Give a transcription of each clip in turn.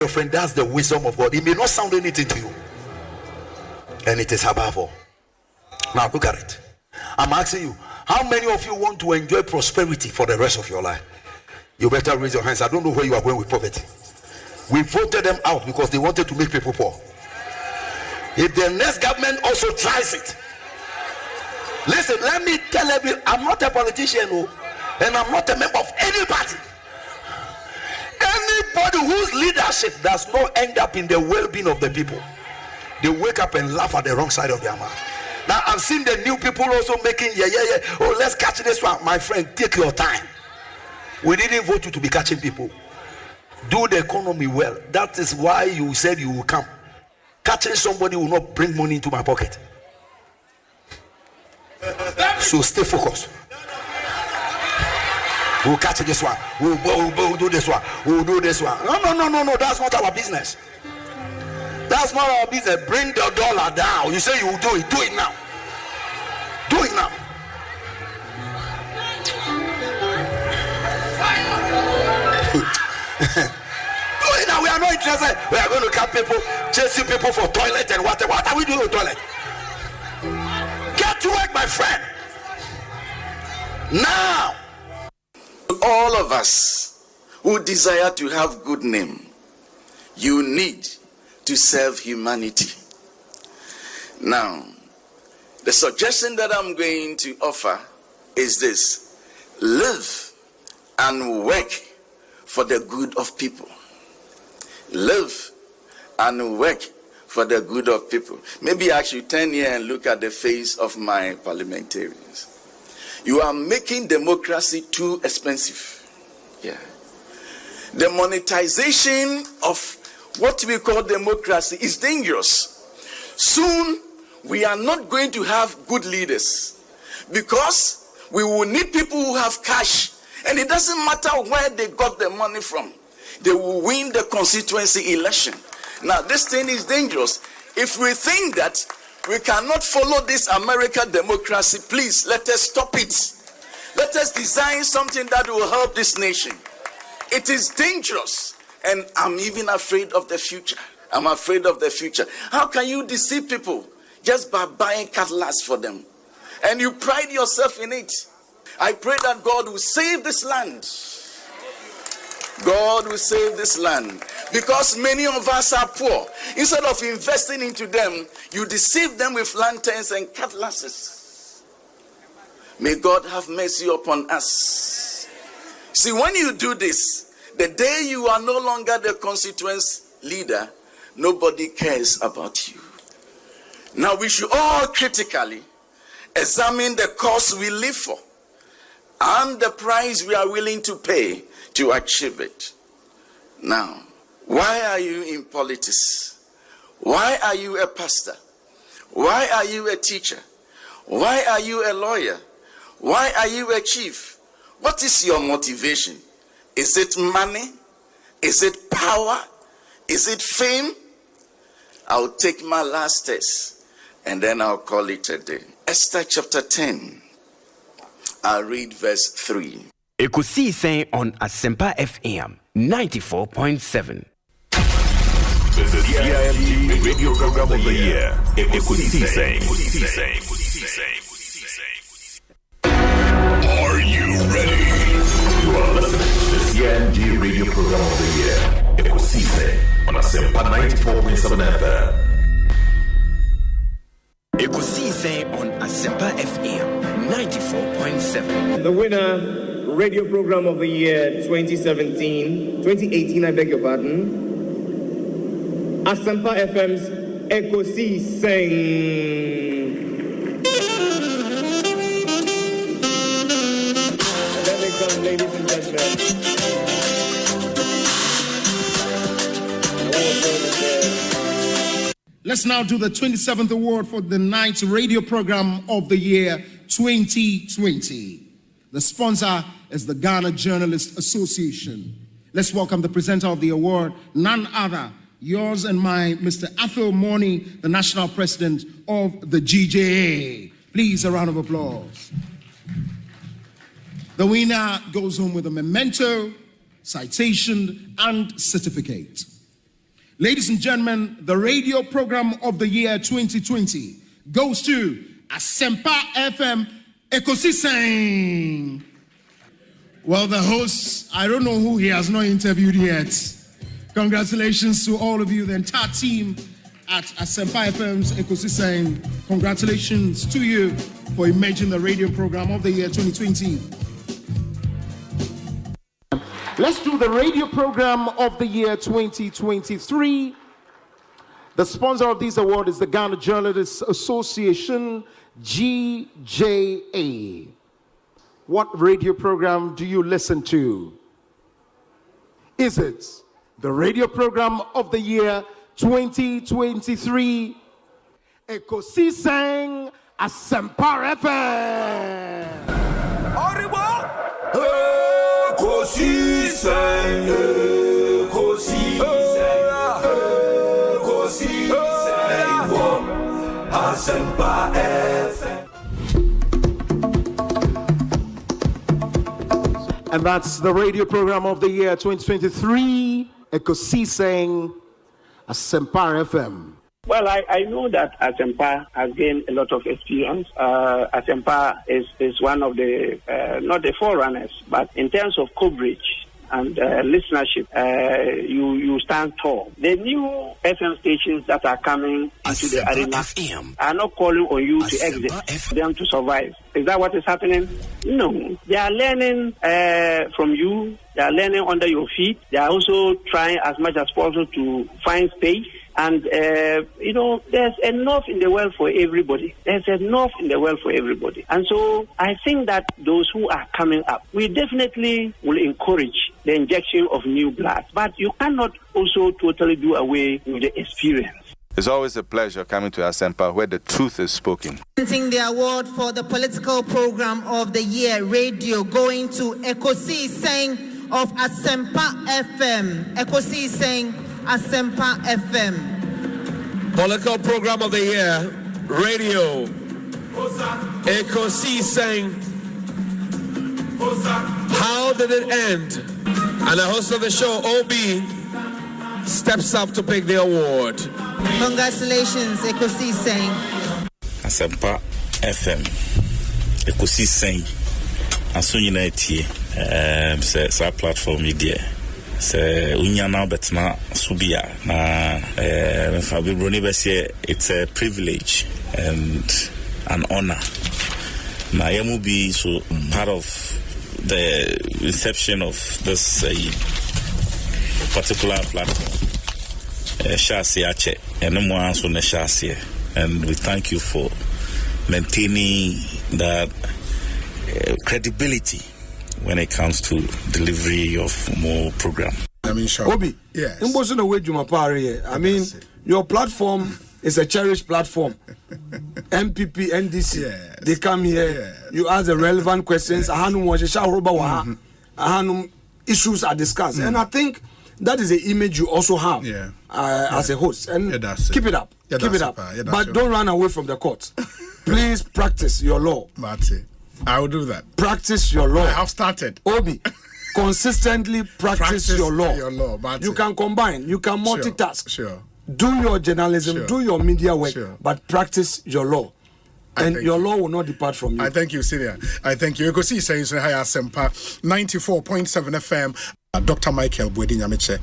Your friend, that's the wisdom of God. It may not sound anything to you, and it is above all. Now look at it. I'm asking you, how many of you want to enjoy prosperity for the rest of your life? You better raise your hands. I don't know where you are going with poverty. We voted them out because they wanted to make people poor. If the next government also tries it, listen, let me tell you, I'm not a politician, and I'm not a member of any party. Anybody whose leadership does not end up in the well-being of the people, they wake up and laugh at the wrong side of their mouth. Now I've seen the new people also making oh, let's catch this one. My friend, take your time. We didn't vote you to be catching people. Do the economy well. That is why you said you will come. Catching somebody will not bring money into my pocket. So stay focused. We'll catch this one. We'll do this one. We'll do this one. No. That's not our business. That's not our business. Bring the dollar down. You say you will do it. Do it now. Do it now. Do it now. We are not interested. We are going to catch people, chasing people for toilet and whatever. What are we doing with toilet? Get to work, my friend. Now, all of us who desire to have good name, you need to serve humanity. Now, the suggestion that I'm going to offer is this: live and work for the good of people. Live and work for the good of people. Maybe I should turn here and look at the face of my parliamentarians. You are making democracy too expensive. Yeah. The monetization of what we call democracy is dangerous. Soon, we are not going to have good leaders because we will need people who have cash, and it doesn't matter where they got the money from. They will win the constituency election. Now, this thing is dangerous. If we think that we cannot follow this American democracy, please let us stop it. Let us design something that will help this nation. It is dangerous, and I'm even afraid of the future. I'm afraid of the future. How can you deceive people just by buying cutlass for them? And you pride yourself in it. I pray that God will save this land. God will save this land. Because many of us are poor. Instead of investing into them, you deceive them with lanterns and cutlasses. May God have mercy upon us. See, when you do this, the day you are no longer the constituency leader, nobody cares about you. Now we should all critically examine the cause we live for and the price we are willing to pay to achieve it. Now, why are you in politics? Why are you a pastor? Why are you a teacher? Why are you a lawyer? Why are you a chief? What is your motivation? Is it money? Is it power? Is it fame? I'll take my last test and then I'll call it a day. Esther chapter 10. I'll read verse 3. Ekosiisen On Asempa FM 94.7. The CIMT Radio Program of the Year. Ekosiisen. Are you ready? You are listening to the CIMT Radio Program of the Year. Ekosiisen On Asempa 94.7 FM. Ekosiisen On Asempa FM 94.7. The winner, Radio Program of the Year 2018, I beg your pardon. Asempa FM's Ekosiisen. And then they come, ladies and gentlemen. Let's now do the 27th award for the Night Radio Program of the Year 2020. The sponsor is the Ghana Journalists Association. Let's welcome the presenter of the award, none other, yours and mine, Mr. Athol Morny, the National President of the GJA. Please, a round of applause. The winner goes home with a memento, citation, and certificate. Ladies and gentlemen, the radio program of the year 2020 goes to Asempa FM Ekosiisen. Well, the host, I don't know who he has not interviewed yet. Congratulations to all of you, the entire team at Asempa FM's Ekosiisen. Congratulations to you for emerging the radio program of the year 2020. Let's do the radio program of the year 2023. The sponsor of this award is the Ghana Journalists Association, GJA. What radio program do you listen to? Is it the radio program of the year 2023? Ekosiisen Asempa FM. Ekosiisen, Asempa FM. And that's the radio program of the year 2023, Ekosiisen Asempa FM. Well, I know that Asempa has gained a lot of experience. Asempa is one of the, not the forerunners, but in terms of coverage and listenership, you stand tall. The new FM stations that are coming into the arena are not calling on you to exit, them to survive. Is that what is happening? No. They are learning from you. They are learning under your feet. They are also trying as much as possible to find space. And, there's enough in the world for everybody. There's enough in the world for everybody. And so I think that those who are coming up, we definitely will encourage the injection of new blood. But you cannot also totally do away with the experience. It's always a pleasure coming to Asempa where the truth is spoken. The award for the political program of the year, radio, going to Ekosiisen of Asempa FM. Ekosiisen Asempa FM. Political program of the year, radio, Ekosiisen. How did it end? And the host of the show, Obi, steps up to pick the award. Congratulations, Ekosiisen. Asempa FM, Ekosiisen. Asunyi sa platform media. Se unyana betna subia na it's a privilege and an honor. Na yamu be so part of the inception of this particular platform. And we thank you for maintaining that credibility when it comes to delivery of more program. I mean, sure. Obi, yes. I mean, your platform is a cherished platform. MPP, NDC, yes. They come here, yes. You ask the relevant questions, issues are discussed. And I think that is the image you also have as a host. And keep it up. Keep it up. But don't run away from the court. Please practice your law. I will do that. Practice your law. I have started. Obi, consistently practice your law. You can combine. You can multitask. Sure. Do your journalism. Do your media work. But practice your law. And your law will not depart from you. I thank you, Syria. I thank you. Ekosiisen Asempa 94.7 FM. Dr. Michael Bwedinyamiche,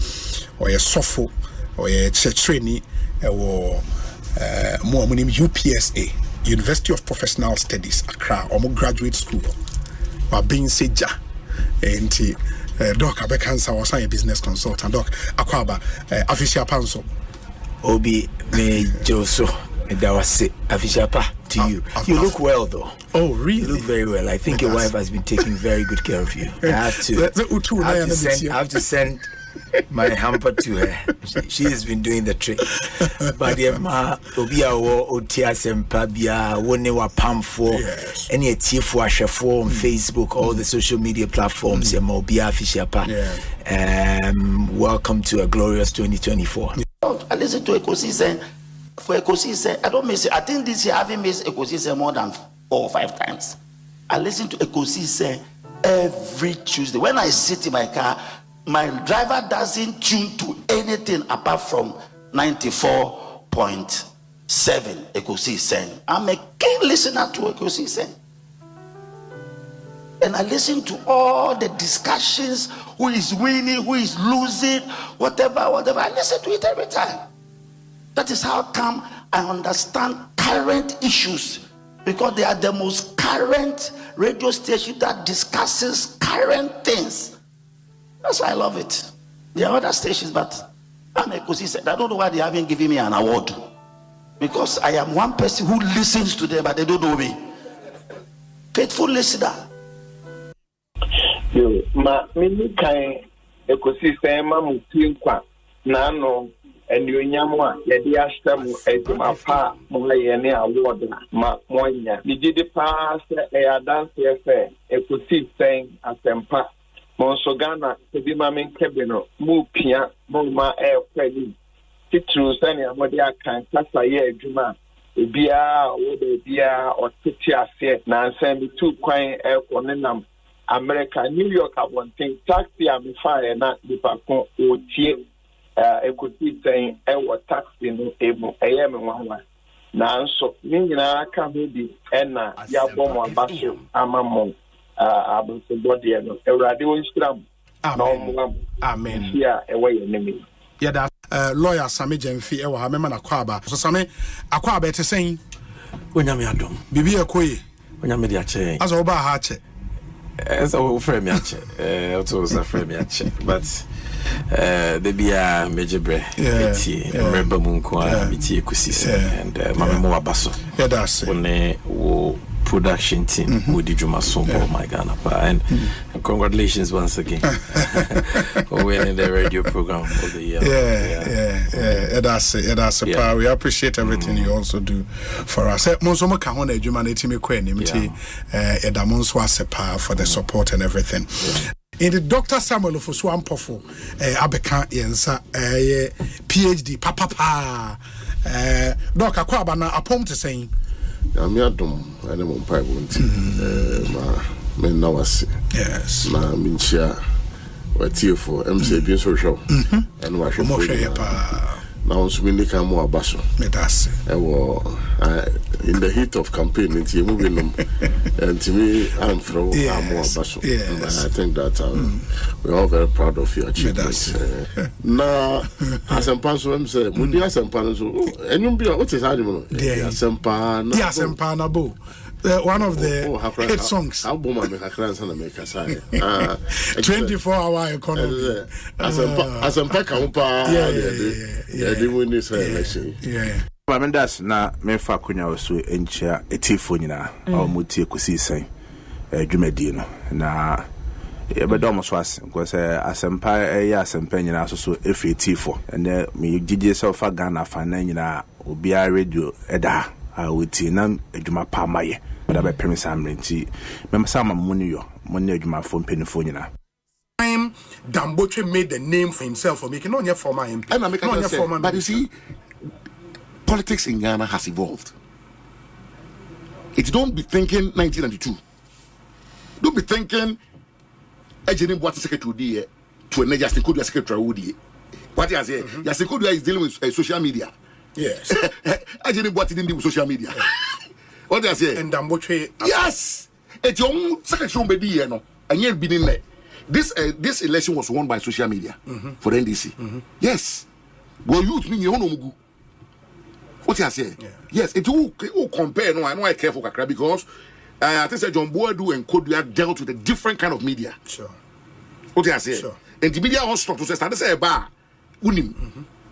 or a Sofo, or a trainee, or more UPSA. University of Professional Studies, Accra, or graduate school, or being Seja, and Doc Abekansa was a business consultant, Doc Akwaba, official Panso. Obi me Joso, that was official to you. You look well though. Oh, really? You look very well. I think your wife has been taking very good care of you. I have to send my hamper to her. She has been doing the trick. But Obia Otia Sempabia, Wonewa Pamfo, any Tifo Ashafo on Facebook, all the social media platforms, Obia Fishapa. Welcome to a glorious 2024. I listen to Ekosiisen. For Ekosiisen, I don't miss it. I think this year I haven't missed Ekosiisen more than 4 or 5 times. I listen to Ekosiisen every Tuesday. When I sit in my car, my driver doesn't tune to anything apart from 94.7 Ekosiisen. I'm a keen listener to Ekosiisen. And I listen to all the discussions, who is winning, who is losing, whatever. I listen to it every time. That is how come I understand current issues, because they are the most current radio station that discusses current things. That's why I love it. There are other stations, but I'm Ekosiisen. I don't know why they haven't given me an award, because I am one person who listens to them, but they don't know me. Faithful listener. Yo, mimi kai Ekosiisen mutinkwa nano enyunyamwa yedi ashtamu edumapa mulayene award ma monya nijidi pass dance efe Ekosiisen Asempa Monsogana tebi mamen kebeno mu pia ma kweli titru sani amode akan kasa ye adwuma ebia wo de bia otete ase na ansem bi tu kwan konenam America, New York, I want thing taxi am fire na dipakon otie Ekosiisen ewo taxi no emu eyem nwanwa na nso ni nyina ka ho bi na ya bom abaso amamon abonso body no Ewrade won stram amen ya ewe yenemi ya da lawyer Sami Jemfi ewo ha mema na kwaba so Sami akwaba etesen onyame adom bibi ekoye onyame dia che aso ba ha che so frame ya che also so frame ya che but the bia mejebre eti remember munko eti Ekosiisen and mama mo abaso yeah that's it one wo production team with Juma Sombo my Ghana and congratulations once again for winning the radio program of the year. Yeah, that's it. We appreciate everything you also do for us. Monsomo ka hona Juma na etimi kwa nimti edamonso asepa for the support and everything. In the Dr. Samuel Ofosu Ampofo abeka yensa PhD papa doc akwa ba na apom te saying I'm adom ene mo pai wonti ma me na wase yes na minchia watiefo MC bi so hwo ene wa hwo pa na onso mi nika mo abaso medase ewo in the heat of campaign nti emu bi nom and me I'm throw mo abaso I think that we're all very proud of your achievements na Asempa so em say mudi Asempa so enyum bi what is adimo Asempa na Asempa na bo one of the hit songs album make akransa na make aside 24-hour economy Asempa ka umpa yeah win this election Mendas na mefa kunya oso enchia etifo nyina amuti Ekosiisen dwumadi no na ebedom so as because Asempa Asempa nyina so efi etifo and me gigi self Ghana fa na nyina obia radio eda awuti na adwuma pa maye da be premisa amrenti memsa mamuni yo monne adwuma fo mpenifo nyina Damboche made the name for himself for making on your former MP. And I make a say, but you see, politics in Ghana has evolved. It don't be thinking 1992. Don't be thinking Ejeni Boati secretary to a Justin Kodua secretary would what you say? Justin Kodua is dealing with social media. Yes. Ejeni Boati didn't deal with social media. What you say? And Damboche. Yes. It's your own secretary be no. And yet be in there. This election was won by social media for the NDC. Yes. Well, youth mean you know what you say? Yes, it will compare. No, I know I care for Kakra because I think John Boadu and Kodua dealt with a different kind of media. Sure. What you say? Sure. And the media was struck to say, "Say bar, unim."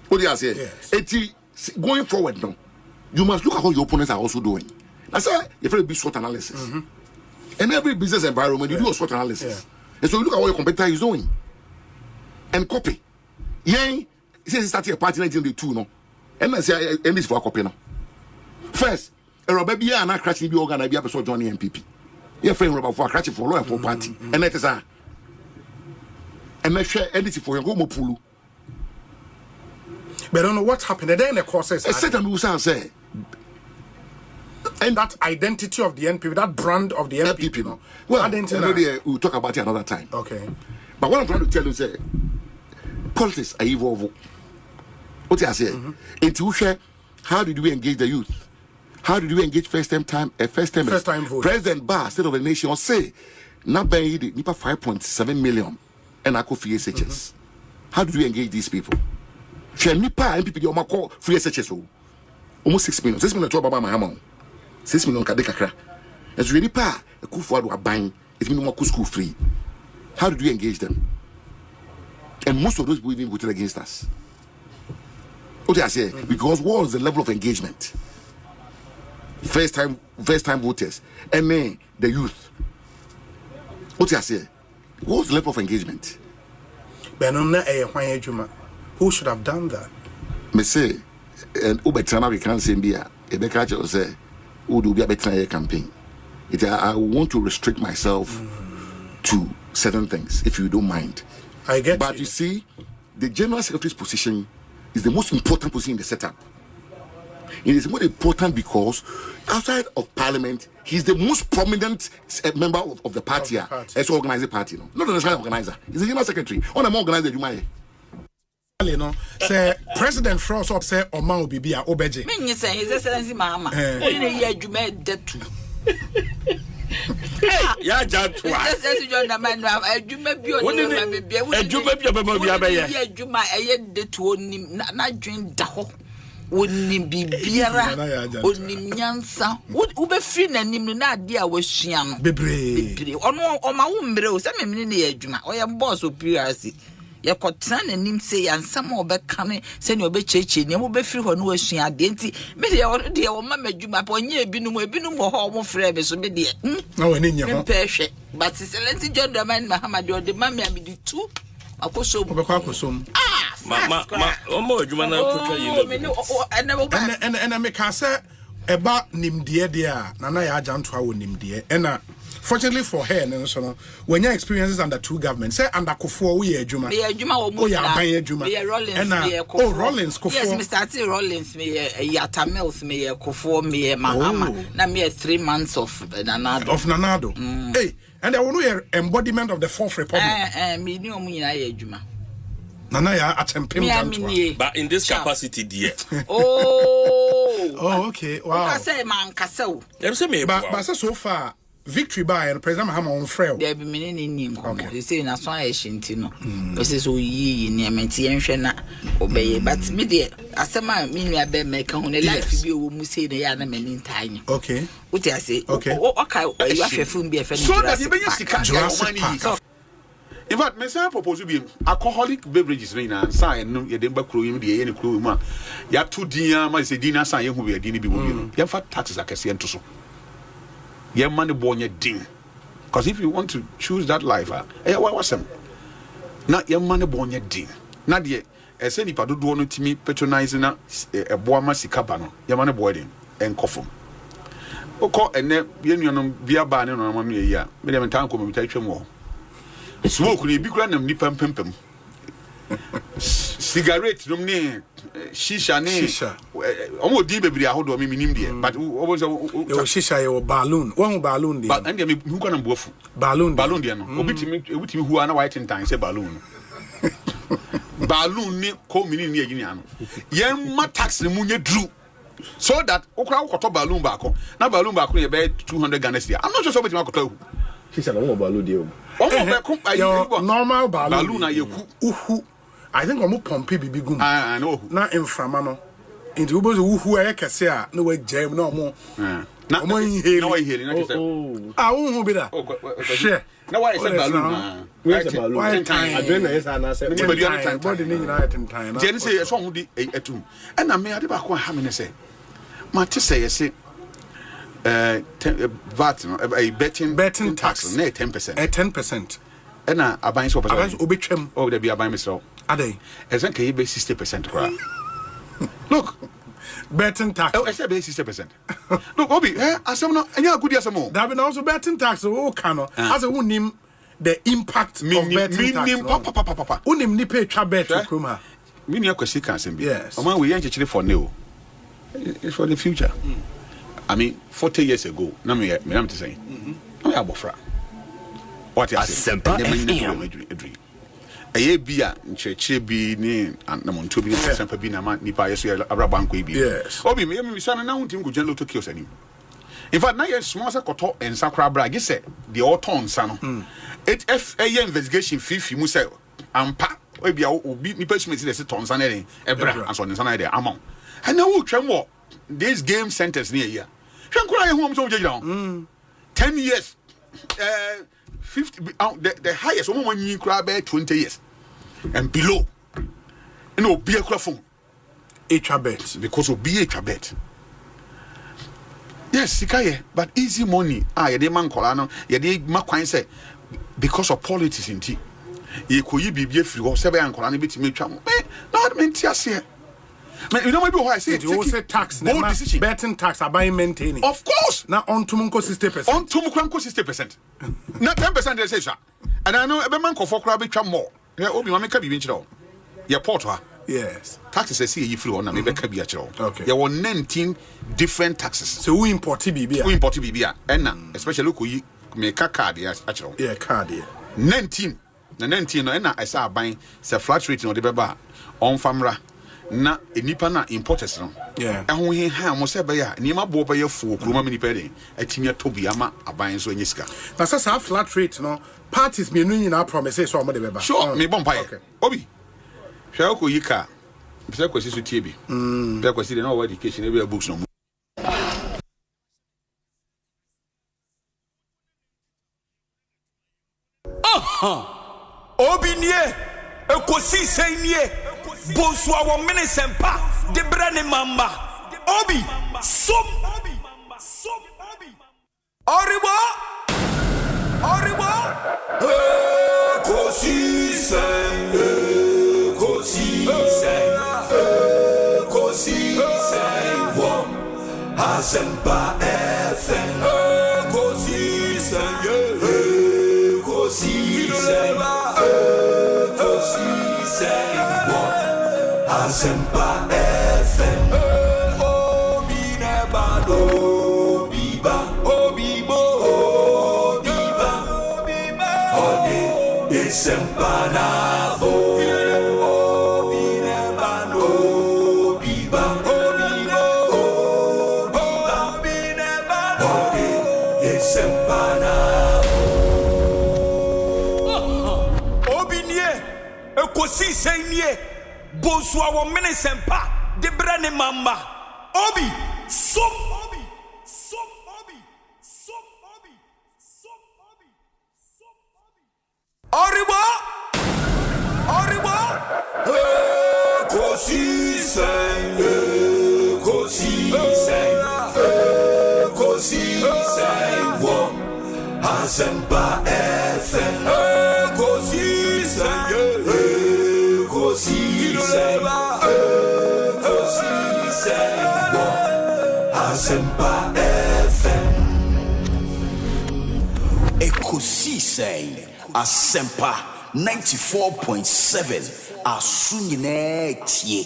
What you say? Yes. It's going forward now. You must look at how your opponents are also doing. I say you have to be SWOT analysis. In every business environment, you do a SWOT analysis. And so you look at what your competitor is doing and copy. Yeah, since started a party in 1992, no, and I say, and this for a copy now. First, a rubber beer and a crashing be organ, I be episode Johnny MPP. Your friend rubber for a crashing for lawyer for party, and that is a and I share anything for your home pulu. But I don't know what happened. And then the courses. I said, I'm going to say. And that identity of the NPP, that brand of the NPP, well, we'll talk about it another time. Okay. But what I'm trying to tell you is, politics are evolving. What I say? How did we engage the youth? How did we engage first time vote? President Bar, State of the Nation, or say, not paying nipa 5.7 million and I could free SHS. How did we engage these people? Nipa and people call free SHS. Almost 6 million. 6 million to Baba Mahama. 6 million kadekakra. As really pa, a coup for a buying, it's minimum school free. How did we engage them? And most of those people even voted against us. What I say? Because what was the level of engagement? First time voters, and then the youth. What I say? What was the level of engagement? Who should have done that? Me say, and Ubetrama we can't say Bia. Ebekacha say, who do be a better campaign? I want to restrict myself to certain things, if you don't mind. I get. But you see, the General Secretary's position is the most important position in the setup. It is more important because outside of Parliament, he's the most prominent member of the party. As organizing party, no, not the national organizer. He's the General Secretary. On a more organizer, you might. You know, say President Frost up say Oma will be a obeje. Me say His Excellency Mama. Ye adwuma detu. Ya jantwa. Excellency John na man adwuma bi oni na me bia. Adwuma bi ababa bi ye adwuma eye detu onim na dwen da ho. Onim bibiara onim nyansa wo be free nanim na ade a wasua no bebre ono o ma wo mbre o se me ne ye adwuma o ye boss opiasi ye kotan nanim se yansam obeka ne se ne obecheche ne mo be free ho no wasua ade nti me de o ma madwuma pa onye ebinum ho mo free be so me de na wani nya ho mpehwe but Excellency John Dramani Mahama de o de mami amidi tu akoso obekosom omo adwuma na kotwa yi and me ka say eba nimde de a na ya ajanto a wo nimde and fortunately for her and so no when your experiences under two governments say under Kofo we adwuma wo mo ya ban adwuma and Rollins Kofo yes Mr. T Rollins me Yata Mills me Kofo me Mahama na me 3 months of Nanado hey and I want to hear embodiment of the Fourth Republic me ni omu nyina ya adwuma Nana ya atempem but in this capacity dear okay wow I say man kasau but so far victory by and President Mahama on frail there be many nim you say na so a shinti no we say so yi ni amenti enhwe na obeye but me de asema me nua be make ho ne life bi o mu say na ya na mani ntan okay what I say okay you ahwefun bi e fe so that you be sika in fact, me say propose be alcoholic beverages na sign no ye dem ba kuro yim de ye ne kuro mu a ya to dia ma say dina sign ye hu be dina bi mu no ye fa taxes akese ento so ye man bo nye din because if you want to choose that life what's them na ye man bo nye din na de say nipa dodo no timi patronize na ebo ama sika ba no ye man bo din enkofom oko ene ye nuanom bia ba ne no no ye ya me dem tan ko me bitwa wo smoke ni bi kura nam ni pampam cigarette no ne shisha ne omo di bebiri ahodo me minim de but obo so shisha ye balloon one balloon de but and me hu kwa na mbofu balloon de no obitimi hu ana white tan say balloon balloon ni ko mini ni agini ano yen ma tax mu nye dru so that okra okoto balloon ba ko na balloon ba ko ye be 200 Ghana cedi I'm not sure so obitimi akoto shisha na one balloon de normal balloon na yeku I think omo pompe bibi gum I know na inframa no into ubozo uhu e kese a na we jam na omo na omo ihe na we hele na kese uhu bi da share na why say balloon where's the balloon adwen na yes ana say body ni nyina atentan na je say so hu di etum e na me ade ba ko ha me ne say ma te say yes VAT no a betting tax na 10% 10% and aban so person obetwam oh there be aban mesro adey ezen can be 60% kra look betting tax I said be 60% look obi asem no anya good asem that be also betting tax o kan no as a unim the impact of betting tax papa unim ni pay twa bet krom ha me ni akwasi kan asem bi yes o man we yan chechire for now it's for the future I mean 40 years ago na me am to say na me abofra what you say Asempa FM Aye bia nchechire bi ni anamonto bi ni Asempa bi na ma nipa yeso abrabanko bi. Yes. Obi me sana na huntim go gen lotto kios anim. In fact, now you're small koto and sakra brag. You say the autumn son. It a investigation fee musel ampa. Obi obi ni person say tons and ebra and so on sana there amount. And now we this game sentence near here. Shankura home so down. 10 years. 50 the highest one you crab 20 years and below. You know, be a phone. Bet because of be a bet. Yes, sikaye, but easy money. You dey man kola no, you dey makwan say because of politics inti. You koyi bibie free ho sebe an kola no betimi twa mo. Not menti ase. You know maybe why I say it you say tax na betting tax abai maintaining. Of course. Na ontum nko 60%. Ontum kwanko 60%. Na 10% dey say sha. And I know ebe man kofo kra betwa more. Obi ma meka bibi nchira o. Ye port ha. Yes. Taxes say you free on na me beka bi achiro. Okay. There were 19 different taxes. So we import bibia. We import bibia. And especially ko yi me ka card ya achiro. Yeah, card ya. 19. Na 19 no na I say aban say flat rate no de beba on famra na enipa na importers no. Yeah. Ehun he ha mo say be ya niam bo be ye fu kuruma me nipa den atimi atobi ama aban so anyisika. Na say flat rate no parties me no nyina promise so mo de beba. Sure, me bon paye. Okay. Obi Shako yika. Bisa kwesi so tie bi. Bisa kwesi de na o education e be books no. Obinie Ekosiisen nie Bonsu awo Ministerial de brane mamba. Obi som Oribo Ekosiisen On Asempa FM. Ekosiisen On Asempa FM. Obi nebado biba obibo obiba ode Asempa na bo. Ekosiisen nie Bonsu awo Ministerial de brane mamba. Obi som Oribo Ekosiisen On Asempa FM. Ekosiisen On Asempa FM. Ekosiisen Asempa 94.7 Asunyine tie.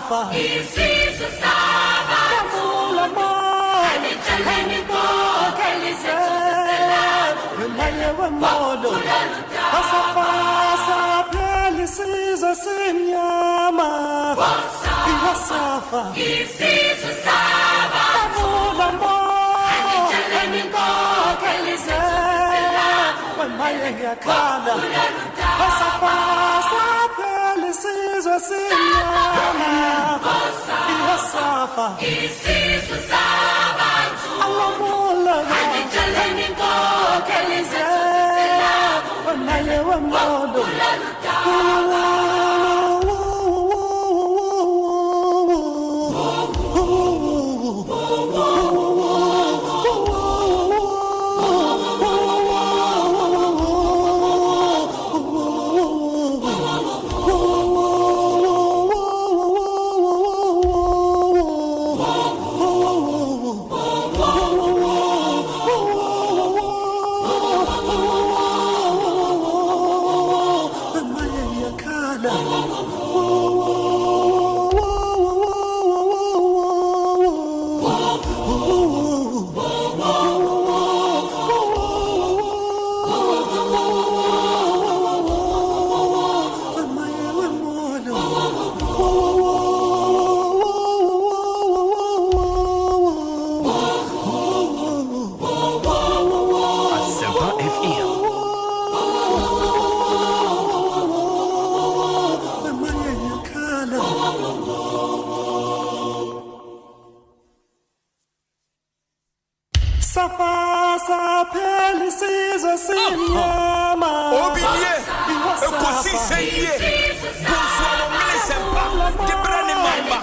suffer. He sees the Sabbath. Kavula mo. Ani chaleni ko. Kelise. Mwenye wa modo. Asafa sape. He sees the Sinyama. He was suffer. He sees the Sabbath. Kavula mo. Ani chaleni ko. Kelise. Mwenye ya kana. Asafa sape. He sees the Sinyama. He was suffer. He sees the Sabbath. Alamola. Ani chaleni ko. Kelise. Mwenye wa modo. Ekosiisen Bonsu Asempa Debrane Mamba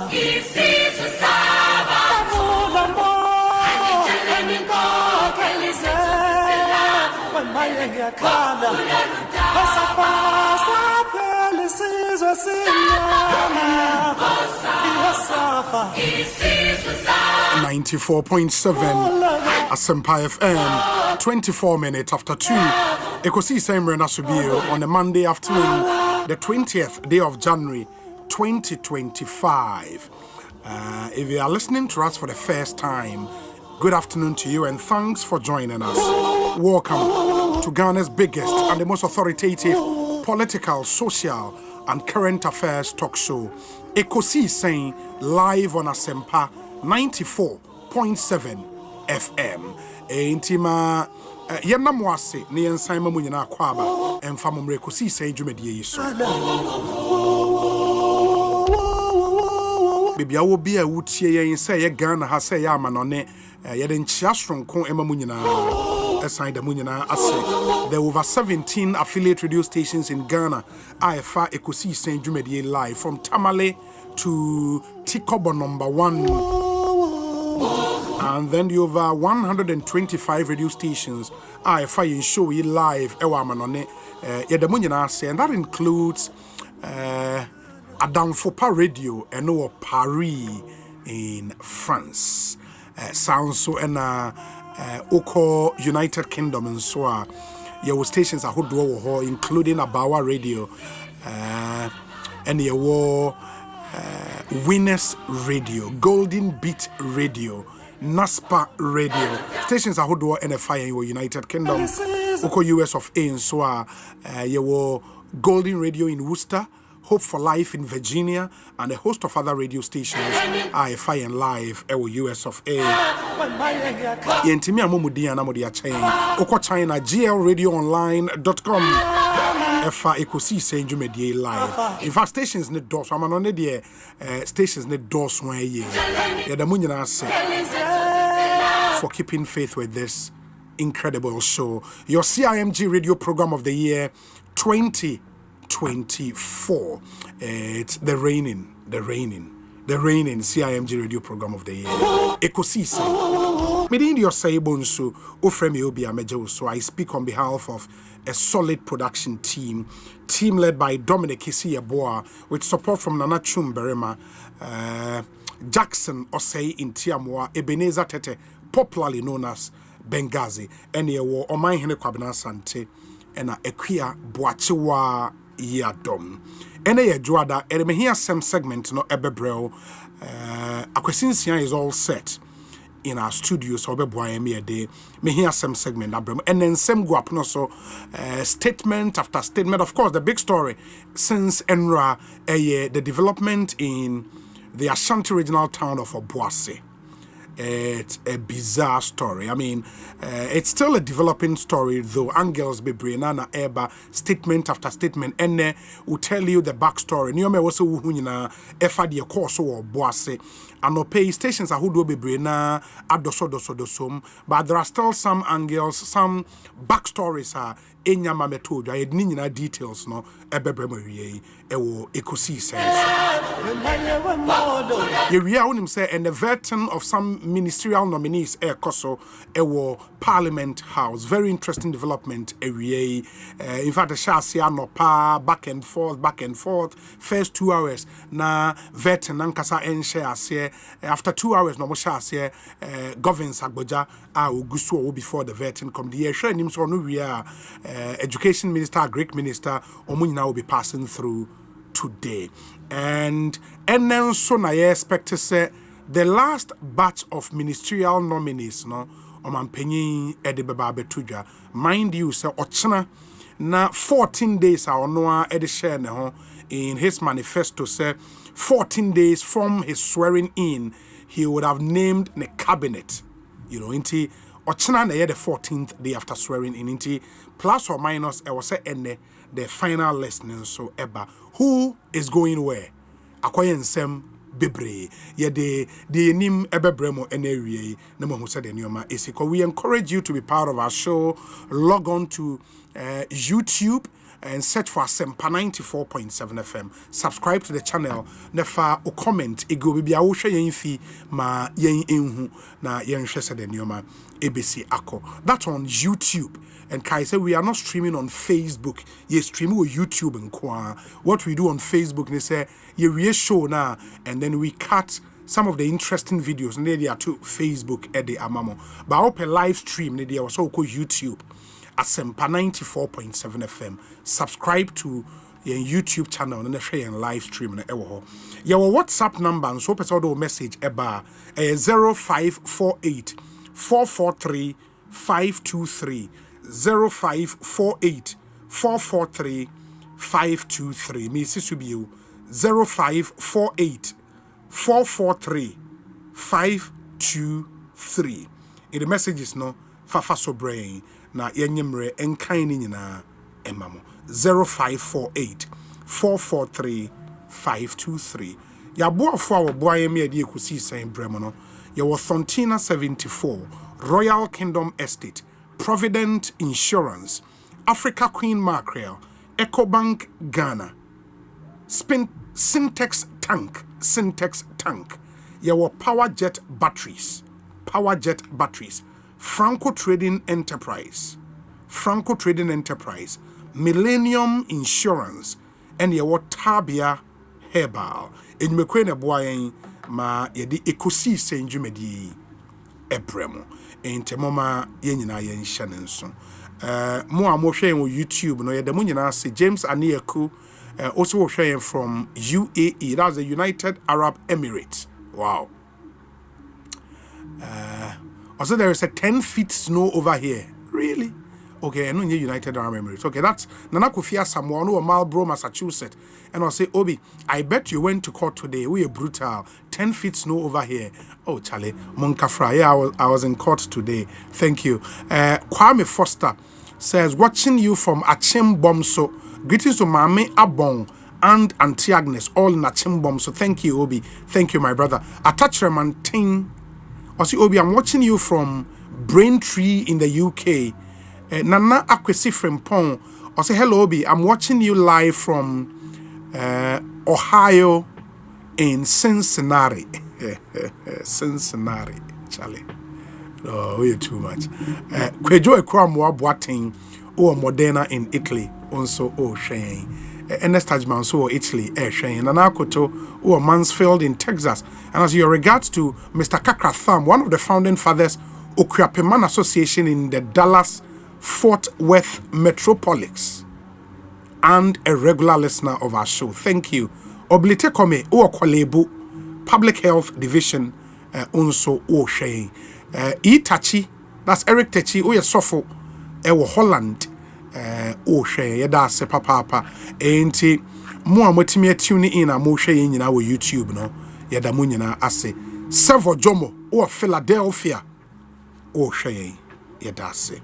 He sees the Sabbath. Mwenye kana. Asafa sape. He sees the Sinyama. He was suffer. He sees the Sabbath. 94.7 Asempa FM, 24 minutes after 2. Ekosiisen On Asempa on a Monday afternoon, the 20th day of January 2025. If you are listening to us for the first time, good afternoon to you and thanks for joining us. Welcome to Ghana's biggest and the most authoritative political, social and current affairs talk show, Ekosiisen live on Asempa 94.7 FM. Intima Yenamwase, Nian Simon Munina Kwaba, and Famum Ekosiisen Jumedi so. Baby, I will be a wood here say Ghana has say yaman on it. Yeden Chastron Con Emma Munina, assigned the Munina Ase. There are over 17 affiliate radio stations in Ghana. IFA Ekosiisen Jumedi live from Tamale to Tikobo number 1. And then the over 125 radio stations IFA in show you live Ewaman on it. Yedamunina Ase, and that includes Adamfopa Radio and Paris in France. Sounds so and Oko United Kingdom and so your stations are who including Abawa Radio and your Winners Radio, Golden Beat Radio, NASPA Radio. Stations are who NFI in your United Kingdom, Oko US of A and so your Golden Radio in Worcester, Hope for Life in Virginia, and a host of other radio stations, IFI and Live, US of A. Yentimi Amumudi and Amodia Chain, Oko China, glradioonline.com, Efa Ekosiisen Jumedi Live. In fact, stations need doors, I'm on the stations need doors one year. Yadamunina say, for keeping faith with this incredible show. Your CIMG radio program of the year 2024. It's the reigning CIMG radio program of the year. Ekosiisen. Medin your say Bonsu, Ofremi Obi Amejo. So I speak on behalf of a solid production team led by Dominic Kisi Yeboah, with support from Nana Chumberema, Jackson Osei in Tiamwa, Ebenezer Tete, popularly known as Benghazi, and ye wo Oman Hene Kwabena Sante, and Equia Boachiwa Yadom. And ye Joada, and me hear some segment no Ebebrel. Akwesinsia is all set in our studio, so Obebuaye me a day. Me hear some segment Abrem, and then some go up no so statement after statement. Of course, the big story since Enra the development in the Ashanti regional town of Obuasi. It's a bizarre story. I mean, it's still a developing story, though. Angels be Brianna Eba, statement after statement, and will tell you the backstory. Niome was a efa de course or Boase, and no pay stations are who do be Brianna adoso, but there are still some angles, some backstories are enyama metodo. I had details no ebebremwe ewo Ekosiisen. We are on say and the veteran of some ministerial nominees Ekoso ewo Parliament House. Very interesting development area. In fact, the Shasia no pa back and forth. First 2 hours na veteran ankasa enshare after 2 hours no mo share governs Agboja Ugusu before the veteran come the year him so no we are education minister, Greek minister omunyina will be passing through today. And then so na expect to say the last batch of ministerial nominees no omampenyin edebeba betuja. Mind you say ochina na 14 days a ono ede share ne ho in his manifesto say 14 days from his swearing in he would have named the cabinet, inti ochina na the 14th day after swearing in inti plus or minus I was say ene the final listening so eba who is going where akoyensem bebre ye de nim ebebremo enewie na mo said enioma esiko. We encourage you to be part of our show. Log on to YouTube and search for Asempa 94.7 FM. Subscribe to the channel. Nefa o comment ego bibia wo hwe yen fi ma yen enhu na yen hwe said enioma ABC Ako. That's on YouTube. And Kai said we are not streaming on Facebook. You streaming with YouTube and Kwa. What we do on Facebook, they say you re show now, and then we cut some of the interesting videos, and they are to Facebook at the Amamo. But I hope a live stream, they are also called YouTube. Asempa 94.7 FM. Subscribe to your YouTube channel and share and live stream. Your WhatsApp number and so person message eba 0548 443 523 0548 443 523. Mrs. Subiu 0548 443 523. In the messages no fafa so brain na yenyemre enkaini nyina emamo 0548 443 523. Ya boafo a boaye me ade Ekosiisen bremo no ye wo Thontina 74 Royal Kingdom Estate, Provident Insurance, Africa Queen Mackerel, EcoBank Ghana, Syntex Tank, your Power Jet Batteries, Franco Trading Enterprise, Millennium Insurance, and your Tabia Herbal. In Mekwene Boyen, ma yedi Ekosiisen Jumedi Ebremo. Ente mama yenyina yenhyane nso mo a mo hwe on YouTube no yede mo nyina se James Aniaku also hwe from UAE, that's the United Arab Emirates. Wow. Also there is a 10 feet snow over here. Really? Okay, I know United Arab Emirates. Okay, that's Nana Kofia Samoa no Marlborough, Massachusetts. And I'll say, Obi, I bet you went to court today. We are brutal. 10 feet snow over here. Oh, Charlie, Monkafra. Yeah, I was in court today. Thank you. Kwame Foster says, watching you from Achimbomso. Greetings to Mame Abong and Auntie Agnes, all in Achimbomso. Thank you, Obi. Thank you, my brother. Attachment Ting. Also, Obi, I'm watching you from Braintree in the UK. Nana Akwesi Frimpong. Also, hello, Obi. I'm watching you live from Ohio in Cincinnati. Cincinnati, Charlie. Oh, you're too much. Kwejo Ekramwa Boating or Modena in Italy. Also, Shane. Ernest Tajman so Italy Shane Nana Koto or Mansfield in Texas. And as your regards to Mr. Kakra Tham, one of the founding fathers Okuapeman Association in the Dallas Fort Worth Metropolis and a regular listener of our show. Thank you. Oblite Kome o Kwalebu Public Health Division unso o Shane. Itachi, that's Eric Techi o Yesofo ewo Holland o Shane yeda se papa enti mo amotimi atune in a mo hwe nyina wo YouTube no yeda mo nyina ase Sevo Jomo o Philadelphia o Shane yeda se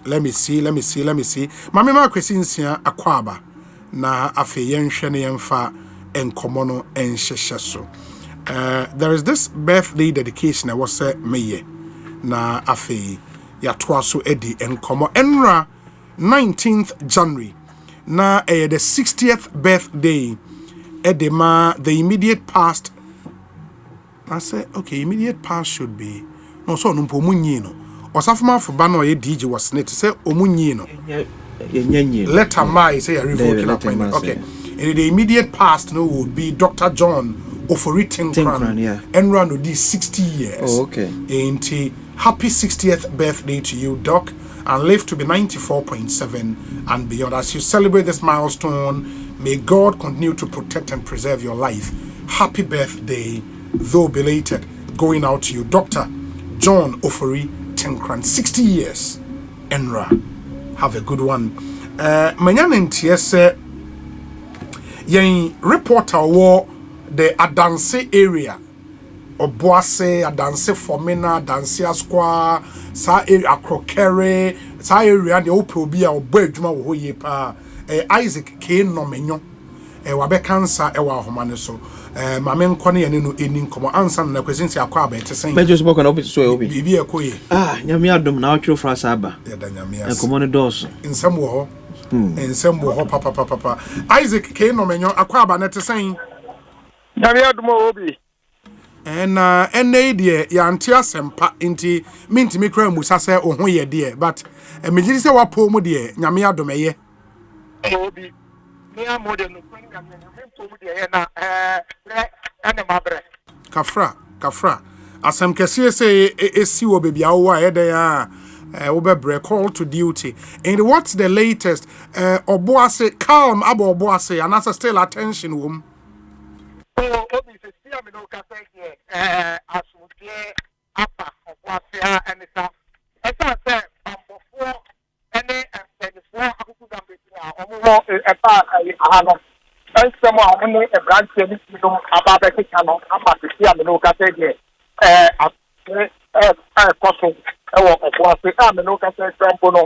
let me see mame ma kwesi nsia akwaba na afe yenhwe ne yemfa enkomo no enhyehye so. There is this birthday dedication I was meye na afe ya toaso edi enkomo enra 19th January na the 60th birthday edema the immediate past. I said okay, immediate past should be no so no munyi no osafuma for ba no ye DJ was net say omunyi no letter my say a revoke appointment. Okay, and the immediate past no would be Dr. John Oforitin Kran, and run with these 60 years. Oh, okay. And happy 60th birthday to you, Doc, and live to be 94.7 and beyond. As you celebrate this milestone, may God continue to protect and preserve your life. Happy birthday, though belated, going out to you, Dr. John Ofori Tenkran, 60 years. Enra, have a good one. Manyan NTS, yen reporter war. The Adanse area, Obuasi, Adanse Fomena, Adanse Square, sa area Krokere, sa area the Opobia or Bedjuma Hoyepa, Isaac K. Nomenyo, Wabe cancer, Ewa Homaneso, Mamen Connie and in Como answer and the question Aquabe to say, Bedjo spoke an opposite so be a quay. Yamiadum now true for Saba, and Common Dos in some war, in some war, papa. Isaac K. Nomenyo, Aquaba net saying. And dear, Yantia Asempa inti minti mikra musa se ohun ye dear, but me jiri se wa po mu dear, nyame adome ye. Obi, me amode no kwani na me po mu dear na na mabre. Kafra. Asem kese se esi wo bebia wo a ye den a wo be break call to duty. And what's the latest? Obuasi calm abo Obuasi and as still attention wom. Obi se see am no ka say asumtie apa Obuasi and sa esa say ambofo ene empedifo akuku dambe a omo epa ahano ensemo a omo e branch ni no aba be kika no ama se see am no ka say koso ewo Obuasi am no ka say tempo no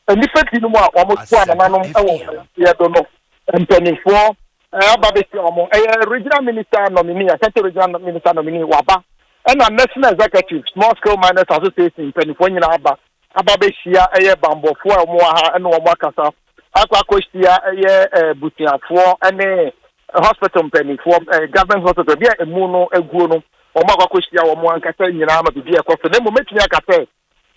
enipa ti no a omo tu ananom ewo ye do no empedifo Ababesi omo regional minister nominee, central regional minister nominee waba. And a national executive, small scale miners association, Pennyphone Aba, Ababesia, Bambo, 4 more and one Wakasa, Aquacosia, Butia, 4 and hospital penny for government hospital, be a mono, a guno, or Makacosia, or Moancasa, Yanama, to be a cost. Then we make me a cafe.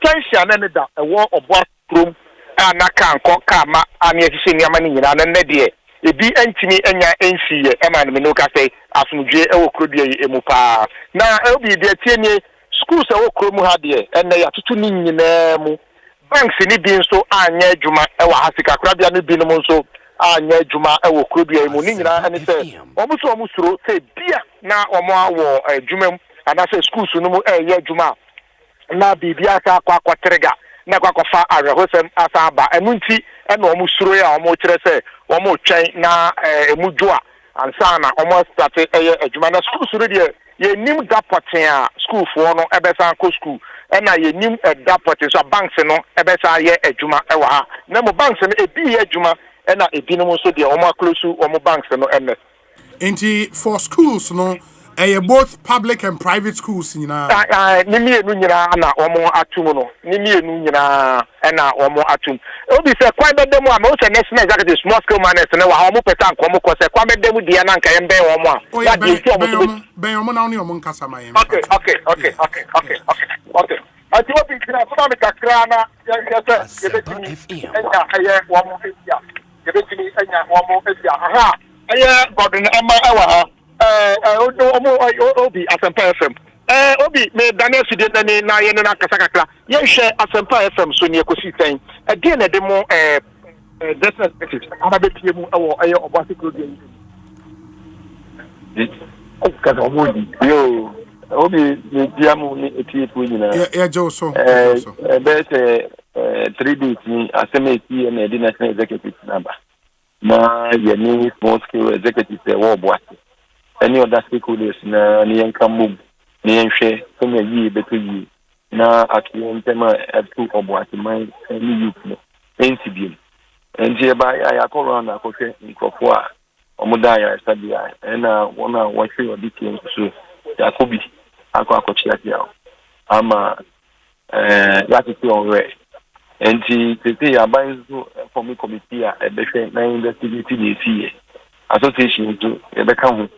Kensha and a war of bathroom, and Nakan, Kokama, and Yamani, and Nedia. Ebi entimi enya ensiye eman me no ka say asumdwe e wo krodua emu pa na obi de tienie schools e wo kromu ha de enne ya tutu ni nyina mu banks ni bi nso anya adwuma e wa hasika krabia no bi no nso anya adwuma e wo krodua emu ni nyina ene se omu suro se bia na omo awo adwuma ana se schools no mu e ya adwuma na bibia ka kwa trigger na kwa fa arehosem asaba enunti ena omu suro ya omu kire se omo twen na emudwoa ansana omo start adwuma na school suro de ye nim dapoten a school fo no ebesa ko school na ye nim dapoten so banks no ebesa ye adwuma e wa ha na mo banks no ebi ye adwuma na ebi no so de omo close omo banks no ene enti for schools no both public and private schools nyina ni mienu nyina na omo atum no ni mienu nyina na omo atum obi se kwa bedemu a me o se national executive small scale miners na wa omo pesa nkomo ko se kwa bedemu dia na nka yembe omo a ya di ti omo ben omo na oni omo nkasa ma yem okay ati obi kira so na me kakra na ya se ye betimi enya aye omo bia yɛbɛtumi anya wɔn asi aha ɛyɛ gɔdon ama ɛwɔ ha obi Asempa FM obi me dane fide nani na yɛ no na kasa kakra yɛhwɛ Asempa FM so ne Ekosiisen ɛdeɛ na de mo business message ama bɛpie mu ɛwɔ ɛyɛ Obuasi program kasa omodi yo obi me diamu ni etiefu nyina ya joso bese 3 days ni asemeti na the national executive number na yeni small scale executive Obuasi any other stakeholders na ni yankamum ni yanhwe kuma yi beto yi na akiyo ntema atu Obuasi man ni youth no NCBM nje ba ya ko na akɔhwɛ nkɔfo a omuda ya sabia na wona wɔhwɛ odi kem so yakobi akɔkɔkyia tia ama yatete onwe enti tete ya ban so form committee a ebehwɛ na investigate the CA association to ebeka ho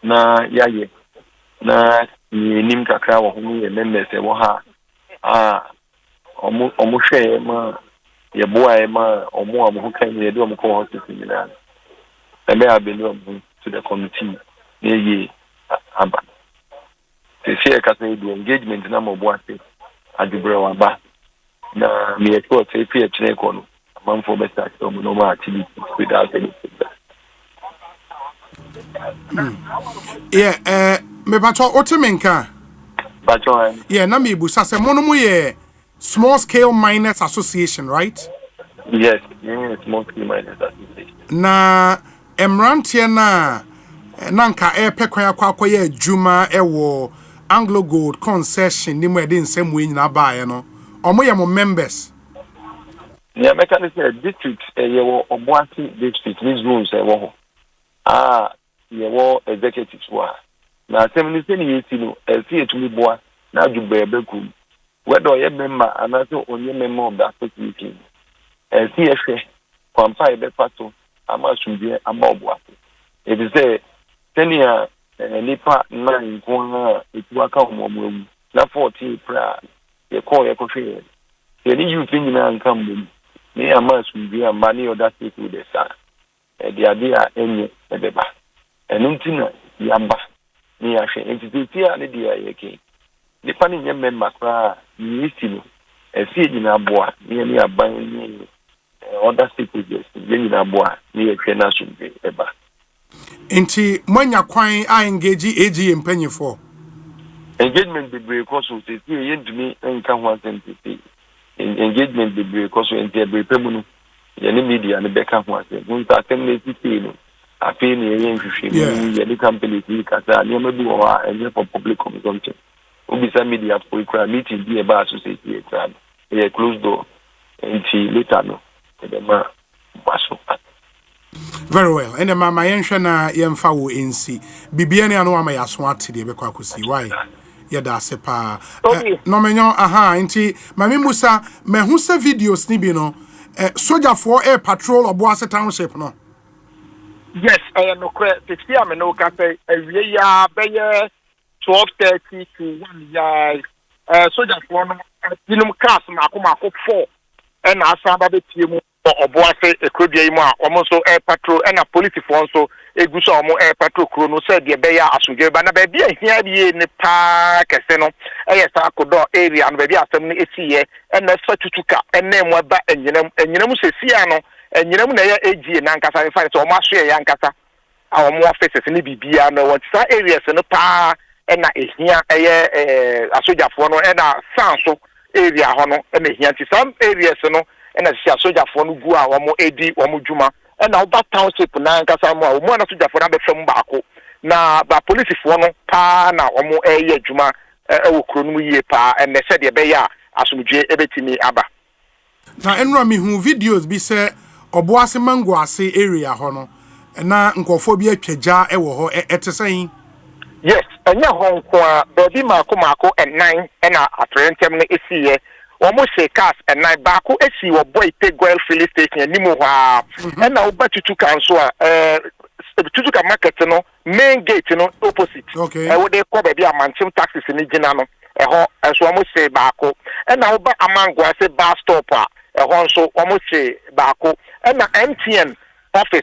na yaye na nim kakra wo ho ye members e wo ha omu hwɛ ma ye boa ma omu amu kan ye do omu ko hospital nyina ebe abenu to the committee ye aba the fear kasa do engagement na Obuasi adubere wa ba na me export say fear chine ko no manfo be start so no ma activity without anything. Me bacho otemenka bacho na me busa se mono mu ye Small Scale Miners Association, right? Yes, Small Scale Miners Association. Na emrantie na nka pekwan akwakoye adwuma ewo Anglo Gold concession ni mu ede nsem we nyina baaye no. Omo ye mo members. Yeah, mechanical district yewo Obuasi district these rooms ewo ho. Yewo executives wa. Na semni ni yesi no esi etumi boa na adwuma bekum. Whether you member and also only member of the association, CFA, Quampai Bepato, Amashundia, Obuasi. It is a 10 year Nipa 9 corner, it will come on, not 40 prayer, you call your coffee. Any you think and come me a mass will be a money or that with the son. The idea any Beba. And until Yamba, near she entity and the idea. The funny young member cry, you see, a seed in a bois, nearly a buying other stakeholders, in a bois, near Kena should be ever. Inti, when you're crying, I engage AG in penny for engagement be break also, say, to me, and come once and see. Engagement be break also in the Brepemuno, the media and the Beckham once, who are 10 days to see. I feel the company, Kasa, never do and for public consumption. Ubisa media for a meeting be about associate a closed door and later no very well and my enhwe na yemfa wo ensi bibia ne anu ama yaso ate de be kwakosi why ye da se pa no menyo nti mame musa mehu se videos ni bi no soldier for air patrol Obuasi township no yes no kre tefia me no ka say awie ya beye 12:30 to 1 year soldier for no dinum cars mako 4 and asaba betie mu Obuasi ekrodie mu a omo so air patrol and a police for so eguso omo air patrol kro no say de be ya asugbe ba na be bia hia bie ne pa kese no sa kodo area no be bia asem no esiye and na fa tutuka enne mu ba enyinam sesia no enyinam na ya ag na nkasa fa so omo aso ya nkasa a omo offices ni bibia no want sa areas no pa na ehia asojafo no na sanso area ho no na ehia ti some areas no na asojafo no gu a wo edi wo djuma na oba township na nkasa mo a wo na asojafo na be fam baako na ba police fo no pa na wo djuma wo kro no yie pa na se de be ya asomdwe ebetimi aba na enra mi hu videos bi se Obuasi Manguase area ho no na nkofo bi atwaja wo ho etesen yes anya ho nko a baby mako and 9 na atrentem no esiye omo se cars and 9 baako esi wo boy Tegwell filling station ni mo ha na oba tutuka nso a tutuka market no main gate no opposite wo dey call baby amantim taxis ni gina no ho enso omo se baako na oba Manguase bus stop a ho nso omo se baako na MTN office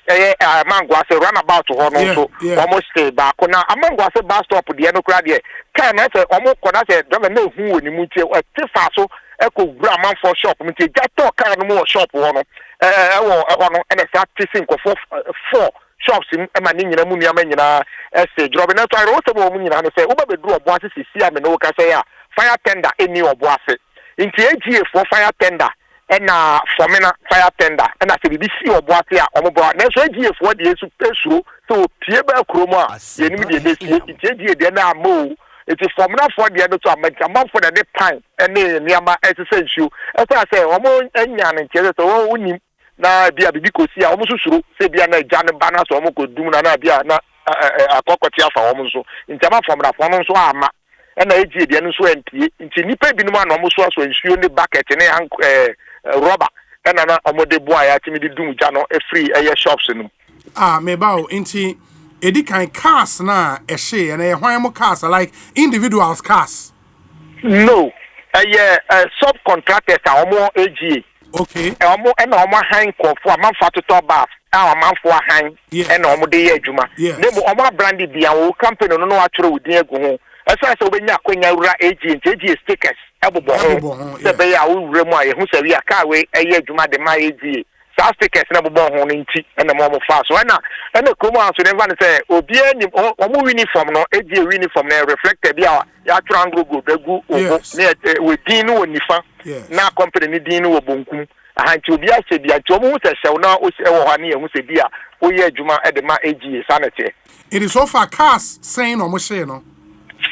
Mangwase runabout ho no so almost stay back na Mangwase bus stop de no kra de kan na say omo koda say do na hu woni mu tie tifa so eko bra man for shop mu tie jato kan no mo shop ho no no and say acting ko 4 shops in ma ni nyina mu niam nyina say job na so I also mo mu nyina no say wo ba be do Obuasi sisi am no ka say ya fire tender any Obuasi into AGA for fire tender and formina fire tender and I say this see Obuasi a omo na so AGA for the su pesu so tie ba kromo a ye ni me dey into AGA dey na mo it is formina for the other to am for the time and niama exercise you as I say omo enya ne nche so wonim na bia bibi kosi a omo susuru se bia na gya ne bana so omo kodum na bia na akokoti afa omo so ntama formina for no so ama na eji de no so empie nti nipa bi no ma no omo so aso nsuo ne bucket ne rubber na omo de boa ya timi de dum gya no free shops no me bawo nti edi kan cars na ehye na hwan mo cars like individuals cars no subcontractors a omo AGA okay omo na omo han kofo amanfa toto bas amanfo han na omo de ye adwuma nemo omo brandi bia wo company no atwere wudin agu ho esa se obenya akwanya wura AGA stickers ebobo ho se be ya wure mu aye hu se wi aka we eye adwuma de ma AGA sa stickers na bobo ho no nti na mo fa so na komo anso ne van se obi ani omo uniform no AGA uniform na reflected bia ya triangle go begu obo ne we din no nifa na company ni din no bonkum ahanti obi ase bia nti omo hu se hyew na o se wo ha ne hu se bia o ye adwuma de ma AGA sanete it is so far cars saying omo share no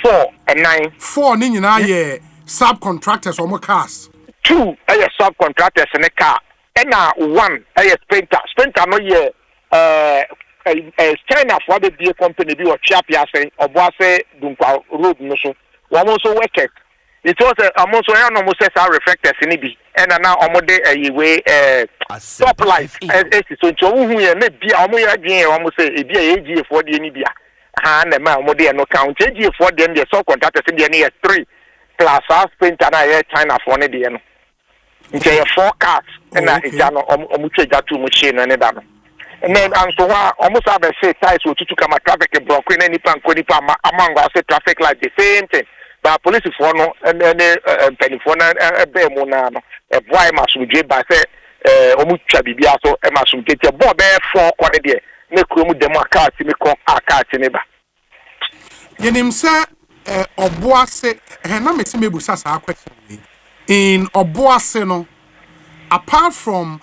4 and 9 4 ni nyina ye subcontractors omo cars 2 subcontractors in a car and 1 sprinter no ye China for the beer company be or Chiapia say Obuasi Dunkwa road no so one also workers it was almost almost as reflectors in it and now omode way top life so who ye na bia omo ya dwen omo say e bia AGA for the ni bia na ma omode no count AGA for them the subcontractors in the near 3 plus sprinter na ye China for ne de no nke 4 cars na ija no omo twa to machine no ne da no and then and so almost have a say ties with to come traffic block in any nipa among us traffic light the same thing but police for no and penny for na be mo na no e boy masuje ba say omu twa bibia so e masum tete bo be 4 kwade de na kromu dem aka ti me kon aka ti ne ba yenim say Obuasi na me se mebusa sa question in Obuasi no apart from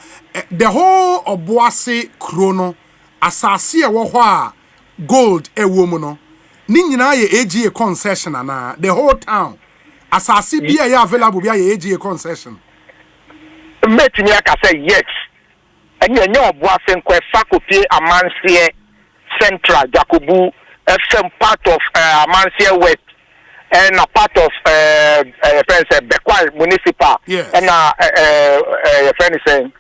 the whole Obuasi chrono asase e wo ho a gold e wo mu no ni nyina ye AGA concession na the whole town asase bia ye available bia ye AGA concession metini aka say yes enye Obuasi nkwa faculty amansie central Jakobu FM part of amansie west and a part of friends Bekwai municipal and friends saying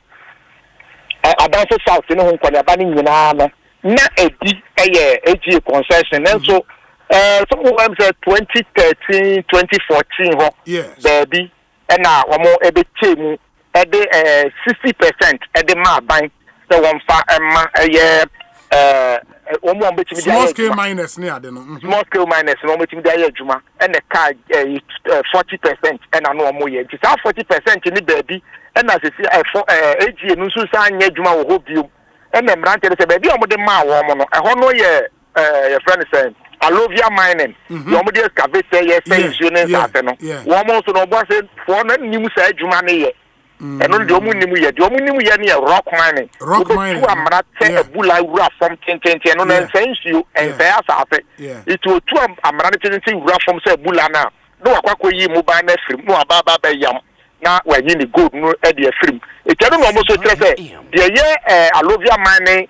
about south you know when abani nyina na edi AGA concession and so some of them say 2013 2014 ho baby and na omo ebe chemu e de 60% e de ma ban the one fa ma small scale miners near the no small scale miners no meeting there adwuma and the car 40% and no more ye just 40% ni baby and as see AGA no so san nya adwuma wo hobium and the brand say baby o mo de ma wo mo no e ho no ye your friend say alovia mining you mo de excavate ye say insurance ate no wo mo so no bo say for na nim sa adwuma ne ye eno de omu nimu ye ne rock mining tu amra te ebula wura from tentente no na nsensu ensa asafe itu tu amra ne tentente wura from say ebula na no akwakọ yi mobile na film no ababa ba yam na wanyi ni gold no e de film etero no mo so tere say de ye alovia mining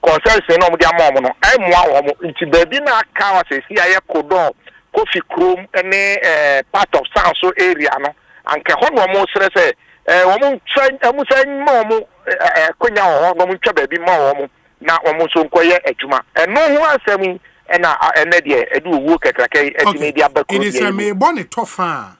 concession no mo de amom no ai moa wo mo nti baby na aka wa se si aye kodon coffee chrome ne part of Sanso area no anke ho no mo sere say womu san mo konya ho no mo twa baby ma wo mo na wo so nkoye adwuma eno ho asem na ene de edu owo kekrake etimi dia bakuru it is me born tofa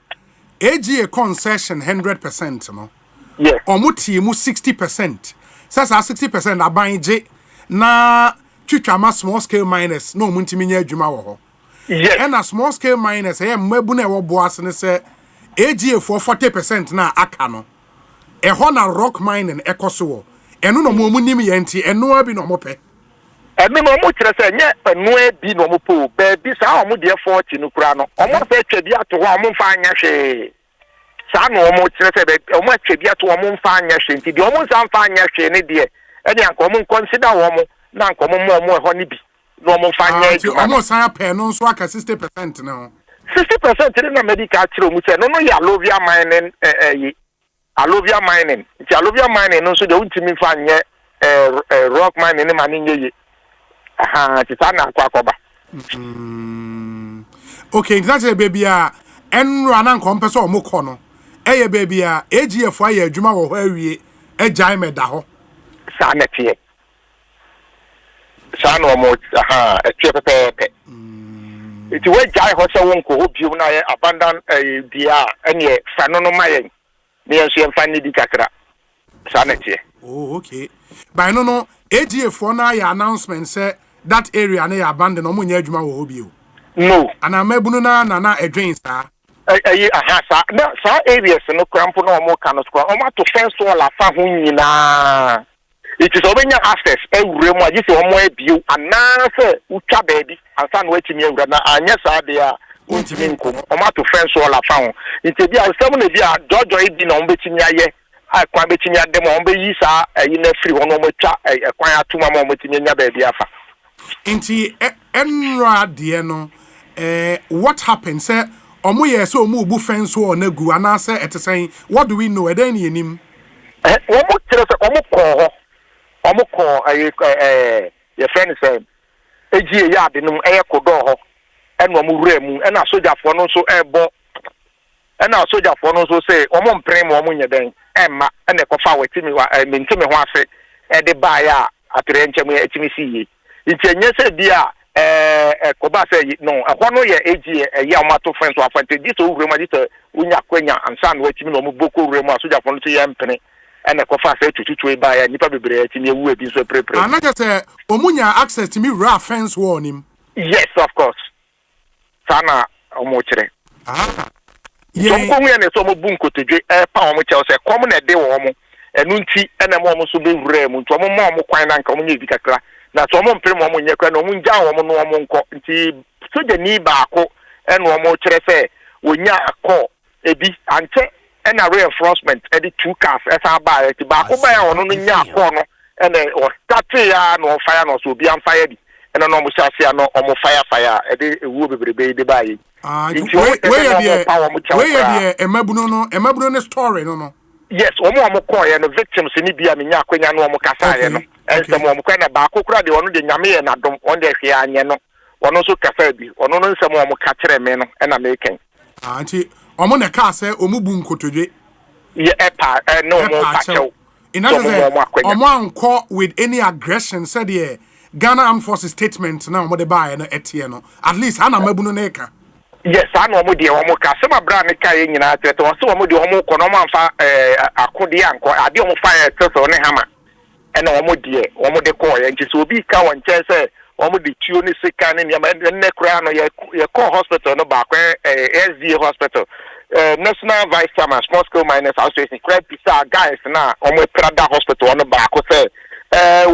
AGA concession 100% no yes omuti mu 60% sasa 60% abanje na twitwama small scale miners no muntimi nya adwuma wo ho yes and a small scale miners mmabu na wo boase ne se AGA for 40% na aka no ho na rock mining ekoso wo eno no mo nim ye nti eno abi no mo pe eno no mo kire se nye eno abi no mo po ba bi sa o mo de 40 no kura no o mo fe twedi ato ho o mo fa anya hwe sa no o mo kire se o mo twedi ato o mo fa anya hwe nti de o mo sa fa anya hwe ne de ene anka o mo consider wo mo na anka mo ho ne bi no o mo fa anya adwuma o mo san pe no so aka 60% na 60% na medical kire mu se no ya alluvial mining alluvial mining it's alluvial mining no so de untimi fa nye rock mining ma ni nyeye aha titana akwakoba okay that's a baby a enro anan kompeso o mokọ no eye baby a AGF aye adwuma wo ho awie agyan meda ho sa netie sa no mo aha etwe pepe iti we jai ho se won ko obium na ye abandon dia ene fa no mayen me enso en fa ni di kakra sa netie oh okay by no AGF na ya announcement say that area na ya abandon no munya adwuma wo obio no ana mabunu na adwen sa aha sa areas no cramp no mo kan so o ma to fence wall afa ho nyina it is obenya access ewure mu agise o mo abio ana se utwa baabi ansa no atimi ewura na anya sa de a untimi nko o ma to fence wall afa ho nti bia sem na bia jojo ibi na o betimi aye akwa betimi ade mo o be yi sa yi na free ho no mo twa akwan atuma mo betimi nya baabi afa nti enra de no what happened say omo ye so omo bu fence wall na gu ana say etesen what do we know eden ni enim omo kire se omo ko your friend say egie ya de num kodo ho eno omo wura mu na sojafo no so ebo na sojafo no so say omo mpren mo omo nyeden emma na ekofa wetimi wa mentimi ho ase de ba ya atere nchemu etimi siye itenye se dia koba say no ahono ye egie ya mato friends wa fante dis o wura ma dis unya kwanya ansa no etimi no omo boko wura mu sojafo no so ye mpene ene kofa say tututu e ba ya nipa bebre etimi ewu ebi so prepare anaga say omunya access to me ra fence wall nim yes of course sana omo kire yeah so ko ne so mo bunko tedwe pa omo che say kom na de wo mo enu nti ene mo so be wura mu nti mo kwan na nka omo nye bi kakra na so mo mpre mo nye kwa na omo nja wo mo no omo nko nti soja ni baako ene omo kire say wonya akọ ebi ante ena reinforcement edi 2 cars esa ba eti baako ba ya ono no nya akọ no ene o start ya no fire no so bi am fire bi ena no mo sase no omo fire edi ewu bebrebe de ba yi we ye emabunu no story no yes omo call ye no victims ni bia me nya akwanya no omo kasa ye no ensem omo kwa na baako kura de ono de nyame ye na dom on de hwe anye no ono so kasa bi ono no nsem omo ka kire me no ena me ken anti omo na ka say omo bu nkotodwe ye epa no omo pacho omo anko with any aggression said here Ghana Armed Forces statement na omo de buy no etie no at least ana mabunu na eka yes ana omo de omo ka se mabra ne ka ye nyina tete o se omo de omo ko no manfa akode anko ade omo fa tete ne hama ena omo de ko ye nti so obi ka won chen se omo de tuo ne sika ne ne kura no ye call hospital no ba kwa SDA hospital National Vice Chairman Small Scale Miners Association crowd pisa guys na omo prada hospital no ba ko se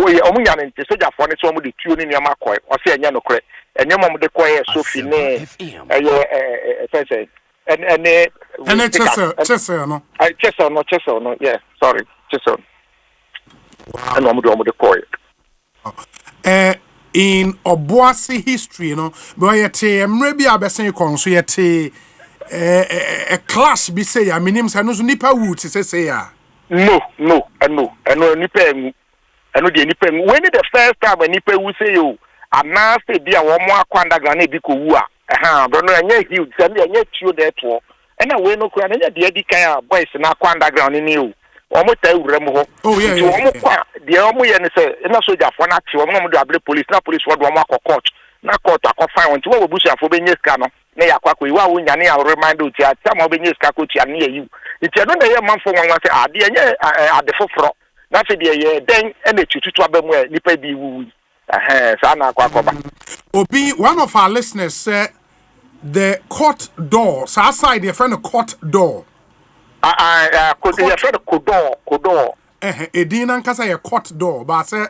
we omo nya ne nti soja fo ne so omo de tuo ne niam akọ o se enya no kre enya mo de ko ye Sophie ne say and Chessel no yeah sorry Chessel wow and omo de ko in Obuasi history you know but yet emre bi abesen konso yet a clash be say ya minim say no so nipa wood say ya no nipa enu de nipa when the first time when nipa wu say you ana say bia wo mo akwanda gra na bi ko wu a bro no anya hiu say anya tuo de to ena we no kura na de adi kan a boys na akwanda gra ni o mo ta wura mu ho wo mo kwa de wo mo ye ne say na soja fo na ti wo mo do able police na police wo do mo akọ court na court akọ fine wo busu afo be nyeska no na ya kwakọ iwa wo nya ne ya remind o ti ata mo be nyeska ko ti ane ya yu nti no na ye manfo nwanwa say ade enye ade foforo na fe de ye den e na tututu abemu e nipa bi wu sa na akwakoba Obi, one of our listeners said the court door, so outside your friend a court door. Could your friend Kodor. Edina nkasa your court door, but say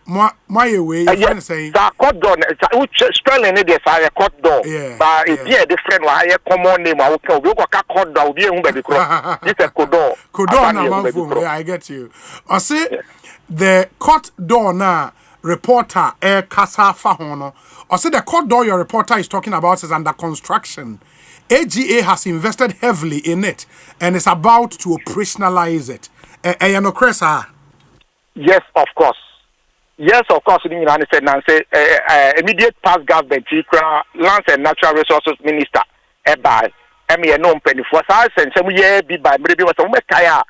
my way your friend saying that court door, which spelling it is a court door. But it's a different one, a common name. I will tell you, court door, be a baby cross. It's a Kodor. Kodor, no, I get you. I say the court door now. Reporter Kasa Fahono. Or say the court door your reporter is talking about is under construction. AGA has invested heavily in it and is about to operationalize it. Yes, of course. Yes, of course. Immediate past government, Lands and Natural Resources Minister, by no penny for us and some year be by maybe was a kaya.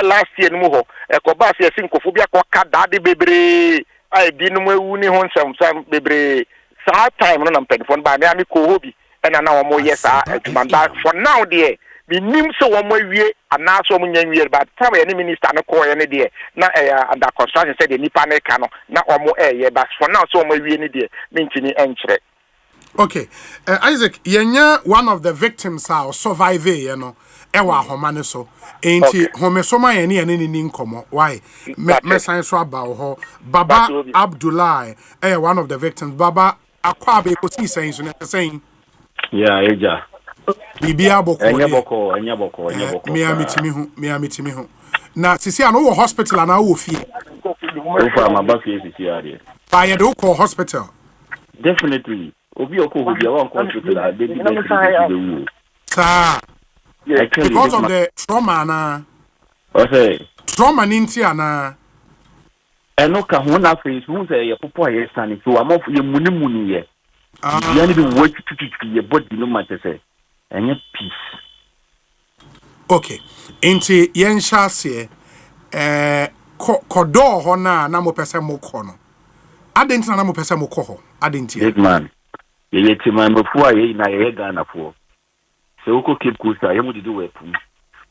Last year, Muho, a Kobasi, a Sinkophobia, Daddy baby. I didn't win home some baby. Sa time on penny by Miami Kohobi and an hour more yes, for now, dear. We nim so one way and now so many years, but time any minister no call any day. Now under construction said the Nipane cano, not one more air, but for now so many any day, minting entry. Okay, Isaac, yenya one of the victims are survive, you know. Ewa homane so enti homesoma yani ani ni nkomo why me science about ho Baba Abdullah one of the victims Baba akwa be ko si saying so saying yeah eja bibia boko enya boko me amitimi hu na sisi ano wo hospital na wo fie ufa mabasi sisi ade by the ko hospital definitely obi okwo bia won hospital ade bi sa because of the trauma na Osei trauma nintia na eno ka ho na face hu say ye popo ye sane so amof ye munimuni ye ya ni be wo tututu ye body no matter say enye peace. Okay enti yen shase kodo ho na mo pese mo ko no adenti na mo pese mo ko ho adenti big man ye timan mo fu aye na ye Ghana fo so uko Cape Coast yemu didi wepu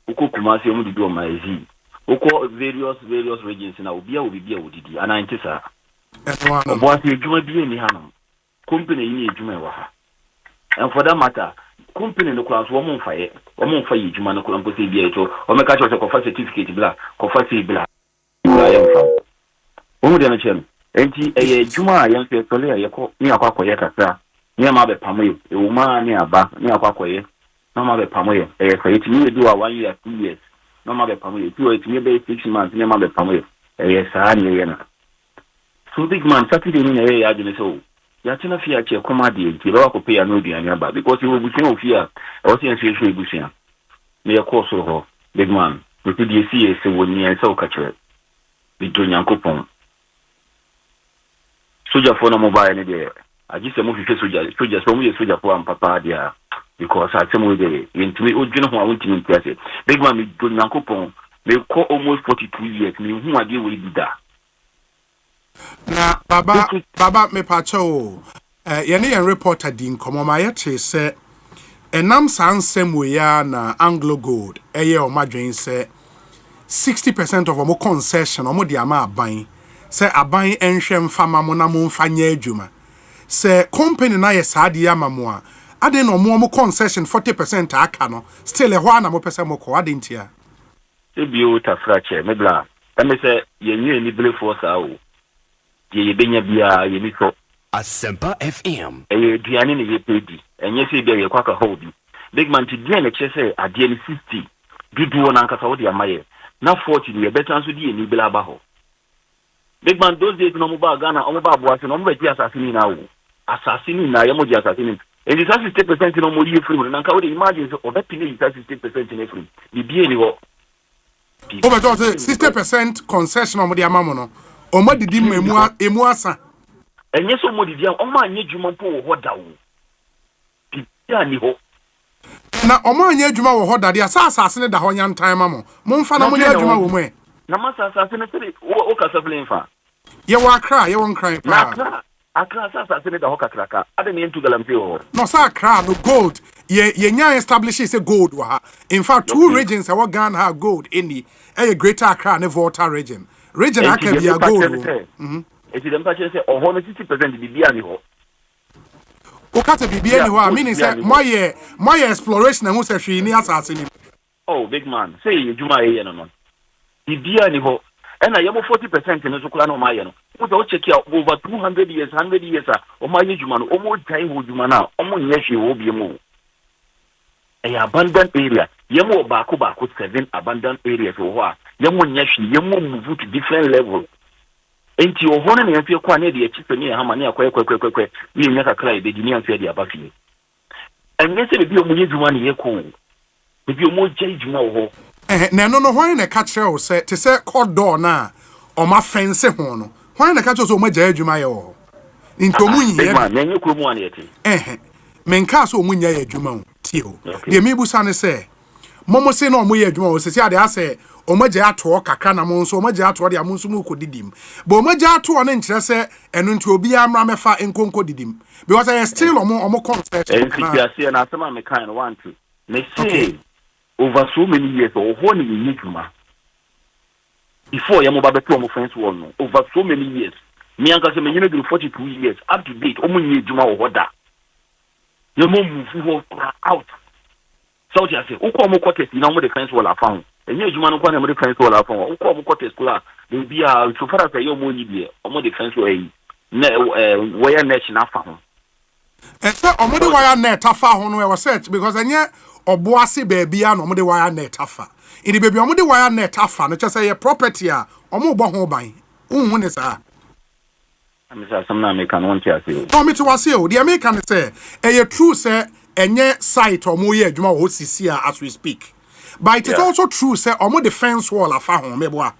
uko Kumasi yemu didi omaizi uko various regions na obia odidi ananti sa Obuasi ejuma bi ni hanom company ni ejuma wa ha and for that matter company no class wo mo mfa ejuma no ko mposi bi eto o meka cho ko fa certificate bla ko fa si bla ya mfa o mo de na chem enti ejuma ya mfe tole ya ko ni akwa ye kasa ni ma be pamoye e wo ma ni aba ni akwa ye no ma be pamoye so it me do 1 year 2 years no ma be pamoye to it me be 6 months ni ma be pamoye sa ni ye na so big man Saturday ni na ya adwene so ya tina fia che koma de nti lo ko pay no duane aba because we will see ofia o se ense ehwe egusia me ko so ho big man we did you see se woni en so ka chere bi to nyankopon soja for no mobile ni de agise mo fife soja so mo ye soja for am papa dia because I tell you the intimi odwene ho a wontimi ntiase big man me do nyankopon me ko almost 42 years me hu ade we bi da na baba me pacho yene yen reporter din komo ma yete se enam sansem we ya na Anglo Gold eye o madwen se 60% of omo concession omo di ama aban se aban enhwem fama mo na mo mfanya adwuma se company na ye saade ya mamo a ade no mo concession 40% aka no still e ho na mo pese mo ko ade ntia e bio ta frache me bla me se yenye ni ble force a o ye benya bia ye mi so Asempa FM diane ni ye pedi enye se bia ye kwaka hobi big man ti diane che se ade ni 60 dudu na nkasa wo de amaye na 40 ni ye betan so di ni bla ba ho big man those days no mo ba Ghana o mo ba Obuasi no mo be ti asasini na wo asasini na ye mo di asasini and the 60% no more free na nka wo de imagine so obepini 60% na free bibie ni ho o be to say 60% concession o mo de amamo no o mo didi emu asa enye so mo didi o ma anye dwuma po ho da wo bibia ni ho na o ma anye dwuma wo ho da dia asase ne da ho nya ntan mamo mo mfa na mo nya dwuma wo mo e na masasa ne tere o ka safle mfa ye wa kra ye won kran pa akra sasa ne da ho kakraka ade ne ntu galamse ho no sa kra no gold ye nya establish say gold wa in fact two regions e wa Ghana ha gold any greater Accra ne Volta region region aka be a goal enti dem pa say oho no 60% bibia ni ho o kata bibia ni ho a meaning say my exploration and who say hwe ni asase ni oh big man say ejuma ye no bibia ni ho and I am 40% in Sukula no Mayan. What I'll check out over 200 years, 100 years, or my Juman, almost time with Jumana, almost yes, you will be more. A abandoned area, Yamo Bakuba could 7 abandoned areas or what? Yamo Yashi, Yamo move to different level. Ain't you honing if you're quite near the chicken near Hamania, quick, we never cry, the Guinean said the Abafi. And yes, if you're Mujuman, you're cool. If you're more judge more. No, why na catch you say to say court door na or my fence ho no. Why na catch so much adwuma ye ho. Into munyi ye. Man, you krumu an yeti. Menka so munya ye adwuma ho. Tio. De mebusa ne say momo se no mo ye adwuma ho se ade ase o magye ato kakra na mo nso o magye ato de amonso mu kodidim. But o magye ato ne nkyere se eno nti obi amra mefa enkonko didim. Because I still omo concept. NCPC na asema me kind want to. Me say over so many years or one in Nijuma. Before Yamoba Tomo friends won over so many years. Me and Casimir 42 years up to date, only Nijuma or Wada. Your mom move out. So I say, Ukomo Cottes, you know what the friends will have found. And you man one of the friends will have found. Ukomo Cottes, will be a so far as your money, or more defense way. Where national found. And so, on the wire net, Tafa, on where was set because I knew. Obuasi baby and omo de wire net afa. Ini baby omo de wire net afa no just say property a omo bo ho ban. Unhu ne sa. Ami say some na make an want to say. No me to wase o. The American say e true say enye site omo ye adwuma wo sisi a as we speak. But it is also true say omo the fence wall afa ho meboa.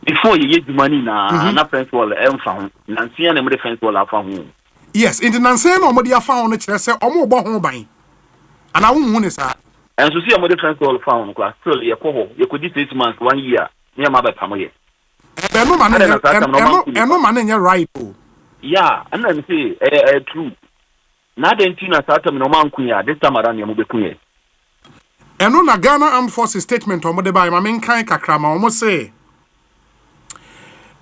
Before you get the money na fence wall emfa ho. Nansia na mo the fence wall afa ho. Yes, in the nansia na omo de afa ho no kire say omo bo ho ban. And I won't say, and to see a modern transport found class, still, you could do 6 months, 1 year, near my Pamoye. And no man in your right. Yeah, and then say, true. Not in Tina Satam, no man queen, this time around your mobile. And on a Ghana Armed Forces statement on the by my main kind Kakrama almost say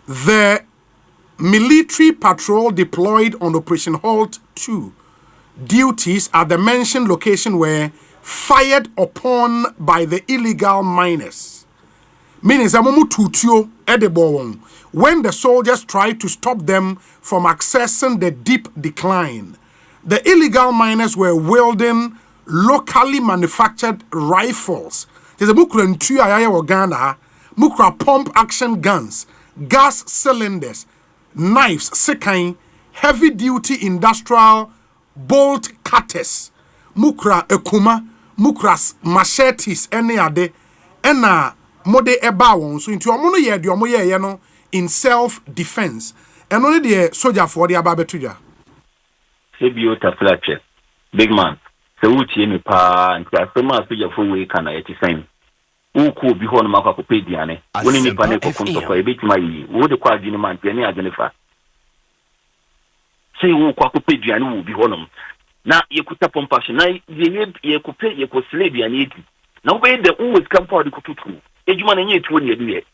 the military patrol deployed on Operation Halt 2. Duties at the mentioned location were fired upon by the illegal miners. Meaning, when the soldiers tried to stop them from accessing the deep decline, the illegal miners were wielding locally manufactured rifles. There's a mukra pump action guns, gas cylinders, knives, sekai, heavy duty industrial bolt cutters, mukra ekuma, mukras machetes, any ade, ena mode eba won so into omo no ye de omo ye no in self defense. And only the soldier for the ababetuja. Sebio taflache, big man. Se uchi me pa nti asema soldier for we kana yeti sign. Uku bi ho no maka ko pediane. Woni ni pa ne ko kunto ko ebetima yi. Wo de kwa adwene man pe ne adwene say who kwakupe duane wo bi honom na yekuta pompation na yekupe yekosle duane eti na wo be de always come for the kututu ejuma na nye etuo ne eduye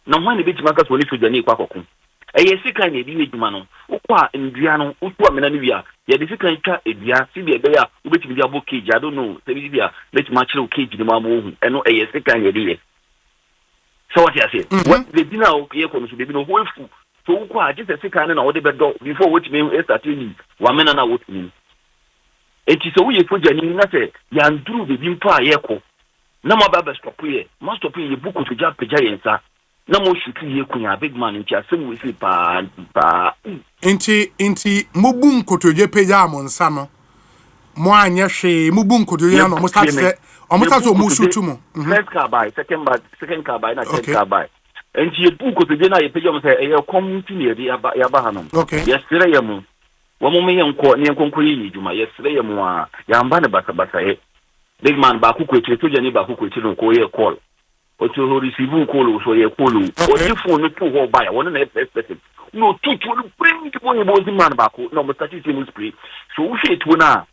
na ho ne betima ka so ne duane kwa kokon sika na edi ejuma no ukwa ndua no utu amena ne bia ye de sika twa edua si bia be ya wo betimi dia bo cage I don't know se bia betima kire cage ne ma mo hu eno sika na edi so what you say what the dinner ye ko no so be no whole food. So ukwa just a second na ode bedo before what me start ni wa mena na what me enti so we project ni na say ya nduru be bimpa yeko na mo ba stop here mo stop here buku to ja peja yensa na mo shutu ye kunya big man nti asem we si pa enti mobu nkotoje peja amonsa no mo anya hwe mobu nkotoje na mo start say o mo start so mo shutu mo first car buy second car buy na third car buy. And you book to dinner, you pay your say, a community near the Yabahanum. Okay. Yesterday, one moment, young court near Concrete, yesterday, Yambana Basa, big man Baku, to Jenny Baku, to call, or to receive call, so you call, or you phone to go by one and a person. No, two will bring to one about the man Baku, no, but that is in spree. So we say to now,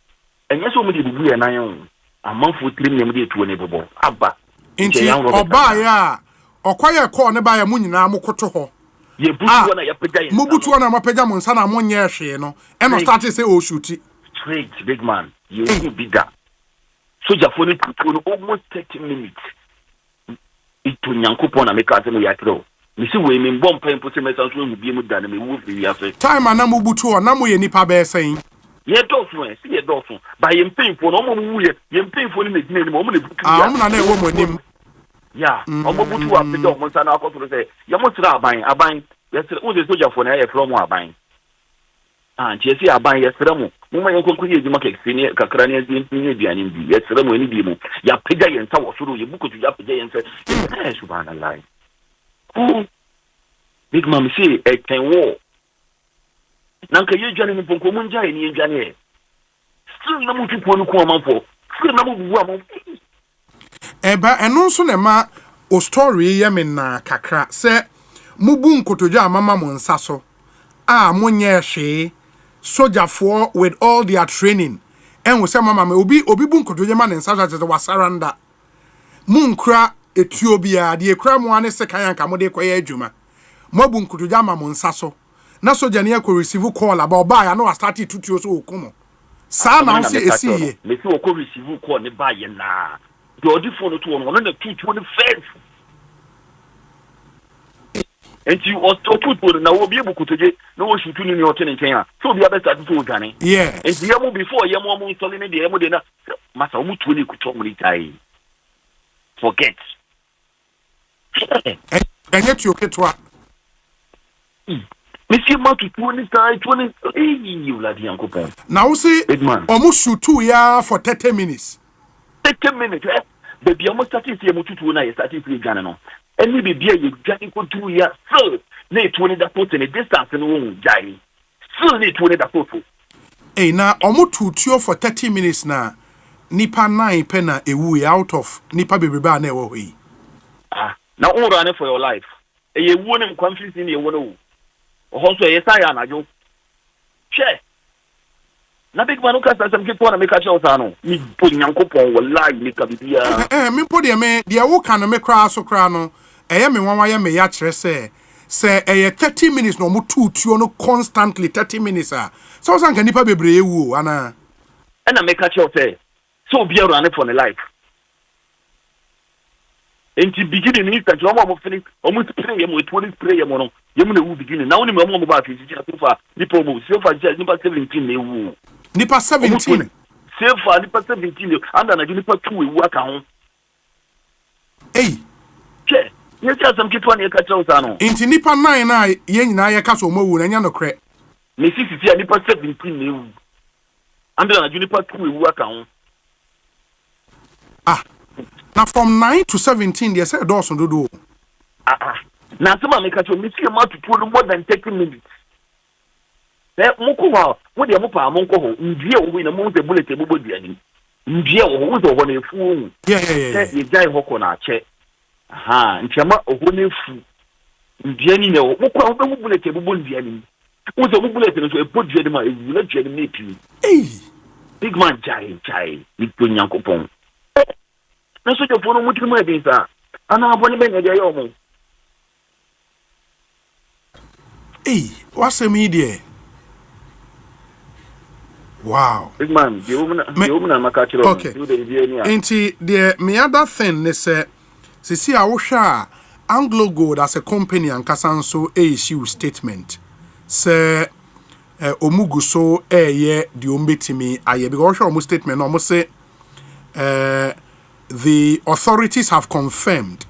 and yes, only to be an iron, a month with him, to enable Abba. Into Obaya. okoye call ne ba ya mu nyina mo koto ho ye butu na ya pega yen mo butu na ma pega mo nsa na mo nye hwe no e no start say o shoot straight big man you will be that soja for almost 30 minutes itu nyankopon na make asem ya kro me si we me mbom pen po se me sanso mu bie mu da na me wu fi ya fe time na mo butu o na mo ye nipa be sen ye dofu e si ye dofu ba ye mpemfo no mo mu ye mpemfo ni me dine ni mo na butu ya mo na na e wo mo nim ya o mo butu a pega mo nsa na akofo se ye mo tira aban ye tira o de soja for na ye from aban Jesse aban yesra mu mumma yanko kuye ejuma kekse ne kakra ne ntini biane bi yesra mu ani bi mu ya pega yensa wo soro ye bukotu ya pega yensa subhanallah big mom say eten wo nanka ye dwane ni ponko mu njae ni dwane still na mu tupo no ko amanfo still na mu bubu amanfo eba eno so ne ma o story ye me na kakra se mubu nkotoja amama mo nsa so monye hwe soldier for with all their training and we say mama me obi bu nkotoje ma ne nsa so wasaranda munkra Ethiopia de ekra mo ane se kan anka mo de koye adwuma mo bu nkotoje ama mo nsa so na soldier ne ko receive call about ba ya no start tutuo so okumo sa na se esiye me se ko receive call ne ba ye na the odi phone to no na tutuo ne first and you also put na obi ebukutoje na wo shutu ni o tene nken a so obi abesa to odwane yeah and yemu before yemu mo install ne de yemu de na masa o mutu ni kuto mo ritai forget enye ti oketwa misi ma tutu ni sai 20 you la di ankopon na wo see omo shutu ya for 30 minutes 30 minutes baby omo start see mo tutu na ye start free gane no any be bia you gane ko 2 years so na 20 da put in a distance no won jai so na 20 da put na omo tutuo for 30 minutes na nipa 9 pe na ewu out of nipa bebrebe na ewo hoi na on run for your life ewu nem conflict ni ewu no ho so ye sai anajo che na big man ka sa sam ke to na me ka che osano mi po nyankopon wallahi ni ka bibia mi po de me de wo ka no me kra so kra no me wanwa ye me ya kire se 30 minutes no mo tutuo no constantly 30 minutes so sanka nipa bebre ewu ana na me ka che o so be run for the life enti beginning ni start o mo finish o mo spray yemo 20 spray yemo no yemo na wu beginning na woni me mo ba fi ji so fa nipa mo so fa ji nipa 17 na ewu nipa 17 sefa nipa 17 anda na nipa 2 ewu aka ho che ye ti asam kitwa na ye ka chew sa no enti nipa 9 na ye nyina ye ka so mo wu na nya no kre me sisi nipa 17 na ewu anda na nipa 2 ewu aka ho now from 9 to 17 they said Dawson do na sama me ka chew me see ma tutu more than 30 minutes muko wa wo de mo pa mo nko ho ndie wo na mo se bullet ebubo duani ndie wo so ho na efu ye jai hoko na ache nchema oho na efu ndie ni ne wo ko wo bullet ebubo duani wo so bullet no so ebubo duani ma ewu na duani na epi big man jai ni to nyankopon na so jofo no mutu mu e sa ana abone be ne de yo mo what's a media wow big man the woman makachiro okay enti the other thing they say see a wohwa Anglo Gold as a company and kasanso issue statement say omugu so ye the ombetimi aye because omu statement no say the authorities have confirmed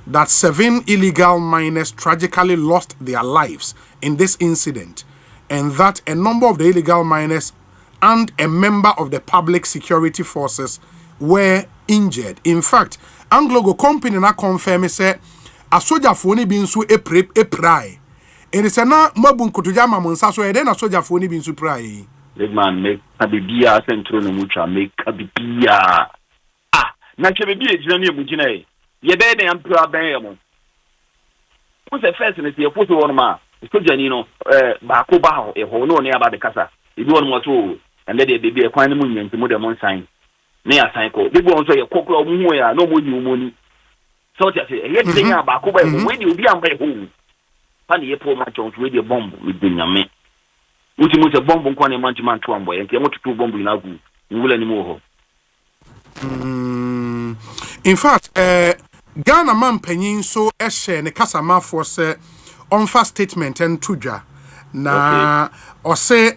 that 7 illegal miners tragically lost their lives in this incident and that a number of the illegal miners and a member of the public security forces were injured. In fact, Anglo company na confirm say a soldier for ni bin so pray. And it's na mabun kotoja ma monsa so e den na soldier for ni bin so pray. Big man make abibia sentro no mucha make abibia. Na chebibia ejina ni emugina e. Ye be den ampra ben ye mo. Who say first ni se foto won ma. Soldier ni no ba ko ba ho e ho no ne aba de kasa. Ebi won mo to and then the baby a quite moon and to mother sign. Near sign call. They go on so your cockle of moon, no more you money. So what I say, yet thing about Kuba, when you be on my home. Funny, you pull my chance with your bomb with Benjamin. Which was a bomb on one man to man to one boy, and came to two bomb in Agu. You will anymore. In fact, Ghana man penyin so ehye ne kasama for say on fast statement and tuja na o say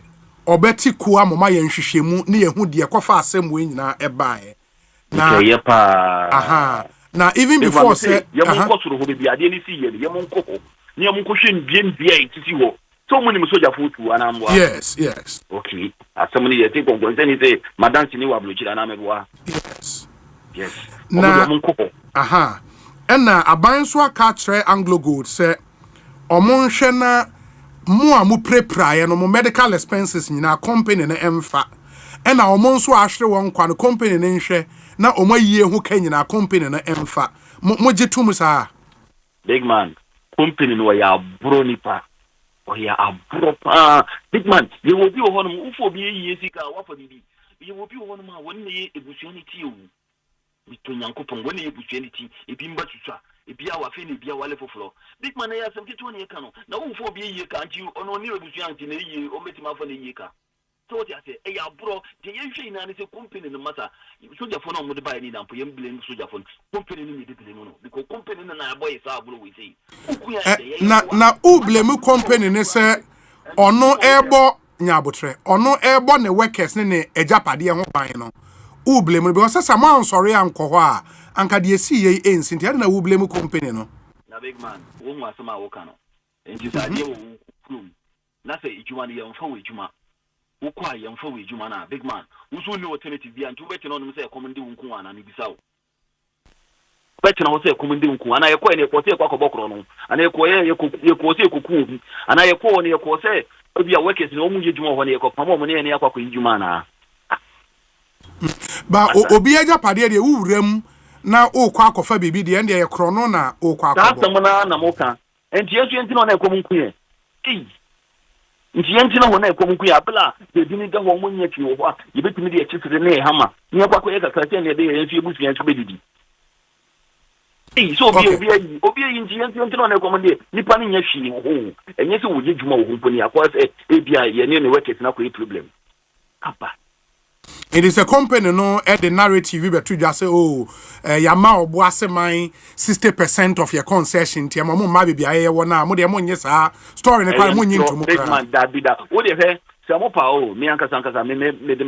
obeti ku amoma ye nhwehwemu ne ye hu de kofa asem we nyina ebae na aha na even before say ye mon ko soro ho be ade ni si ye ye mon ko ho ne ye mon ko hwe ndie bia itisi ho so mo ni mo soja fotu anamwa yes okay asem ni ye take on say say madam ni wa blochi na mebwa yes na aha ena aban so aka kire Anglo Gold say omon hwe na mo a mo prepraye no mo medical expenses nyina company na emfa ena omon so ahwere won kwa no company ne nhwe na omayie hu ka nyina company na emfa mo gitum sa big man company no ya bro nipa o ya abro pa big man you will be honum ufo bi yie sika wa fa bibi you will be honum a won ne ebusuanity o bitonyankopon won ne ebusuanity ebi mba tutwa ebi a wa fe ne ebi a wale foforo big man ya sam kitu ne yeka no na ufo bi yie ka anti ono ne ebusuanity na yie o metima fa ne yie ka so what I say e ya bro de ye hwe ina ne se company no mata soja fo no mo de buy ni na po yem blame soja fo company ni de blame no because company na boy sa bro we say na u blame company ne se ono ebo nyabotre ono ebo ne workers ne ejapade ho ban no u blame because sama ansori anko ho a anka de si ye ensi ntia na u blame company no na big man wo mu asema wo ka no enti sa de wo krum na se ejuma ne ye mfa wo ejuma wo kwa ye mfa wo ejuma na big man wo so ni alternative bia nti wo beti no no se komende wo nku ana ne bisa wo beti na wo se komende wo nku ana ye kwa ne ko se kwa kobokro no ana ye ko ye ko se koku obi ana ye ko ne ye ko se obi a workers no mu ye ejuma ho ne ye ko pamo mo ne ne akwa ejuma na ba obi ejapade de wuram na okwa akofa bibi de ende ye krono na okwa akobo ta samana na moka enti yesu enti no na ekomu nkuye nti enti no na ekomu nkuye abla de dini da ho munye twi wo a ye betimi de ekisire na hama nye kwa ye kaka se ne de ye yesu ebusu yensu bedidi so obi nti enti no na ekomu de nipa ne nya hwi ho enye se wo je djuma wo mponi akwa se ebia ye ne workers na ko problem apa. It is a company no at the narrative be to just say yama Obuasi mine 60% of your concession ti mo ma bibia ye wona mo de mo nye sa story ne kwa mo nyi ntumu kra man da bida wo de he se mo pa me ankasa me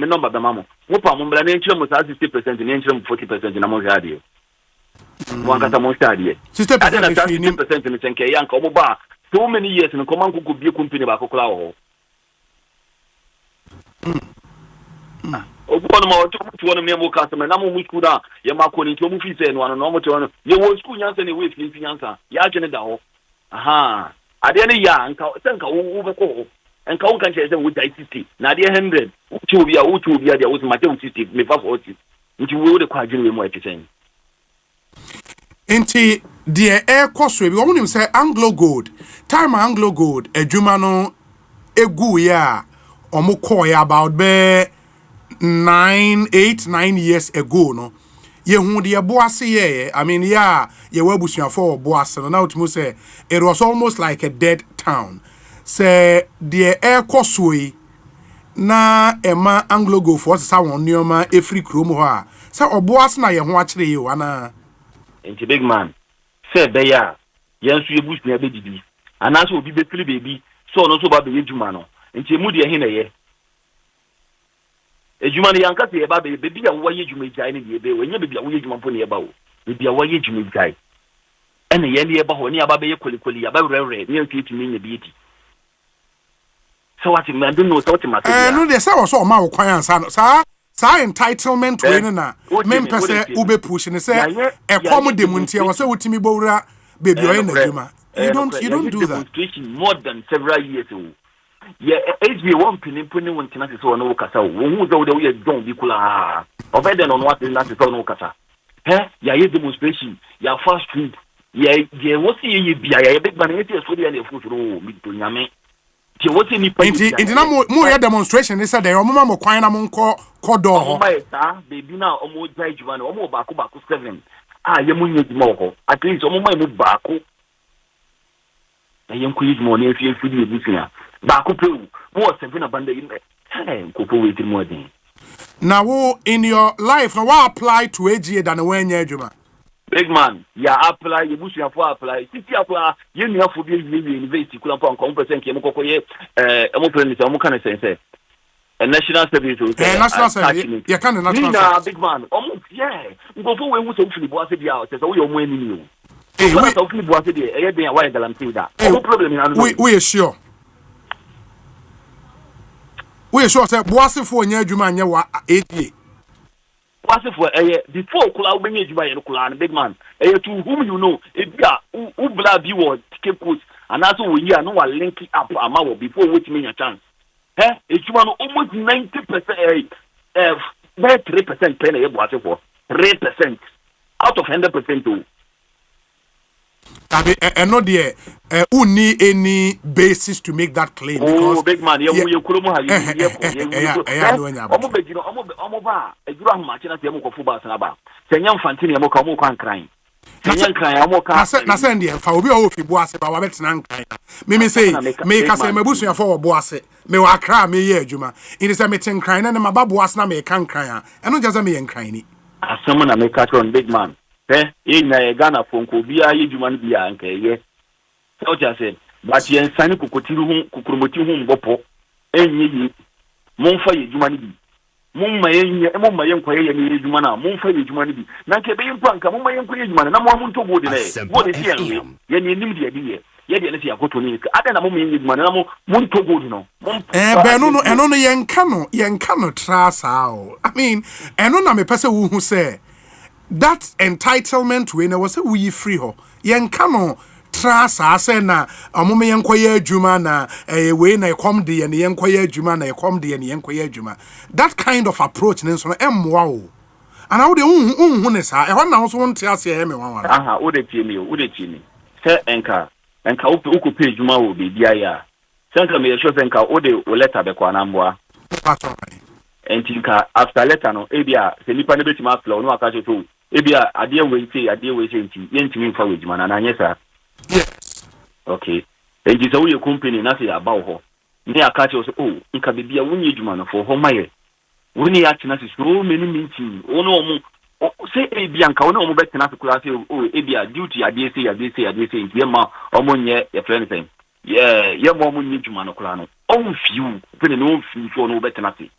number be mamo mo pa mo bla ne nkyere mo sa 60% ne nkyere mo 40% na mo hwa de mo ankasa mo sta de 60% ne senke yanka mo ba so many years ne ko man ko bie company ba ko kla wo obuano ma otu wono me mo customer na mo musku da ye makoni to mu fi se no no mo to no ye wo school nyansa ne we fi nyansa ya agene da ho aha ade ne ya nka senka wo be ko nka won kan che se wo dai 60 na ade 100 uti obi a dia wo ma te 60 me fa 40 uti wo de kwa agene we mo ekisen enti de e koso bi wo nim se Anglo Gold time Anglo Gold adwuma no egu ya omo call ya about be 9 years ago no ye hu de Obuasi ye I mean ye wabusuafo Obuasi no now to say it was almost like a dead town say the air cosway na ema Anglo Go for sa won nioma efri krom ho a say Obuasi na ye ho akire ye wana enti big man say be ya yensu ebusua be didi anaso obi be fili baby so no so ba be ejuma no enti mu de he na ye ejuma ne yanka se eba be bia wo ye ejuma gai ne be wenye bia wo ye ejuma mpo ne eba wo bia wo ye ejuma gai ene ye ne eba ho ne aba be ye kolikoli aba rere ne ntiti ne nya bieti so what me do no so what ma say no de say wo so ma wo kwan ansa no sa entitlement we ne na me mpese ube push ne say e kom de muntie wo say wotimi bowura baby o ye na ejuma you don't do that more than several years ago. Yeah, HB one pini one can so no kasa. Who do we don't be kula. Over then on what is not so no kasa. Ya demonstration, ya fast food. Ya what see be ya big man it is so dey food ro mi to nyame. Ti what ni pa. Inti na mo ya demonstration is there omo ma kwan na mo nko do ho. Omo ba ta baby na omo jai juwa na omo ba ko 7. yemu nye juma ho at least omo mai mu baako na yen ku juma na efi di ebusia baako pewu mo 7 abanda yin ko po we tiri mo den. Now in your life now what apply to AGA than when you juma? Big man, ya apply ebusia for apply titi apply yen ni afo bi university kula pa nko percent ke mo kokoye mo friend se mo kan sense a national service. National service. You can national service. Big man. Go for we so fili boase dia o se so we omo eni ni o. We so fili boase dia e dey why galamti da. No problem in we sure. We sure say boase for nya adwuma anya wa 8 boase for before kula we nya adwuma ye no kula big man. To whom you know e bia u bla bi wo Cape Coast and also we here no wa link up ama before wait me your chance. It's one almost 90%, 3% pen a boate for 3% out of 100% too. And not there, who need any basis to make that claim? Oh, big man, you could have na send the fa obi o fi boase ba wa betena nkan me say me ka say mabusu for boase me wa kra me ye adwuma in say me tin kran na me ba boase na me kan kran a eno jaza me ye nkran ni asem na me ka on big man e na ye Ghana fonko bia ye adwuma no bia nka ye so just say but ye nsane kokotiru hu kukurumoti hu mbopo enye yi monfa ye adwuma no bi mumma yenkoye ye ni ejuma na mumfa ye ejuma ni bi na nke be yimpanka mumma yenkoye ejuma na mo amuntu bodi na bodi ti ye ni nim de ye de ne ti akoto ni ada na mumma yenye ejuma na mo muntu bodi no be no eno no yenka no trasa o I mean eno na me pese wo hu say that entitlement we na was we free ho yenka no trasa say na omome yenkoye adwuma na we na ekom de ye yenkoye adwuma na ekom de ye yenkoye adwuma that kind of approach nso no emmoa o ana wo de unhu ne sa e ho na so wonte ase e me wan wo de tie me se enka uko pe adwuma wo be bia ya se enka me sure enka wo de o letter be kwa na mboa entinka after letter no ebia se nipa ne betima aflo no aka to ebia ade we say nti yentimi mfa we adwuma na anye sa. Yes. Okay. And this is your company, nothing about her. Near catch us, nka bibia wunye adwuma no for home maye. Wuni atina so many meeting. No say ebia nka wono mo betina kula say ebia duty ade say nti ma omonye your friend thing. Yeah, mo munye adwuma no kula no. Few, pene no few so no betina say.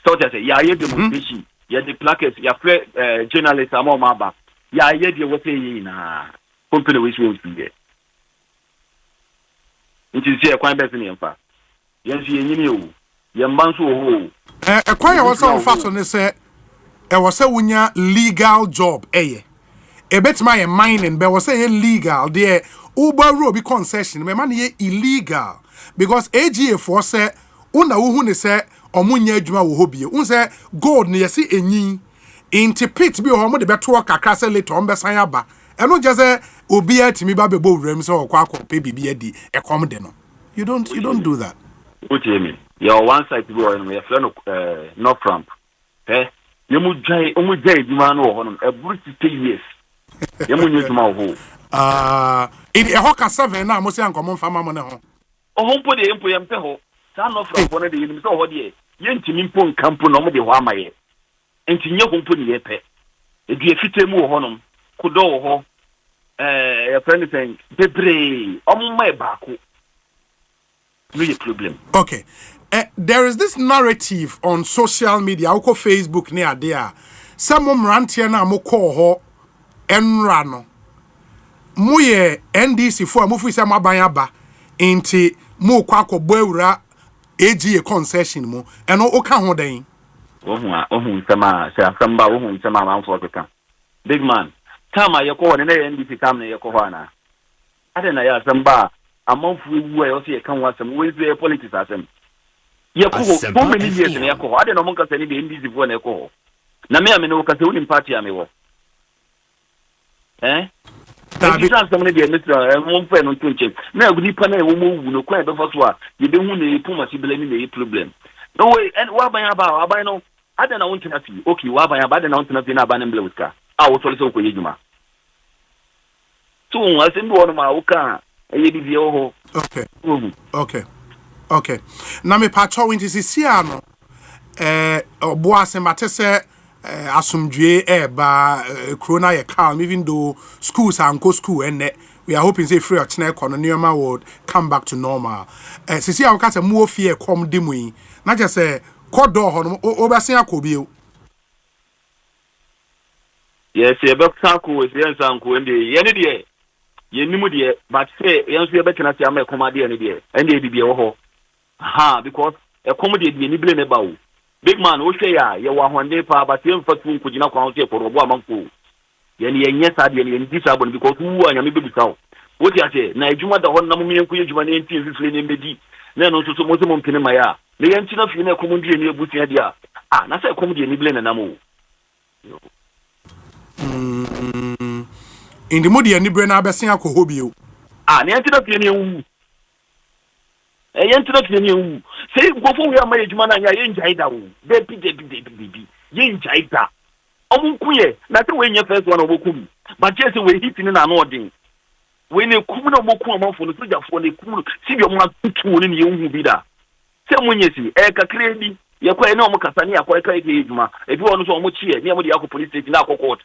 So just say yeah, demonstration, yeah the placards, yeah journalists am all maba. Yeah, the what say na company which will be there. It is here quite better than fa. Yes, you Bonsu ho. Quite was so fast on say e was say wunya legal job e bet my mining but was say legal there Uber road be concession me man ye illegal because AGA for say una hu ne say omunya adwuma wo hobie un say gold ne yesi enyin intipit bi ho mo de beto kakra say later on besan aba eno je say obi atimi ba bebo wurem say okwa akọ bibia di ekom de no you don't do that. What do you mean? Your one side go and we friend North Ramp you mu jai adwuma no ho no e buru 60 years you mu adwuma ho in a hoka 7 na mo say ankomo mfama mo ne ho mpo de mpo yempe ho sa North Ramp no de yin so ho de yentimi mpo nkampo no mo de ho amaye enti nye ho mpo ne yepe edu efitemu ho no kudo ho your friend saying debre omma e baako no problem. Okay. There is this narrative on social media, oko Facebook near there. Some mrantia na mo call ho enra no. Mo ye NDC for mo fi se maban ba enti mo kwa akọbọ ewura AGA concession mo eno o ka ho den. Ohun sama se asamba ohun sama man for ka. Big man, time ye ko ne NDC time ne ye ko ho na. Ade na ya asamba amanfu ewu e o se kan wasem we say politics asem. Ye ko so many years ne ye ko. Ade no mon ka se ni be NDC for ne ko. Na me ame no ka se unim party ame wo. Tabi transfer ne be Ministerial mon fe no tunche. Na agudi pa na e wo mo wu no kwa e be fa so a ye be hu ne puma si bele ni ne problem. No way and wa ban no ade na won tena fi. Okay wa ban ade na won tena fi na ban mbele wuska. A wo so le so ko yejuma. so asem bi wono ma wo ka eye bi vie ho okay na me pa cho winti sisia no Obuasi mate se asumdwe eba corona ye calm even though schools are go school and we are hoping say free ochne economy would come back to normal sisia we ka se mu ofie kom demu yi na je se kodo ho no obasen akobi o yes ye be sanko we se sanko ende ye ne de ye nimu de but say ye nso ye be tena se am ekomade ye ne de ende bibie wo ho because ekomade de ni ble ne ba wo big man wo hwe ya ye wa honde pa but ye mfa tu nkugina kwa ho se forobo amanko ye ne yenye sa de ye ndi sabon because wu anya me bebu sawo wo ti ase na ejuma da hon na mo yenku ejuma ne nti fifire ne mbedi na no so mo se mo mpene maya me ye ntina fi na ekomade ne ebusia dia na se ekomade ni ble ne namo in the modi ani bre na abesia akoho bio ne ntina fi ne wu yentina fi ne wu say gofo we amaye juma na nya ye njai da wo baby ye njai da omunkuye na te we nya first one obokum but just we hit ni na no odin we ne kum na obokum amanfo no sojafo ne kum si bi omo atutu ni ye hu bi da se munye si kakre bi ye kwa ne omo kasa ne akwa ka ye juma ebi wono so omo chie ne amodi akọ police station na akọ court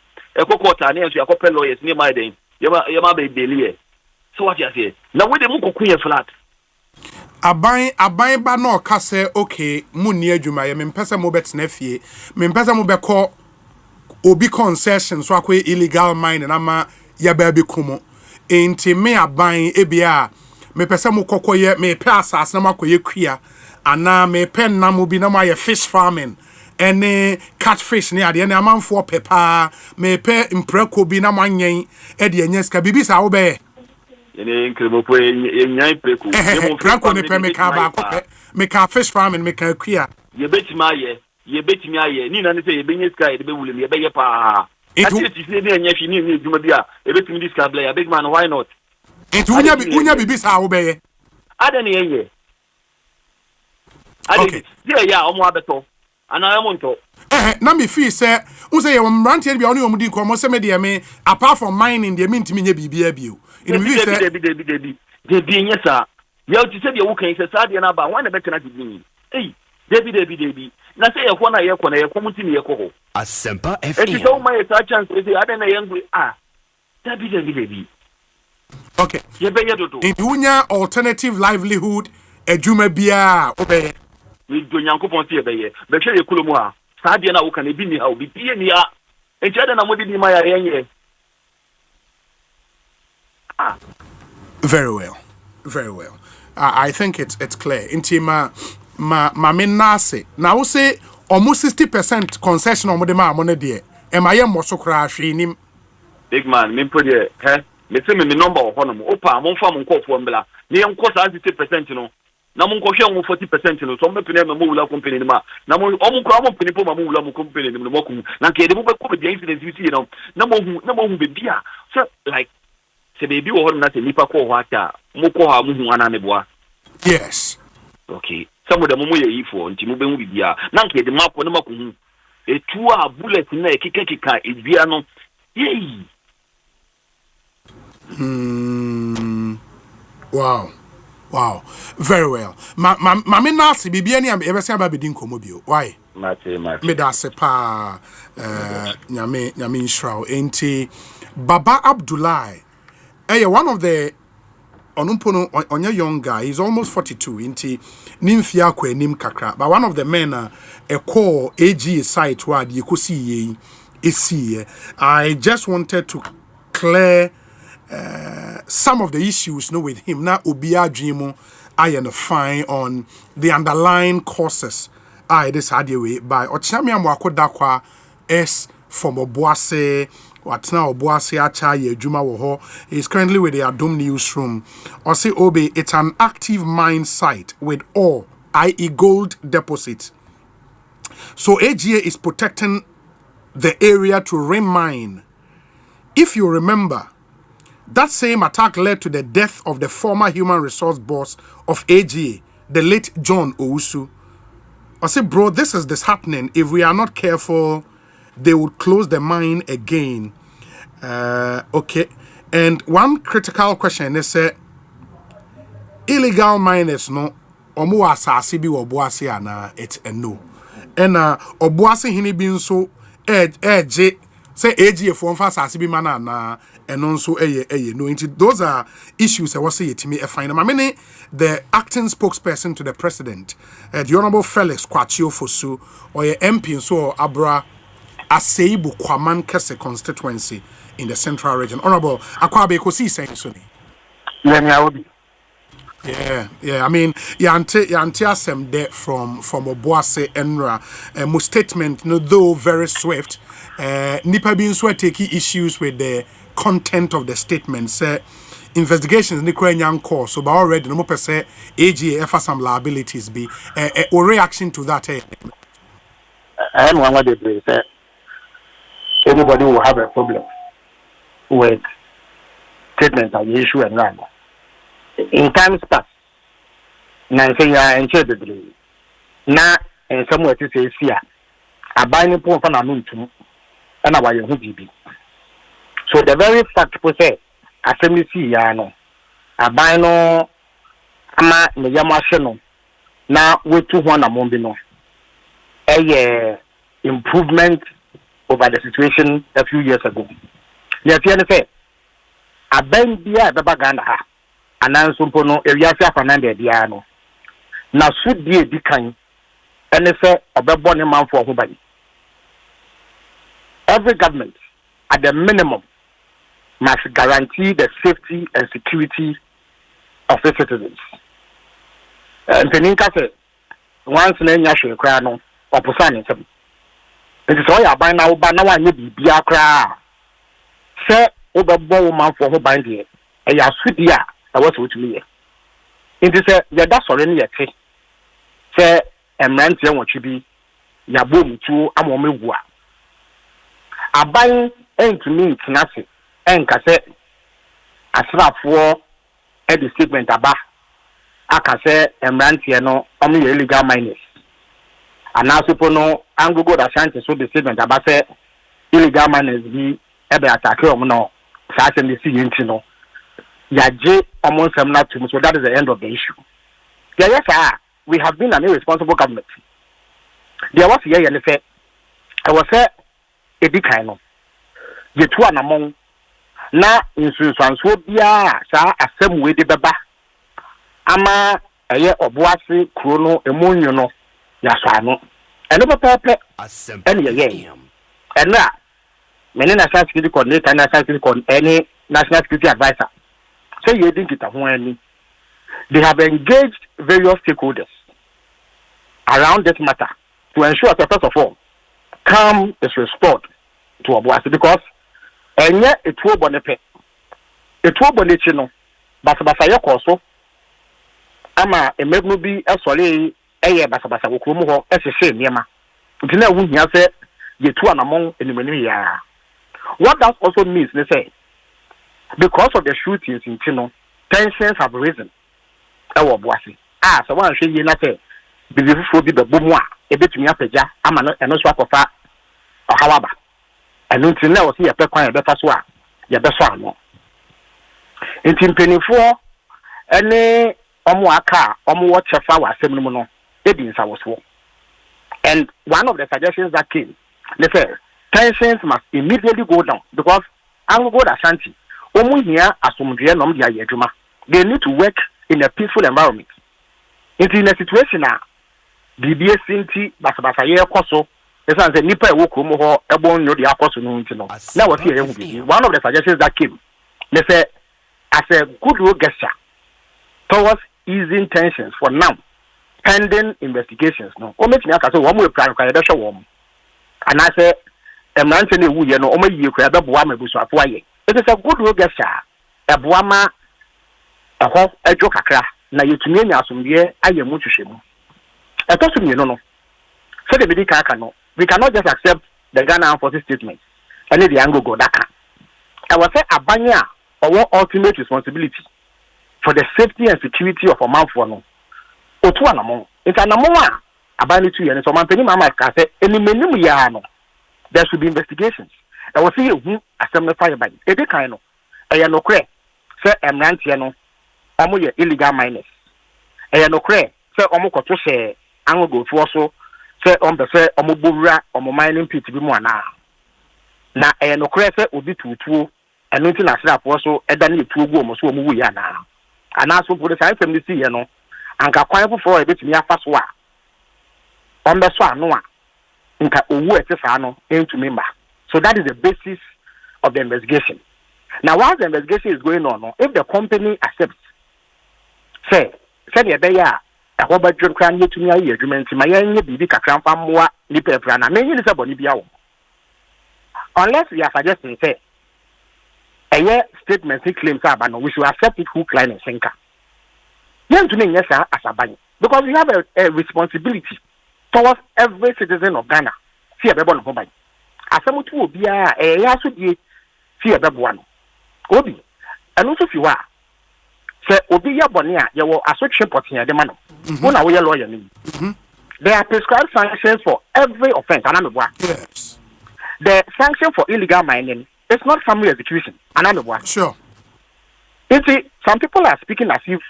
court na so akọ pe lawyers ne ma den ye ma be delie so what you say na we de mu kokunye flat aban ba no ka se okay munni adwuma ye mempesa mo betena fie mempesa mo beko obi concession so akwa illegal mine na ma ya ba bi kumo enti me aban ebia mepesa mo kokoye me pe asase na makoye kua ana me pen na mo bi na ma ye fish farming ene catfish ne ade ne amanfo pepa me pe mprako bi na manyen e de enyeska bibi sa wo be ene nkrebo po enyan preku prako ne pe me ka ba ko pe me ka fish farming me ka kua ye betimi aye ni na ne se ye benyeska ye be wule ye be ye pa ati ti se ne enya fi ni edwuma bi a e betimi diska bla ya big man why not enti unya bibi sa wo be ye ade ne ye ade ye ya omo abeto ana ya monto na me feel say unse ye mrantie bia oni omudi ko mo se me de me apart from mining de me ntimi nya bibia bio in me feel say de nya sa ya ti se de wo kan se sa de na ba wan na betena dibini debi na se ye ko na ye ko mutimi ye ko ho Asempa FM e ti so my chance say ade na yengu debi okay ye be ye dodo in unya alternative livelihood adwuma bia obey we do nyankopon se ye be ye be hwe ye kulomu a sa de na wo kan e bi ni ha obi pie ni a e ti ade na modi di ma ya yenye very well I think it's clear intima ma me nase na wo say almost 60% concession on the ma money there am I am so kra hwenim big man me put there me say me number of hono mo opa mo fa mo nkofo mbla me enko sa 60% no na mo nkɔhwe mo 40% no so mo pene me mo wula company ni ma na mo omo kra mo pene po ma mo wula mo company ni mo kum na nke de mo be ko be incident bi no na mo hu be bia so like se be bi wo hono na se nipa ko ho ata mo ko ha mo hu ana me boa yes okay some of them mo ye ifo nti mo be hu bibia na nke de map no makohu etu a bullet na ekika edua no yey wow very well ma me nasi bibia ni am ebese aba bedin komo bio why me da se pa nyame nshraw enti Baba Abdullahi one of the Onumpono onye young guy, he's almost 42 inti nimfia kwa enim kakra, but one of the men a call AG site where the Ekosiise esi. I just wanted to clear some of the issues with him na obia dreamo I and fine on the underlying causes this had way by Ochamiam Wakodakwa S from Obuasi. What's now Obuasi acha ye juma wo ho is currently with the Adom newsroom. Osei Obe, it's an active mine site with ore, i.e. gold deposit. So AGA is protecting the area to remine. If you remember, that same attack led to the death of the former human resource boss of AGA, the late John Ousu. Osei, bro, this is happening. If we are not careful, they would close the mine again. Okay. And one critical question is illegal miners no omo asase bi wo Obuasi ana it's a no. And Obuasi hini bi nso eje say AGF won fa asase bi mana na eno nso eye no. Those are issues I was say yetimi e fine. Mamene the acting spokesperson to the president, the Honorable Felix Kwachio Fosu or MP so Abra Aseibu Kwaman Kese constituency in the central region. Honorable Akwabe Ekosiise so ni. Yeah. I mean, Yanti Asem there from Obuasi Enra. My statement, no, though very swift. Nipa bin so taking issues with the content of the statement. Say investigations ni kwen yang course. So, but already no more per se AGA for some liabilities be. Or reaction to that? I am one of the say everybody will have a problem with statements and issue and run. In times past, na say you are enchantedly. Na somewhere to say fear. A binding point for Namuntum and our young GB. So the very fact per se, assembly yano, a bino ama Yamashano, now with 200 Mombino. A improvement over the situation a few years ago. The say a band beer the baganda. Anansopono Eliasa Fernandez Diano. Na should be a decline and if a bonny man for whobody. Every government at the minimum must guarantee the safety and security of the citizens. And Peninka said once in Yashu Crano or Pusanism. It is all by now, but now I need to be a cry. Say over man for whobody. A Yasudia. I was with me. It is that's already a thing. Say, a man saying what you be, ya boom to a moment. A buying ain't to me, it's nothing. And cassette, a slap for a statement about. I can say, a man no only illegal miners. And now, no, I'm going to Ashanti so the statement about say illegal miners be ever attack him no, such and the sea, no. Yaje almost not to so that is the end of the issue. Yes, we have been an irresponsible government. There was here and effect. I was a decline. The two and among na insurance will be a same way the baba. Ama a year of Obuasi, Chrono, Emunio, Yasano, and over paper any again. And now, many national security coordinator and national security any national security advisor. Say you think it when they have engaged various stakeholders around this matter to ensure that first of all, calm is restored to Obuasi because and yet it will bonepe. It will bonechino, but Basaya Koso Ama a maybe a sorry a Basabasa Wukumo as a shame Yama. Dinner wouldn't have said the two and among in the What that also means, they say. Because of the shootings in Chino, tensions have risen. Obuasi. So one should you not say, before the Bumwa, a bit me up a jar, I'm not a swap of a however. And until now, see a pequan better swap, your best one. In Timpany 4, any Omuaka, Omuwatch flower, Seminole, Edins I was for. And one of the suggestions that came, they said, tensions must immediately go down because I will go to Ashanti. They need to work in a peaceful environment. It's in a situation now. BBS Sinti, Basabasa Koso, the San Nipa Wokumo, Ebon, no, the Apostle. Now, what here one of the suggestions that came, they say, as a goodwill gesture towards easing tensions for now, pending investigations. No, or make me ask, one way plan, and I say, a man saying, you know, only you could have one Busa. It is a goodwill gesture. A Buama, a horse, a jokakra, na you to me, I am Mutushim. A person, you know. So the medical cannot. We cannot just accept the Ghana for this statement. And the angle go daka. I will say a banya or ultimate responsibility for the safety and security of a man for no. Or two among. It's an among a bany 2 years. So, Mampany Mama can say, any minimum yano. There should be investigations. I will see who Asempa fire by a kind of ɛyɛ nokorɛ sɛ mmeranteɛ no ɔmo yɛ illegal miners ɛyɛ nokorɛ sɛ ɔmo kɔto hyɛ angogofoɔ so sɛ ɔmo sɛ ɔmo bowura ɔmo mining pit bi mu anaa na ɛyɛ nokorɛ sɛ obi tutuo ɛno nti na asraafoɔ so ɛda ne etuo gu ɔmo so ɔmo wuyi anaa so polisi ayɛ fɛm ne si yɛ no anka kwan foforɔ a ebetumi afa so a ɔmbɛso ano a nka owu ɛte saa no ntumi mba. So that is the basis of the investigation. Now, while the investigation is going on, if the company accepts, say the beya a Robert John Cran yet to me a agreement, my young baby can farm more nipper prana, maybe it's a bonibia. Unless we are suggesting, say, a year statement he claims are, but we should accept it hook, line, and sinker. Young to me, yes, sir, as a bank, because we have a responsibility towards every citizen of Ghana. See a baby on the asamutu obi a ya so die fi ebeboa no obi eno so fi wa se obi ya bone a ye wo asotwe poten de ma no na wo ye lawyer ni there are prescribed sanctions for every offense anameboa yes the sanction for illegal mining is not summary execution anameboa sure some people are speaking as if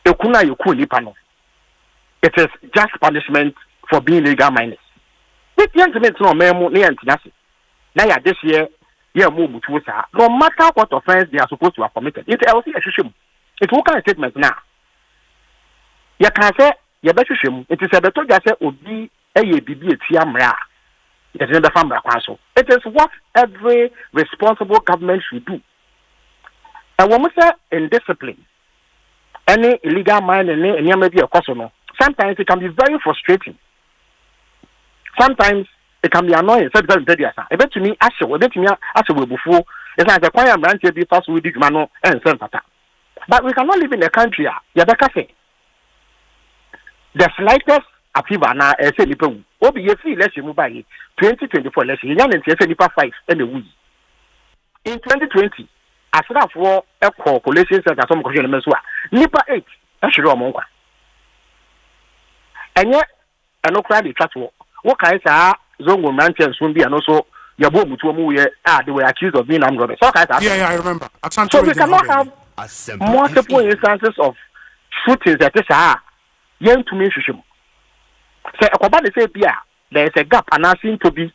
ekuna yoku nipa no it is just punishment for being illegal miners. Young men no memo near Antinasi. Now, this year, move to no matter what offense they are supposed to have committed. It will see a shame. It will kind of statement now. You can say, you better shame. It is a better just say, Obi, a BB, Tiamra. It is in the family council. It is what every responsible government should do. And when we say indiscipline, any illegal mining, any maybe a cost, sometimes it can be very frustrating. Sometimes it can be annoying. So because to me, before it's like a quiet branch be fast with the mano and sentata. But we cannot live in a country. The slightest appeal now as a nipple. Obi ye free let's move by 2024 let's young and nipa 5 and a week. In 2020, as for a calculation center some question nipa 8 actually monka. And yet I no cry the chat war. What kind of Zongo Manchester soon be and also your boom to they were accused of being armed robbers. So I remember. So we cannot have multiple instances of shootings that is young to me. Say about the same there is a gap and I seem to be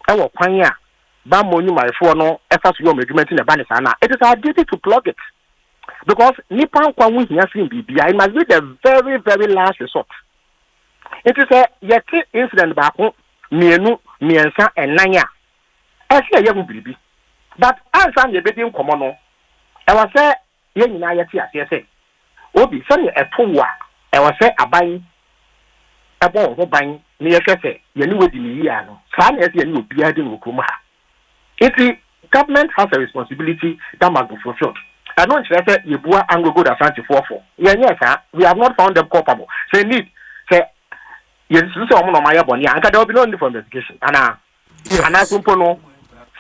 our pioneer. Bamoni my phone no efforts your measurement in the banisana. It is our duty to plug it. Because Nippon Kwan here seem be it must be the very, very last resort. It is a yeti incident back mienu miensa and nanya. I see a young baby. But as I'm the bedroom common, I was say, yen yeti as say. Obi, send a poor. I was say a buying a ball for buying near Cafe, you knew what the Miano. San as you knew bearding Ukuma. If the government has a responsibility that must be fulfilled. I don't say you poor and go good at 94. Yes, sir, we have not found them culpable. Say need, say, yes, someone on my body, and there will be no need for investigation. And I no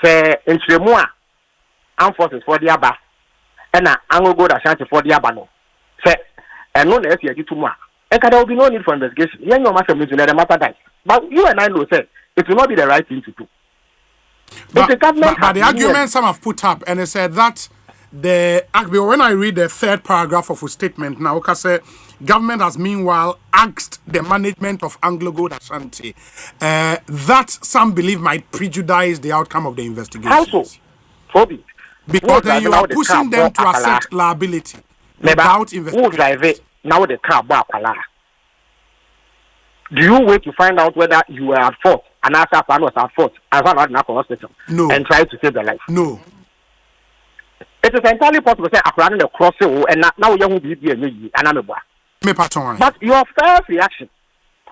say in Tremua, armed forces for the Abba, and I will go to for the Abano. Say, and no less you do more. And there will be no need for investigation. Young master means the matter dies. But you and I know, say, it will not be the right thing to do. But the argument some have put up, and they said that when I read the third paragraph of a statement now, because government has meanwhile asked the management of Anglo Gold Ashanti that some believe might prejudice the outcome of the investigation. Also, because then you are pushing them to accept liability without investigation. Now the car do you wait to find out whether you were at fault and after fan was at fault and found out in a hospital? No. And try to save the life? No. It is entirely possible to say I'm running across the and now you will be and I'm a boy. But your first reaction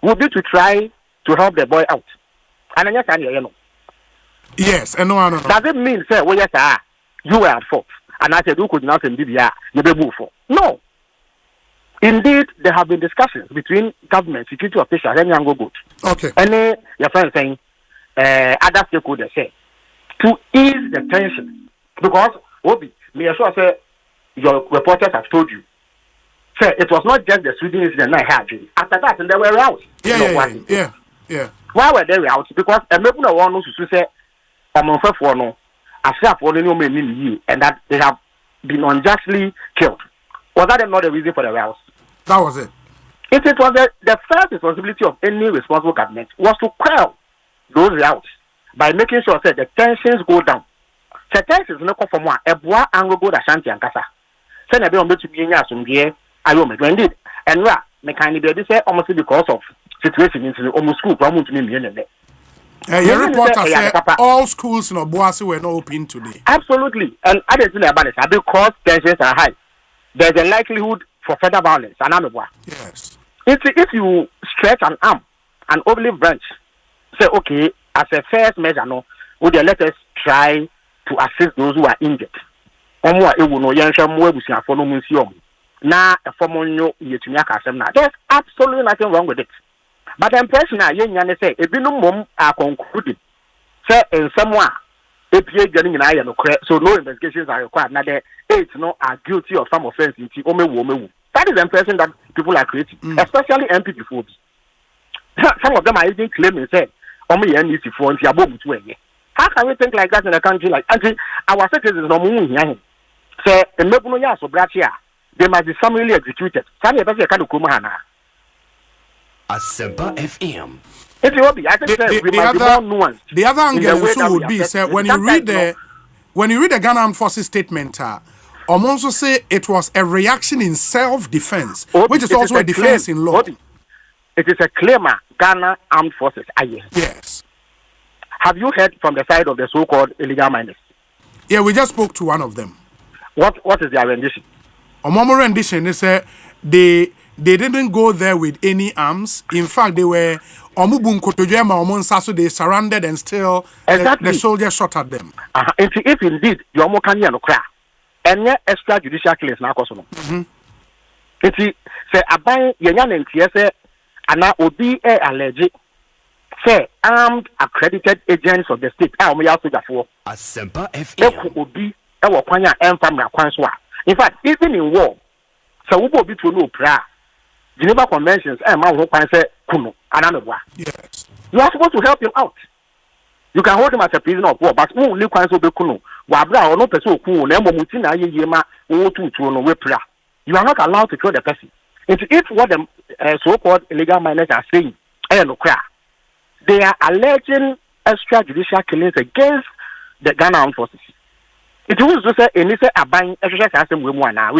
would be to try to help the boy out. And yes, I know. Yes, and no. Does it mean say, well, yes, you were at fault and I said you could not send you be moved for? No. Indeed, there have been discussions between government, security officials, and Yango Goat. Okay. And your friend saying, other stakeholders say, to ease the tension. Because, Obi, me sure say, your reporters have told you, say, it was not just the Sweden incident I had. After that, and they were out. Yeah. Why were they out? Because, maybe no one knows to say, I'm on first one, Asaf or no man you, and that they have been unjustly killed. Was that not the reason for the riots? That was it. It was the first responsibility of any responsible government was to quell those riots by making sure that the tensions go down. The tensions no come from one. Ebwa ango go da shanti ankasa. Say na be on betu bi nya asomdwe ayo me indeed. And ra me kind be say almost because of situation in almost school from to me ne. Your reporter said all schools in Obuasi were not open today. Absolutely. And I didn't know about it. Because tensions are high, there's a likelihood for further violence. Yes. If you stretch an arm, an olive branch, say, okay, as a first measure, no, would you let us try to assist those who are injured? There's absolutely nothing wrong with it. But the impression I say, if you know are concluded, say in someone, so no investigations are required. Now the 8 are guilty of some offense. That is the impression that people are creating, especially MP before. Some of them are even claiming, say, how can we think like that in a country like our citizens say, they must be summarily executed. Asempa FM. The other angle would be, say, when you read the Ghana Armed Forces statement, also say it was a reaction in self-defense, which is also a defense in law. It is a claim, Ghana Armed Forces. Yes. Have you heard from the side of the so-called illegal miners? Yeah, we just spoke to one of them. What is their rendition? Omomo rendition is they didn't go there with any arms. In fact, they were so they surrounded and still the soldiers shot at them. If indeed you are more any extra judicial killings now also. It is say aban yenyan entiese ana obi alleged say armed accredited agents of the state Asempa FM. Obi ewo kwanya emfamra kwanso a. In fact, even in war, so we obi to no pra Geneva Conventions man who kwan say kuno anamebwa. Yes. You are supposed to help him out. You can hold him as a prisoner of war, but only kwan so be kuno. You are not allowed to kill the person. It's what the so-called illegal miners are saying. They are alleging extrajudicial killings against the Ghana Armed Forces. It was to say, we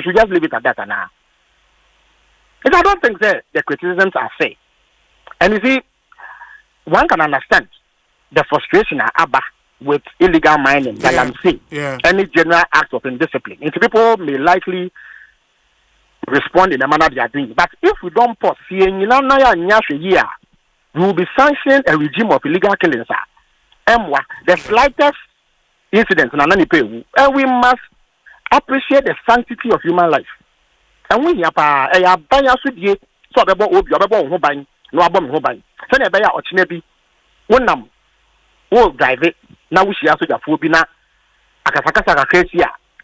should just leave it at that now. I don't think that the criticisms are fair. And you see, one can understand the frustration with illegal mining, any general act of indiscipline. And people may likely respond in the manner they are doing. But if we don't pause, we will be sanctioning a regime of illegal killings. The slightest incident, and we must appreciate the sanctity of human life. And we have a banya sudie, so about Obi, about Hobine, no abom Hobine. Send a baya or chinebi, one num, will drive it. Now we see also the phobia.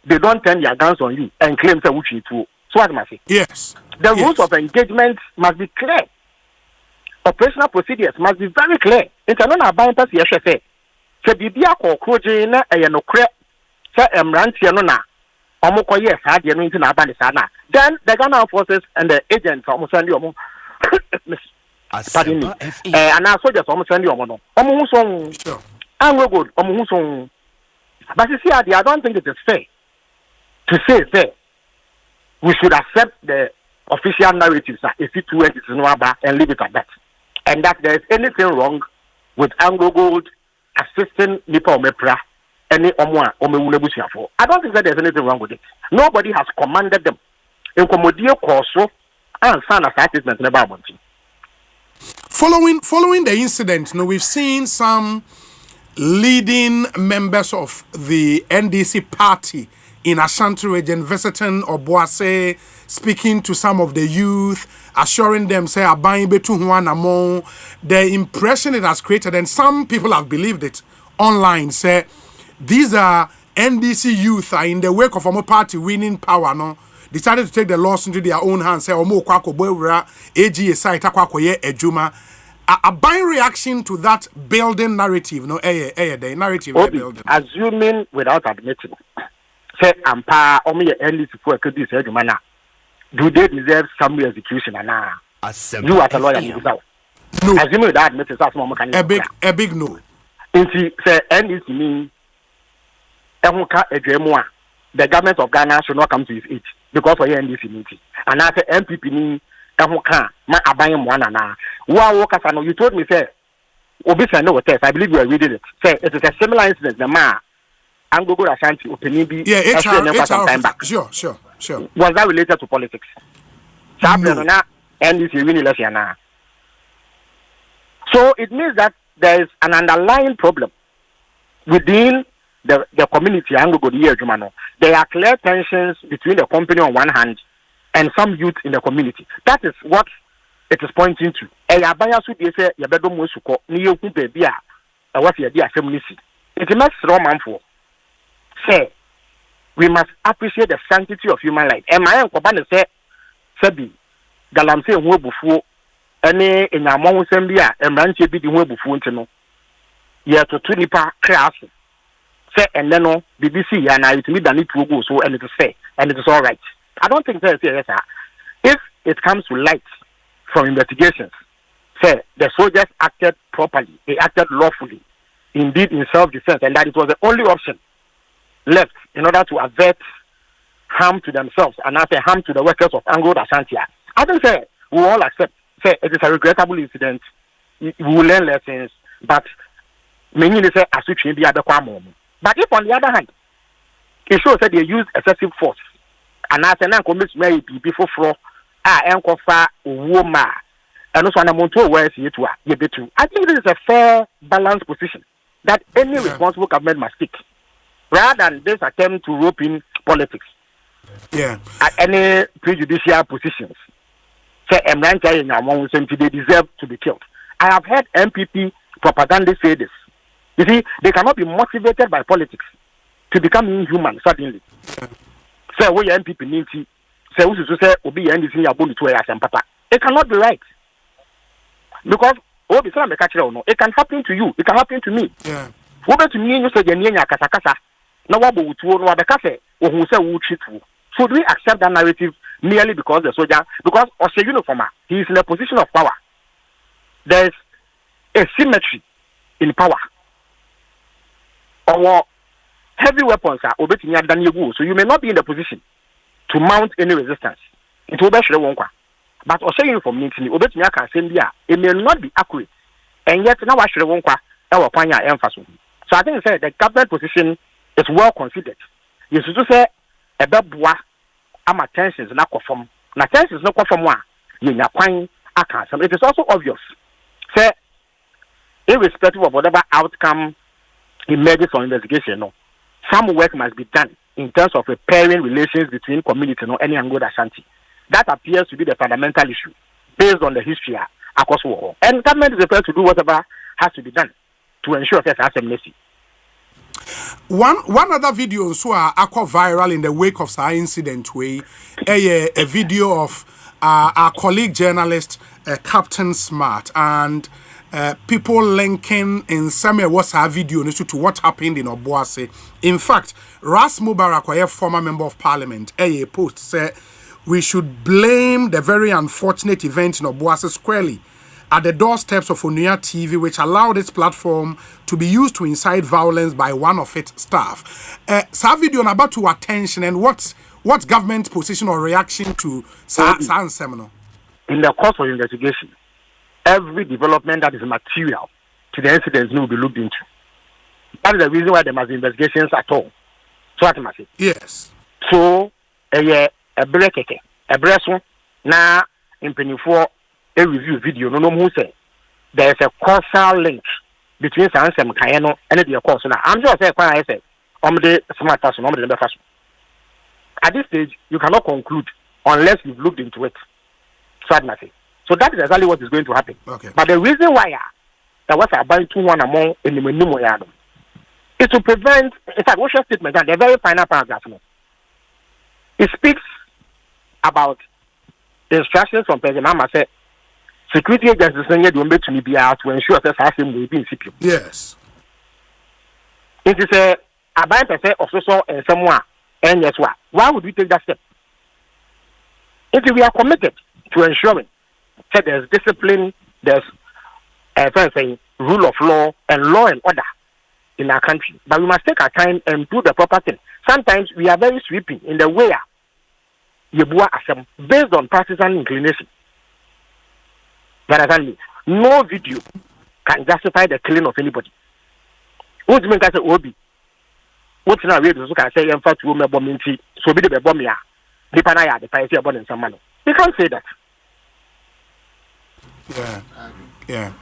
They don't turn their guns on you and claim that which you too. So what must I say? Yes. The rules of engagement must be clear. Operational procedures must be very clear. It's not buying pass yes, say. So Bibia or Krojina and no crap, say Rantianona, Omokoye, had you into Abanisana. Then the Ghana forces and the agents almost send you pardon me. And our soldiers almost send you almost sure. I'm good. But you see, I don't think it is fair to say that we should accept the official narratives if it were and leave it at that. And that there is anything wrong with Anglo Gold assisting Nipa Omepra, any Omwa Omewulebusia for. I don't think that there's anything wrong with it. Nobody has commanded them. In Comodio Corso and San Assessment in the Bible. Following the incident, we've seen some leading members of the NDC party in Ashanti region visiting Obuasi, speaking to some of the youth, assuring them, say, the impression it has created, and some people have believed it online, say, these are NDC youth are in the wake of our party winning power, no? Decided to take the laws into their own hands, say, AGA site, ejuma. a buying reaction to that building narrative, no, the narrative building. Assuming without admitting, say Ampa, only NDC for could be said, man, do they deserve some execution? And you as a lawyer, no. Assuming without admitting, that's what can a big no. Say NDC mean, the government of Ghana should not come to his aid because of NDC meeting. And after MPP mean, you told me, say, Obisa no test. I believe you are reading it. Say it is a similar incident. The man Angogo Ashanti Opinibi. Yeah, HR, sure. Was that related to politics? No. So it means that there is an underlying problem within the community. There are clear tensions between the company on one hand and some youth in the community. That is what it is pointing to. It must Roman for. Say, we must appreciate the sanctity of human life. And my uncle say, Sebi, Galamse Webufu, any in a Mount Sambia, and Ranchi be the Webufu, yet to Tunipa class. Say, and then no, BBC, and I to me than it will go so, and it is fair, and it is all right. I don't think that's serious. If it comes to light from investigations, say the soldiers acted properly, they acted lawfully, indeed in self-defense, and that it was the only option left in order to avert harm to themselves and not harm to the workers of Anglo Ashanti. I think say we all accept. Say it is a regrettable incident. We will learn lessons, but many say as we be at the moment. But if on the other hand, it shows that they use excessive force. And as an uncle, Miss Mary, before floor, uncle far, woman, and also an amount of words you to I think this is a fair, balanced position that any responsible government must take, rather than this attempt to rope in politics. Yeah. At any prejudicial positions. Say, they deserve to be killed. I have heard MPP propaganda say this. You see, they cannot be motivated by politics to become inhuman suddenly. Say, we MPP need to say, we should say, we be NDC to Asempa. It cannot be right. Because, it can happen to you, it can happen to me. Yeah. To me, you say, should we accept that narrative merely because the soldier, because Osei uniformer, he is in a position of power. There is a symmetry in power. Our heavy weapons are obeying your so you may not be in the position to mount any resistance. It will be but Osei uniform means it may not be accurate, and yet now I should our emphasis. So I think the government position is well considered. You should say a beboa ama tensions na conform. Na tensions no conform one. You kwan aka. It is also obvious. Say, irrespective of whatever outcome emerges from investigation, no, some work must be done in terms of repairing relations between community and any Anglo Ashanti. That appears to be the fundamental issue based on the history across the world. And government is prepared to do whatever has to be done to ensure that has amnesty. One other video so aqua viral in the wake of our incident way a video of our colleague journalist Captain Smart and people linking in some what's our video to what happened in Obuasi. In fact, Ras Mubarak, a former member of parliament, a post said we should blame the very unfortunate event in Obuasi squarely at the doorsteps of Onuya TV, which allowed its platform to be used to incite violence by one of its staff. Sa video about to attention and what's government position or reaction to San Seminole? In the course of investigation, every development that is material to the incidents will be looked into. That is the reason why there must be investigations at all. So what must say? Yes. So a break na in penny for a review video no who say there is a causal link between Sansem Kayano and the course. Now I'm just saying I say the smart person, the person. At this stage, you cannot conclude unless you've looked into it. So that is exactly what is going to happen. Okay. But the reason why there was a buying 2-1 among in the Menumo is to prevent. In fact, what's your statement? The very final paragraph. It speaks about instructions from President Mama said, security agencies say you want to be out to ensure that Asem will be in CPO. Yes. It is a about percent of social and someone and yes why would we take that step? If we are committed to ensuring that there's discipline, there's rule of law and order in our country, but we must take our time and do the proper thing. Sometimes we are very sweeping in the way based on partisan inclination. No video can justify the killing of anybody. What do you mean? I say Obi. What's now real? So can say in fact we bomb so be the bomb ya. The panaya the fire about in some manner. You can't say that. Yeah.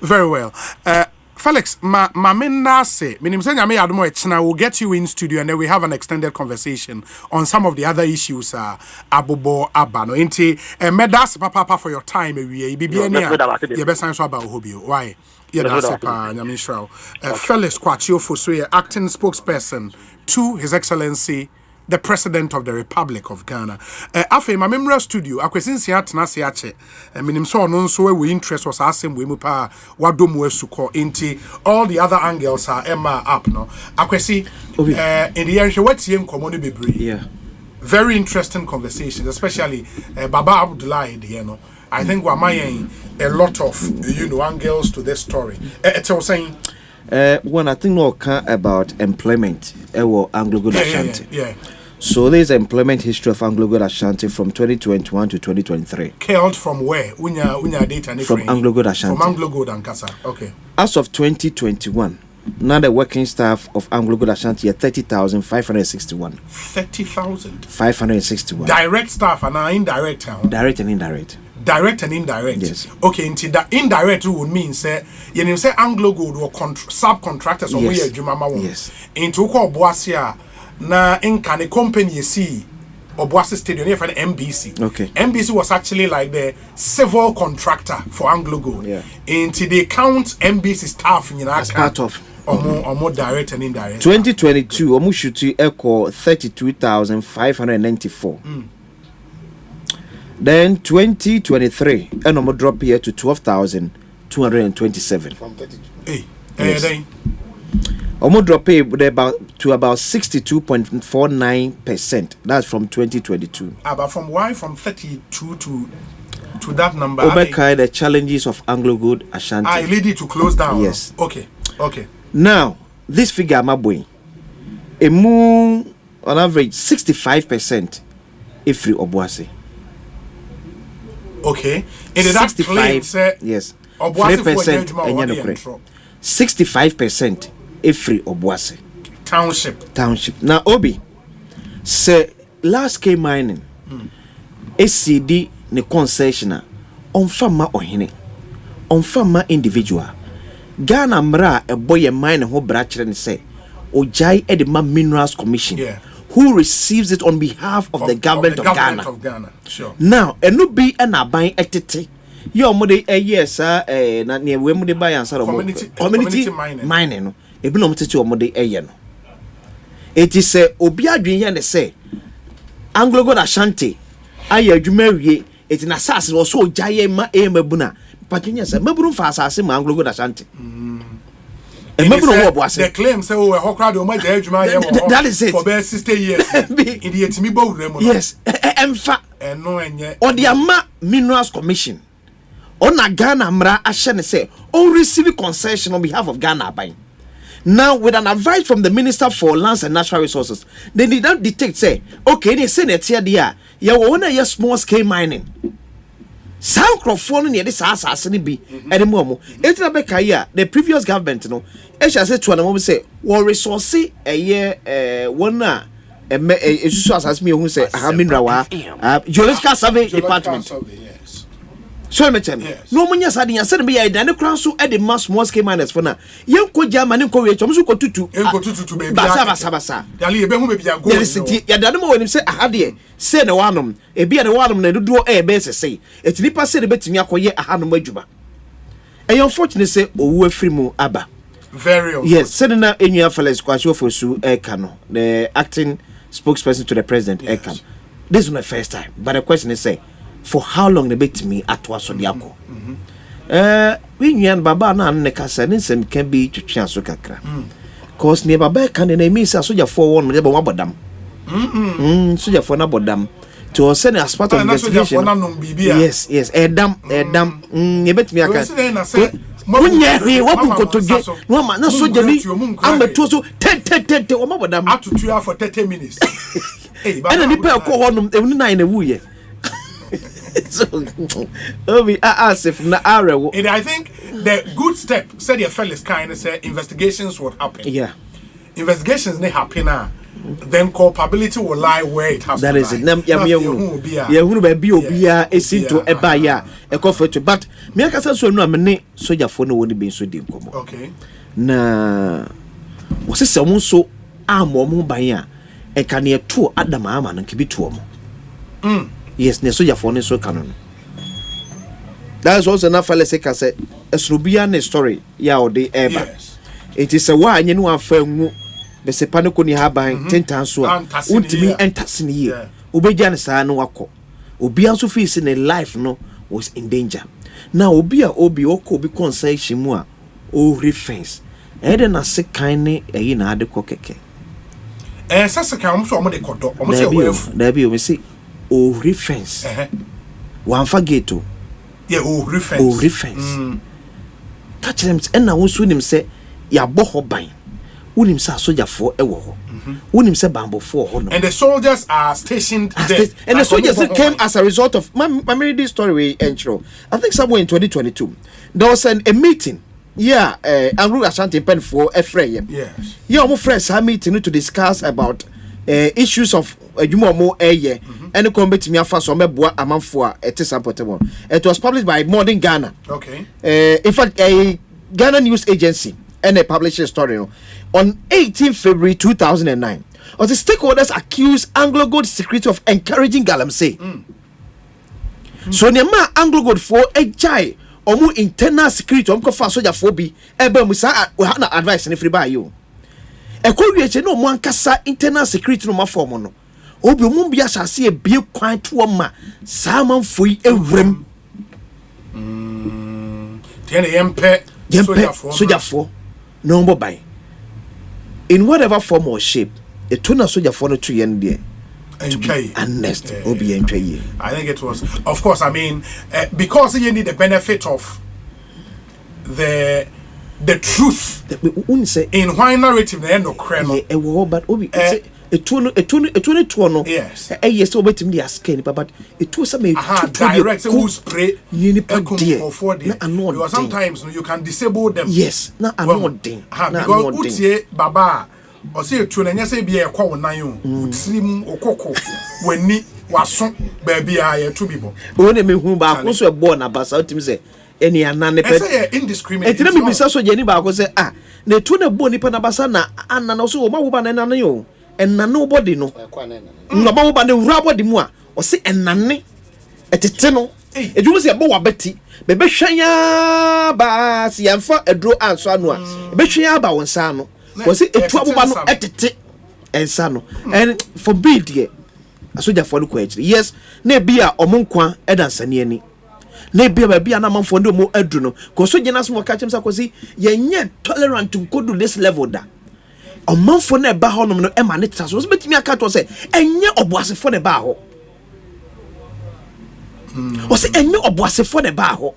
Very well. Felix, Mamina say, we'll get you in studio and then we have an extended conversation on some of the other issues. Abobo Abano, Inti, Medas Papa for your time. Why? Felix Kwachio Fosue, acting spokesperson to His Excellency the President of the Republic of Ghana. Afe my memorial studio akwesinsi atena se ache. Minim so no so we interest was asem we mu pa wadom wesuko inti all the other angles are Emma up no. Akwesi in the end what ye nkomo no bebre. Yeah. Very interesting conversations, especially Baba Abdullah you know. I think we're making a lot of angles to this story. It's saying when I think no about employment Anglo-Good Ashanti. Yeah. So there's employment history of Anglo-Good Ashanti from 2021 to 2023. Killed from where? Unya data from Anglo-Good Ashanti. From Anglo-Good and Kasa. Okay. As of 2021, now the working staff of Anglo-Good Ashanti are 30,561. 30,000? 561. Direct staff and indirect? Direct and indirect. Direct and indirect. Yes. Okay, into that indirect would mean say you say Anglo Gold or subcontractors or yes. where Jumama won. Yes. Into Obuasi na in can company you see Obuasi Stadium here for the MBC. Okay. MBC was actually like the civil contractor for Anglo Gold. Yeah. Into they count MBC staff in as part of or more direct and indirect. 2022 Omushuti Echo 32,594. Then 2023, and I'm drop here to 12,227. From 32. Yes. I'm drop here to about 62.49%. That's from 2022. But from why from 32 to that number? Overcome the challenges of Anglo-Good Ashanti. I lead it to close down. Yes. Okay. Now this figure, my boy, a moon on average 65% if free Obuasi. Okay. In 65, yes. 3% 65% free Obuasi. Township. Now Obi say last K mining ACD ne concessioner on farmer ohine on farmer individual Ghana mra a boy mine ho brachere ne say Ojai Edema Minerals Commission. Yeah. Who receives it on behalf of the government of Ghana. Sure. Now, and no be an abine etete. Your mode yes, not near where would buy and sort of community mining. A belong to your mode no. It is a Obiadrian and say Anglo-Good Ashanti. I you marry it in assassin or so Jayema Emabuna. But yes, a Mabun for assassin Anglo-Good Ashanti. The claim say that is it for 60 years. Yes, on the Ama Minerals Commission on a Ghana Mra Ashane say all receive concession on behalf of Ghana buying. Now with an advice from the Minister for Lands and Natural Resources, they did not detect say okay they say that here you want a small scale mining. Soundcrophone near this assassin be at the moment. It's not the previous government, no. I shall say to an moment say, well, resource a year, one as me who say, Haminrawa, Geological Survey Department. So I'm telling you, no one has had said me a dino crown so at the mass more scale miners for now. Young co German and Korea, Tomsu to Basa. Yadamo when him say, I had ye, say the one, a beer the one they do a base say. It's Nipa said a bit in Yakoye a hand wajuba. And unfortunately say, oh, free mo abba. Very yes, sending out in your fellows, Quasho for Sue Ekano, the acting spokesperson to the president Ekam. This is not the first time, but the question is say, for how long the bet me at was on Yako. We knew Baba and the Cassanism can be to chance kakra. Cause near Baba can the name is a soldier for one with Abodam. Soldier for Nabodam. To send as part of investigation. Yes, Edam, you bet me I can. Munye what to get no man na so jeni am to so 10 o ma bodam at to 2 for 30 minutes. Hey, and ni pe ko honum e na na wuye. So obi asif na arewo. And I think the good step said your fellas kind of say investigations would happen. Yeah. Investigations may happen then culpability will lie where it has that to is lie. It. Hunu be obia esinto eba ya ekofeto but me akasa so no amene soja fo no woni be so di nkomo. Okay. Na wosese mo so amo mo ban ya e ka ne to adama ama no kibi to mo. Yes, ne soja fo ne so kanon. That is also na fale se ka se esrobia ne story ya ode eba. Yes. It is a wa anye no afa ngu the sepano ni haban 10 times so untimi entasini here obeja ne saa no wako obi anso face in life no was in danger now obi obi concession mu a o refence ede na se kan ne eyi na ade ko keke sase kan mo so mo de kodo mo se wefu da bi o me say o refence wan fageto o refence catch them and na won so nim say ya boho ban unim sa soldier for ewo ho unim se bambo for ho no and the soldiers are stationed there and the soldiers came as a result of my this story intro. I think somewhere in 2022 there was a meeting Andrew Ashanti pen for Ephraim. Yes. Our friends had meeting to discuss about issues of more eye and combat me afa so meboa amanfo a portable. It was published by Modern Ghana. Okay. In fact a Ghana news agency and a published story on 18 February 2009. As the stakeholders accused Anglo Gold secretary of encouraging galamsey. So nema Anglo Gold for a jai omu internal security omko fa soldier for bi ebe musa na advice ni free by you. E ko wiye no mo ankasa internal security no ma form no. Obi omu bia asase e bie kwan to ma sa manfoi ewrem. Tiene yempe soldier for no more by. In whatever form or shape, a tuna soldier for no 2 years there. And next, Obi and I think it was, of course, I mean, because you need the benefit of the truth in why narrative the end of crime. But Obi, a tuna, yes, yes, over to me as Kenny, but it was a direct who's pray because sometimes you can disable them. Yes, not anointing. Because Baba or say to an say be a call na you slim okoko when ni waso baby I 2 people. When me who ba so born abasa ultim say any anane pe say indiscriminate. Etire me bisa so jeni ba ko say na tu na bo nipa na basa na anana so o ma wo ba na nane yo enane body no no ma wo ba na wura body mu a o se enane etete no ejumu se bo wa beti bebe hwan ba si yamfa edro anso anu a be hwan ba wonsa no was it a trouble no etete ensa no and forbid ye asoja for no kwachiri yes na bia omonkwa edansane ani na bia na manfo ndo mo adru no ko so gina so ka chemsa kosi yenye tolerant to do this level da omanfo na ba honom no e ma ne tsa so betimi aka to se enye oboasefo ne ba ho o se enye oboasefo ne ba ho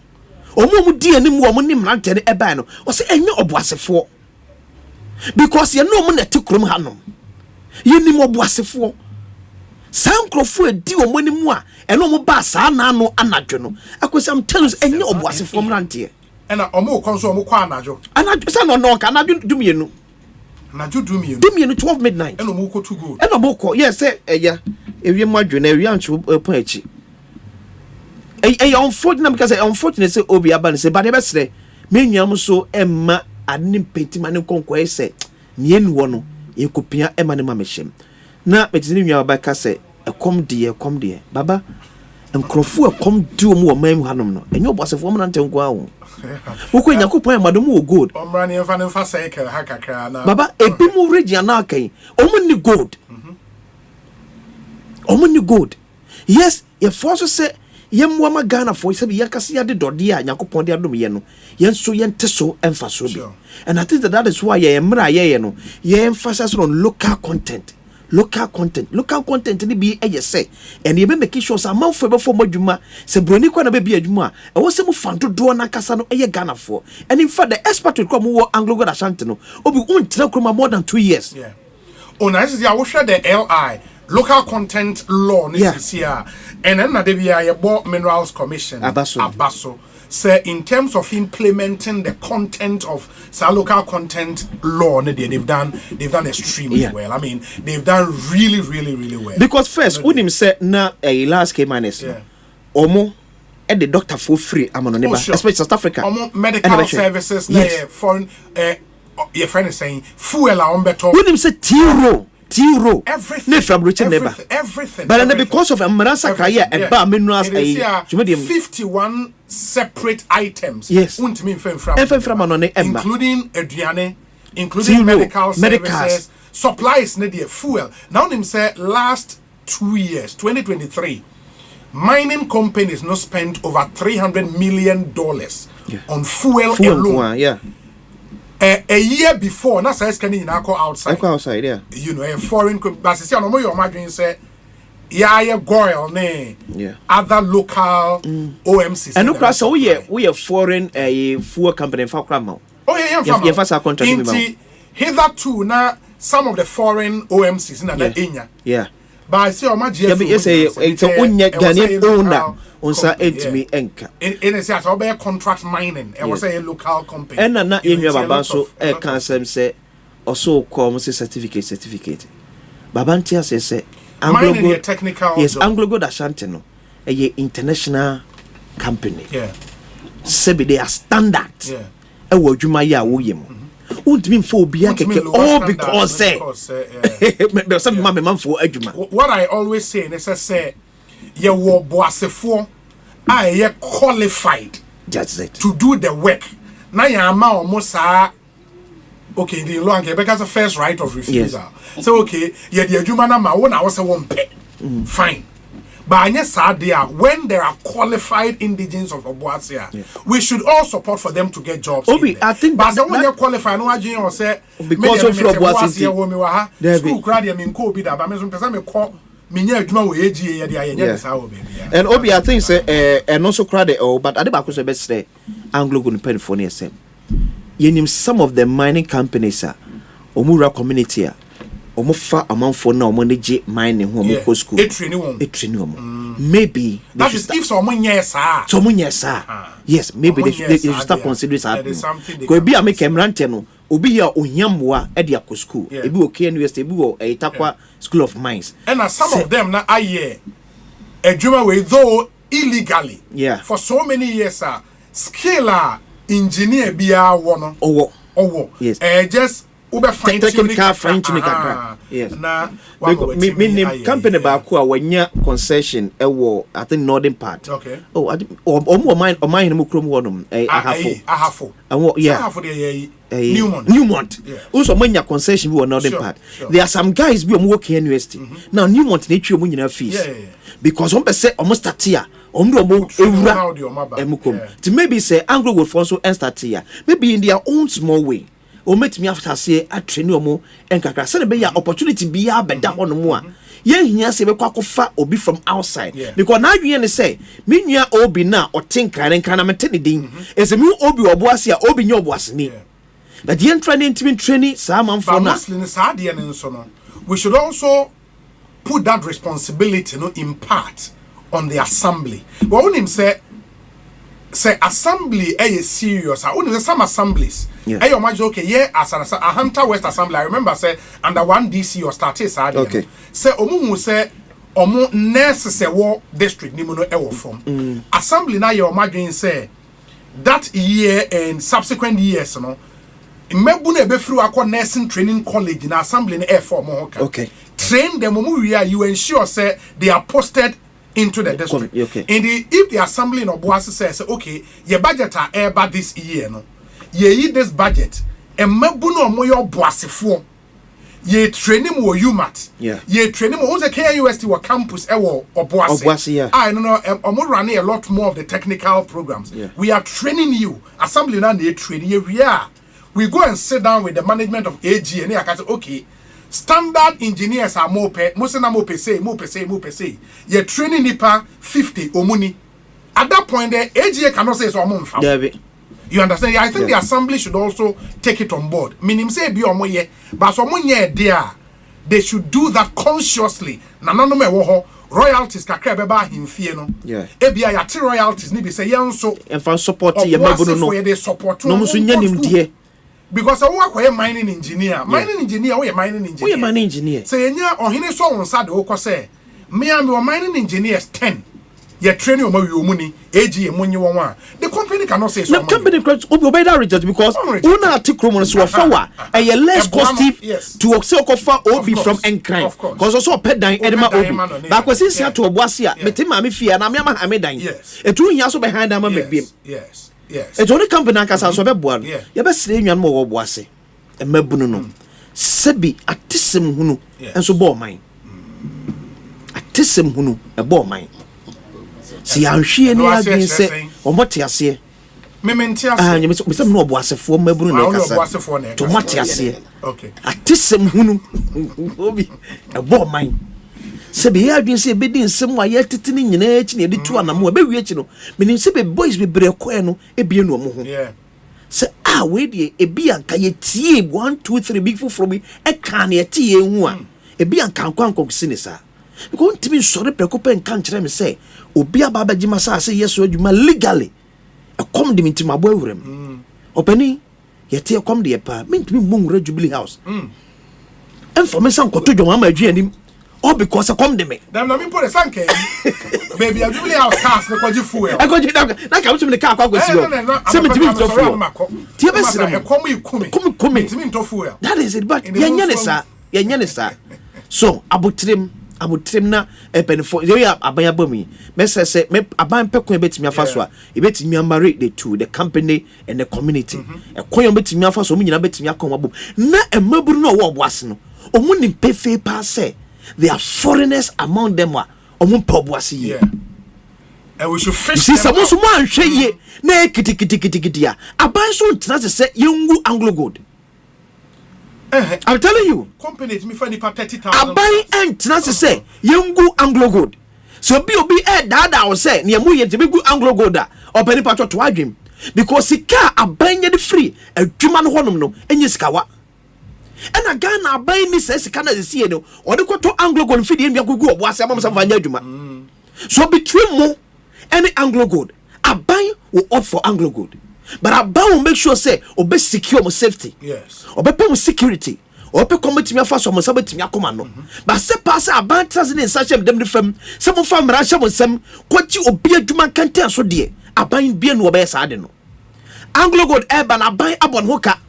omo di anim wo mo nim rante ne e ba no o se enye oboasefo because you know na tikrom hanom ye nim oboasefo sankrofo edi wo mo nim a eno mo ba sa na no anadwo no akosi am tell us enye oboasefo mrante ena omo konso omo kwa anadwo sa no ka anadwo dumienu anadwo dumienu 12 midnight ena omo ko to go ena omo ko yes eya ewie madwo na ewie ancho pon achi unfortunate because unfortunate say obi aba say but e be sere me nuam so emma anim pentima ne konko ese nie nu wo no e kopia emma ne mamehjem na betini nuam aba ka say ekom de baba enkrofo ekom di omu wo mam hanom no enyo bosefo mo nante nko awo woko nyakopon amadom wo gold omrani enfa ne fa cycle ha kakra na baba ebi mu region na kan omu ni gold omu ni gold yes ye force say Yemwama Ghana for Yakasia de Dodia, Yakupon de Adum Yen so yen teso emphasis. And I think that is why ye emphasis on local content. Local content ni be a say, and you make sure some mouth for Majuma, Sabroni Kwana baby a Juma, and what's some fun to do on Nakasano a Ghana for. And in fact, the expert will come over Anglo Ashantino, or we won't tell more than 2 years. Yeah. Oh, nice. I will share the LI, local content law, this year, and then the Board Minerals Commission, Abaso. Say in terms of implementing the content of local content law, they've done extremely well. I mean, they've done really well. Because first, when him said na a last came minus, omo and the doctor for free. I'm on especially South Africa. Omo medical services, foreign. Your friend is saying fuel on better. When him said Tiro. Everything. But because of a Marasa Kaya and Bar Minerals, 51 separate items. Yes. Including Adriane, including medical services, supplies, fuel. Now, him say last 2 years, 2023, mining companies not spent over $300 million on fuel alone. A year before, na says can you go outside? I go outside, yeah. You know, a foreign but see no more your imagine say goil other local OMCs. And look so we are foreign fuel company for Cramo. Oh yeah, hitherto now some of the foreign OMCs in Enya. Yeah. But I see imagine it's a Ghanaian owner. Onsa entimi enka in a sense obey contract mining I was a local company and na enwa baba so e kan sem say also come say certificate baba ntia say Anglo technical yes Anglo Gold Ashanti no a international company sebi they are standard e wo adwuma ya wo yem untimi mfo obia keke all because say some man for adwuma. What I always say is say ye wo boasefo a qualified to do the work na ya ma almost okay the law nke because the first right of refusal so okay ye the adwuma na ma won na wo say won pe fine but anya sadia when there are qualified indigents of Obuasi we should all support for them to get jobs. Obi, I think but when you qualify no agin or say because of Obuasi wo me wa ha school crowd me nko obi da ba me so pesa me call and Obi, I think say and also crowded but I think I best say Anglo Gold Penfonia say you some of the mining companies omura community omofa amount for now money mining home go school maybe that is if someone yes yes maybe they should start considering something go be make emrante no obi here onyamwa e dia school ebi okay university ebi wo Itakwa School of Mines and some of them na aye adwuma we though illegally for so many years skill engineer bia wo no owo yes just ube fine tuning yes na me company ba ko a wanya concession I think northern part okay mine no krom wonom ahafo ahafo Newmont also manya concession we northern part there are some guys be working university now Newmont na twa mu nyina fees because on be say almost start here ewura emukom to maybe say Anglo Gold for so start here maybe in their own small way o met me after say a train omo enkakra say be ya opportunity be ya beda hono mu a ye hia say be kwakofa obi from outside because na adwen say me nua obi na o tinkan na metene din ese me obi Obuasi a obi nya Obuasi ni but the training some man for na we should also put that responsibility in part on the assembly but when him say assembly serious some assemblies okay as a Hunter West Assembly I remember say under 1 DC or started okay say omu say omu nurse say war district ni no e form assembly na your imagine say that year and subsequent years no mebu na be free akọ nursing training college na assembly na e form okay train them omu you ensure say they are posted into the district. Okay. And if the assembly in Obuasi says, okay, your budget are ever this year, no, ye this budget, and mebuno moyo Obuasi for ye training wo UMAT. Yeah. Ye training wo the KUST wa campus Obuasi. Yeah. I don't know. Running a lot more of the technical programs. Yeah. We are training you. Assembly now they train you. We go and sit down with the management of AG and they can say, okay, standard engineers are more pay. Most of them more say. You're training nipa 50 omuni. At that point, the AG cannot say so. You understand? I think the assembly should also take it on board. Meaning say be omoye, but someone there, they should do that consciously. Nano me woho royalties kakra beba himfie no. Yeah. Ebia ya ti royalties ni be say yen so. And for support ye mabuno no. They support no musu nya nim die. Because I work with mining engineer. Mining engineer, we mining engineer. We mining engineer. Say nya ohine so on side o ko say. Me am mining engineers 10. You're training on your money, AG money one. The company cannot say so. The company cannot obey that reject because una article so far and you're less costive to offer OB from Encrime. Because also pet down Edema OB. But because since here to Obuasi, metima me fear na me ama amedan. Yes. E tru nya so behind am make Yes. Yes. E only company kasa so be boa. You be sire nwan mo Obuasi. E mabunu no. Sebi atisem hunu enso bo man. Atisem hunu e bo man. Si anhwe ni adwen se omote ase mementi ase me sem no Obuasefo mabunu na kasa to mote ase okay atisem hunu obi ebo man se be adwen se be di nsem wa ye tete ni nyina echi na de tu anamo be wi echi no menim se be boys be bre koe no ebie no mo ho se we die ebi anka ye tie 1 2 3 big full from e ka na ye tie hu a ebi anka nkwankon sinisa because ntimi sori prekope nka nkyere me say obi ababa gima sa say yeso adwuma legally e kom de mintima abo awuram opani yete e kom de pa mentimi monwura Jubilee House information koto dwoma ma adwuanim all because e kom de me dem na me put the sanke baby Jubilee House cars me kwaji fuel e kwaji na ka mutimi ka kwagosi yo say mentimi to fuel tie be sira e kom ikumi mentimi to fuel that is it but yenya ne sa so abotrem na penfo you abanya bomi me say me aban pekon betimi afaso a e betimi amare the two the company and the community e kon betimi afaso mu nyina betimi akon wabo na emaburu no wo Obuasi no omu ni pefe pa say there are foreigners among them wa omu pa Obuasi and we should fish see some so man hwe ye na kitikiti a aban so ntena say yengu Anglo Gold. I'm telling you. Company me find the 30,000. Abai entrance say yengu Anglo Gold. So be dada will say near mu yet be good Anglo Gold or penny patch to adwim because sika abai ye free a dwuma no honom no enye sikawa. And a Ghana abai ni say sika na see no or the to Anglo Gold feed him yagugu Obuasi amam sam vanya dwuma. So between mo any Anglo Gold abai will opt for Anglo Gold. But Abai will make sure say obe secure mo safety. Yes. Obe pay mo security. Obe committee me afa so mo sabati me akoma no. But say pass Abai trans in such dem de fam. Some of fam rasha mo sem kwachi obi adwuma kante so de. Abai bia no obe sa de no. Anglo Gold urban Abai abon hoka.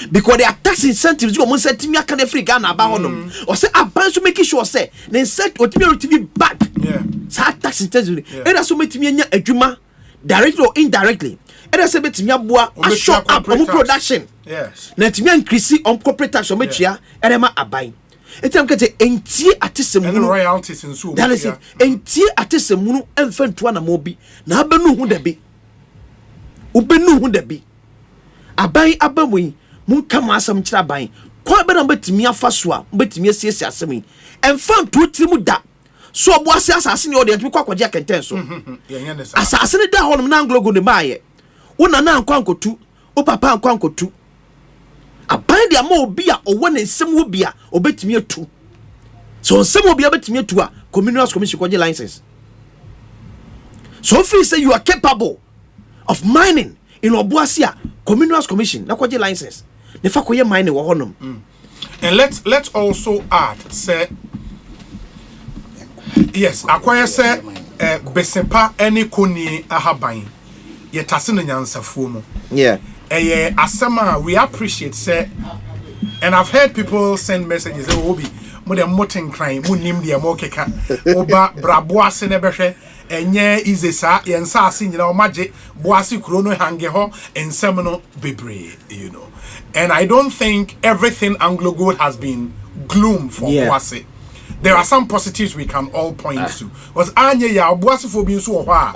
Because they are tax incentives you mo set me aka na free Ghana Abai honom. Or say Abai so make sure say na set otimi back. Yeah. Sa tax incentives. E da so metimi anya adwuma directly or indirectly. And I say betimi aboa a shop up on production. Yes. Na timi increase on corporate tax on metria and ema Abai. Etam kete entie atesem hunu royalties in so. That is it. Entie atesem hunu emfantua na mobi. Na abenu hu da bi. Ubenu hu da bi. Abai abamu mun kama asam kira Abai. Kwa be na betimi afa so a betimi asiesie asem yi. Emfantua tiri mu da. So Obuasi asase ne ode entimi kwa kwaje akenten so. Asase ne da honum na Anglo Gold baaye. Una na nkwankotu o papa nkwankotu aban dia ma obi a owo ne nsem wo bia obetimi atu so nsem obi obetimi atu a community commission kwaje license so if you say you are capable of mining in Obuasi a community commission na kwaje license ne fa koye mining wo honom. And let's also add say yes akwaye say besepa any koni ahaban yetase no nyansafuo mu. Asema we appreciate say, and I've heard people send messages obi mo dem moten crying mo nim de mo keka oba braboase ne behwe enye izesa yensa ase nyina o magye boase kuro no hange ho ensem no bebre, you know. And I don't think everything Anglo Gold has been gloom for Obuasi. There are some positives we can all point to. Was anye ya Obuasi for being so hwa.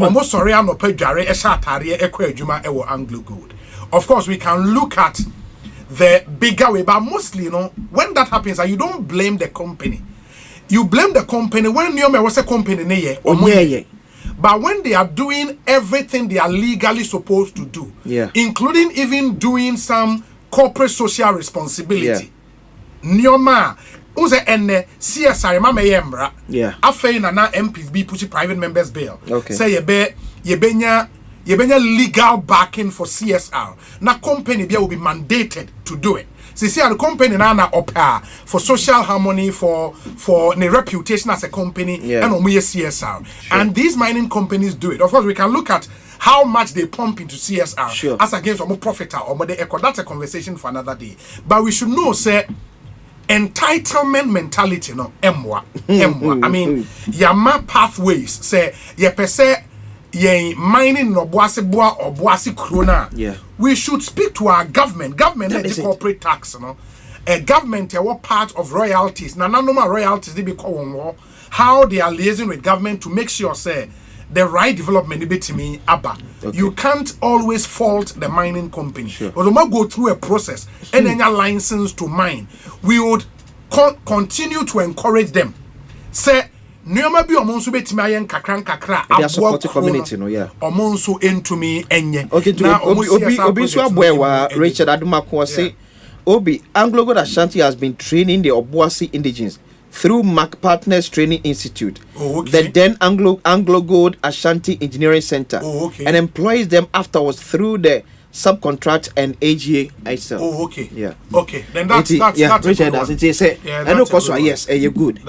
Almost sorry I'm not paid jare e shatare e kwa adwuma e wo Anglo Gold. Of course we can look at the bigger way, but mostly, when that happens, you don't blame the company. You blame the company when you was a company but when they are doing everything they are legally supposed to do, including even doing some corporate social responsibility. Nyoma unse enne CSR mama yembra. Afei na MPs be push private members bill. Say yebenya legal backing for CSR. Na company will be mandated to do it. See, the company na opera for social harmony, for the reputation as a company, and CSR. And these mining companies do it. Of course, we can look at how much they pump into CSR as against more profit or more eco. That's a conversation for another day. But we should know, say, entitlement mentality, emwa. I mean, yama pathways, say, ye mining no Obuasi boa or Obuasi krona. We should speak to our government. Government is the corporate tax, A government what part of royalties. Na normal royalties they be called how they are liaising with government to make sure say the right development be to me abba. You can't always fault the mining company. But we must go through a process and then your license to mine. We would continue to encourage them. Say Nyoma bi omonso betimi ayen kakra support community omonso entumi enye na obi so aboewa Richard Adumako say Obi Anglo Gold Ashanti has been training the Obuasi indigenes through Mac Partners Training Institute, the then Anglo Gold Ashanti Engineering Center, and employs them afterwards through the subcontract and AGA itself. Then that's Richard doesn't say and of course yes a good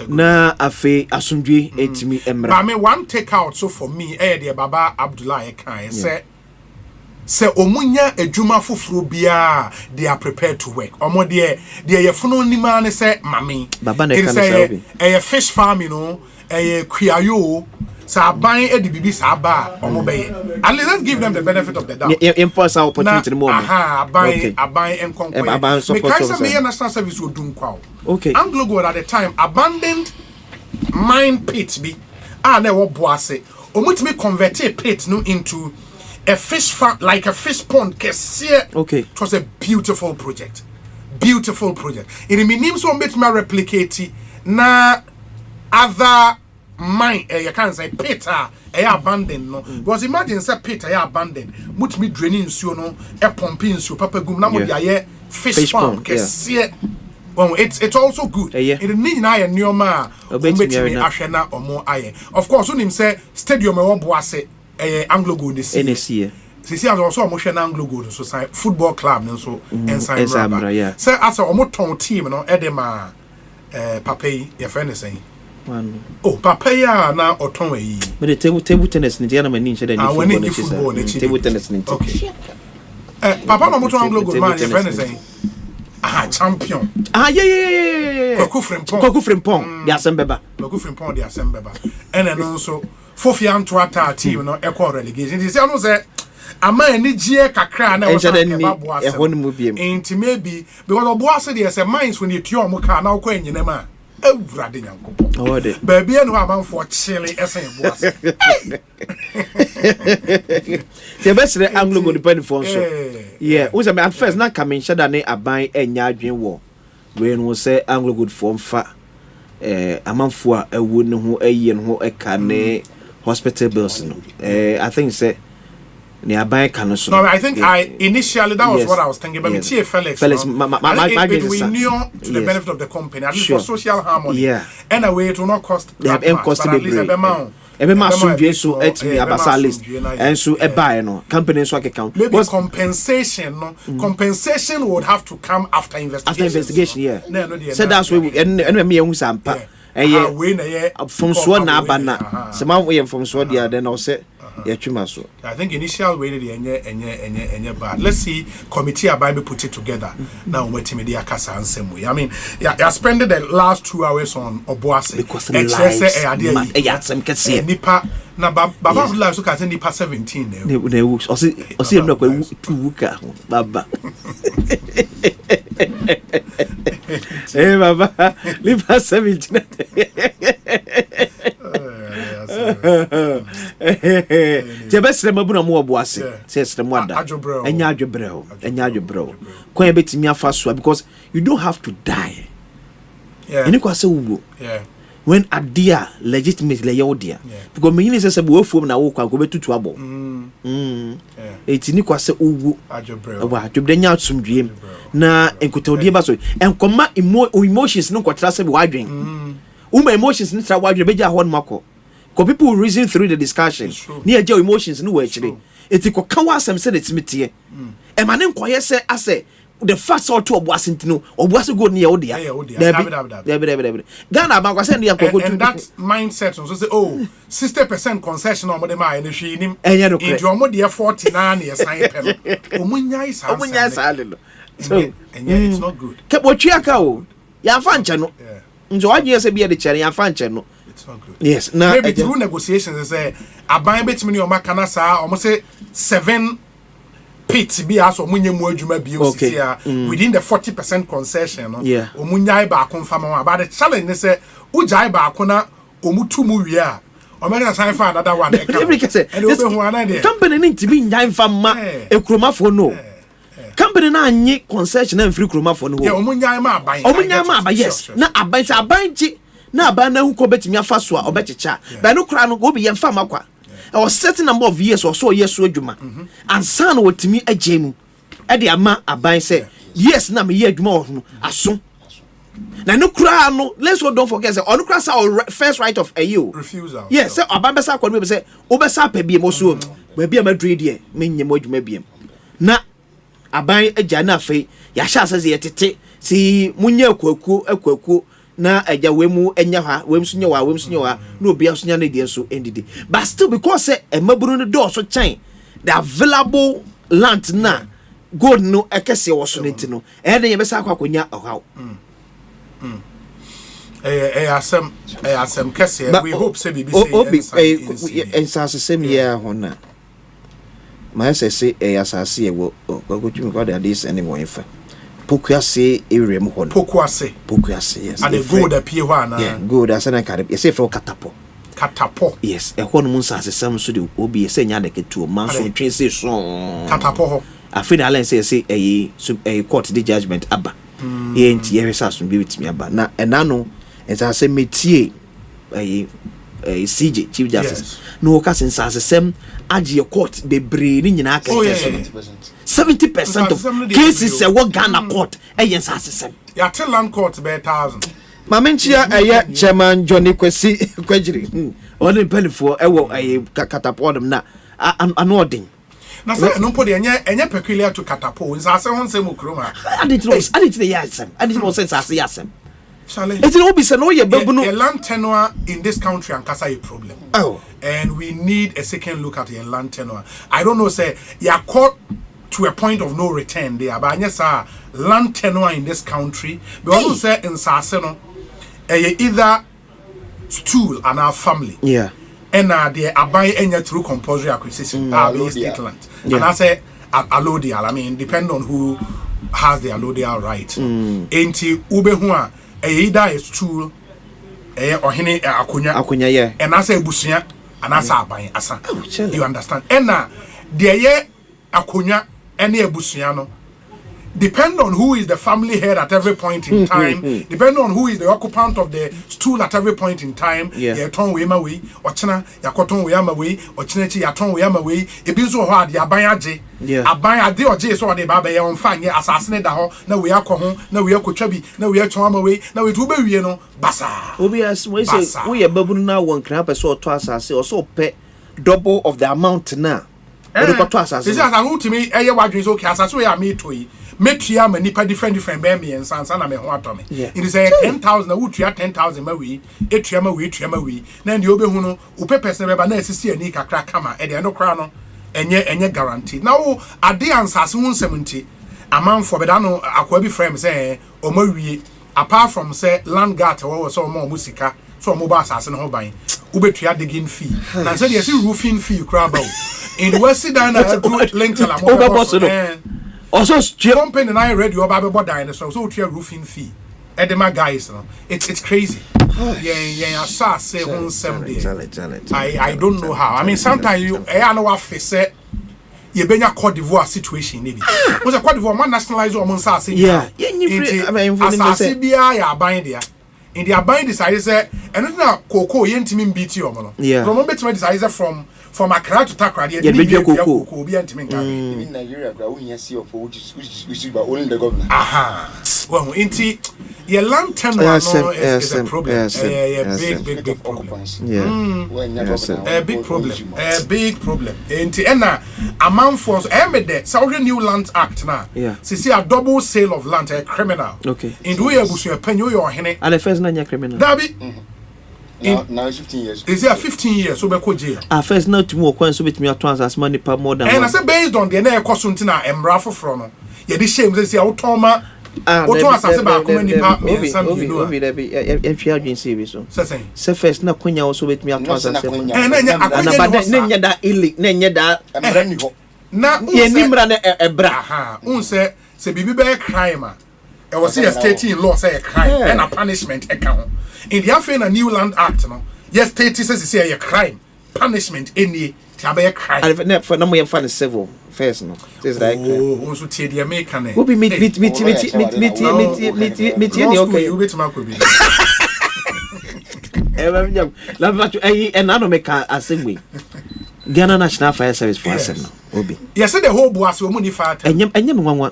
na afe asundwe etimi emra. I mean one take out so for me the Baba Abdullah Ekan say omunya adwuma foforo bia they are prepared to work. Omo de yefuno nima ne say mami. Baba ne kan say a fish farm kuayo sa ban edi bibi sa ba omo be. At least let's give them the benefit of the doubt. Impulse opportunity more. Aban enkonkwe. Me kai say me national service wo dum kwa. Anglo Gold at the time abandoned mine pits be na wo Obuasi. Omutimi convert a pit no into a fish farm, like a fish pond. It was a beautiful project. It means so much more replicate na other mine. You can't say pit abandoned no. Because imagine say pit abandoned. Much me draining so no, a pumping so papa gum na mo ya fish farm. Well, it's also good. It need na nyoma obetimi ahwe or more aye. Of course, when him say stadium e Obuasi Anglo Gold this year. See, also a Anglo Gold so football club so inside say as a omoton team edema Pape your friend is saying Pape ya na oton we but the table tennis ni na mani nche da football table tennis ni Papa no moton Anglo Gold man your friend is saying champion Koku Frimpong the Asembeba the Asembeba and then also Fofia Ntwata team no equal relegation. They say no say ama any gie kakra na was Obuasi. Ain't maybe because Obuasi there say mines when you tio mo ka na ko enyine ma. Ewurade Nyankopon. Baby enu aman for chile esen Obuasi. The best the Anglo Gold depend for so. Yeah, we say at first na come shada ne aban enya adwen wo. When we say Anglo Gold form fa amanfo a ewu ne ho ayi ne ho eka ne hospital bills no. I think say No, I think initially that was what I was thinking, but Felix, we knew to the benefit of the company, at least for social harmony. And a way it will not cost that much, but at least a amount. So abasa list and so a buy no company so account. Maybe compensation would have to come after investigation. So that's why and me Asempa. From so na bana. Some way from so there then I'll say I think initial way the bad. Let's see committee Bible put it together. Now we're media kasa and same way. I mean, I spent the last 2 hours on Obuasi because nipa na baba life so can nipa 17 ne osi no kwa 2 week baba Hey, Baba, leave us 17. Jebesre mabuna mu Obuasi. Says the mother. Enyajo bro. Kwen betimi afa so because you don't have to die. Yeah. Eni kwa se wugo. Yeah. When adia legitimately yodia. Because me yin say bo afuom na wo kwa go betutu abo. Etini kwa se wugo. Wa adwobre nya asumdwem. Na enkotodie ba so. Enkoma emotions no kwatra se be wadwen. Uma emotions ni tra wadwen beja ho no mako. Because people will reason through the discussion. Near your emotions no actually. It's a kawa some said it's metie. And my name quiet say I say the first or two of Washington or was go near Odia. Ghana Bank was sending a and that mindset so say, oh, 60% concession on the mine and she him and your mother 49 years. Omunya is so it's not good. Kept what you are ya fan channel. So I just be at the cherry and fan channel. It's not good. Yes, now maybe through negotiations say a buy bet me on Macanasa almost say 7 pits be as omunye mu adwuma bi osisi within the 40% concession no omunya ba confirm about the challenge say ujai ba akona omutu mu wi a omega sign for another one and company need to be nyan fama ekromafo no company na anyi concession and free kromafo no omunya ma aban yes na abanchi na abana hu ko betimi afa so a obechecha ba no kra no go be yemfa makwa a certain number of years or so years so adwuma and san wotimi agemu e de ama aban say yes na me ye adwuma ho aso na no kra no let's don't forget say on kra sa first right of a you refusal yes say aban be sa kwa no be say obesa pa biem so ba bia madre de menye mo adwuma biem na aban agya na afei ya sha say yetete si munye akwaku na eja wemu enya ha wemsunye wa no bia sunya na die so endidi but still because say emaburu no do so chain the available land na gold no ekese wo so nti no e de yebesa akwakonya ohaw asem kese we hope say BBC ensase sem ya hona ma say asase e wo gotumi kwa there is anymore ifa Pokuase area mu hono. Pokuase yes. And the gold appear one. Yeah, gold as an carib. You say for Katapo. Yes, a hono mun sa some so the obi say nya de ketu man so twen say so. Katapo. I feel Allen say a court the judgment aba. Ye nti ye resa so be with me aba. Na enano enta say metie a CJ Chief Justice. No ka sensasem agi court bebre ni nyina aka 70% of cases what Ghana court sensasem. Ya tell land court be 1,000. Mamenchia chairman Johnny Kwesi Kwejiri. Only penifo ewo katapodem na anodin. Na say no podi enye peculiar to katapo. Nsase ho nsem okroma. I didn't yasem. I didn't know sense as yasem. It's an obvious no ye babuno. The land tenure in this country and kasa a problem. Oh. And we need a second look at the land tenure. I don't know say you are caught to a point of no return there, but yes land tenure in this country we also say in Saseno either stool and our family. Yeah. And they are buying any through compulsory acquisition state land. And I say allodial, I mean depend on who has the allodial right. Enti ubehua either a stool or hene akunya yeah. And I say busia and I say aban asa. You understand? And now the akunya any busiano depend on who is the family head at every point in time, depend on who is the occupant of the stool at every point in time. Ya ton we ma we ochina ya koton we ama we ochinachi ya ton we ama we ebi nso ho ade aban age aban ade oje so ade ba ba ye onfa nye asasene da ho na we akọ na we akotwa bi na we atwa ama we na we tu ba wie no basa obi as we say we babunu na won kran person oto asase o so pe double of the amount na o de koto asase is that who to me eye wadwen so okay asase we am toyi metua ma nipa different be me and sansa na me ho atome it is 10,000 na wutua 10,000 ma we etua ma we na ndi obehu no wo purpose na be ba na asisi ani kakra kama e de no kra no enye guarantee na wo ade ansase hu nsɛmnti amanfo be da no akwa bi frame say o ma wie apart from say land guard wo so mo musika so mo ba asase no ho ban wo betua digging fee na say the roofing fee kra ba in the west down na link to la mo Also, company and I read you about dinosaurs, so to your roofing fee. Edema guys, it's crazy. Yeah, I saw say on Sunday. I don't know how. I mean, sometimes I know what face it. You been a Côte d'Ivoire situation, maybe. Was a Côte d'Ivoire man nationalized or Monsa? Yeah, as a CBI are buying there. In the buying this, I say, and now Coco Yentimin beat you, Mono. Yeah, from this from Accra to Takra, yeah, Coco be Yentimin. In Nigeria, we see of which is only the governor. Aha. Well, inti your long term is a problem. Big problem. A big problem. A big problem. Inti ena amount for emede Saudi New Land Act now. Yeah. See a double sale of land a criminal. Okay. In the way abusu penyo your hene. And the first na criminal. Dabi. Now it's 15 years. Is it 15 years? So be ko jail. First now to more kwan so bit me atwans as money per more than. And I say based on the na ekoso ntina emrafo fro no. Ye di shame say automa Oto asase ba ko mani pa me nsam you know. Obi da bi e twa adwensi bi so. Se first na konya wo so betimi ato asase. Na nya akonya na nya da ili na nya da emra ni ho. Na ye nimra na ebra ha. Unse se bibi be crime a. E was say state in law say a crime and a punishment e ka ho. In the African New Land Act no, yes state says say a crime, punishment any tabe crime. And for na mo yem fa civil. First no this like oh so tie dia make can we be meet okay la ma to and na no make assembly Ghana National Fire Service for us no obi yes the whole Obuasi o mu ni fire enyem nwanwa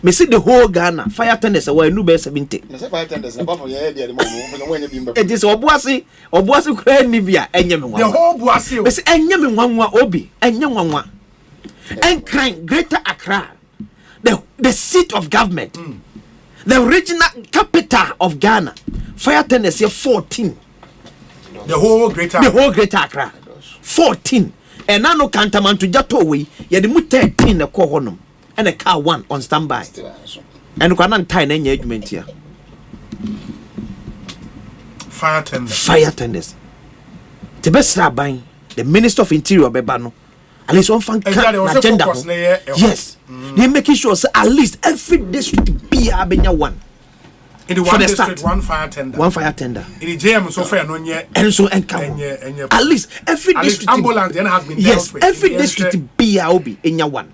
me see the whole Ghana fire tenders we nu be 70 me say fire tenders na for ye dia mo nya bimba it is Obuasi kra ni bia enyem nwanwa the whole Obuasi me say enyem nwanwa obi enyem nwanwa and crime Greater Accra, the seat of government, the original capital of Ghana. Fire tenders here 14. The whole Greater Accra 14. And now no cantaman to Jatowe, you the 13 the co and a car 1 on standby. And you can't tie any engagement here. Fire tenders. The best rabbi, the Minister of Interior Bebano. At least one fan agenda. Yes. They making sure so at least every district be a one. In the one district, one fire tender. In the JM so far no nye. And so at least every district ambulance then has been dealt with. Yes, every district be a obi in your one.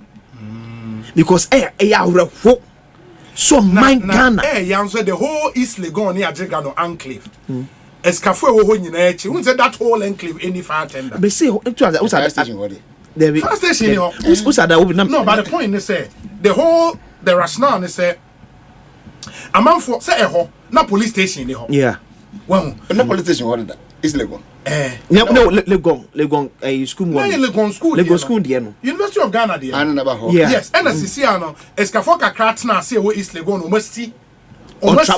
Because so mine Ghana. The whole East Legon near Jegano enclave. Escafo wo nyina echi. Who said that whole enclave any fire tender? But see, first station no, but the point is say the rationale is say a man for say na police station yeah well no police station what that is Legon Legon school there no University of Ghana there and never yes and as see no escafo kakra na say we East Legon o must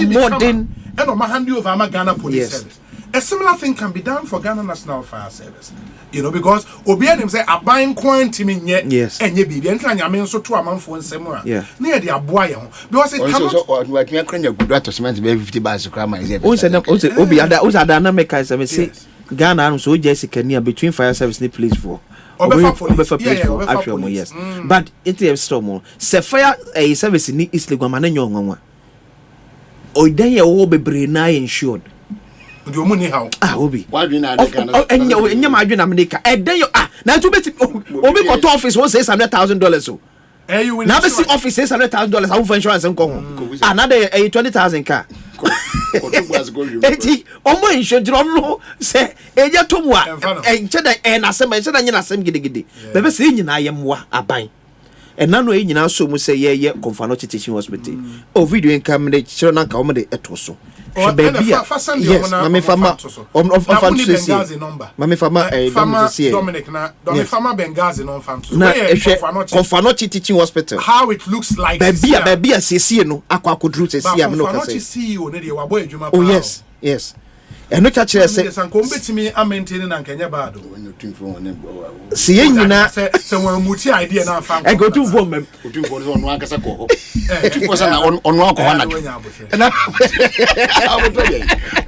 modern and o ma hand over ma Ghana police service. A similar thing can be done for Ghana National Fire Service. You know, because Obianim say a buying quantity yes and ye be and I so to a month for similar. Yeah. Near the boy because it cannot like me can you good to cement be 50 bars to crime myself. Obi ada dynamic as I say Ghana so Jessica near between fire service and police for. Yes. But it is still more. Se fire a service in East Legon man nyo o den ye wo bebre na insured. The money how obi why do na Ghana enya ma adwena America eden yo na to beti obi go to office $600,000 so na be see office $600,000 how for insurance nko ho na dey 20,000 car eti omo insurance no say eja to mu a enche da na asem enche da nyina asem gidigidi be be say nyina ayemwa aban and no nyina so mu say ye Confano Teaching Hospital o video income dey chiro na ka omo dey eto so yes, Mami Fama Mami Fama Dominic na Dominic Fama Bengazi non fanto. Confano Teaching Hospital. How it looks like baby CC no akwa kodru CC am no ka say. CEO ne dey wabo adwuma pa. Oh yes, yes. And no catch say sanko mbetimi a maintain na nkanya bad o. Si nyina se won muti idea na fa. E go to phone mem. Otu phone so no akasa ko. Otu phone na onu akọ na. Na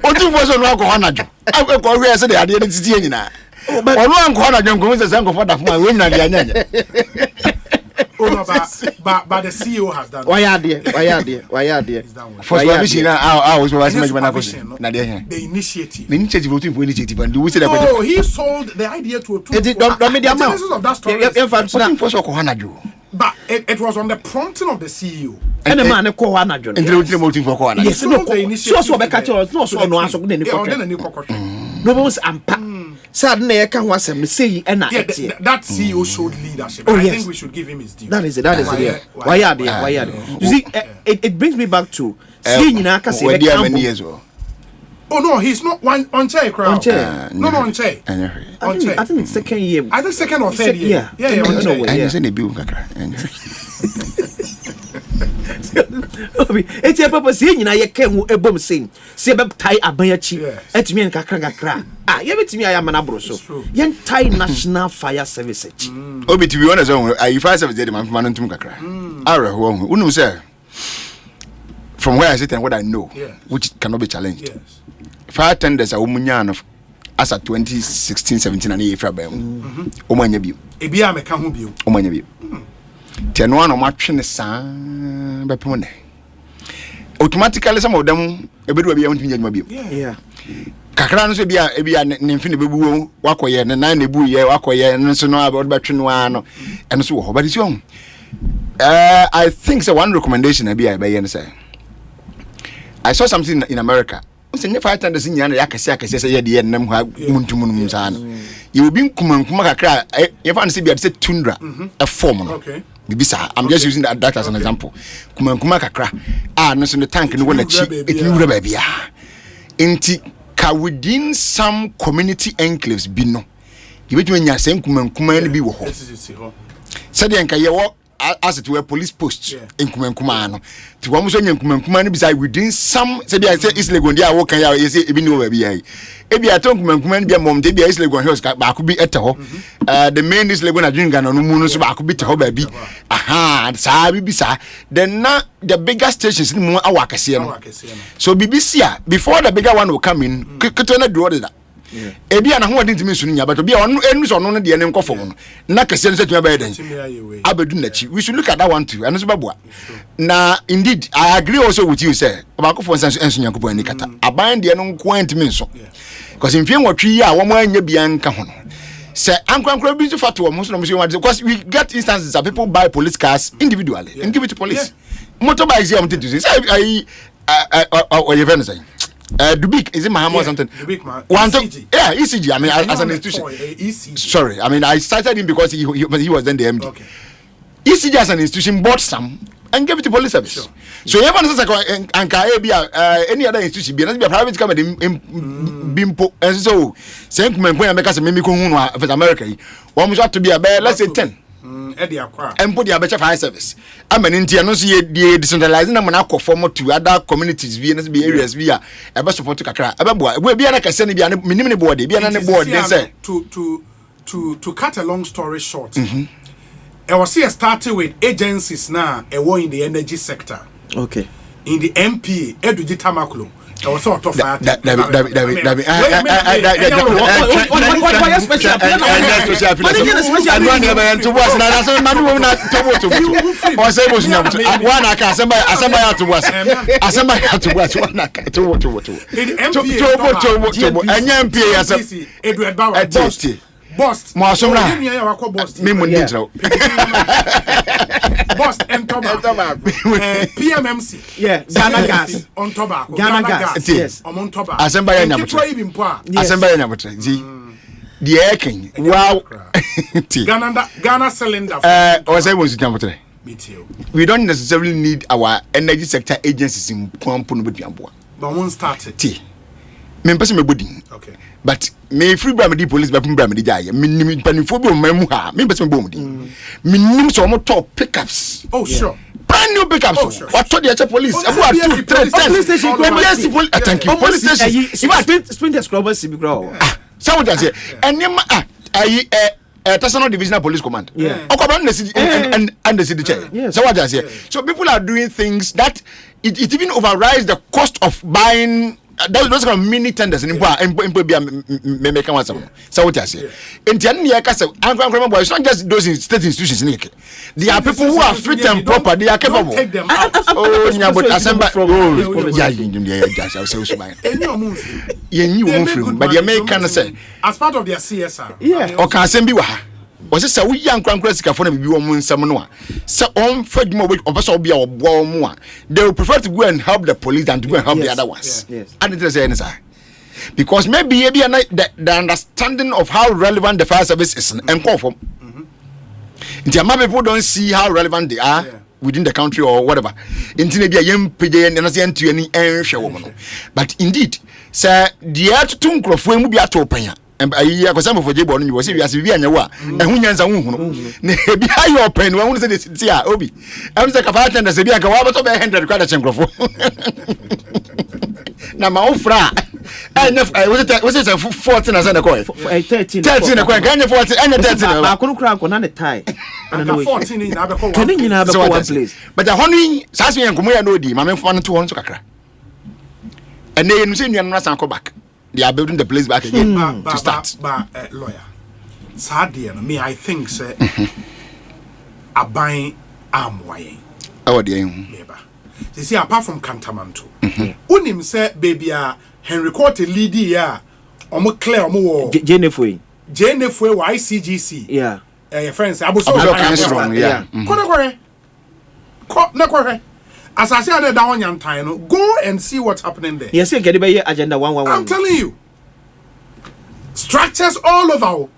otu phone so no akọ na jo. E ko we say the ade ni titi nyina. Onu akọ na jo nko se sanko for da fun we nyina dia nyanya. no, but the CEO has done. Why are there? For supervision, I was the initiative. The initiative, and we said he sold the idea to a but it was on the prompting of the CEO. And the man called Anajon. Yes, no, no, suddenly I can watch him say, and that CEO showed leadership. I think we should give him his due. That is it. Why are they? You see, it brings me back to seeing in Akasi. Oh no, he's not on chair crowd. No, on chair. I think it's second year. I think second or third year. Yeah. It's a purpose saying I came a bomb saying, say about tie a bayachi, et me and Kakra. Ah, you bet me I am an abroso. Yan tie National Fire Service. Obi, to be honest, if I said the man to Kakra, Ara, who say from where I sit and what I know, which cannot be challenged. Fire tenders are woman of as at 2016, 17, and 8 Frabem. Omanyabi. Ebia me can be. Omanyabi. Tenuan or matching the sun by Pone. Automatically, some of them a bit will be on to yeah. Kakran will be a infinity boo, Wakoya, and 9 boo, Wakoya, and so no about Batruano, and so, but it's young. I think so. One recommendation I be by say. I saw something in America. If I tell the senior Yakasaka says, yeah, the end, you will be Kumakra. If I see, I said tundra, a form. Okay. I'm just using that as an example. Kumakra, no, so the tank and when a cheap, it baby. Within some community enclaves, Bino. You between your same Kuman be wo. Said the as it were police posts in Kumankumano. To almost when Kumankumani beside within some said I say is Legondia walk and I say even over BI. Ebi I told Kumankuman be a mom, they be a Legon house, but could be at all. The main is Legon drink and no moon, so I could be to baby. Aha, Sabi Bisa. Then now the bigger stations in more Awakasiano. So BBC, before the bigger one will come in, Kitana draw that. Ebi ana ho didn't mention ya, but obi on enu so no de enen kofo no na kase no setuma ba eden abedu nachi. We should look at that one too. And so baboa na indeed I agree also with you say abakofo enso nyankopon ani kata aban de no nko antimi nso because in fian watwi a wo mo anya bia nka ho no say ankwankwa bi so fato mo so no so because we get instances that people buy police cars individually and give it to police. Motorbikes here am to say or you even say Dubik, is it Mahama or something? Dubik, man. ECG. I mean, as an institution. Sorry, I mean, I started him because he was then the MD. Okay. ECG as an institution bought some and gave it to police service. Sure. So everyone says any other institution, be a private company in Bimpo, and so saying, when I make us a mimic of America, one was to be a bear, let's say 10. And put the better fire service. I mean, in Tianosi, the decentralizing Manako form to other communities, be areas via a best support to Kakra. We'll be like a sending minimum body, be an board. They say to cut a long story short, I was here starting with agencies now, a war in the energy sector. Okay. In the MP, Eduji Tamaklo. I was sort of fire. Boss, Boss and tobacco. PMMC. Yeah, Ghana gas. On tobacco. Ghana gas. Yes. On tobacco. Asempa the air king. Wow. Ghana cylinder. Osei was it. We don't necessarily need our energy sector agencies in Kwampuno Biamboa. But one started. Members me body. Okay. But me free Bramadi police by Bramadi Jaya. Minimum Panifobo Memuha. Members me bomb. Minimum so much top pickups. Oh sure. Brand new pickups. Oh, sure. What told you police? About 2, 3, 10. Police station. Thank you. Police station. Sprint scrubbers to be grow. Someone just say. And National Divisional Police Command. Yeah. And the city chair. Yes. So what I say? So people are doing things that it even overrides the cost of buying those kind of mini tenders in Impo be a make one some. So what I say. In Tiania Castle, I'm it's not just those state institutions. There are people who are fit and proper, they are capable. Take them out. Oh, yeah, but Asempa but the American say as part of their CSR. Yeah, or can send you. Was this a wee young crankressica for them? You want some no. So on Fred Mo of us all be our more. They will prefer to go and help the police than to go and help the other ones. Yes. And it is anything. Because maybe the understanding of how relevant the fire service is and conform. The people don't see how relevant they are within the country or whatever. Until maybe a young PJ and to any woman. But indeed, sir, the attitude of when we be at open. I was some for Jabon, you was serious, and who nyans a woman. Behind your pen, one say this, Obi. I was like a partner, as a Bianca, what about 100 credits and growth? Now, my old fra. I was it a 14 as a coin? 13 a coin, can you 14 and a 13? I couldn't crack on a tie. I got 14 in Abaco. Can you have one place? But the honey, Sassy and Kumuya no di, my man 200 to Kakra. And then you and Rasan go back. They are building the place back again to start. But lawyer, sadly, me, I think, sir, a buying arm wire. Oh, dear. You see, apart from Cantamanto, Unim said, baby, Henry Court lead here, or Claire Moore, Jennifer, ICGC. Yeah. Your friends, I was so strong, yeah. As I said, down young time, go and see what's happening there. Yes, get it agenda 111. I'm telling you, structures all over.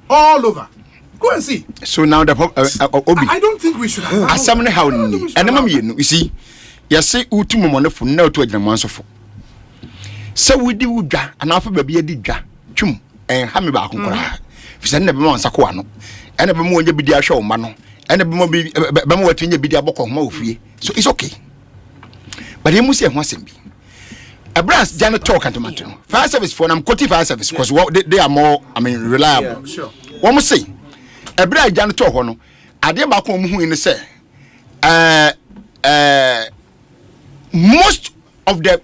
Go and see. So now the Obi. I don't think we should. As someone how and you see, you say utu mo for now to the months of. So we do da and alpha baby did da chum and hammy back on cora. If send never once a quano, and never more be their show mano, and never more be what in your be their book of Mofi. So it's okay. But he must say one thing. A brass Janet talk and tomato. Fire service for them, quality fire service, because they are more, reliable. Yeah, sure. One must say, a brass Janet talk on. I did back home who in the say, most of the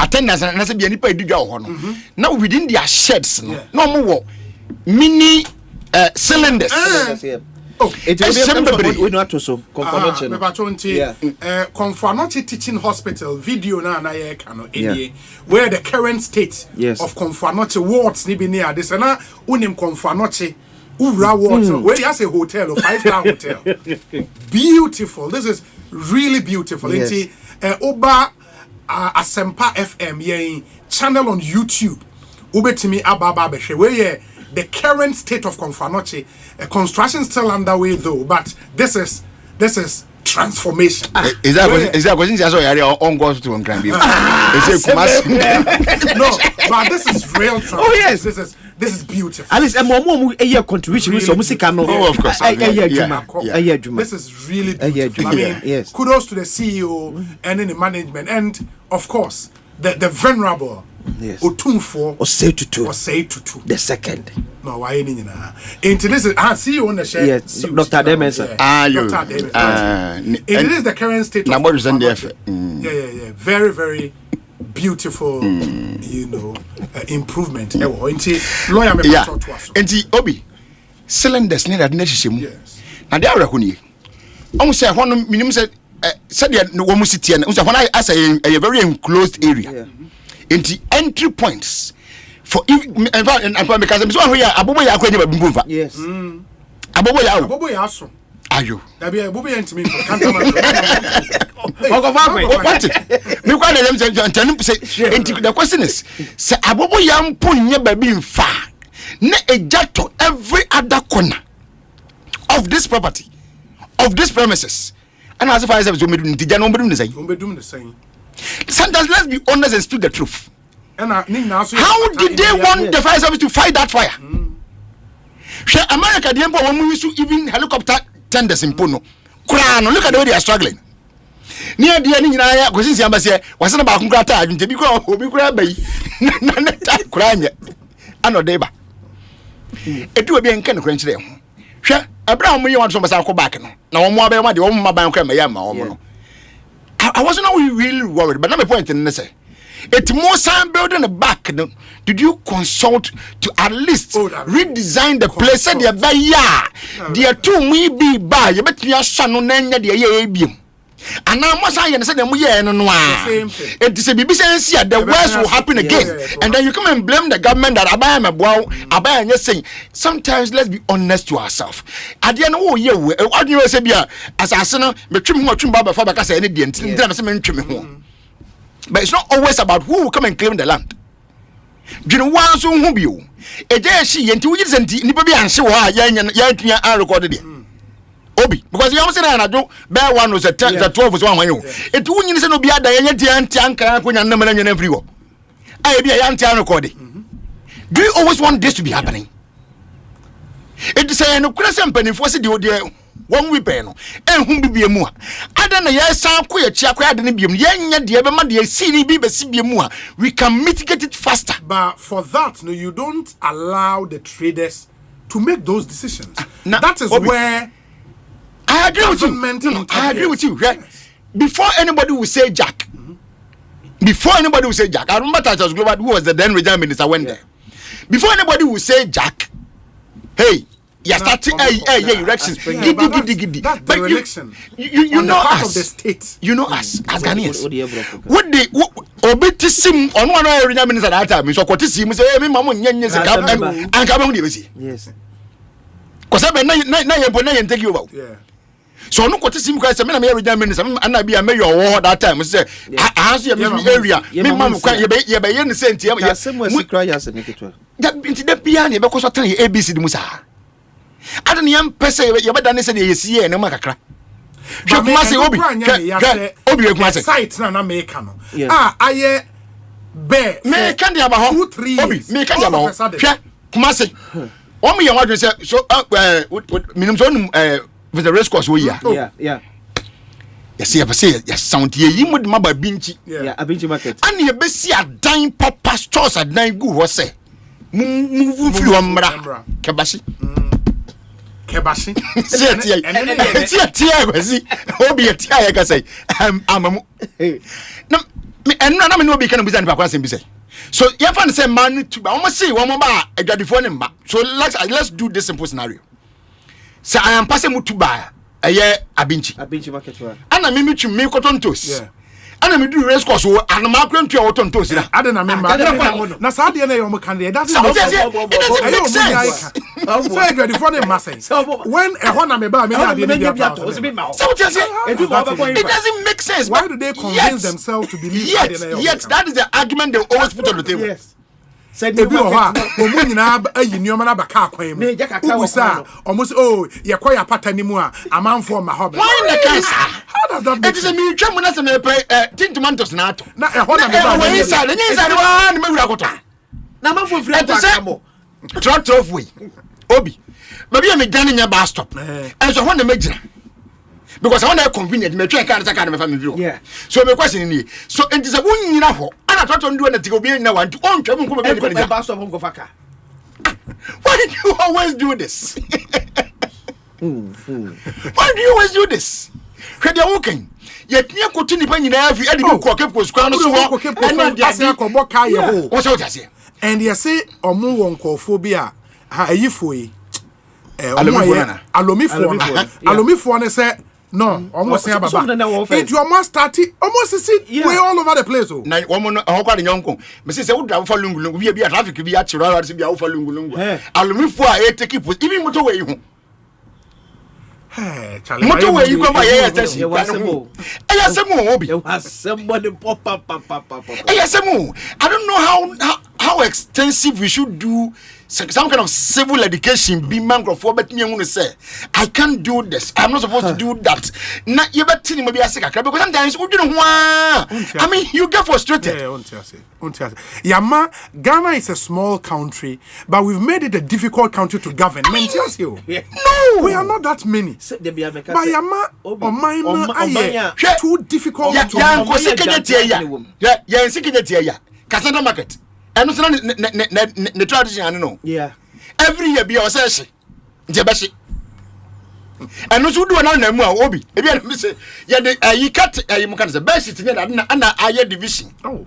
attendants and as a be any now within their sheds, no more mini cylinders. Oh, it will be not so. Confornoche Teaching Hospital video na where the current state of Confornoche wards ni be near this na unim Confornoche Ura wards where he has a hotel, a 5-star hotel. Beautiful. This is really beautiful. Yes. Oba Asempa FM channel on YouTube. Ubetimi Ababa Beshe where the current state of Confornoche, construction still underway though, but this is transformation. Is that question? On goes to crime. No, but this is real transformation. Oh yes, this is beautiful. At least a year contribution really music. Oh, of course. This is really beautiful. I mean, yes. Kudos to the CEO and in the management, and of course the venerable. Yes. Otumfo Osei Tutu the second. No, why any na? Into this see you on the share. Yes, Dr. Demensa. It is the current state of Yeah. Very, very beautiful, improvement. Lawyer me talk to us. Obi cylinders need that necessary. Yes. And they are reckoning. Almost say one minimum said no one must sit here. When I as a very enclosed area. Yeah. In the entry points for and because I'm so here abobo ya akwenye babumva. Yes. Abobo ya aso. Ayo. That be abobo ya ntimi for cantonment. What? Me kwa na dem say the question is say abobo ya mponye babi mfa na ejato every other corner of this property of this premises. And as if I said, the same. Sometimes let's be honest and speak the truth. And how did they want the fire service to fight that fire? America, the emperor, when we used to even helicopter tenders in Pono, look at the way they are struggling. Near the ending, I was in the embassy, wasn't about Kungrata, and to be called Obi crying yet. I know Deba. It will be in Ken Crunch there. Abraham, you want some go back now. More about the woman, my Yama. I wasn't really worried, but not my point in this. It more sign building the back. No? Did you consult to at least redesign the place? Said the by the two we be by you bet your son on the year. And now must I say them yeah no it is a BBC the worst will happen again. And then you come and blame the government that Abaya and you're saying sometimes let's be honest to ourselves. At the end of year what do you say as I say no me trim baba for because any the but it's not always about who will come and claim the land. You know one so who be you e je she enti wuji senti ni be anse wo a ya tua an recorded it. Obi because you say na do bear one was the 12 was one when you it wunyi say no bia da ye tia anka akonya na mana nyana free wo ai bia ya tia record. Do you always want this to be happening? It say no kura sempani for say de one we pay no en hu bibie mu a ada na ye san ko ye chia ko ade ne biem ye nya de be ma de si ni bi be si biem mu a we can mitigate it faster. But for that no you don't allow the traders to make those decisions. That is where I agree with you. No, I agree with you. Right? Before anybody will say Jack, I remember Titus Global, who was the then regional minister, went there. Before anybody will say Jack, hey, you're starting elections. Giddy. That's the election. You know us. Of the state. You know us as Ghanaians. What they obetisim on one regional minister at that time. So what is him say? Me mamu nyenye se kap and kabang di besi. Yes. Because I na take you over. Yeah. So no kwete sim kwa say me na me regional minister and I be a mayor war that time say I answer me area me mam kwa ye be ye ne senti ya semu sikra ya se meketwa da binti da bia ne be ko so tren ABC di musa ada ne yam pese ye be da ne se ne yesie ne makakra hwe kuma se obi we kuma se site na make no aye be me kan dia ba ho obi me kan dia ba ho hwe kuma se o me ye wadwe se so minimum so with the race course we yeah. Yes, yes, sound ye you would maba binchi. Yeah, a binchi market. And ye be see a dime papa stores at 9 good was say. Move through Ambra. Kebashi. See, tia, see, Obi a tia, I can say. I'm no, and no be can be done by question be say. So you have to say man to almost see one more bar a got the phone. So let's do this simple scenario. So I am passing mu to buy a year abinchi market one. And I mean to make cotton toast. Yeah. And I mean do race course and my plan to cotton toast. I don't remember. Na sa de na yo mo kan de doesn't make sense. So I got the phone in Marseille. When a one me ba me na de it doesn't make sense. Why do they convince themselves to believe that? Yet that is the argument they always put on the table. Yes. Said the omo nyina ayi nyoma na baka kwan mu ubusa almost ye kwaya patani mu a amanfo ma hobe why the cancer how does that make it is a me twam na se me tin tomatoes na ato na e ho na me ba we inside wa na me wura koto na amanfo firi ata mo trot off way obi baby me gane nya ba stop and so ho na me gina because I want to convenient me try can me family view yeah so me question ni so it is a won nyina ho ana toto ndo na tigo bi na want on twam nko be ba stop nko faka. Why do you always do this? Why do you always do this? When you're walking, yet near continue penny every edible cock was crown so and the what's out here? And you say omu wonko phobia ayifoi alomifo ne say no almost say baba it you must start almost see way all over the place oh na woman ho kwa de nyonko me say wo drive for lungulungu bi a traffic bi a chiro se bi a wo for lungulungu alomifo a take put even motor way hu motor way you come by here station ayasemu obi somebody pop ayasemu I don't know how extensive we should do some kind of civil education be man for but me want to say I can't do this, I'm not supposed to do that. Na you bet me be asika because sometimes you know I mean you get frustrated. Yama Ghana is a small country but we've made it a difficult country to govern. No, we are not that many. But Yama or mine too difficult to Cassandra market. And so the tradition no. Yeah. Every year be our session. Jebashi. And no do na mu obi. E be say ya de you cut you can say best it na I division. Oh.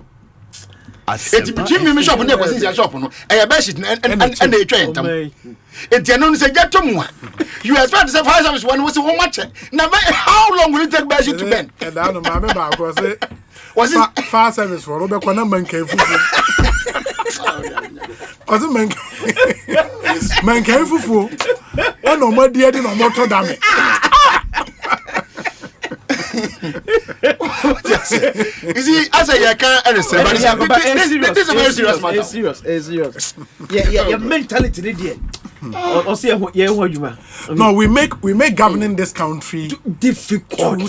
Eti between me shop na Ekosiise shop no. E be shit and e twa entam. Eti no say get to mu. You expect to say fire service one we say one match. Now how long will it take by shit to bend? And I know my member because was it fire service for Robert Kwana man can fufu. Was it man can fufu? And no more dear than no more damage. You see, as I can't understand, but this is a very serious matter. It's serious. Yeah, your mentality, idiot. No, we make governing this country too difficult.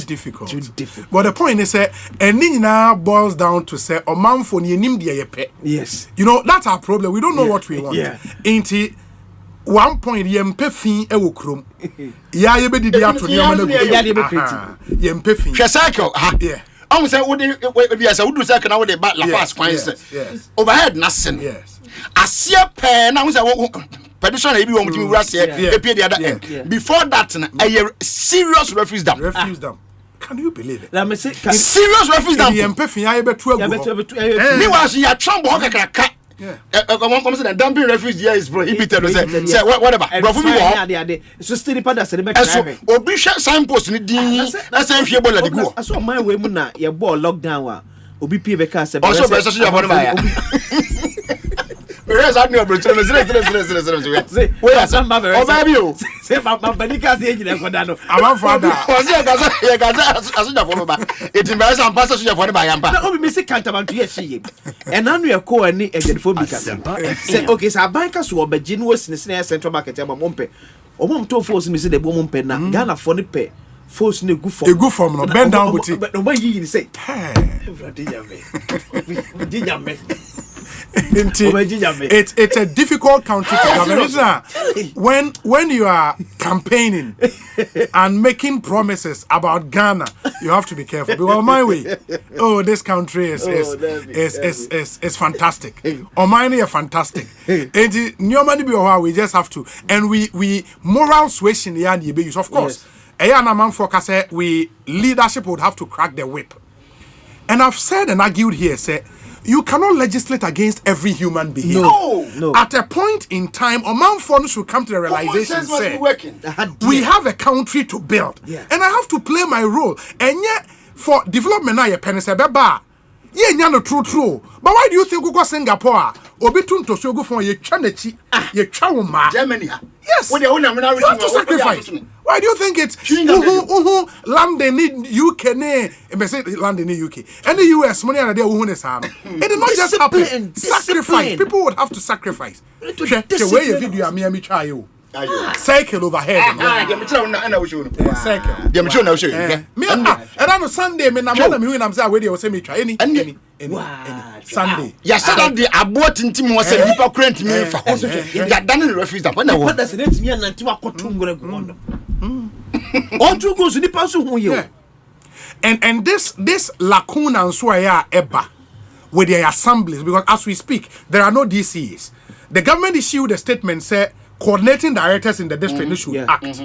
But the point is that anything now boils down to say, "O man for yes." You know that's our problem. We don't know what we want. Yeah. Ain't it? 1 point yempe fin e wo krom ya ye be didi ato ne ma na yempe fin hwe cycle ha yeah am say wo de bia say wo do cycle na wo de la pass kwan say overhead na sen yes asia pe na wo say wo petition e bi wo mutimi wura say e pie the other end before that na a serious refuse dam can you believe it let me say serious refuse dam yempe fin ya ye betu agu me was ya trambo kakaka come say the dumping refuse here is prohibited say whatever bro for me so still the padders dey make obi hwe signpost ni din na say hwe bola de go aso man we mu na ye ball lockdown wa obi pie be ka say also be so ya for ba Where's that new bridge? Say, where some baby? Oh, baby, you say, my banika say, you never done. I'm father. Was it as you for ba? It embarrass and pass you for the bayamba. No, me say can't about to see. And now we are co and again for me. Say, okay, so bankers who be genuous in the central market. I'm mompe. O mom to force me say the mompe na Ghana for the pay. Force no good form no bend down with it. But no you say, it's a difficult country to govern. When you are campaigning and making promises about Ghana, you have to be careful. Because my way, this country is fantastic. On mine is fantastic. And new money be we just have to, and we moral suasion use of course. We leadership would have to crack the whip. And I've said and argued here, say, you cannot legislate against every human being. No. At a point in time, Oman Fon should come to the realization, say, we have a country to build. Yeah. And I have to play my role. And yet, for development, I penny say, Baba, no true. But why do you think we go Singapore? Obitun to show go for ye chanechi, ye chawma. Germany. Yes. You have to sacrifice. Why do you think it's land in UK land in UK and the US money and it did not just happen. Sacrifice. People would have to sacrifice. The way you video me try you. Cycle overhead. Cycle. And on Sunday, I'm saying where say me try any Sunday. Yes, Saturday I bought into more hypocrite me for that done in refuse that when I want that's me and Nantua Kotungo. All two goes in the person who you and this lacuna and Swaya Eba with their assemblies, because as we speak, there are no DCs. The government issued a statement say coordinating directors in the district should act.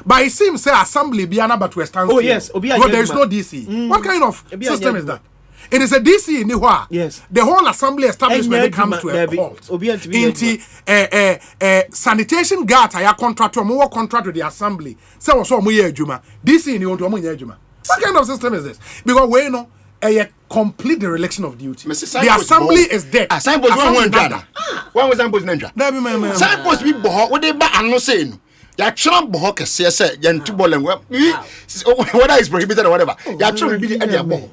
But it seems say assembly be another to a standstill. Oh yes, because there is no DC. What kind of system is that? It is a DC in Niwa. Yes. The whole assembly establishment comes to a halt. Sanitation guard I contract more contract with the assembly. So DC in the what kind of system is this? Because we know a complete dereliction of duty. The assembly is dead. Signpost one was signpost Nandra. Signpost be boho what they ba ano say no. Ya tram boho kese say ya ntu ball whether it's prohibited or whatever. Ya tram be the boho.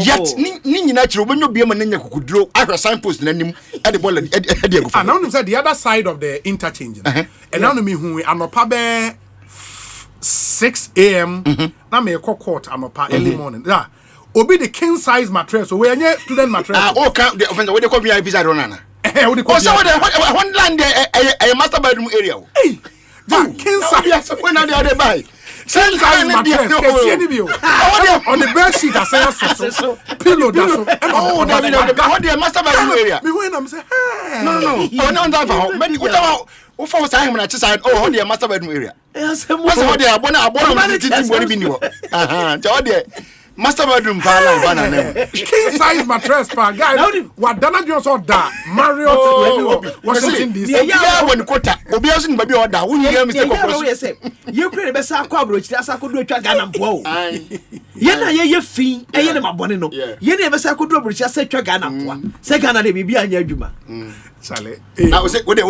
Yet ni nyina kire obenyo bia ma nanya kokuduro ahwe signpost nanim e the ball e dey go. And now say the other side of the interchange. And now me hu anopa be 6 a.m. na me call court anopa early morning. Yeah. Obi the king size mattress, so we are student mattress. Can the offender, what they call VIP side runner. Also, one land a master bedroom area. Hey, king size. When are they buy? King size mattress. On the bed sheet, I say so. Pillow, oh, the master bedroom area. Me when I'm saying, no. Oh, no, that. But what about? What for saying when I just said, oh, the master bedroom area. Yes, what's what they are? One of the team. What do you know? master bedroom pala banana. King size mattress pa guy. What Dana Jones order? Marriott Washington DC. Yeah, when quota. Obi asin baby order. Who you hear Mr. Kokos? You create the best akwa that's I could do a Ghana bow. Yena ye fee, a yen my bonnet. You never say I could do a bridge, I said Ghana. Say Ghana, they be on your juma. Sally. I was what they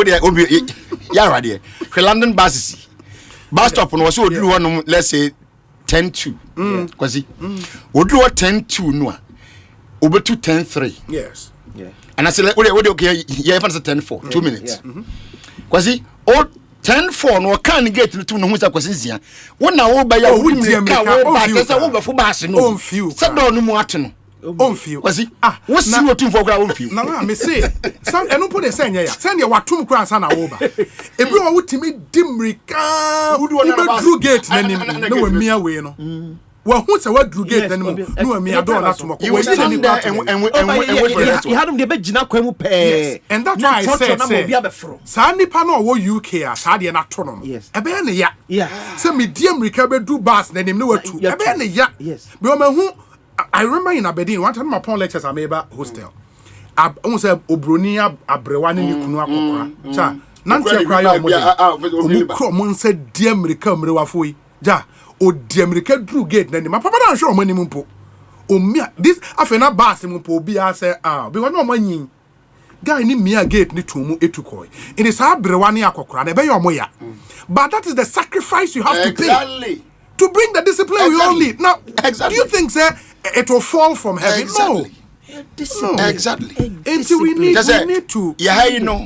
Yara dear. London buses. Bus stop on was so do one, let's say 10-2. Quasi. Would do a 10-2 no. Over to 10-3. Yes. Yeah. And I said, what okay, yeah, 10-4, 2 minutes. Quasi, or 10-4 no can get to no Musa Quasizia. One now by your wood, over for Bass, no few. Saddle no more. On few. Was he? What's you looking for ground few? No, I may say. Some and put a send ya. Send you what 2 crowns on over. If you are with me, Dimrika, who do I do gate? No, me away. No. Well, who's a word Drugate and no, me, I don't want to smoke. You was and you had him the bed, Jinaquemu pay. And that's why I said, Sandy Pano, what you care, Sadi and Atronom. Yes. A ben, yeah. Send me Dim recover do bass, then him know what to. A ben, yeah. Yes. Who I remember in Aberdeen, one time upon lectures I made about hostel. I almost said Obronia, Abrewani, Kunua, Cha. Nancy cry out, said, Dim recover, Wafui. Ja. O America drew gate then my papa don't show money mumpo. O me this afena bass mumpo bi a say because no money. Guy ni me gate ni tumu etukoi. It is how brewani akokora na be your moya. But that is the sacrifice you have to pay to bring the discipline we all need. Now, do you think say it will fall from heaven? No. Exactly. Until we need to. Yeah, you know.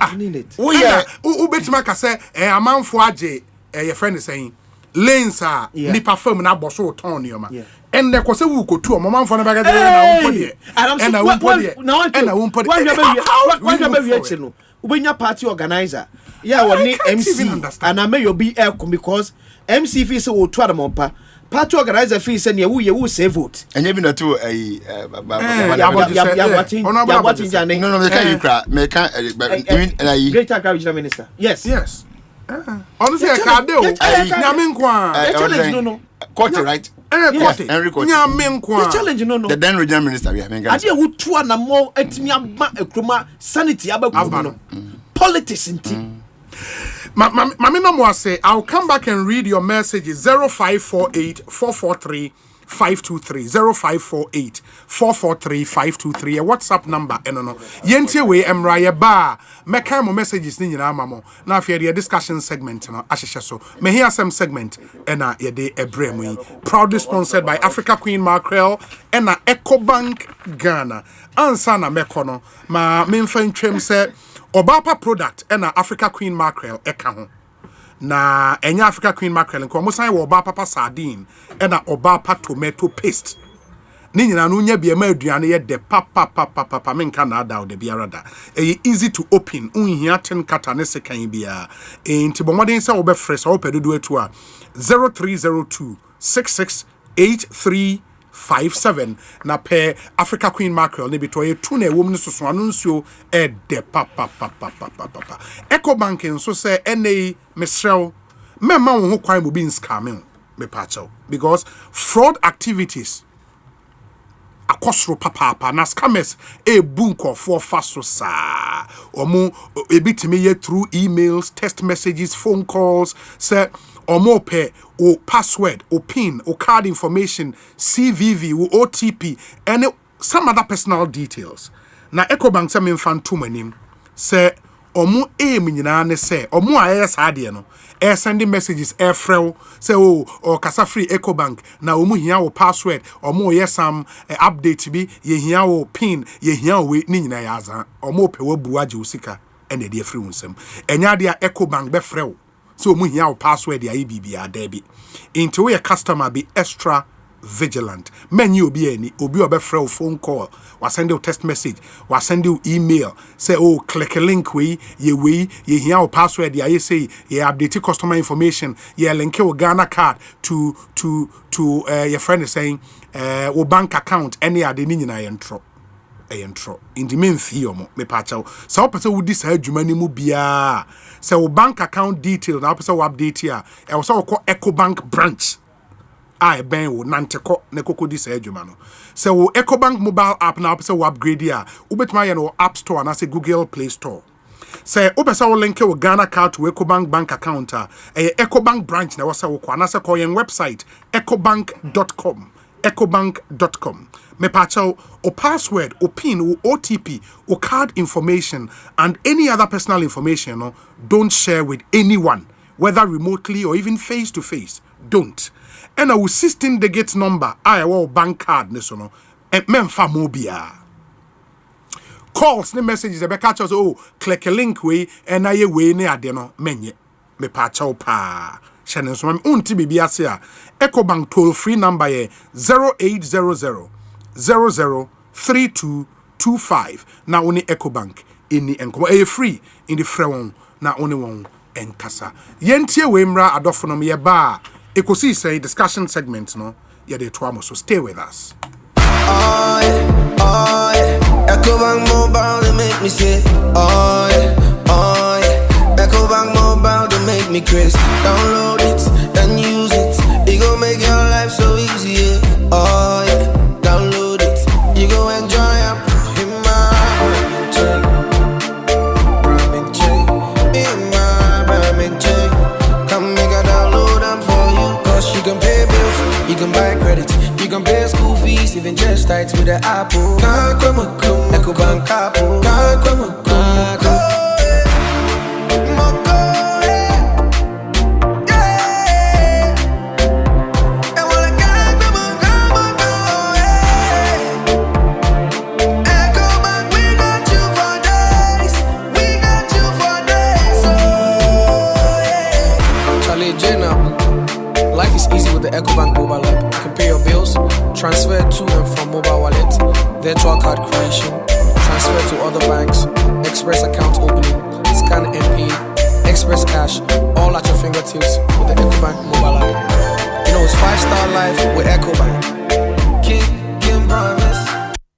We are ubetimaka say a man for aje your friend is saying lanes are nipa firm na boso ton yoma and the kwase wu kotu o mama mfa na baga de na won pode and na won pode and na won pode what you be no ubenya party organizer yeah woni MC and I may you be because MC fee say wo to adampa party organizer fee say na you save vote and you be na to no me can you cry me can great agriculture minister yes honestly I can't do nyame nkwa challenge no court right Henry Court nyame nkwa challenge no the then regional minister we have ade wo to na mo atimi aba ekroma sanity abagu no politics inti mame no mo say I'll come back and read your messages 0548 443 523 0548 443 523 a WhatsApp number eno yentie we emra ye ba meka mo messages ni nyina amamo na afia the discussion segment no ahehye so me hear some segment ena ye de ebremu yi proudly sponsored by Africa Queen Mackerel ena Ecobank Ghana ansa na mekono ma memfa ntwem se Obapa product ena Africa Queen Mackerel eka ho na enya Africa Queen Mackerel nko mo san wo Obapa sardine ena Obapa tomato paste ni nyina no nya bia ma aduane ye de papa menka na ada de bia rada easy to open unhia ten kata ne sekan bia enti bomoden se wo be fresh wo pedodo atu a 0302 668357 na pe Africa Queen Mackerel ne bitoye tu na ewom ne soso anu nsuo de papa Ecobank nso se NA Ministerial memma wo ho kwan mo bi scamming me pacho because fraud activities akosro papa na scammers bunko for faso sa omo ebitimi ye through emails, text messages, phone calls say omo pe o password o pin o card information, CVV o OTP and some other personal details na Ecobank say me fan to manim say omo nyina ne say omo ayes ade no sending messages frel say or kasa free Ecobank na omo hia wo password omo some update bi ye hia wo pin ye hia we ni nyina ya azan omo pe wo buaje usika ene de free unsem enya de Ecobank be frel so omo hia wo password ya bibia da bi into your customer be extra vigilant many obi frel phone call wa send you text message wa send you email say click a link we ye hear our password ya say ye update customer information ye link your Ghana card to your friend is saying wo bank account any ade ni nyina yentro in the main fee me pacha so person would this adwuma ni mu bia say wo bank account detail na person wo update here e wo say wo call Ecobank branch I ben wo nanteko ne kokodi sa adwuma no. Se wo Ecobank mobile app na opese wo upgrade ya, ubetuma ye no App Store na se Google Play Store. Say opesa wo link wo Ghana card to Ecobank bank account Ecobank branch na wasa wo kwa na se call yen website ecobank.com ecobank.com. Me pacho o password, o pin, o OTP, o card information and any other personal information no, don't share with anyone, whether remotely or even face to face. Don't. And our 16-digit number I will bank card ne so no memfa mobia. Calls ne messages the catch us click a link way and I way ne ade no menye me pacho pa channel so unti bibia se a Ecobank toll free number 0800 003225 na oni Ecobank ini enko free in the frewon na oni won enkasa yentie we mra adofo ye ba Ekosiise discussion segment no ye de to amo, so stay with us. Oh yeah. Ecobank mobile to make me say oh yeah. Ecobank mobile to make me crazy. Download it and use it. It go make your life so easy. Yeah. Oh yeah. Download it. You go enjoy it. In my come make a download them for you. Cause you can pay bills, you can buy credit, you can pay school fees, even just tight with the Apple. Ecobank Apple. Life is easy with the Ecobank mobile app. You can pay your bills, transfer to and from mobile wallet, virtual card creation, transfer to other banks, express account opening, scan and pay, express cash, all at your fingertips with the Ecobank mobile app. You know it's 5-star life with Ecobank. Kim promise.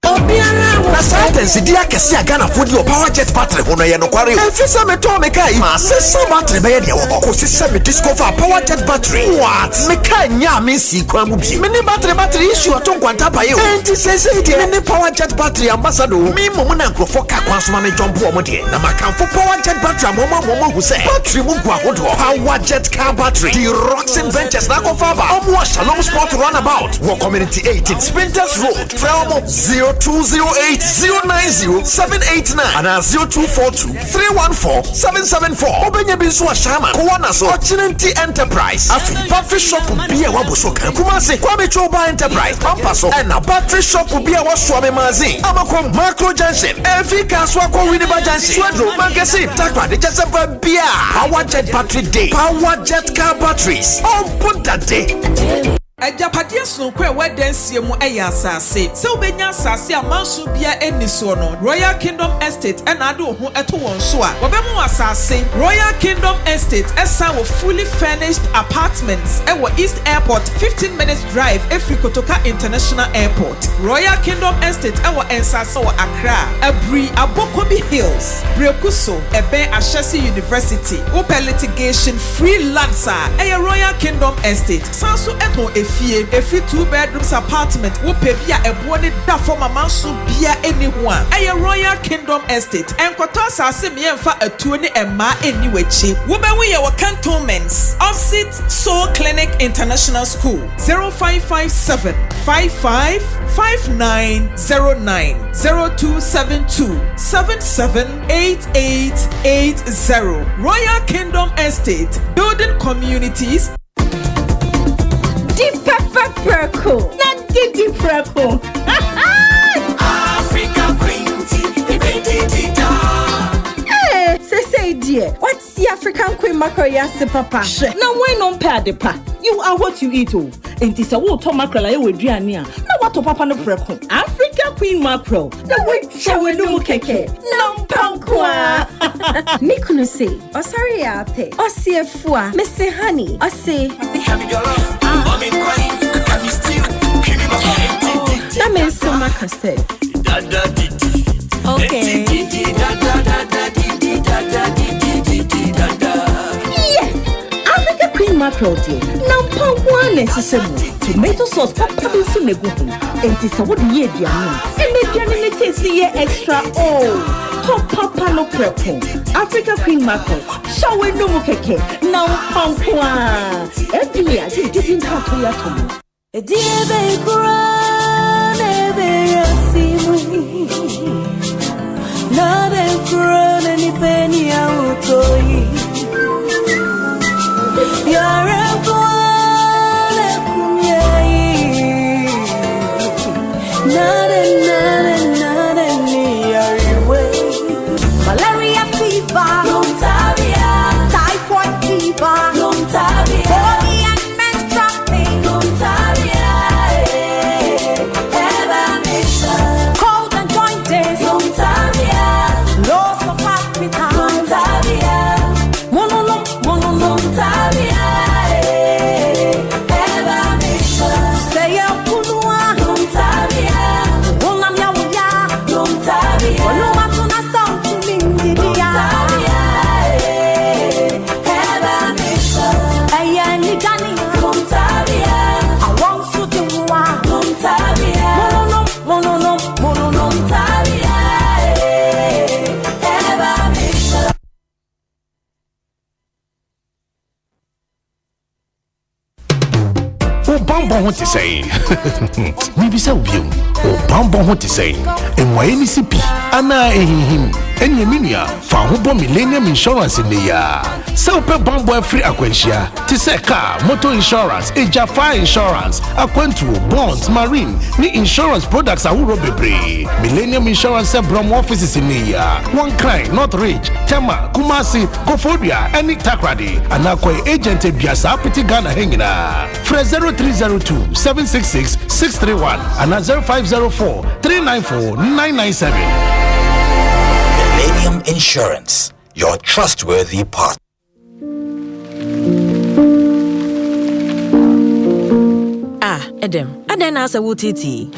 Na sentence dia kesi agana fodi o power jet battery hono ye no kware efisa me to me kai ma sesa battery be ye de wo ko sesa me discover power jet battery what me kai nya me si kwa mu bi me ne battery issue to kwanta pa ye enti sesa de me ne power jet battery ambassador me mo na nkrofo ka kwa so ma me jump o mo de na makamfo power jet battery mo hu se battery mu gwa hodo power jet car battery the Roxin Ventures na ko fa ba omo Shalom Sport runabout wo community 18 Sprinters Road Frelmo 0208090789 and 0242314774 Obenya Binsu Ashama Kuwana so Ochinenti Enterprise Afi battery shop bia waboso kan Kumase Kwame Choba Enterprise Pampaso and a battery shop bia waswame mazi Amako Macro Junction Every Kaswa kwa Winneba Junction Swedro Magazine Takwa de Chesefa bia Power Jet Battery Day Power Jet Car Batteries put that day. Ajapadia so kwe wedensie mu eya asase se obenya asase amanso bia eniso no Royal Kingdom Estate and ade ho eto won so a obemu asase Royal Kingdom Estate esa wo fully furnished apartments ewo East Airport 15 minutes drive efri Kotoka International Airport. Royal Kingdom Estate ewo ensase wo Accra Abri Abokobi Hills Brekuso ebe Ashesi University open litigation free lands a Royal Kingdom Estate sanso eto efie 2-bedrooms apartment wo pe bia ebo ne da for mama so bia anyone a Royal Kingdom Estate enkoto asase me emfa atuo ne emma eni wachi wo be we ye wo cantonments opposite Soul Clinic International School 0557 555909 0272 778880 Royal Kingdom Estate building communities. Deep pepper perco, not deep perco. Africa Queen Tea, Hey, say dear, what's the African Queen mackerel yasi papa? Now why non pay the pa? You are what you eat oh. And this a water mackerel I would now what to papa no perco. Africa Queen mackerel. The way shall we do keke? No pankwa. Nikuno say, oh sorry ape. Oh see a fua, Mr. Honey. Oh say, that means so much said. Okay. Yes, Africa Queen mackerel dear. Now, one necessary. tomato sauce papa bi so na gu ho enti sɛ wo de ye aduane aduane taste ye extra top papa no preko Africa Queen Mackerel shawe no mu keke na pankwa every year you didn't have to ya tomo Ediebe kura nebe yasimu na be kura ni peni ya utoi yare kura kumyai nade ni yariwe malaria fever Lontabia typhoid fever Lontabia Bamboo to say, maybe so you, or Bamboo to say, and why any CP, Anna him, and Yaminia, for Millennium Insurance in the year. So per Bamboo free Aquentia, to say car, motor insurance, fire insurance, Aquentu, bonds, marine, the insurance products are Urobebre. Millennium Insurance Brom offices in the year. One crime, not rich, Tema, Kumasi, Kofodia, and Nick Takradi, and Aqua agent Biasa, Petit Ghana Hangina. Fresh 0302 766 631 and 0504 394 997. Millennium Insurance, your trustworthy partner. Edem, adena asa wutiti.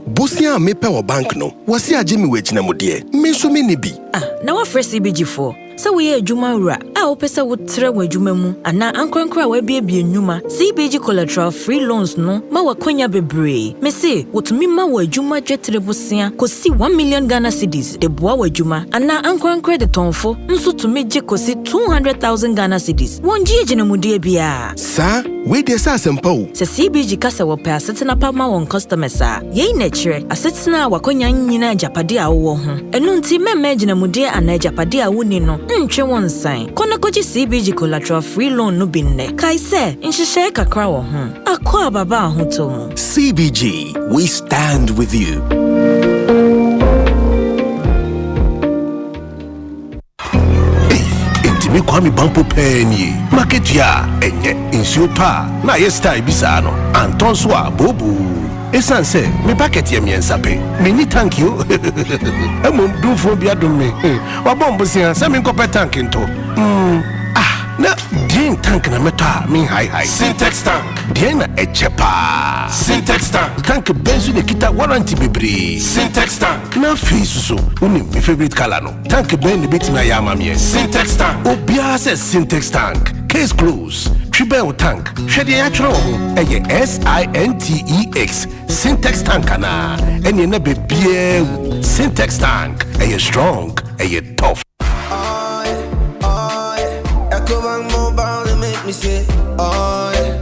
Busia mepe wa bank no. Wasi ajimi wechina mudie. Mensu minibi. Na wa fresh CBG4. Sa we adwuma wura a wo pese wo tre wa adwuma mu ana ankrankra wa biebie nnwuma CBG collateral free loans no ma wa kwanya bebre me se wotumi ma wa adwuma dwetre bosia kosi 1 million Ghana cedis de boa wa adwuma ana ankrankra de tonfo nso tumi gye kosi 200,000 Ghana cedis wonji ejina mudie bia sa we de sa Asempa o se CBG kasa wo pe asetena pa ma won customers a yei na kire asetena wa kwanya nyina japade a wo ho enu nti mema ejina mudie ana japade a woni no ntwe won san kona koji CBG collateral free loan no binne kai se nhihye kakra wo ho akwa baba ahoto CBG, we stand with you. Me kwami bampo penny market ya enye insio pa na yesta ibisa no anton so abobu esan se me packet ye miensa pe me ni thank you emom du fo bia dum me wa bombo sia se me nkopɛ tank nto na din tank na meta me high Syntex tank din na echepa Syntex tank benzu de kita warranty bebre Syntex tank na face so uni my favorite color no tank ben de bit na ya mamie Syntex tank obia se Syntex tank case close Tribal tank hwede ya twere ho eye SINTEX Syntex tank na ene na bebie Syntex tank eye strong eye tough. Me say, oh yeah,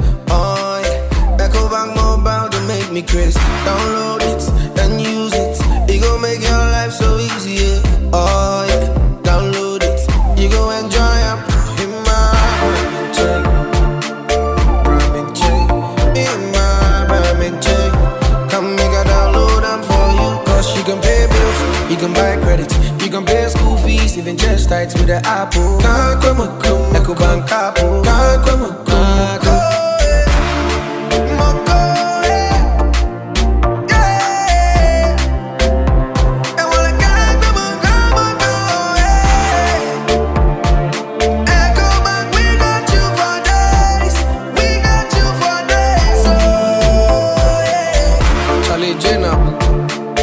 Ecobank Mobile to make me crazy. Download it and use it. It gon' make your life so easy. Yeah. Oh yeah, download it. You go enjoy up in my check. In my check. Come make a download them for you. Cause you can pay bills, you can buy credit, you can pay school fees, even just tights with the Apple. Ecobank Apple.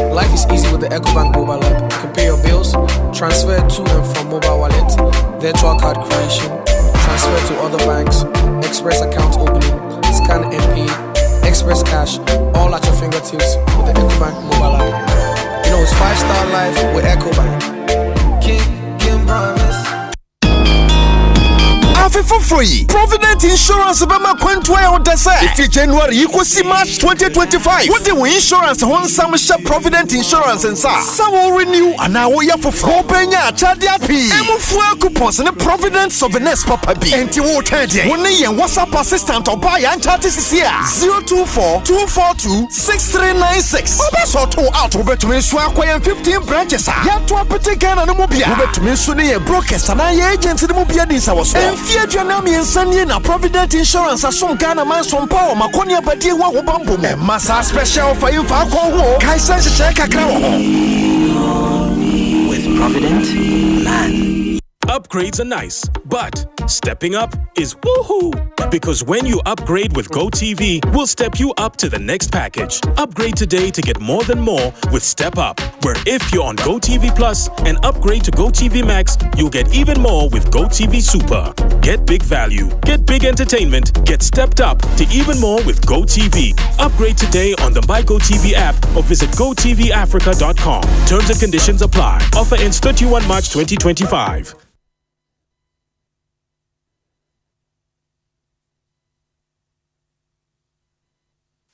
Life is easy with the Ecobank mobile app. You can pay your bills, transfer to and from mobile wallet, virtual card creation, transfer to other banks, express account opening, scan and pay, Express cash, all at your fingertips with the EcoBank mobile app. You know it's 5-star life with EcoBank. King promise. For free. Provident Insurance Bema Quentway or Dessa. If January equals March 2025. What the insurance on some shop Provident Insurance and sa. Some will renew and now we have for Penya Chadia P. Emofua coupons and a Provident Souvenirs Papa B. And you will tell you. One year WhatsApp assistant or buy and chat is here. 024-242-6396. So to out over to me swag 15 branches. Yet to a particular mobile. Over to me soon a brokers and I agents in the mobile this house. Janami and Sunny na Provident Insurance as some Ghana man some power Makonia Badi wa Wabambo Massa special for you for Kaisan Shaka with Provident Man. Upgrades are nice, but stepping up is woohoo! Because when you upgrade with GoTV, we'll step you up to the next package. Upgrade today to get more than more with Step Up, where if you're on GoTV Plus and upgrade to GoTV Max, you'll get even more with GoTV Super. Get big value, get big entertainment, get stepped up to even more with GoTV. Upgrade today on the My GoTV app or visit GoTVAfrica.com. Terms and conditions apply. Offer ends 31 March 2025.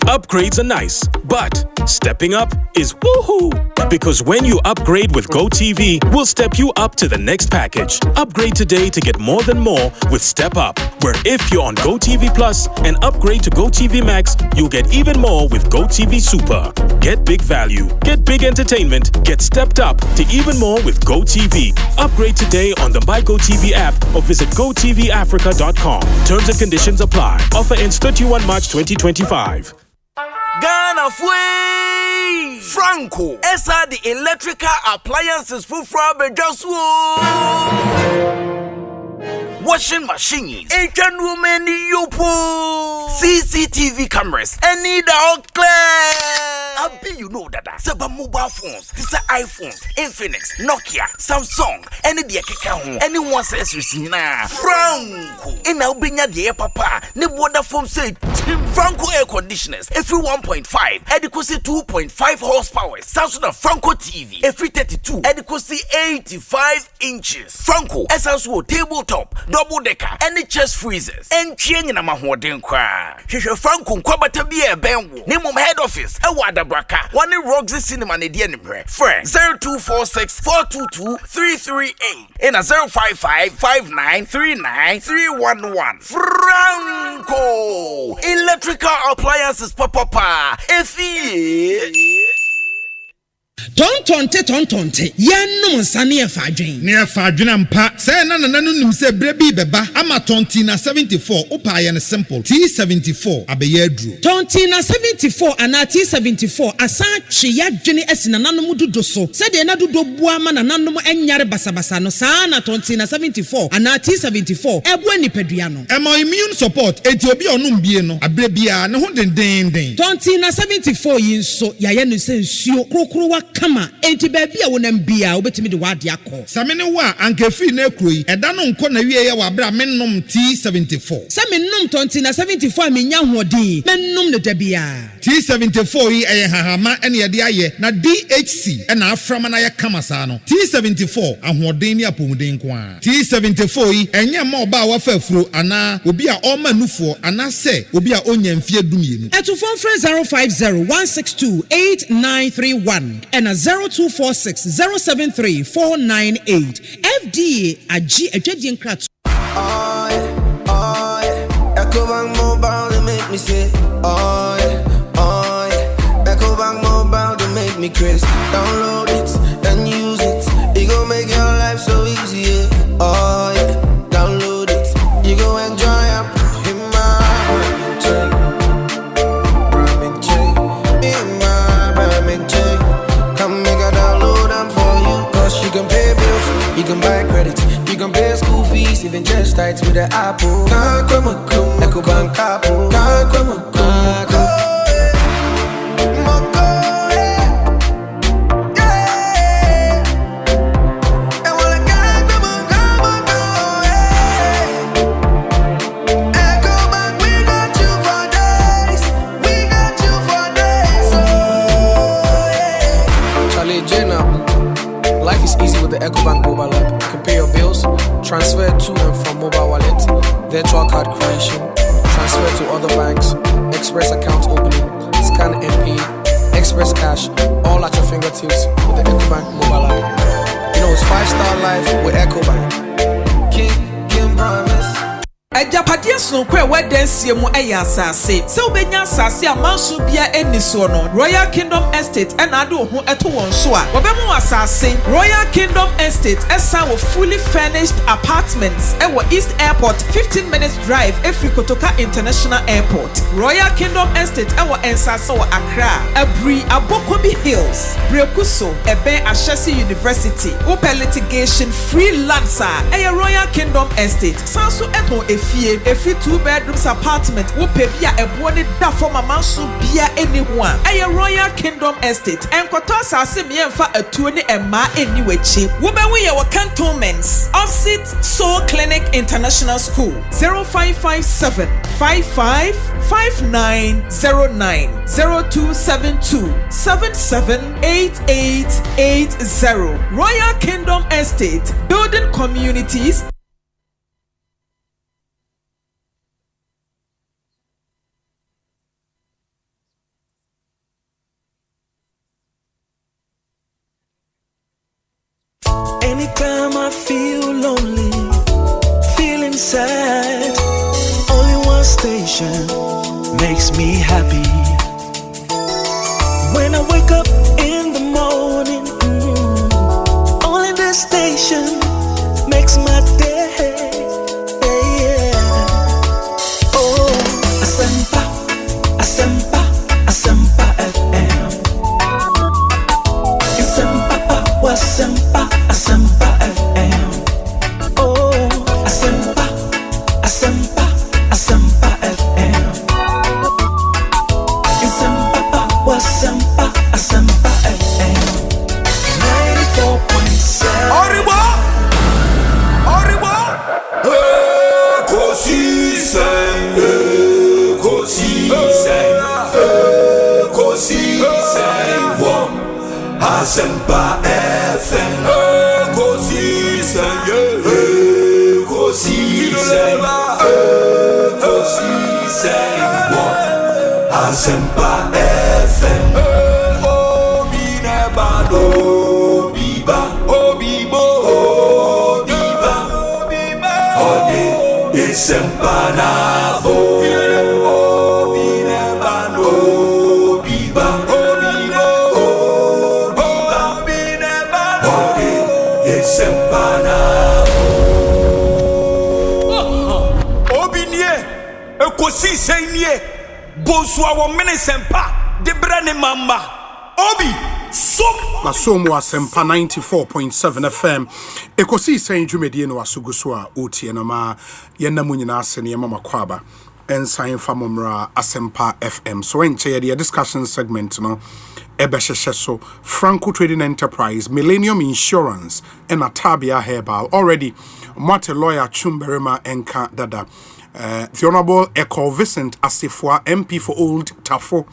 Upgrades are nice, but stepping up is woohoo! Because when you upgrade with GoTV, we'll step you up to the next package. Upgrade today to get more than more with Step Up, where if you're on GoTV Plus and upgrade to GoTV Max, you'll get even more with GoTV Super. Get big value, get big entertainment, get stepped up to even more with GoTV. Upgrade today on the My GoTV app or visit GoTVAfrica.com. Terms and conditions apply. Offer ends 31 March 2025. Ghana Fui Franco Esa the electrical appliances for Frabejaswo washing machines, Asian women yopo, CCTV cameras, any dog clear. I be you know that several mobile phones, these are iPhones, Infinix, Nokia, Samsung, any the account, anyone says you see now. Franco, in Albania the papa, ne water foam say Franco air conditioners, every 1.5, adequacy 2.5 horsepower, Samsung Franco TV, every 32, adequacy 85 inches. Franco, essential tabletop, double decker, any chest freezers, and chain in a mahoden cry. Franco, Kwabata be a benwo, name of head office, a wada braka, one in Roxy Cinema, Nedian, friend 0246 422 338, and a 055 5939 311. Franco, electrical appliances, papa, Tontonte yanum nsane efadwen ne efadwen ampa say na nananum se brebi beba ama tontina 74 opa ye ne simple T74 abeye aduru tontina 74 ana T74 asa twe yadwene esi nananum dodo so se de na dodo bua ma nananum enyare basabasa no saa na tontina 74 ana T74 ebo nipadua no ema immune support enti obi onum bie no abrebia ne ho denden tontina 74 yinso yaye no se nsuo krokro kama enti baby a wonam bia obetimi de wade akọ samene wa ankefi na ekroyi eda no nko na wie ye wa bra mennom T74 samennom tontina 74 menya hoden mennom ne dabia T74 yi eye hahama ene ye de aye na DHC ena aframa na ye kama sa no T74 ahoden ni apomuden ko a T74 yi enye ma oba wa fafuro ana obi a oma nufo ana se obi a onya mfie dumienu etufon frɛ 050-162-8931 and a 0246-073-498 FDA agi adwadian krat EcoBank mobile to make me say EcoBank mobile to make me crazy. Download it and use it. It gon' make your life so easy. Yeah. Download it. You go enjoy it. In my ramen chain. In my ramen chain. Come make a download them for you. Cause you can pay bills, you can buy credit, you can pay school fees, even just tights with the Apple. EcoBank Apple. We transfer to and from mobile wallet, virtual card creation, transfer to other banks, express account opening, scan and pay, express cash, all at your fingertips with the EcoBank mobile app. You know, it's 5-star life with EcoBank. Kim promise. Ajapadia sonkwe wedensie mu eya asase se obenya asase amanso bia eniso no Royal Kingdom Estate and ade ho eto won so a obemu asase Royal Kingdom Estate esa wo fully furnished apartments e wo East Airport 15 minutes drive efri Kotoka International Airport. Royal Kingdom Estate e wo ensase wo Accra Abri Abokobi Hills Brekuso ebe Ashesi University open litigation free lands e Royal Kingdom Estate sanso eto efie 2 bedrooms apartment wo pe bia ebo ne da for mama so bia anyone eye Royal Kingdom Estate enkoto asase me emfa atuo ne emma eni wachi wo be we your cantonments opposite Soul Clinic International School 0557 555909 0272 778880 Royal Kingdom Estate building communities. Anytime I feel lonely, feeling sad, only one station makes me happy. When I wake up in the morning, only this station makes my day. Yeah. Oh, Asempa, Asempa, Asempa FM. Asempa, Asempa. Asempa FM. Oh, Asempa, Asempa, Asempa FM. Asempa, Asempa, Asempa FM. 94.7. Oribo, Oribo. Ekosiisen, Ekosiisen, Ekosiisen. Asempa FM. Ekosiisen, Ekosiisen, Ekosiisen. Asempa FM. Obi nebado, Obiba, Obibo, Obiba, Ode Asempa nabo. Obi nebado, Obiba, Obibo, Obiba, Ode Asempa nabo. Obinie, Ekosiisen nie. Bonsu awo Ministerial de brane mamba Obi na somo Asempa 94.7 FM Ekosiisen dwumedie no asuguso a otie na ma yenamu nyina asene ye mama kwaba ensan famomra Asempa FM so enche ye discussion segment no ebehehye so Franco Trading Enterprise Millennium Insurance and Atabia Herbal already Mate lawyer Chumberema enka dada the Honorable Ekosiisen Asifwa MP for Old Tafo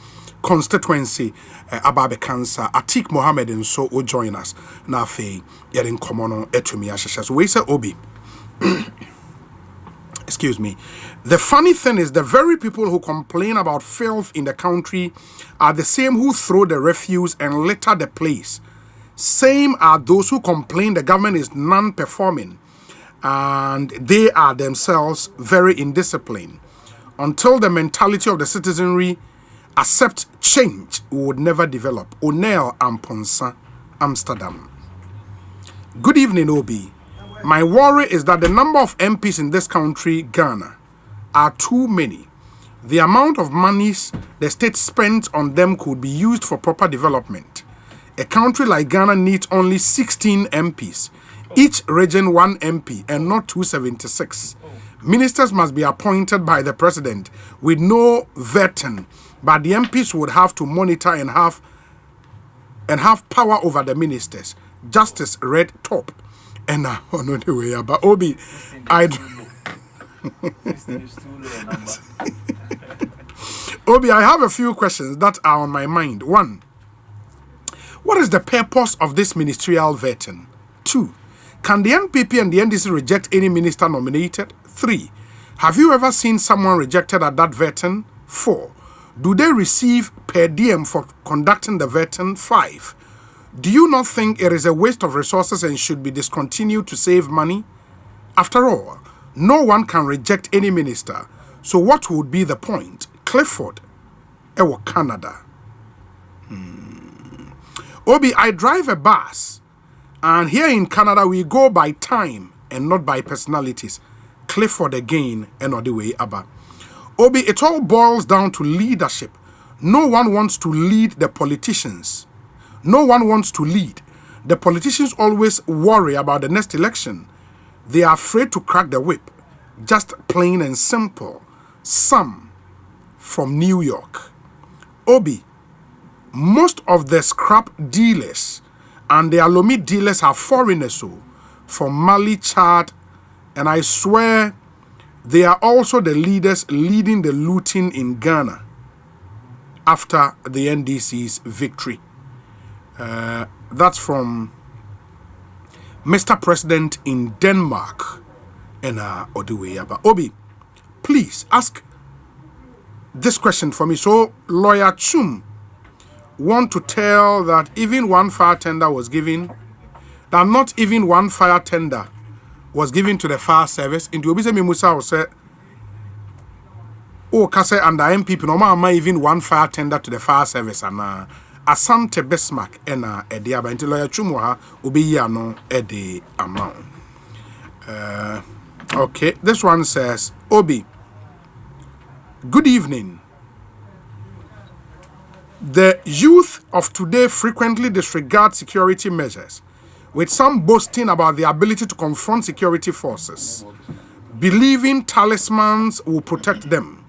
constituency Ababe Cancer Atik Mohammed and so will join us na fe yedin komono etumi ahehye so we say Obi excuse me. The funny thing is the very people who complain about filth in the country are the same who throw the refuse and litter the place. Same are those who complain the government is non-performing and they are themselves very indisciplined. Until the mentality of the citizenry accept change, we would never develop. O'Neill Amponsa, Amsterdam. Good evening, Obi. My worry is that the number of MPs in this country, Ghana, are too many. The amount of monies the state spent on them could be used for proper development. A country like Ghana needs only 16 MPs, each region 1 MP and not 276. Ministers must be appointed by the president with no vetting, but the MPs would have to monitor and have power over the ministers. Justice Red Top. And on the way about Obi, Obi, I have a few questions that are on my mind. 1, what is the purpose of this ministerial vetting? 2, Can the NPP and the NDC reject any minister nominated? 3. Have you ever seen someone rejected at that vetting? 4. Do they receive per diem for conducting the vetting? 5. Do you not think it is a waste of resources and should be discontinued to save money? After all, no one can reject any minister. So what would be the point? Clifford, Canada. Obi, I drive a bus, and here in Canada we go by time and not by personalities. Clifford again, and all the way Abba. Obi, it all boils down to leadership. No one wants to lead the politicians. No one wants to lead. The politicians always worry about the next election. They are afraid to crack the whip. Just plain and simple. Some from New York. Obi, most of the scrap dealers and the alumi dealers are foreigners from Mali, Chad, and I swear they are also the leaders leading the looting in Ghana after the NDC's victory. That's from Mr. President in Denmark and Oduweyaba. Obi, please ask this question for me. So Lawyer Chum want to tell that even one fire tender was given, that not even one fire tender was given to the fire service. In the Obise Mimusa say, oh, Kase and the MPP, no man even one fire tender to the fire service and Asante Besmark and Ediaba until Lawyer Chumuha Ubiyano Edi amount. Okay, this one says, Obi, good evening. The youth of today frequently disregard security measures, with some boasting about the ability to confront security forces, believing talismans will protect them,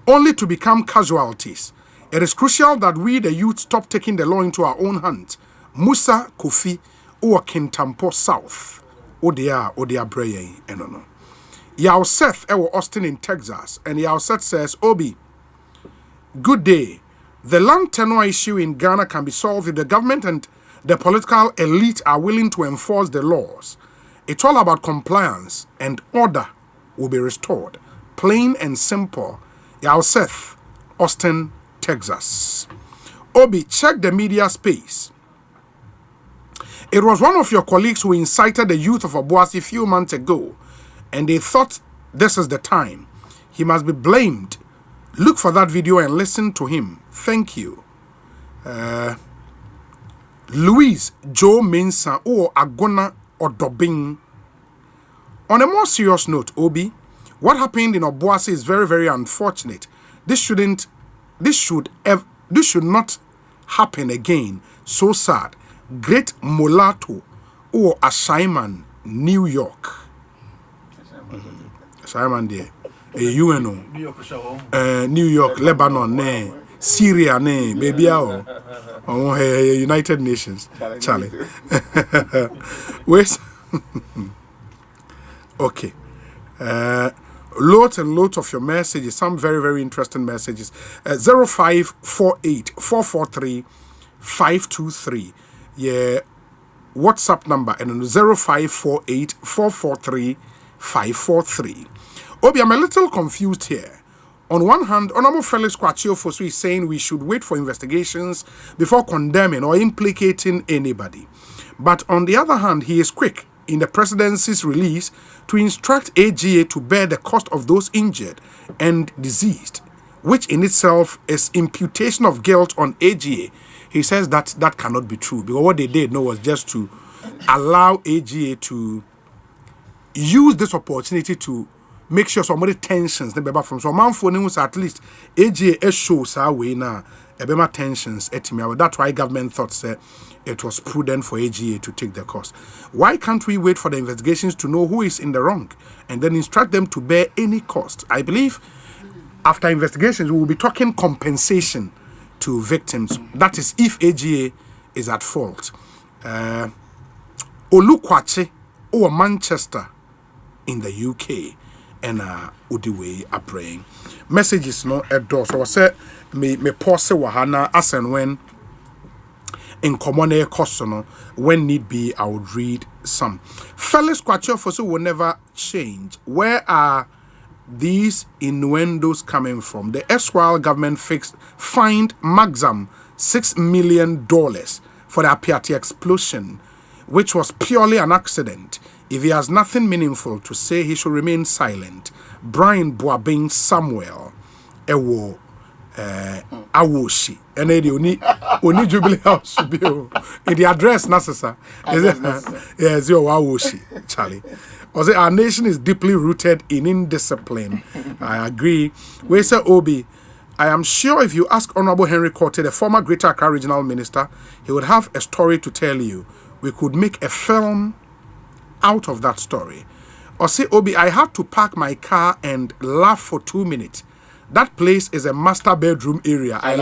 only to become casualties. It is crucial that we, the youth, stop taking the law into our own hands. Musa Kofi or Kintampo South. Odia Breye, enono. Yao Seth ewo Austin in Texas, and Yao Seth says, Obi, good day. The land tenure issue in Ghana can be solved if the government and the political elite are willing to enforce the laws. It's all about compliance, and order will be restored. Plain and simple. Yao Seth, Austin, Texas. Obi, check the media space. It was one of your colleagues who incited the youth of Obuasi a few months ago, and they thought this is the time. He must be blamed. Look for that video and listen to him. Thank you. Louise Joe Mensa or Agona or Dobing. On a more serious note, Obi, what happened in Obuasi is very, very unfortunate. This should not happen again. So sad. Great mulatto or Ashaiman, New York. Ashaiman there. UNO. New York, Lebanon, ne. Syria, ne. Baby, United Nations. Charlie. Wait. Okay. Loads and loads of your messages, some very, very interesting messages. 0548 443 523. Yeah, WhatsApp number, and 0548 443 543. Obi, I'm a little confused here. On one hand, Honorable Felix Kwachiofosu is saying we should wait for investigations before condemning or implicating anybody. But on the other hand, he is quick in the presidency's release to instruct AGA to bear the cost of those injured and deceased, which in itself is imputation of guilt on AGA. He says that that cannot be true, because what they did was just to allow AGA to use this opportunity to make sure somebody tensions never from so man for news at least AGA shows our way now ebema tensions etimi. That's why government thought it was prudent for AGA to take the cost. Why can't we wait for the investigations to know who is in the wrong and then instruct them to bear any cost? I believe after investigations we will be talking compensation to victims. That is if AGA is at fault. Olukwache or Manchester in the UK and Udiwe are praying. Messages no at door. So I said me pause wahana as and when in common cost when need be I would read some. Felix Kwachofosu will never change. Where are these innuendos coming from? The Esquire government fined Maxam $6 million for the Apiati explosion, which was purely an accident. If he has nothing meaningful to say, he should remain silent. Brian Boabing Samuel Ewo Awoshi. And only Jubilee House should be in the address necessary. Yes, you Awoshi, Charlie. Also, our nation is deeply rooted in indiscipline. I agree. We say Obi, I am sure if you ask Honorable Henry Korte, the former Greater Accra Regional Minister, he would have a story to tell you. We could make a film out of that story. Or say, Obi, I had to park my car and laugh for 2 minutes. That place is a master bedroom area. I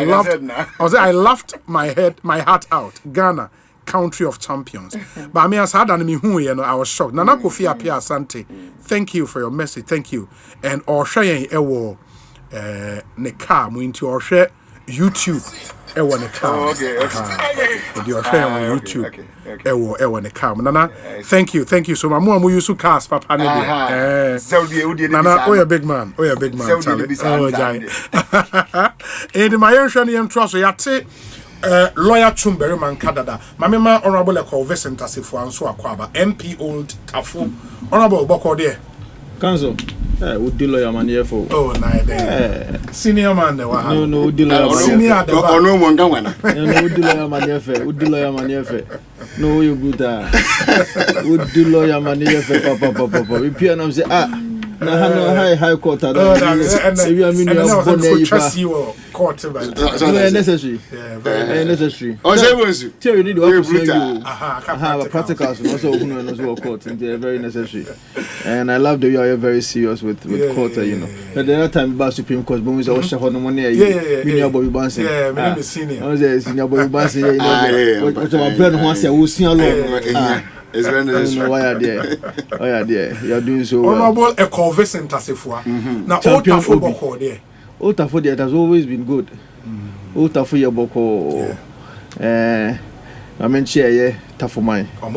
laughed my heart out. Ghana, country of champions. But I mean, as hard me who I was shocked. Nana Kofi Apia Asante, thank you for your message. Thank you. And Osei ewo ne car mu into Osei YouTube ewo ne car. The Osei on YouTube ewo ne car. Nana, thank you so much. Mo use cars papa ne dey. Nana, oh, big man. Charlie. Oh, jai. And my own trust yate lawyer Chumbery man kadada. Mamema honorable Eko Vincent Asifo anso akwaba MP Old Tafo. Honorable Boko there. Council. Would do lawyer man here for. Oh, nah, senior man there. No, would do lawyer man. Senior there. Oh, no one going. No, would do lawyer man here. Would do lawyer man here. No, you good. Would do lawyer man here for papa. We peer and say na high court. And trust you court. Necessary. Yeah, very necessary. Bonsu. Tell you need to have practicals and also court. They're very necessary. And I love that you are very serious with court. You know. At the other time, about Supreme Court, but we also share on the money. Yeah. Boy Bansi. Yeah, me senior. I was senior boy Bansi. What my brother wants to see along. It's very necessary. Why are there? You're doing so well. Honorable Eko Vincent Asifo. Now, Old Tafo Boko there. Old Tafo there has always been good. Old Tafo Boko. I mean, chair, Tafo mine. I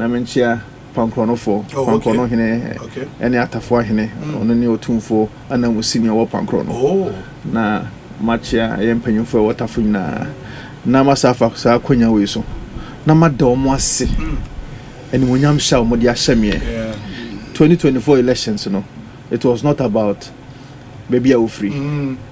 mean, chair, Pankrono for Pankrono Hine, any Atafo Hine, on the new tune for, and then we senior Pankrono. Oh, na Machia, I am paying for what Tafuna. Namasafa, Sa Quenya Wiso. Namadomwasi. And when I'm sure Modia Shemie 2024 elections, you know, it was not about baby are free.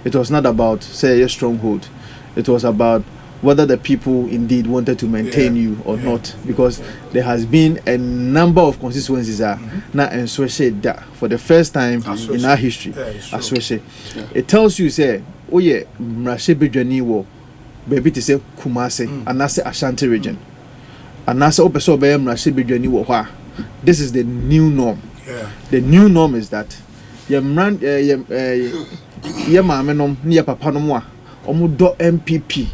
It was not about say a stronghold. It was about whether the people indeed wanted to maintain you or not, because there has been a number of constituencies now and that for the first time in our history. It tells you say, oh yeah, Mrashe Bejani wo baby to say Kumase and that's the Ashanti region. And that's all person be Mrashe Bejani wo hwa. This is the new norm. The new norm is that ye maame nom ne ye papa nom a omo do MPP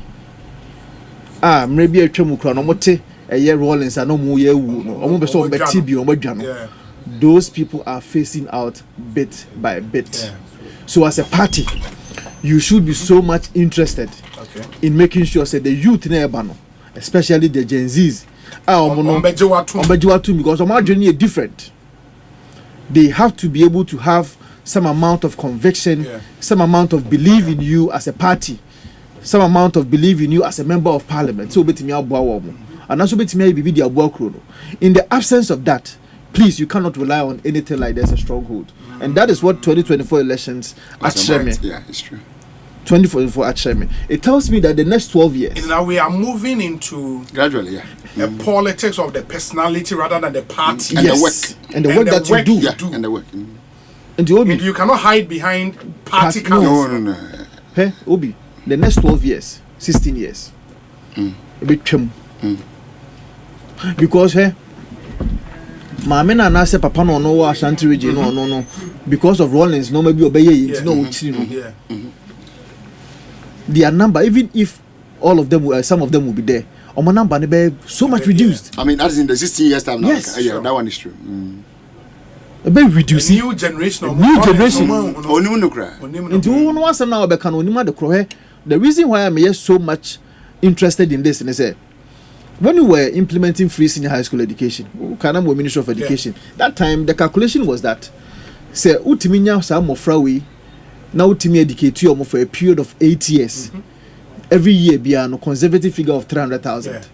maybe a twemu kra no mote eye Rollins and no mu ye wu no omo be so be TB omo dwa no. Those people are facing out bit by bit. So as a party, you should be so much interested in making sure say the youth in Ebano, especially the Gen Zs, because our journey is different. They have to be able to have some amount of conviction, some amount of belief in you as a party, some amount of belief in you as a member of parliament. So and also in the absence of that, please, you cannot rely on anything like there's a stronghold. And that is what 2024 elections at Shemi. Yeah, it's true. 2044 at Shemi. It tells me that the next 12 years. Now we are moving into gradually, the politics of the personality rather than the party. And the work. And the work that you do. Yeah, and the work. And you cannot hide behind party colors. No. Hey, Obi, the next 12 years, 16 years. A bit chum. Because, hey, my men are say papa no Ashanti region no because of Rollins no maybe obey their number, even if all of them some of them will be there, our number be so much reduced. I mean that is in the 16 years time now. Yes, yeah, that one is true. A bit reduced. New generation. The reason why I'm so much interested in this is when we were implementing free senior high school education, Kanam Ministry of Education, that time the calculation was that say utiminya sa mofrawe na utimi educate you for a period of 8 years. Every year be a conservative figure of 300,000.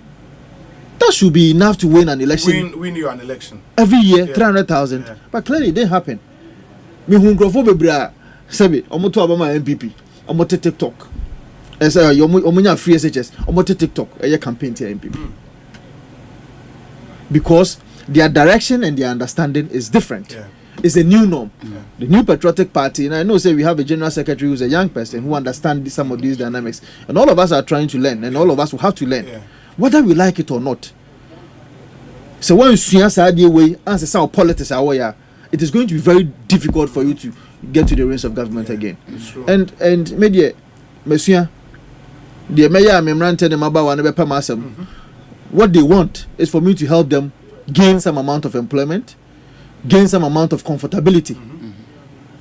That should be enough to win an election. Win you an election. Every year 300,000. But clearly it didn't happen. Me hungrofo bebra sabi omoto abama MPP, omoto TikTok. As omunya free SHS, omoto TikTok, campaign to MPP. Because their direction and their understanding is different. It's a new norm. The new patriotic party, and I know say we have a general secretary who's a young person who understands some of these dynamics, and all of us are trying to learn, and all of us will have to learn, whether we like it or not. So when you see us way answer some politics it is going to be very difficult for you to get to the reins of government again. And media, Monsieur, the mayor memorandum them about one what they want is for me to help them gain some amount of employment, gain some amount of comfortability.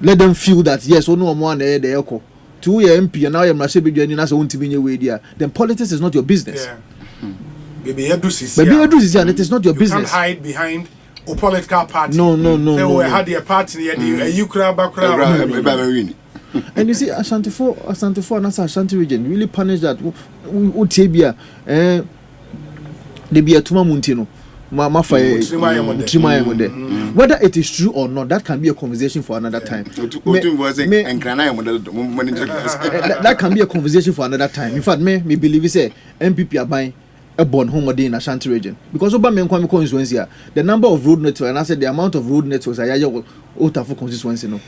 Let them feel that yes, no one there the echo. 2 year MP and now you're Rashabi joining us on TV way there. Then politics is not your business. Baby, and it is not your business. You can't hide behind a political party. No. They had their party, you crowd. And you see, Ashanti 4 and Ashanti region really punish that. Utebia, they be a Tuma Muntino. Whether it is true or not, that can be a conversation for another time. That can be a conversation for another time. In fact, me believe you say MPP are buying a born home in Ashanti region because Obama constituency, the number of road networks, and I said the amount of road networks are for constituency no.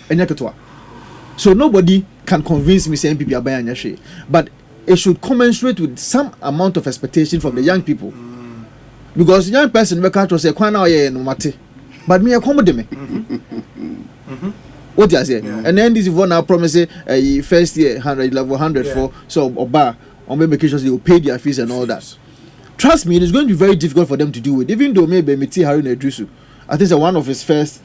So nobody can convince me say MPP are buying Yashe, but it should commensurate with some amount of expectation from the young people. Because young person make out to say kwana oye no mate but me accommodate me what you say and then this one now promise first year 100 level 100 for so oba on make sure they will pay their fees and all that. Trust me, it is going to be very difficult for them to do it, even though maybe Miti Haruna Idrisu, I think one of his first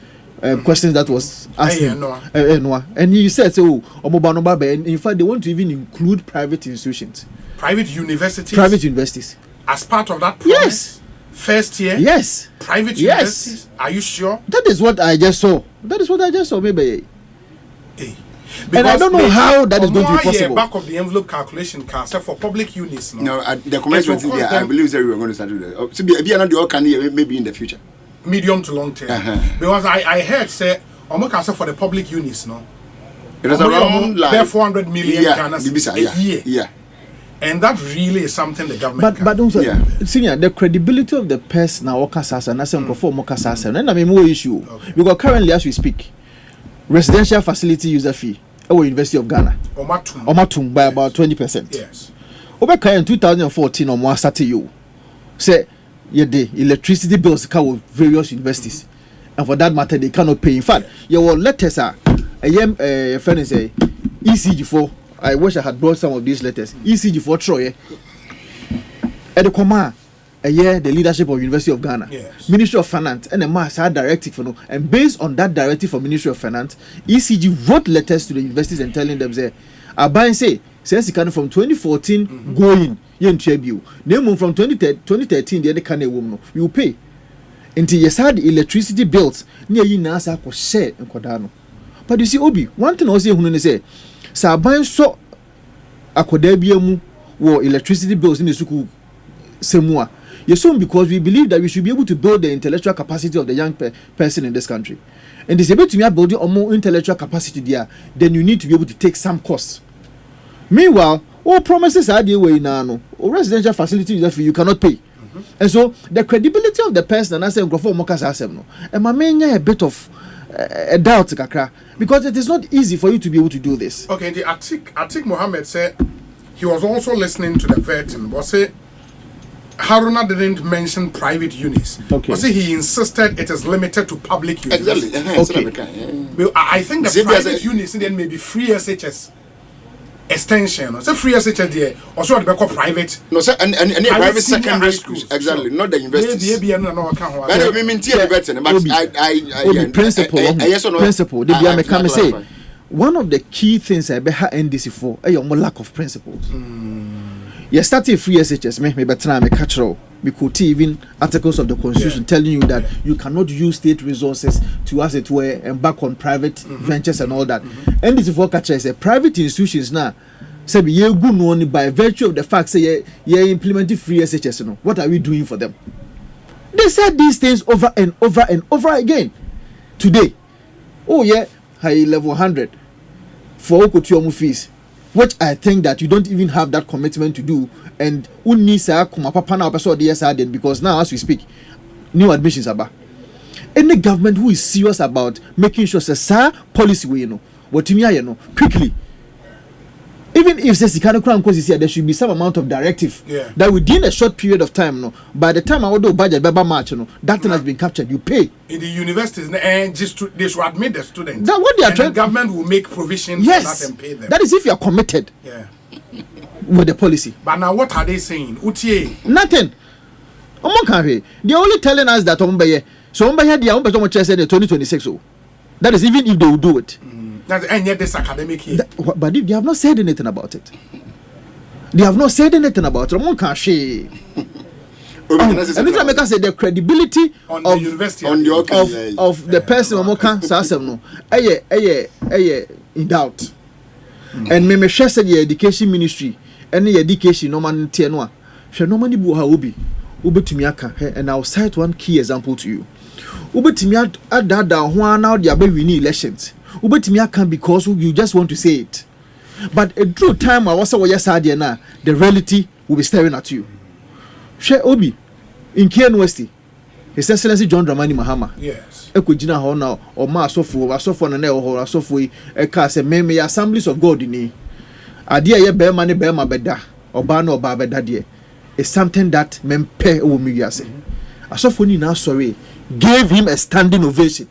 questions that was asked and he said so and in fact they want to even include private institutions, private universities as part of that promise. Yes. First year? Yes. Private universities? Are you sure? That is what I just saw. Maybe. And I don't know how that is going to be possible. Back of the envelope calculation cast for public unis. No, the commencement there, I believe that we were going to start with that. So be another can maybe in the future. Medium to long term. Because I heard say almost for the public unis, no. It was around like 400 million a year. Yeah. And that really is something the government but don't senior, the credibility of the person now Okasasa and Asempa perform Okasasa and I mean more issue because currently as we speak residential facility user fee at University of Ghana Omatum by about 20%. Yes. Over in 2014 or more started you say the electricity bills come with various universities and for that matter they cannot pay. In fact your letters are a friend is a ECG4. I wish I had brought some of these letters. ECG for Troy. At the command, the leadership of University of Ghana, Ministry of Finance, and the mass had directive for no. And based on that directive from Ministry of Finance, ECG wrote letters to the universities and telling them, say, Aban say, since it can from 2014 going, yen tribute. Name from 2013, the other can woman, you pay. Until you had electricity bills near you Nasa ko share in Kodano. But you see, Obi, one thing I say, who say, Saban so akodabiamu wo electricity bills in the school semua. Yes, so because we believe that we should be able to build the intellectual capacity of the young person in this country. And it's able to be building a more intellectual capacity there, then you need to be able to take some costs. Meanwhile, all promises are the way now. Or residential facility you cannot pay. And so the credibility of the person and I say and my main a bit of a doubt because it is not easy for you to be able to do this. Okay, the Atik Mohammed said he was also listening to the veteran. Was it Haruna didn't mention private unis? Okay. Was it he insisted it is limited to public unis? Exactly. Well, I think the private unis then maybe free SHS extension. So free SHS there also the private. No, sir, and private secondary schools. Exactly, not the universities. Principle. Say one of the key things I better NDC for is your lack of principles. You started free SHS, me better me catch roll. we could even articles of the constitution telling you that you cannot use state resources to, as it were, embark on private ventures and all that. And this is what catcher is private institutions now. Say we good money by virtue of the fact say you implementing free SHS. No, what are we doing for them? They said these things over and over and over again. Today, oh yeah, high level 100 for Okotiomu fees, which I think that you don't even have that commitment to do. And unisa kuma papa na opeso DSR because now as we speak, new admissions are. Any government who is serious about making sure say policy we what you quickly. Even if says the crown cause here, there should be some amount of directive that within a short period of time, by the time I would do budget March, that thing has been captured. You pay in the universities and just they should admit the students. That what they are trying. The government will make provisions for that and pay them. That is if you are committed. With the policy. But now what are they saying? Nothing. They're only telling us that so the 2026. That is even if they will do it. And yet this academic year. But they have not said anything about it. They have not said anything about it. And this make us say the credibility on the university of the person in doubt. And me share said the education ministry any education no man tienwa. She no money bu ha obi. Ubetumi aka and I'll cite one key example to you. Ubetumi adada ho now they are winning elections. Ubetumi aka because you just want to say it. But a true time I was say yes na the reality will be staring at you. She obi in Kian Westy. His Excellency John Dramani Mahama. Yes. Ekojina ho now or ma asofo na ho asofo e ka say me assemblies of God ni. Adia ye be ma beda oba na oba beda de is something that mempe o mi wiase. Asofo ni na sorry gave him a standing ovation.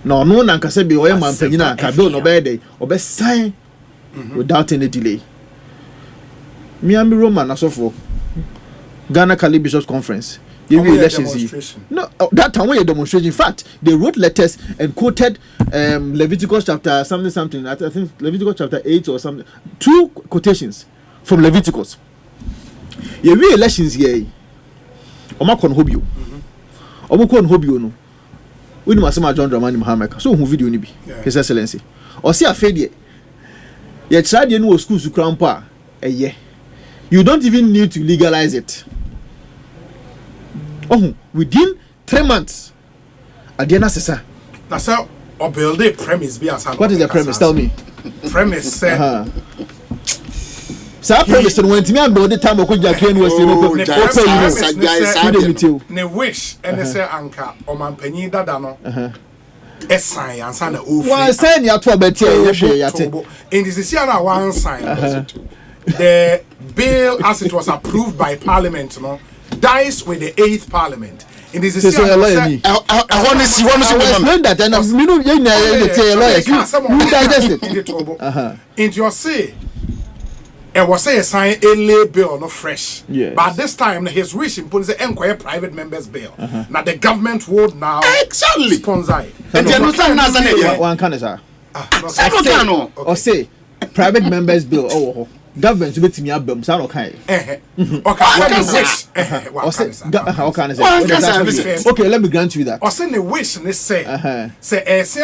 No na nka say be oye man panyina ka bill no be dey obe sign without any delay. Miami Roman asofo Ghana Cali Bishops Conference. Elections. No, that time when you demonstration. In fact, they wrote letters and quoted Leviticus chapter something. I think Leviticus chapter 8 or something. 2 quotations from Leviticus. You elections here. Oma kon hobio. Omo kon hobio no. We no masema John Dramani Mahama. So who video ni bi? His Excellency. O se afedie. Ye try dey no school su krampa eye. You don't even need to legalize it. Oh, within 3 months, Adiana Sessa. That's how or build a premise be as what is the premise? Tell me. Premise say. Sa premise no went me and build the time of Japan was ne wish and say anka o man panyin dada no. Esan ansa na ofu. One sign ya to betia yate. In this year na one sign. The bill as it was approved by Parliament, dies with the 8th Parliament. In this year, I want to see that, and into your say, it was a sign a lay bill, not fresh. Yes. But this time, his wish imposes the enquire private members bill. Now the government would now sponsor it. One can say, or say private members bill. Oh. Government to bet me up them sound okay. Okay, let me grant you that. Or send a wish and they say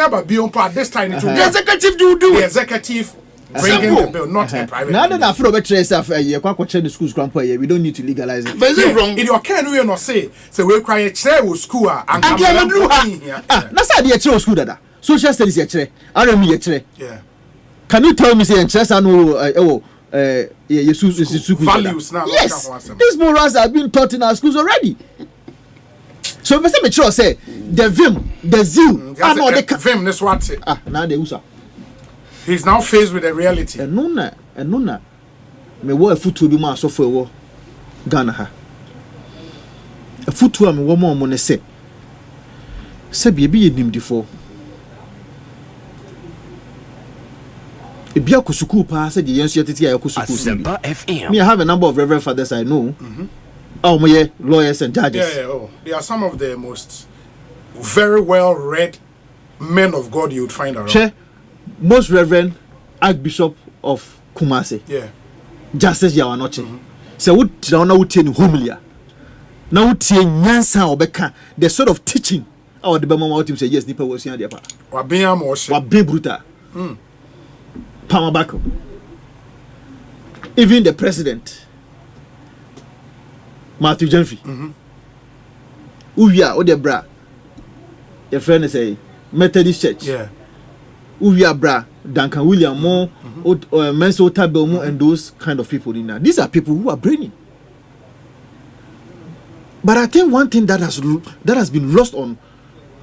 about beyond part this time the executive do the executive bringing the bill, not a private. Now that I feel better yourself you can't check the schools grandpa here. We don't need to legalize it. But is it wrong? In your can we not say we cry a chair with school and that's how the chair school that social studies a chair. I don't mean a chair. Yeah. Can you tell me say chess I know values now. Yes, these morals have been taught in our schools already. So if I say say the vim, the zeal, the vim. That's what. Now they usa. He's now faced with the reality. And nona. Me wo a foot to be more so for wo Ghana ha. A foot to me wo more money say. Say be nim before. Asempa FM. Me, I have a number of reverend fathers I know. Oh, my lawyers and judges. Yeah. They are some of the most very well read men of God you would find around. Most Reverend Archbishop of Kumasi. Yeah. Justice Yawanoche. So what now would tell humilia. Now would tell Nyansa or Becca the sort of teaching our the Bama team say yes, Nipa was here. Wabia Moshe. Wabe bruta. Pamabako. Even the president, Matthew Jenfi. Uya or the bra. Your friend say Methodist Church. Yeah. Uya bra. Duncan William Moore, Menso Tabelmo, and those kind of people in there. These are people who are brainy. But I think one thing that has been lost on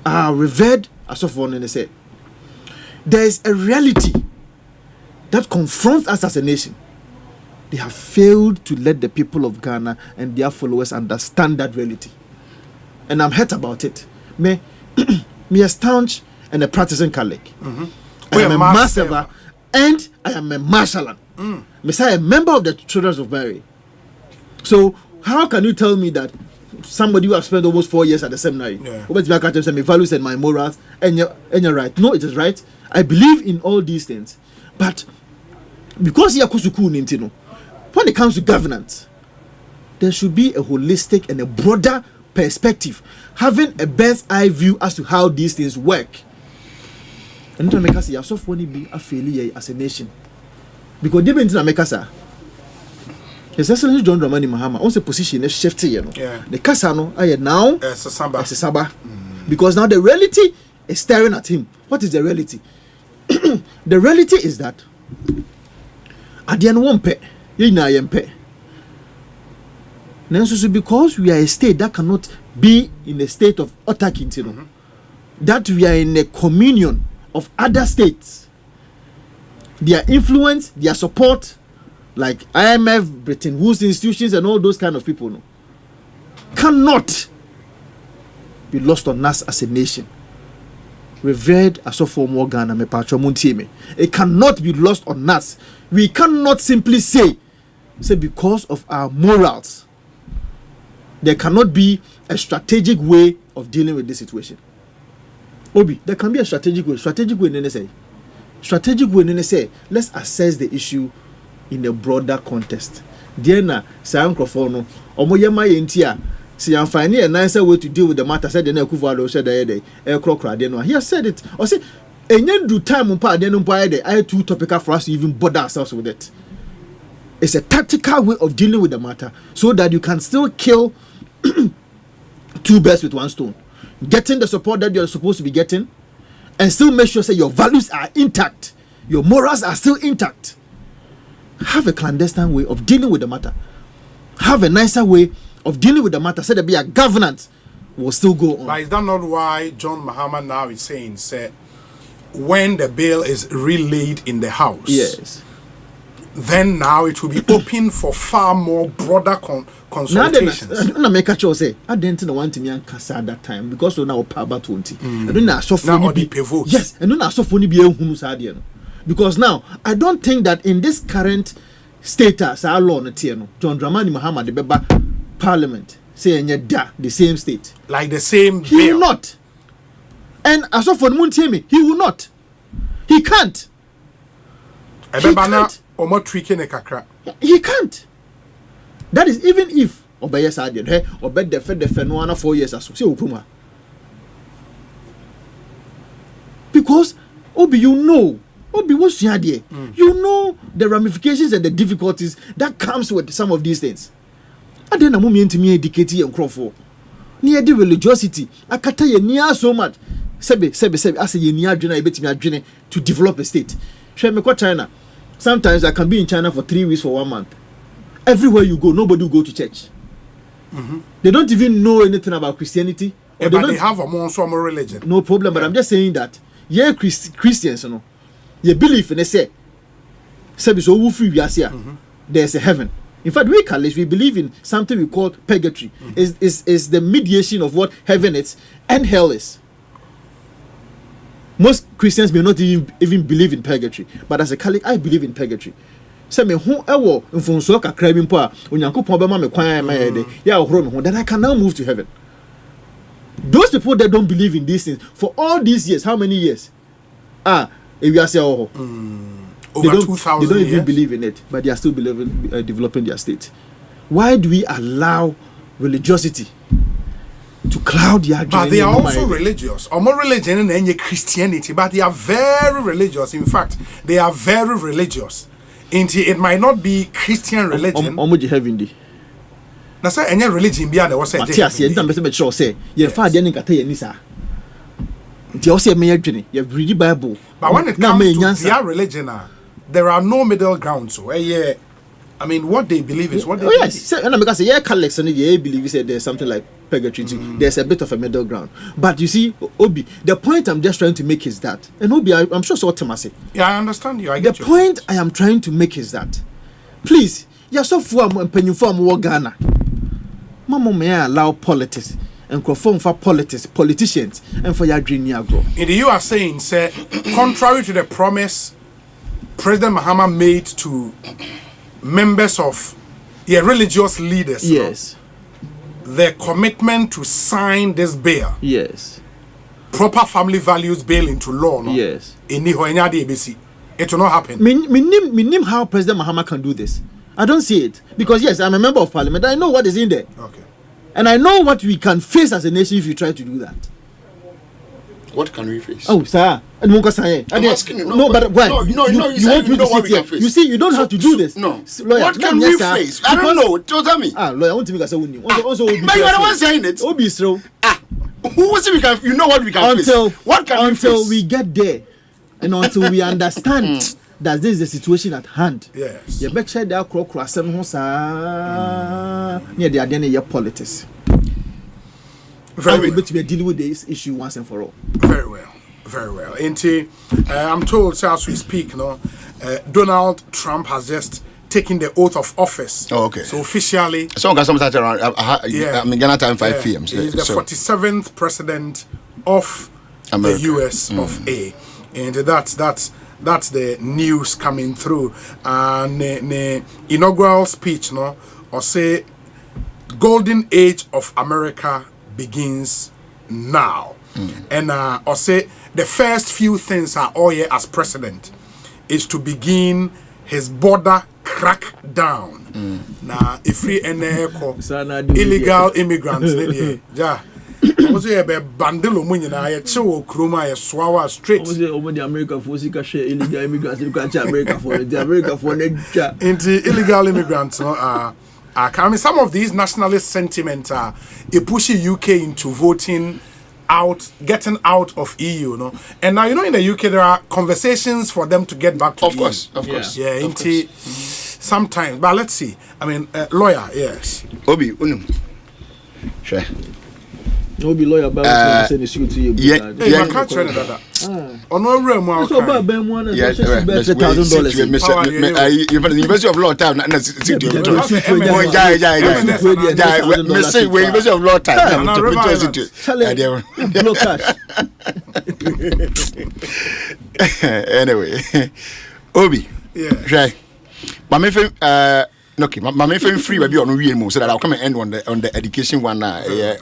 our revered Asofon and they say there is a reality that confronts us as a nation. They have failed to let the people of Ghana and their followers understand that reality. And I'm hurt about it. Me a staunch and a practicing Catholic. I am a master and I am a marshalan. Messiah, a member of the Children of Mary. So how can you tell me that somebody who has spent almost 4 years at the seminary, my values and my morals, and you're right? No, it is right. I believe in all these things, but because when it comes to governance, there should be a holistic and a broader perspective, having a bird's eye view as to how these things work. And to make us say, so funny be a failure as a nation. Because they been to make us His Excellency John Dramani Mahama on the position is shifting, you know. Yeah. The Kasano are now as a Saba. Because now the reality is staring at him. What is the reality? The reality is that at the end one pay, because we are a state that cannot be in a state of autarky, you know, that we are in a communion of other states, their influence, their support, like IMF, Bretton Woods institutions, and all those kind of people, no, cannot be lost on us as a nation. Revered Asofo Morgan and Mepacho Muntieme. It cannot be lost on us. We cannot simply say because of our morals, there cannot be a strategic way of dealing with this situation. Obi, there can be a strategic way. Strategic way, let's assess the issue in a broader context. Diana, Sam Crofono, Omoyama Yentia, see, I'm finding a nicer way to deal with the matter. Said the Nekufado said the day, he has said it. Or say, and then do time on part, then I had too topical for us to even bother ourselves with it. It's a tactical way of dealing with the matter so that you can still kill two birds with one stone. Getting the support that you're supposed to be getting, and still make sure say your values are intact, your morals are still intact. Have a clandestine way of dealing with the matter. Have a nicer way of dealing with the matter. So there be a governance will still go on. But is that not why John Mahama now is saying, say, when the bill is relayed in the House, yes, then now it will be open for far more broader consultations. Now make a choice. I didn't want to kasa at that time because so now power 20. I don't know so funny be yes, and don't so funny be a because now I don't think that in this current status our law John Dramani Mahama the Beba Parliament saying the same state like the same he bill. Will not. And as of for Muntemi, he will not. He can't. He can't. He can't. That is even if Obey Sergeant, hey, Obey the Fed 4 years as so. Because Obi, you know, Obi what's your idea? You know the ramifications and the difficulties that comes with some of these things. I didn't know me into me educate and crawford. Near the religiosity, I can't tell you near so much. Sebe, I say you near journey to develop a state. Show me China. Sometimes I can be in China for 3 weeks for 1 month. Everywhere you go, nobody will go to church. They don't even know anything about Christianity. Yeah, but they have a more religion. No problem, but I'm just saying that yeah, Christians, you know, you believe in a say. There's a heaven. In fact, we Catholics, we believe in something we call purgatory. Is the mediation of what heaven is and hell is. Most Christians may not even believe in purgatory, but as a Catholic, I believe in purgatory. Say me who ewo mfonso ka krabin po a onyankopon be ma me kwan ma yede ya ohoro me ho then I can now move to heaven. Those people that don't believe in these things for all these years, how many years? If you are say over 2,000 they don't years? even believe in it, but they are still developing their state. Why do we allow religiosity to cloud the But they are also religious. Or more religion than Christianity, but they are very religious. In fact, they are very religious. It might not be Christian religion. Na say any religion be and was say you read Bible. But when it comes to their religion, there are no middle ground. So I mean, what they believe is what they believe. Yes, and because Catholics and they believe that there's something like purgatory. There's a bit of a middle ground. But you see, Obi, the point I'm just trying to make is that, and Obi, I'm sure so Timasi. Yeah, I understand you. I get the point I am trying to make is that, please, you're so form and penny form war Ghana. Mama may allow politics and conform for politicians, and for your dream grow. You are saying, sir, contrary to the promise President Mahama made to members of religious leaders, yes, their commitment to sign this bill, yes, proper family values bill into law, no? Yes, it will not happen. Minim how President Mahama can do this. I don't see it because yes, I'm a member of parliament. I know what is in there. Okay, and I know what we can face as a nation if you try to do that. What can we face? Oh, sir. And I'm asking you. No, but why? No, you want me to sit here. You see, you don't have to do this. No. Lawyer, what can we face? I don't know. Tell me. Lawyer, I want to make us a winning. Also, but you are the one saying it. Obi Israel. Who was it? We can. You know what we can face. What can we face? Until we get there, and until we understand that this is the situation at hand. Yes. You better share that cross and near the identity politics. Very well. To be dealing with this issue once and for all. Very well. Very well. I'm told, so as we speak, Donald Trump has just taken the oath of office. Oh, okay. So officially, someone can start around. Ghana time 5 p.m. He's the 47th president of America. The U.S. of A, and that's the news coming through. And the inaugural speech, or say, golden age of America begins now. And or say the first few things are all here as president is to begin his border crackdown. Now if we illegal immigrants also a bandelo money na ya chewo kroma ya swawa straight. The America for illegal immigrants America for the America for into illegal immigrants I mean, some of these nationalist sentiments are pushing UK into voting out, getting out of EU, And now, in the UK, there are conversations for them to get back to EU. Of course. Yeah, sometimes. But let's see. I mean, lawyer, yes. Obi, sure. Obi lawyer about to send to you. Yeah, I can't try that. On one room, University of Law time. University of Law time. Anyway, Obi. Yeah. Okay, my free will be on real so that I'll come and end on the education one. Very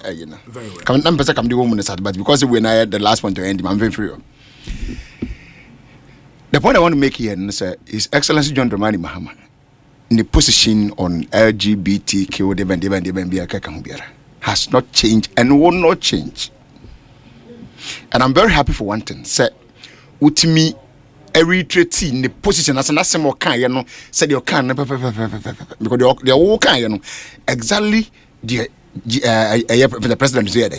well. Come the woman but because we're not the last one to end, I'm very free. The point I want to make here is His Excellency John Dramani Mahama in the position on LGBTQ has not changed and will not change. And I'm very happy for one thing. Say, me. Every treaty in the position as an assemble can said your can because they all can exactly the president is here.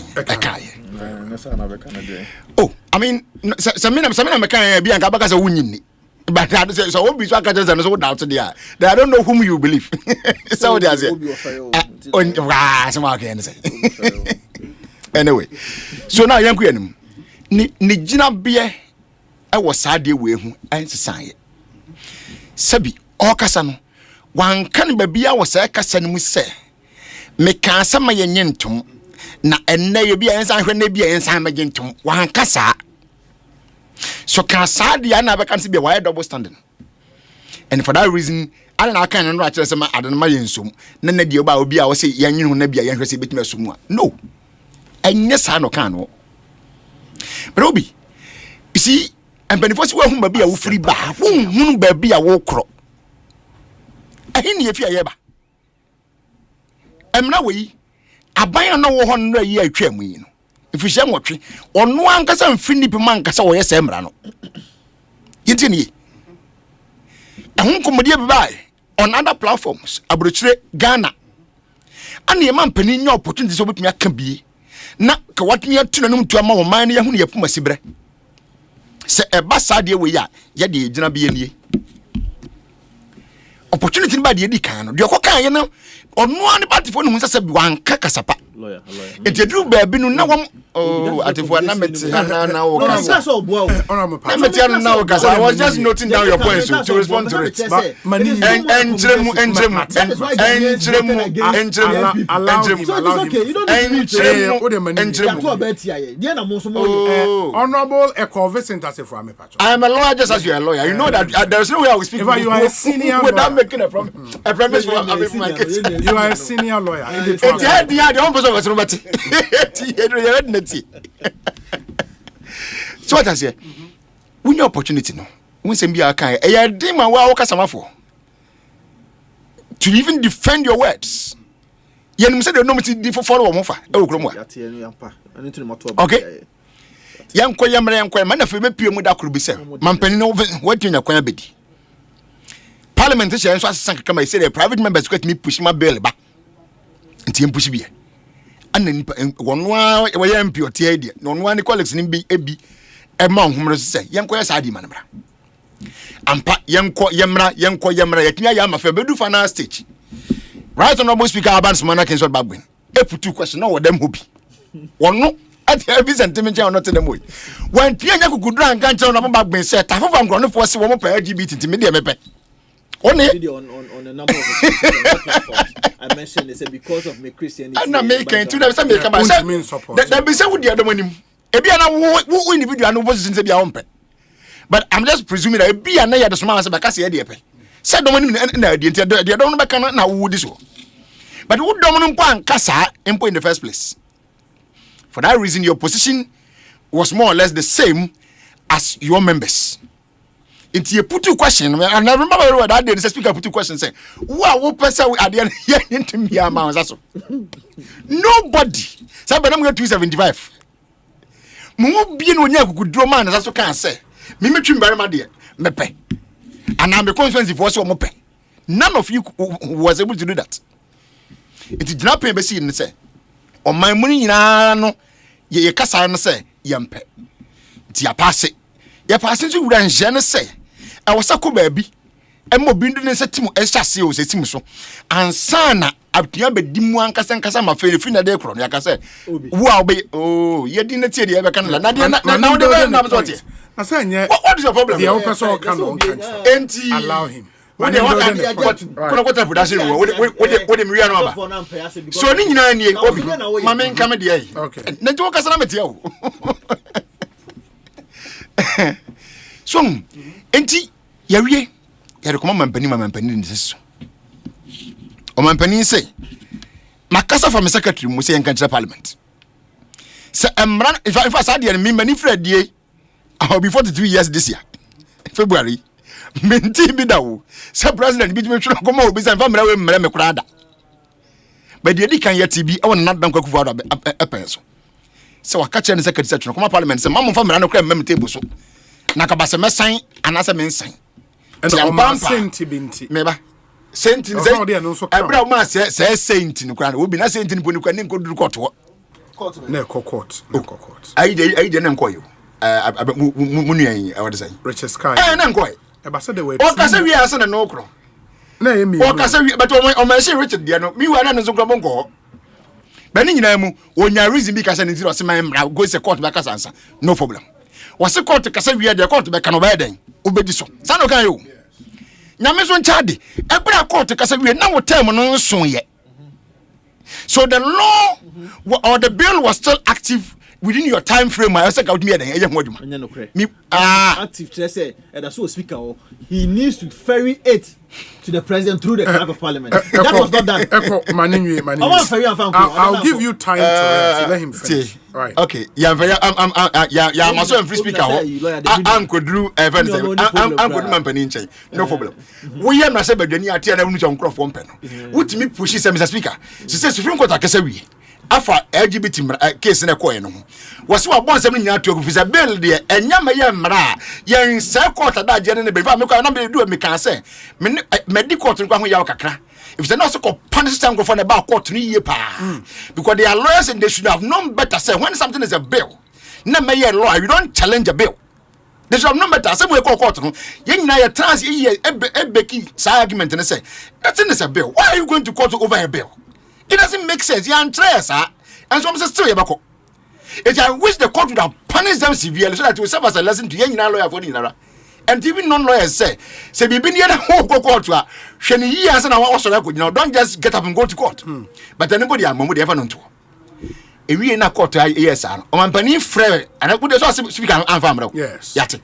Oh, I mean, some can be a winning. But I say so. Obi so catches and so doubt there. I don't know whom you believe. So they are anyway, so now young queen ni jina bie. I was sad way who answer Sabi, or Cassano. One can be our Casan we say. Make some my yentum. Na and nay be answer when they be answer again to one cassa. So Cassa, the another can be a wide double standing. And for that reason, I don't can write as a I don't mind some. None of you about be our say, young you never be a young bit me some. No, and yes, I no can. But Obi, you see. And benefits who be a free bar, whom be a walk crop. I hear if you ever. emra we aban na wo ho no yi atwa mu yi no ifihye nwotwe ono ankasa mfini pe man kasa wo yesa emra no yintini ehun komodie bebai on other platforms abrochire Ghana ana ye man pani nya opportunity so betumi aka bie na ka watumi atuna no mtu ama wo man ne yehunu yepuma sibre se eba sade we ya ye de gina bie nie opportunity ba de di kan no de okokan ye no ono ani partifo no hu sese bi wanka kasapa lawyer etedru ba bi no na wom atifo na meti na wo kasa so obuo na meti na wo kasa. I was just noting down your points to respond to it. Enjremu Honorable Ekosiisen On Asempa. I am a lawyer just as you are a lawyer. You know that there is no way I will speak if you are a senior without making a premise for my case. You are a senior lawyer. So what I say? We need opportunity no. We say be aka e ya dey man wa waka samafo. To even defend your words. Yen say they no me for follow mo fa. E wo krom wa. Okay. Yanko yamre man na fe be pie mu da kuru bi se. Mampani no wadwenya kwan abedi. Parliament say so asanka kama say the private members get me push my bill ba. Nti em push bi. Ana nipa wonwa we yam pio tie dia. No wonwa ni colleagues ni bi ebi e ma honhomro say yanko ya saadi manabra. Ampa yanko yamra yatnya ya mafa bedu final stage. Right honorable speaker Abans Manaka Insort Bagwin. E putu question no dem hobi. Wono at every sentiment or not to them way. When Pianya could drink and tell them about being set, I hope I'm going to force one per LGBT to media mepe. On a number of platforms, I mentioned they said because of my Christianity. I'm not making to them some make about that be said with the other one. Ebiana who individual no position to be on pet. But I'm just presuming that be an the small as a Bacassia depe. Said the one in the don't back now would this one. But who dominant point Casa in the first place? For that reason, your position was more or less the same as your members. It's a put two question, and I remember that day the speaker put two questions saying, what person at the end here into me amount? Nobody. So I'm going to 275. Mo bien when you could draw man, that's what can say. Me very my dear, mepe. And I'm the consequence for so mope. None of you was able to do that. It is not pay besi and say. On my money no ye kasa no say yempe ti apase ye passe to wuran je no say e wo sako baabi e mo bindu ne setim e hyase o setim so ansa na atua bedimu ankasa ma fe fi na de kro no yakase wo a be oh ye di na tie de e be kan na de na de na so tie na say nye what is your problem the person can enti allow him. What they want to production what the Miriam number. So ni nyina ni obi mama nka me de ai. Okay. Na to kasa na metia o. So enti yawie ya rekoma mampani ni seso. O mampani say makasa from secretary mu say enka parliament. So emran if I said the me mani Fred die before 43 years this year. February menti bi dawo se president bi tumi twa komo obi san famra we mra me kurada but the kan yeti bi e won na dan kwakufu ado epen so se waka che ne secretary twa komo parliament se mamon famra no kra mem table so na ka ba se mesan anase mensan and o ma senti binti meba senti ne se ebra ma se senti no kra obi na senti ni poni kwa ni nkoduru koto na court ai de na nkoyo munuan I would say Richard Sky na nkoyo e ba se de we o ka se wi ase na no kro na e mi o ka se wi but o ma se Richard dia no mi wa na nso kro bonko ba ni nyina mu onya reason bi ka se nti o se man mra go se court ba ka sansa no problem o se court ka se wi dia court be ka no ba den obedi so sa no kan yo nyame so nchade e bra court ka se wi na wo term no nso ye so the law or the bill was still active within your time frame I say out me then me active say that's so speaker he needs to ferry it to the president through the clerk of parliament. That was not done. I'll give you time to let him finish. Right. Okay. I'm also a free speaker. I'm could do I'm could man no problem. We am na say bedani ati na unu chon crop one pen. What me push Mr. Speaker. She says Supreme Court akese wi. Afa LGBT case na koye no. Was wa bon sem nyina to officer bill de enya ma ye mra yen se court da je ne be fa me kwa na be do me kan say me di court nkwa ho ya kakra. If they not so punish some go for the back court ni ye pa. Because they are lawyers and they should have known better say when something is a bill. Na me ye law, you don't challenge a bill. They should have known better. Some way court no. Ye nyina ye trans ye beki sa argument and say that thing is a bill. Why are you going to court over a bill? It doesn't make sense. You are interest, and some say still ye bako. I wish the court would have punished them severely so that it will serve as a lesson to ye nyina lawyer for the and even non-lawyers say bibi near the whole court to sheni years and also don't just get up and go to court. But anybody am mo dey ever known to. E wi na court yes an o man pani frɛ and I could also speak am am. Yes. Yate.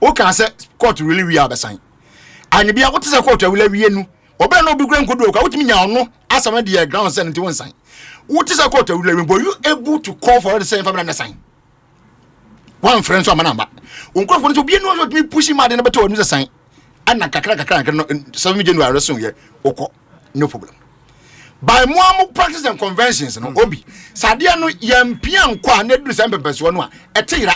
O can say court really we are sign. And bia what is a court will we nu. Oba no bi kura nkodo ka wotimi nya ono asama dey ground say nti won sign. What is a court will we but you able to call for the same family sign. One friend so manamba. Unko for to be no so me pushing mad na beto no sign. Ana kakra no 7 January so ye oko no problem. By more practice and conventions no obi. Sadia no yampia nkwa na duru sem pepeso no a etira.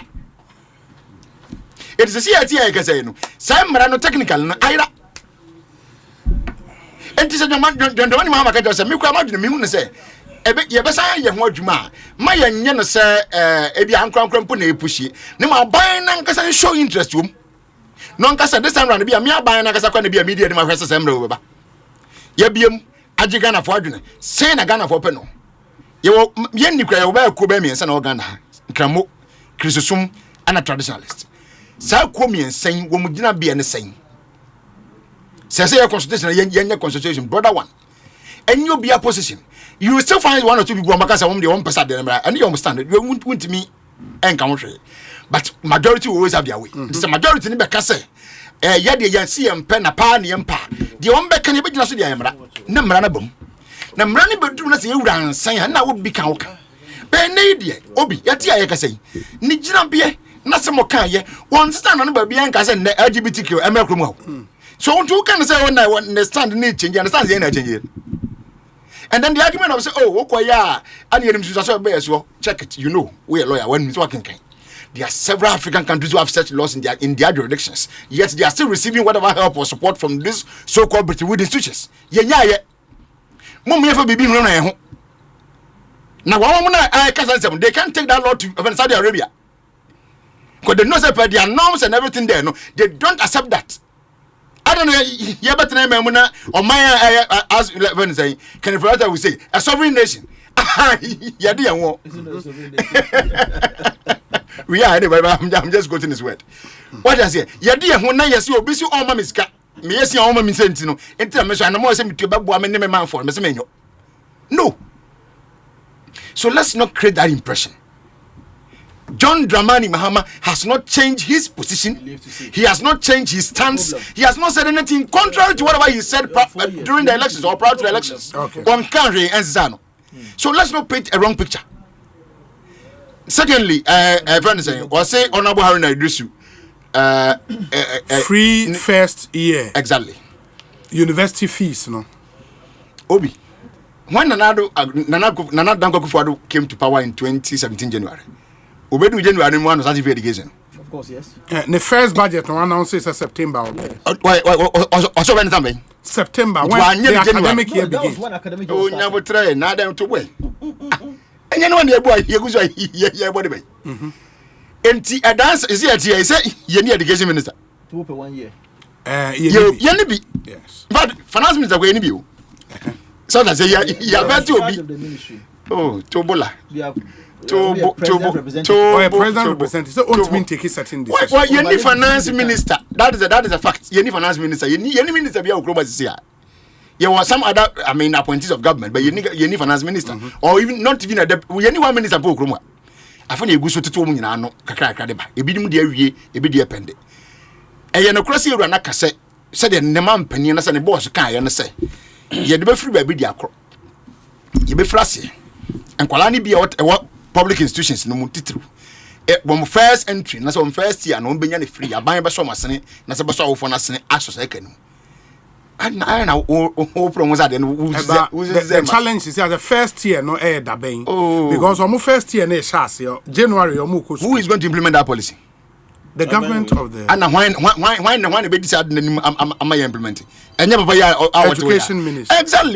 It is a CIT I say no. Sam mara no technical no aira. Enti se don ma ka say me kwa ma dwene me hu ne say ye besa ye ho adwuma ma ye nye no se ebi ankwankwan po na epushi ne ma ban na nkasa show interest wom no nkasa this time round bi me aban na nkasa kwa na bi media de ma hwese semre wo beba ye biem agi Ghana fo adwene sei na Ghana fo pe no ye nikra ye ba ko ba mi ensa na Ghana nkramo krisosum ana traditionalist sa ko mi ensen wo mu gina bia ne sen say your constitution ye constitution brother one and you be a position you will still find one or two people who say one 1% and you understand it you won't me encounter but majority will always have their way. It's a majority ni be ka say ye de yan see empe na pa ne empa de on be ka ne be gina so de yamra na mra na bom na mra ne bedum na say ewura ansan na wo bi kan wo ka be ne de obi yati aye ka say ni gina be na se mo kan ye won stand na ba bi an ka say LGBTQ emekrum so who can say when I understand need change understand the energy. And then the argument of say, oh, okay, yeah, and you check it. You know, we are lawyer when talking. There are several African countries who have such laws in their jurisdictions. Yet they are still receiving whatever help or support from these so-called British institutions. Yeah. Mum never be being run. Now, I can't they can't take that law to Saudi Arabia. Because they know that their norms and everything there, no, they don't accept that. I don't know, you better name Muna or my as when say, can you brother we say a sovereign nation? Yeah, dear, we are anyway, I'm just quoting his word. What I say, yeah, dear, when I see you busy all my miska, me yes, your woman sentino, intermission, and more semi to Babu, I'm a man for Miss Meno. No. So let's not create that impression. John Dramani Mahama has not changed his position. He has not changed his stance. He has not said anything contrary to whatever he said during the elections or prior to the elections. On Kanri and Zano. So let's not paint a wrong picture. Secondly, friend saying, or say Honorable Haruna Idrisu. Free first year. Exactly. University fees, no. Obi. When Nana Danko Kufuor came to power in 2017 January. Obedu January one was education. Of course, yes. The first budget no announces September. Also when time? September when the academic year begins. Oh, never try na dem to way. And you know when the boy here goes here body bay. Enti a dance is here say you need education minister. 2 per 1 year. You be. Yes. But finance minister go any be. So that say you are better to be. Oh, Tobola. President representative. So ultimately take certain decisions. Well, you need finance minister. That is a fact. You need finance minister. You need minister be a here. There were some other appointees of government, but you need finance minister, or even not even you need one minister for Okroma. afọ na egu so tete wo nyina no kakra de ba ebi nim de awie ebi de apende eye no kura se ewura na kase se de ne ma mpani na se ne boss kan ye no se ye de be free ba bi de akro ye be frase enkwala ni bi e public institutions no mu titru when first entry na so first year no benya ne free aban be so masene na se be so awofo na sene aso se kanu I know problems are the challenge is the first year no air da ben because our first year na chance January who is going to implement that policy? The government of the and when be decide am I implementing and education minister exactly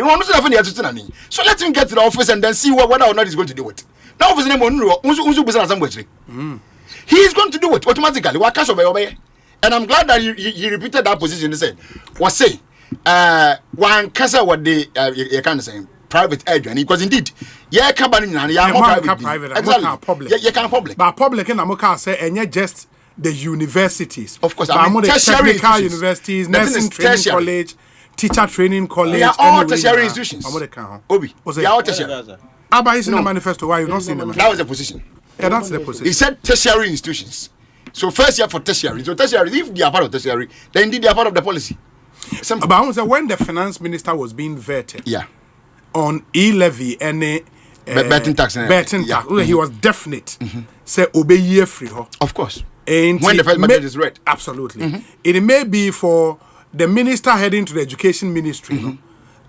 so let him get to the office and then see whether or not he's going to do it. Now office name he is going to do it automatically. What cash obey and I'm glad that he repeated that position. He said was say one kasa what they you can say private agent because indeed yeah company and yeah private exactly public yeah can public but public in America say and just the universities of course I mean technical universities nursing training college teacher training college they are all tertiary institutions Obi they are all tertiary Abba is in the manifesto why you not seen them that was the position that's the position he said tertiary institutions so first year for tertiary so tertiary if they are part of tertiary then indeed they are part of the policy. But I was when the finance minister was being vetted on e-levy and betting tax he was definite say obey year free of course and when the first budget is read absolutely it may be for the minister heading to the education ministry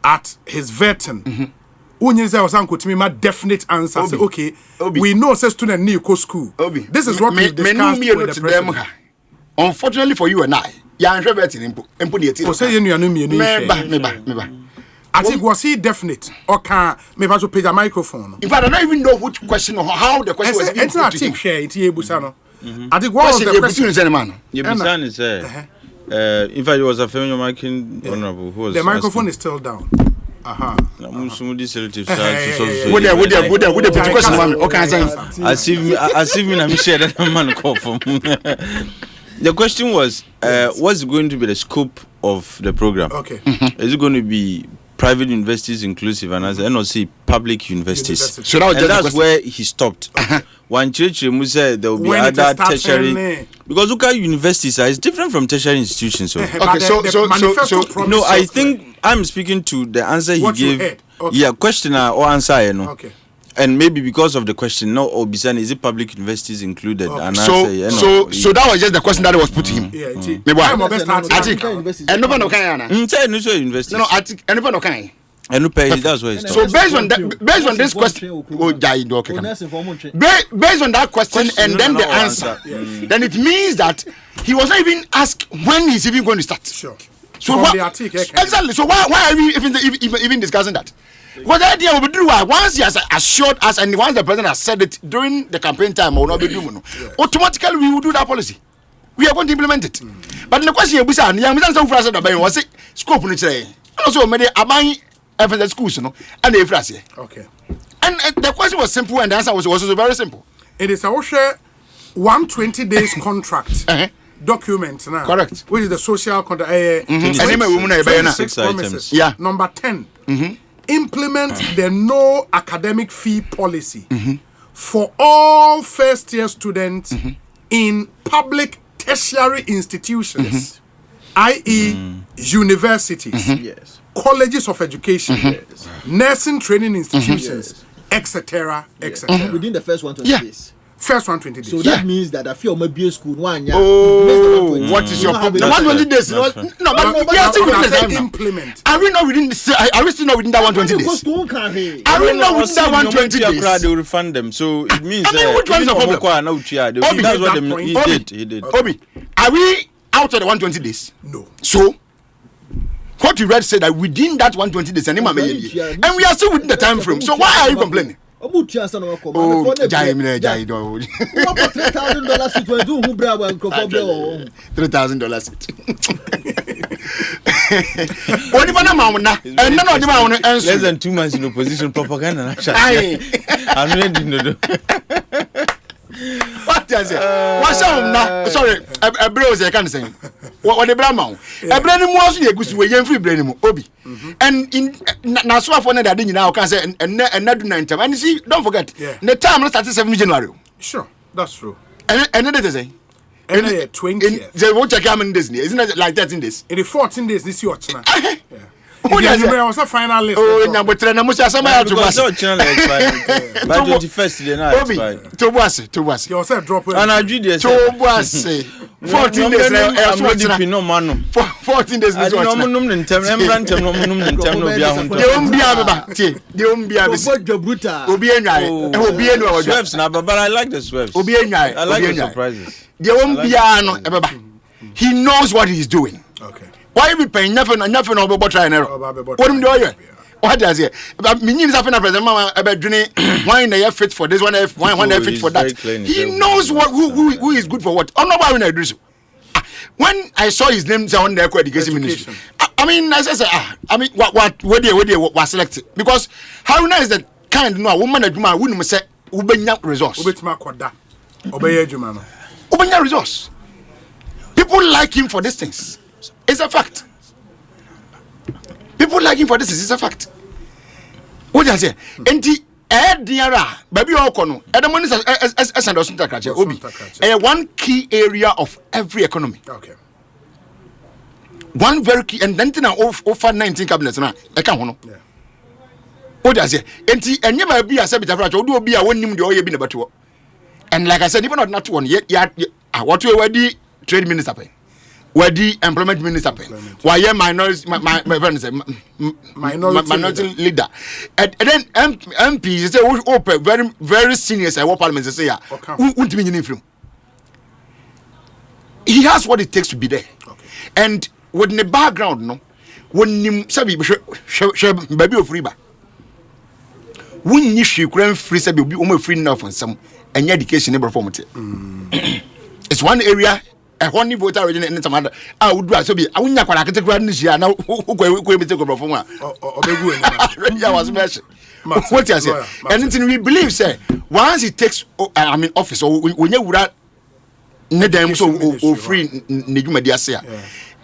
at his vetting Unyin say was uncle to me my definite answer say okay we know say student need go school this is what we discussed with the president. Unfortunately for you and I say you know me I think was he definite or can maybe to pay the microphone. In fact, I don't even know which question or how the question was being put to him. I think what was the question? Is in fact, it was a family marking honorable. Who was the microphone is still down. The question was, what's going to be the scope of the program? Okay. Is it going to be private universities inclusive and as NOC public universities? So that's where he stopped. One church said there will be other tertiary because look at universities is different from tertiary institutions. So. Okay, so no, I think I'm speaking to the answer he gave. Okay. Yeah, questioner or answer, you know. Okay. And maybe because of the question, no, Obisan, is it public universities included? Okay. And so that was just the question that was put to him. Yeah, I think. And no university. No, I think. And no kind. And that's where it So based on this question, based on that question and then the answer, then it means that he was not even asked when he's even going to start. Sure. So exactly. So why are we even discussing that? Because the idea will be true. Once he has assured us, and once the president has said it during the campaign time, or not be doing, automatically we will do that policy. We are going to implement it. But the question is, was it scope also made a schools, and they phrase. Okay. And the question was simple, and the answer was also very simple. It is a 120 days contract. Document now. Correct. Which is the social contract. 26 promises. Yeah. Number 10. Implement the no academic fee policy for all first year students in public tertiary institutions, i.e., universities, colleges of education, nursing training institutions, etc., etc. Within the first 120 days. First 120 days. So that means that I feel my BA school one year. What is your problem? 120 days. No, but we are still within the time. Implement. Are we not within are we still not within that 120 days? Are we not within that 120 days? They will refund them. So it means which one is the problem? That's what he did. Obi, are we out of the 120 days? No. So what you read said that within that 120 days, and we are still within the time frame. So why are you complaining? $3,000 less than 2 months in opposition propaganda. I'm ready to do. What is it? What's up? Sorry, a bro is a kind of saying. What the Brahma? A brand new was a good way, young free brain, Obi. And in Nasua for that, I didn't know, can say, and not do 9 time. And you see, don't forget, the time started 7 January. Sure, that's true. And it is a 20. They won't check how many days. Isn't it like 13 days? In the 14 days, this year, yeah. I was a final list. Oh, number 3, I must have some to us. By 21st, to us. You also drop it. And I do this. 14 days. 14 days. I don't know. But I like the swerves. I like the surprises. He knows what he's doing. Okay. Why be paying nothing about trying to what him do you? What does it? Meaning something about drinking wine they are fit for this one, one they fit for that. He knows who is good for what. Oh no, why when I do so. When I saw his name on the education ministry, I mean, I said, what they was selected because Haruna is the kind no woman that man wouldn't say ubenya resource. Ubenya resource. People like him for these things. It's a fact. People like him for this. It's a fact. What do I say? Enti diara baby okono. Edemoni as Anderson Takrache obi. One key area of every economy. Okay. One very key and then over 19 cabinets na e kan ho no. Yeah. What do I say? Enti enye ba bi ase bitafra odo obi a wonnim de oye bi na beto. And like I said, even not one yet what we were trade minister pay. Where the employment minister pay. Why minority minority leader. And then MP say open very very senior say what parliament say ya. He has what it takes to be there. Okay. And with the background no when him sabi baby of free ba. When you shikran free sabi be free now for some and education never form it. It's one area a honey voter region in some other. I would do so be. I wouldn't have a crowd this year now. Who take over from one? I was mentioned. What I say, and we believe, say, once it takes, office or when you would have Nedam so free Niguma say.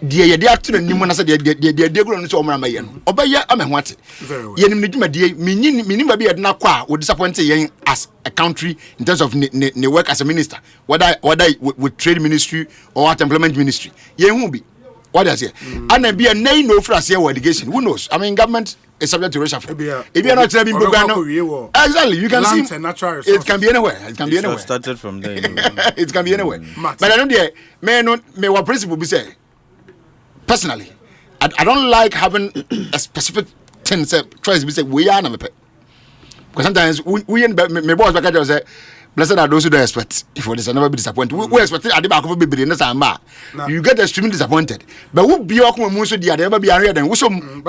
The actor and Nimona said, the grown so Mamayan. Obaya, I'm what? Yenim Niguma, minimum be at Nakwa would disappoint as a country in terms of work as a minister, whether with trade ministry or at employment ministry. Ye won't be. What does it? And then be a name no for us here education. Who knows? I mean, government is subject to reshuffle. If you're not telling me, exactly, you can see it can be anywhere. It can be anywhere. Started from there. It can be anywhere. But I don't dare, may what principle be say. Personally, I don't like having a specific thing. Choice be say we are not because sometimes we in my boss back there say blessed are those who don't expect. If this will never be disappointed. We expect at the back of a baby in the you get extremely disappointed. But who be walking most of the other ever be area then? Who's some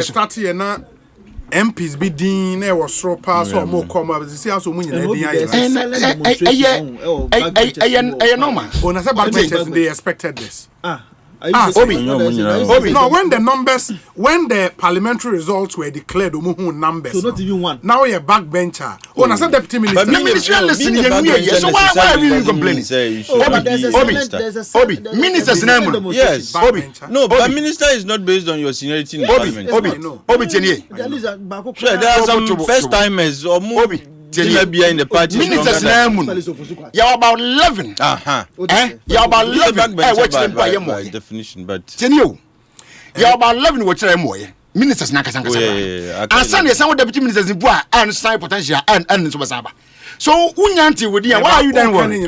start here now? MPs be dean was so pass or more come up. See how so many they expected this. Obi. No, when the parliamentary results were declared, numbers. So not even one. Now you're backbencher. Oh, I said deputy minister. But ministerial listening. So why are you complaining? Obi, minister's name. Yes, Obi. No, but minister is not based on your seniority in parliament. Obi, sure, there are some first timers or more. Be in the party. Minister's name. You're about 11. You're about 11. By definition, but you're about 11. What's your more? Ministers Nakasanga. And Sunday, some deputy ministers in Bois and sign potential and Subasaba. So, Unyanti would why are you then working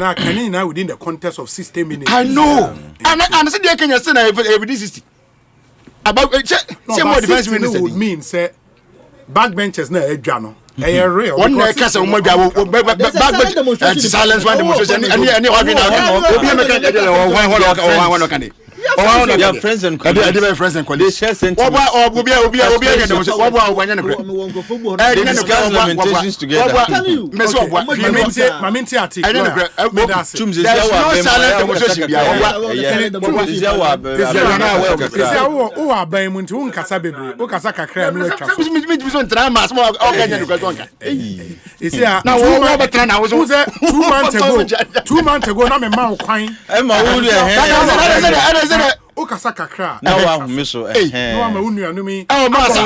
now within the context of 60 minutes? I know. And I said, I can say every 60. About more defense minister would mean, say, backbenchers na edwano. Real. One case of my silence one demonstration. Any friends and colleagues. Okasa kakra. Now I'm miso. No am unu anu mi. Oh masa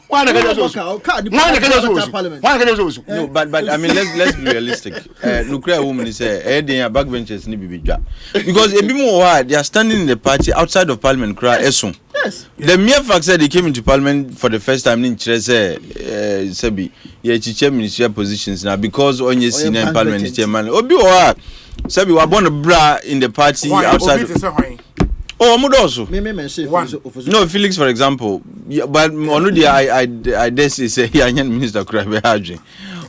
Why not? No, but I mean, let's be realistic. Nuclear women say, they are backbenchers need to be job because a bit more they are standing in the party outside of Parliament. Yes. The mere fact that they came into Parliament for the first time in Sebi, ministerial positions now because on your senior in Parliament chairman. Obi Sebi we born a bra in the party outside. Oh, Mudoso. No, Felix, for example. Yeah, but already I dare say young minister Krabe.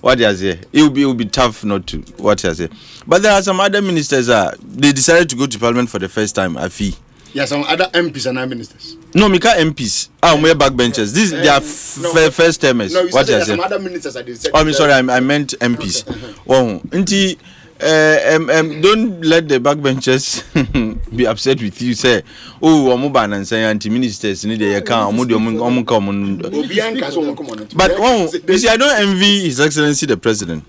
What you say? It will be tough not to. What you say? But there are some other ministers they decided to go to Parliament for the first time. Afi. Yeah, some other MPs and ministers. No, Mika MPs. We're backbenchers. These they are first termers. No, what you say? Some other ministers are the I'm sorry, I meant MPs. Oh, don't let the backbenchers be upset with you. Say, oh, Omuban and say anti-ministers need a account. But you see, I don't envy His Excellency the President.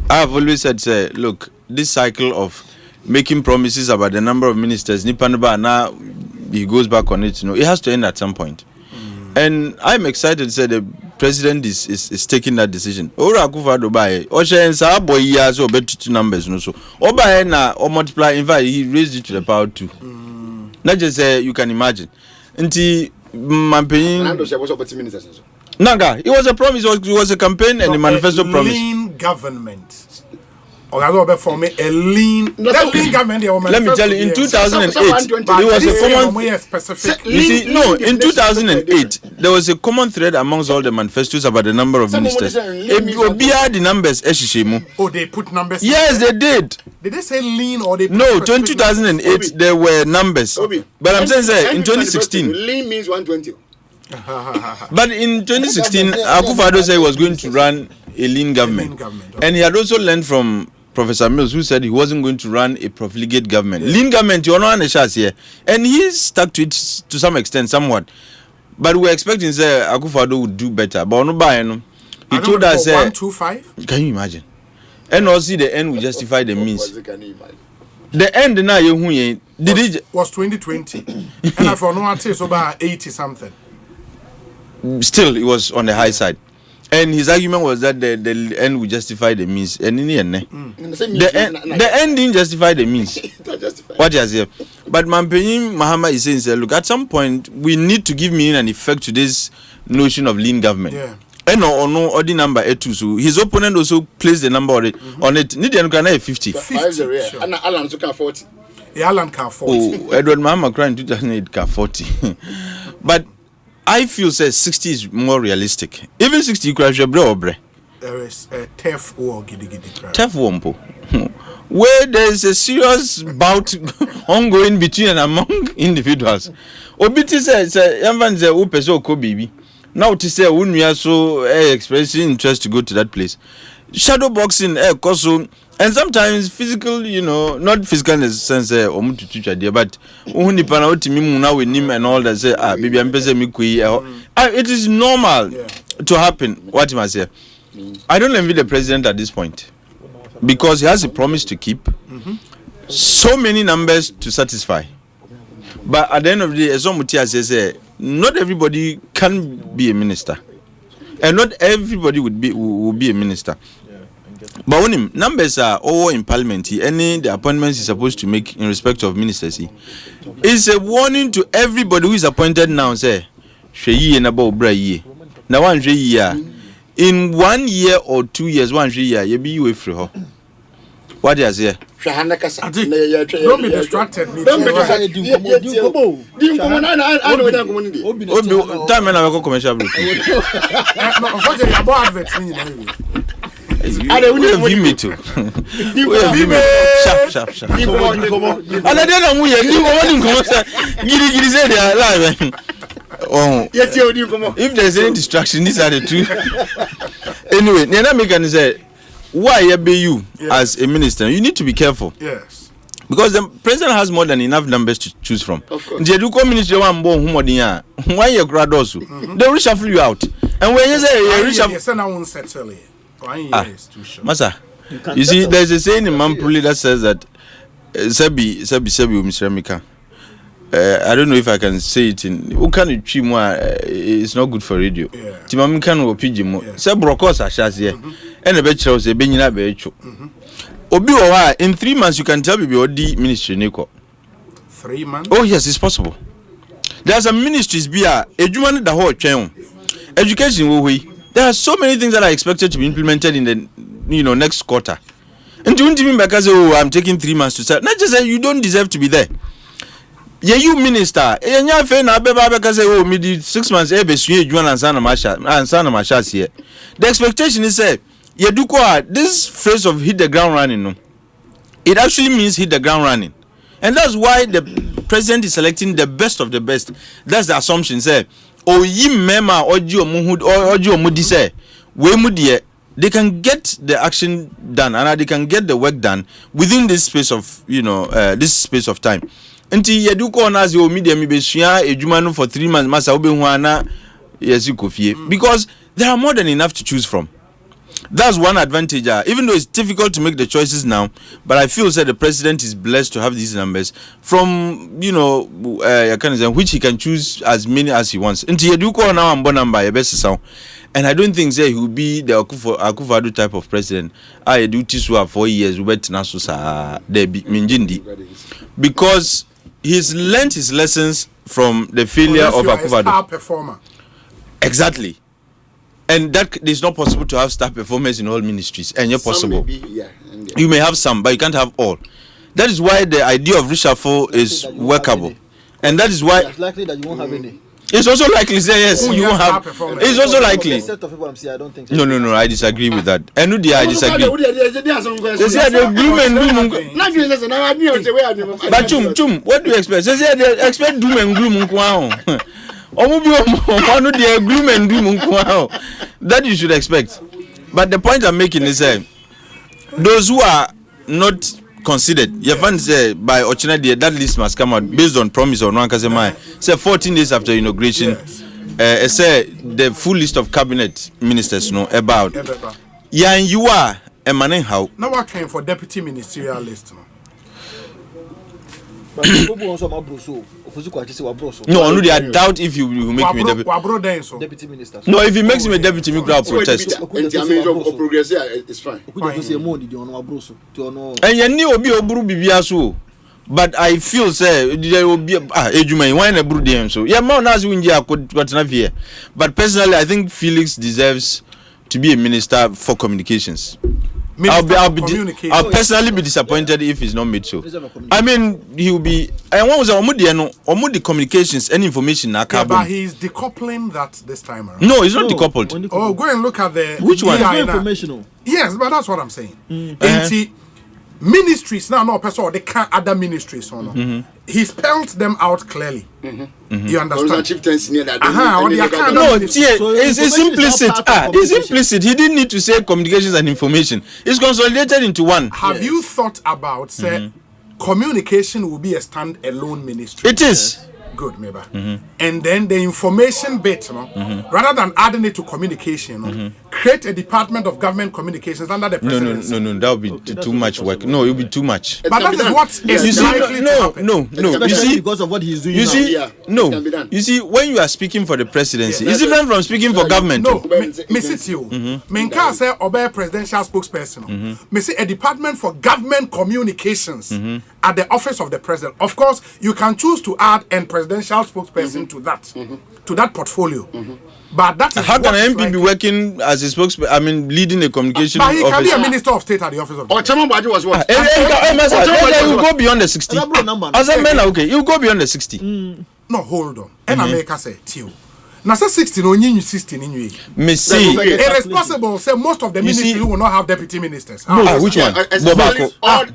I have always said, say, look, this cycle of making promises about the number of ministers, now he goes back on it. It has to end at some point. And I'm excited to say the president is taking that decision. Ora kufa do buy. Osei nsa boy years so bet two numbers no so. Oba na or multiply, in fact he raised it to the power 2. Not just you can imagine. Nti mampeni Naga, it was a promise, it was a campaign and a manifesto promise. Lean government. Or I go for me a lean government. Let me tell you, in 2008, there was a common specific. You see, no, in 2008, there was a common thread amongst all the manifestos about the number of ministers. The numbers, oh, they put numbers. Yes, they did. Did they say lean or they? Put no, 2008 there were numbers. But I'm saying, in 2016, lean means 120. But in 2016, Akufo-Addo said he was going to run a lean government, and he had also learned from Professor Mills, who said he wasn't going to run a profligate government. Yeah. Lean government, you're not on a chance here. And he stuck to it to some extent, somewhat. But we're expecting say Akufo-Addo would do better. But he told us 125. Can you imagine? And also the end will justify the means. The end now was 2020. And I for no it's about 80 something. Still, it was on the high side. And his argument was that the end will justify the means. And in the end, the end didn't justify the means. What you say? But Mampenyi Mahama is saying, look, at some point, we need to give meaning and effect to this notion of lean government. Yeah. And no, the number 82. So his opponent also placed the number on it. Need to 50. 50. Sure. And Alan took 40. Yeah, Alan can 40. Oh, Edward Mahama crying 2008 can 40. But I feel say 60 is more realistic. Even 60 you crash your bro. There is a tough war, tough wompo. Where there is a serious bout ongoing between and among individuals. Obiti says, "Yanvan ze upeso ko baby." Now to say we are so expressing interest to go to that place. Shadow boxing, koso. And sometimes physical, not physical in the sense to teach idea, but and all that say baby it is normal to happen. What must say? I don't envy the president at this point because he has a promise to keep, so many numbers to satisfy. But at the end of the day, as Mutia says, not everybody can be a minister, and not everybody will be a minister. But when numbers are all in parliament, the appointments he's supposed to make in respect of ministers, it's a warning to everybody who is appointed now. Say, now 1 year, in 1 year or 2 years, 1 year, you be away from her. What do you say? Don't be distracted. Don't be distracted. Time and I go commercial break. You me too. Sharp. And I don't know if there's any distraction, these are the two. Anyway, Nana Mekan said, why be you as a minister? You need to be careful. Yes. Because the president has more than enough numbers to choose from. Why you crowd also? They will shuffle you out. And when you say you reshuffle, Masa, you see, there's a saying in Mampuli that says that Sebi Mr. Mika. I don't know if I can say it in Ukani Chimwa, it's not good for radio. Timamikan or Pijimo. Say brokos are shas here. And a betcha was a benina becho. Obi in 3 months you can tell me your D ministry Nico. 3 months? Oh yes, it's possible. There are some ministries a Juman the whole chain. Education will we. There are so many things that are expected to be implemented in the next quarter. And don't even because I'm taking 3 months to start. Not just say you don't deserve to be there. Yeah, you minister. Yeah, fair na beba because me did 6 months. Juan and Sana Mashas here. The expectation is say this phrase of hit the ground running. No, it actually means hit the ground running, and that's why the president is selecting the best of the best. That's the assumption. Say, mema oji omudi say, we mudie. They can get the action done and they can get the work done within this space of this space of time. Until you do call us your media for 3 months, Masa Obenwana, yes, you could because there are more than enough to choose from. That's one advantage. Even though it's difficult to make the choices now, but I feel that the president is blessed to have these numbers from which he can choose as many as he wants. Until you do call now and number your best sound. And I don't think he will be the Akufo-Addo type of president. I do this for 4 years. Because he's learned his lessons from the failure of Akufo-Addo. Star performer. Exactly. And that is not possible to have star performers in all ministries. And you're possible. You may have some, but you can't have all. That is why the idea of reshuffle is workable. And that is why it's likely that you won't have any. It's also likely, say yes, you won't have. It's also likely. I don't think so. No, I disagree with that. And I disagree. They say the gloom and doom. But Chum, what do you expect? They say they expect doom and gloom. Gloom and doom. That you should expect. But the point I'm making is those who are not considered, say by Ochina, that list must come out based on promise or non-Kazemai. Say 14 days after inauguration, say the full list of cabinet ministers know about. Yeah, and you are a man how. Now what came for deputy ministerial list? No, only I doubt if you will make me deputy minister. No, if he makes him a deputy, we will protest. It's fine. And you knew Obi Oburu Bibiasu. But I feel say there will be Ejuma why na buru dem so. Yeah, man as winja kwatena here. But personally I think Felix deserves to be a minister for communications. I'll personally be disappointed if he's not made so. I mean, he will be. And what was the communications and information? Yeah, but he's decoupling that this time around. No, he's not decoupled. Oh, go and look at the which one? Informational. Yes, but that's what I'm saying. Ministries now, no person they can't other ministries or no. He spelled them out clearly. You understand? No, it's implicit. It's implicit. He didn't need to say communications and information. It's consolidated into one. Have you thought about say communication will be a stand-alone ministry? It is. Good, maybe. And then the information bit, rather than adding it to communication, create a department of government communications under the presidency. No, that would be too much work. No, it would be too much. But that is what is likely to happen. No. You see, because of what he's doing. You see, You see, when you are speaking for the presidency, it's different from speaking for government. No, me sit you. Me can't say obey presidential spokesperson. Me say a department for government communications at the office of the president. Of course, you can choose to add a presidential spokesperson to that portfolio. But that is how can an MP be working as a spokesperson? I mean, leading a communication. But he can be a minister of state at the office of. Was what? You go beyond the 60. As a man, okay, you go beyond the 60. No, hold on. And America say, "Tio." Now say 60, no, you 16 in you. Me see. It is possible. Say most of the ministries will not have deputy ministers. Which one? All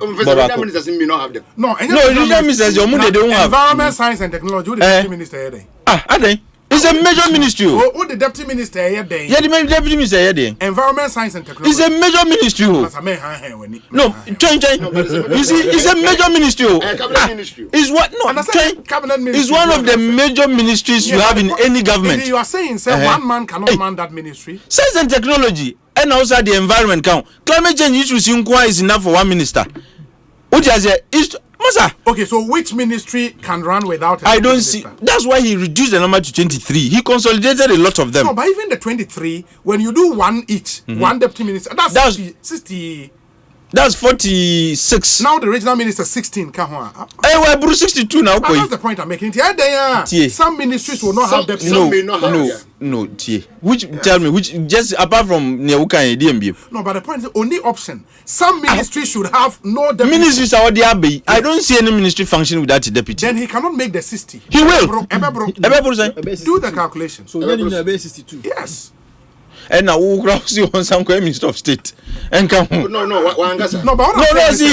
ministers may not have them. No, ministers. Your money they don't have. Environment, Science and Technology. Who the deputy minister here? Are they? It's a major ministry. Who the deputy minister here? Yeah, the deputy minister here. Environment, Science and Technology. It's a major ministry. No, you see, it's a major ministry. Cabinet ministry. It's what? No, cabinet ministry. It's one of the major ministries you have in any government. You are saying, say, one man cannot man that ministry. Science and Technology and also the environment count. Climate change issues is enough for one minister. What is it? Masa. Okay, so which ministry can run without a I don't minister? see. That's why he reduced the number to 23. He consolidated a lot of them. No, but even the 23, when you do one each, one deputy minister, that's 60. That's 46. Now the regional minister 16. Hey, we're Bruce 62 now. That's the point I'm making. Some ministries will not have deputy. No. Which tell me which just apart from Neuka and DMB. No, but the point is only option. Some ministries should have no deputy. Ministries are the abbey. I don't see any ministry function without a deputy. Then he cannot make the 60. He will. Do the calculation. So then you base 62. Yes. And now who cross you on some Minister of State and come see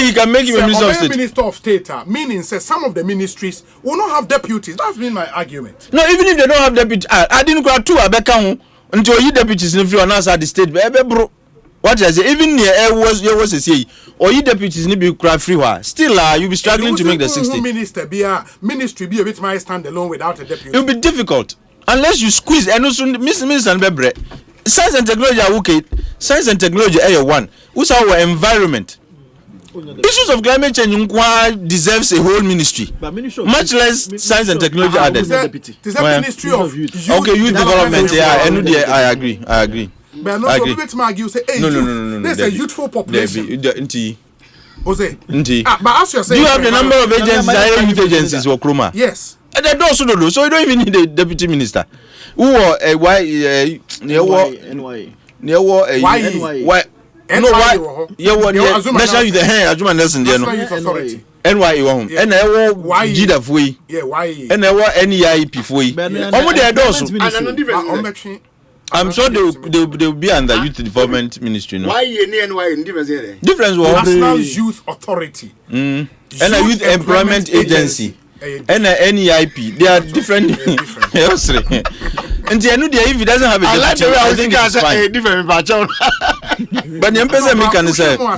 he can make him a Minister of State. Minister of State meaning says some of the ministries will not have deputies. That's been my argument. No, even if they don't have deputies, I didn't go to Abeka until you deputies in the answer the state. What I say, even near was a say, or you deputies need to be free. Still, you'll be struggling to make the 60. Ministry be a bit my stand alone without a deputy. It will be difficult unless you squeeze and also Minister and Bebre. Science and technology are okay. Science and technology are one. Who's our environment? Issues of climate change deserves a whole ministry. Much less science and technology are there. Ministry of youth. Okay, youth development. Yeah, I agree. But no. There's a youthful population. Osei. But as you're saying, do you have the number of agencies? Youth agencies or Kroma? Yes. And they don't do so. You don't even need a deputy minister. Who are why national youth Ajuma Nelson NY won and I Jida Fui and I NEIP Fui. I'm sure they will be under youth development ministry. No? Why NY difference National Youth Authority and a youth employment agency. And NEIP, they are different. And if he doesn't have a deputy, I think it's fine. Different but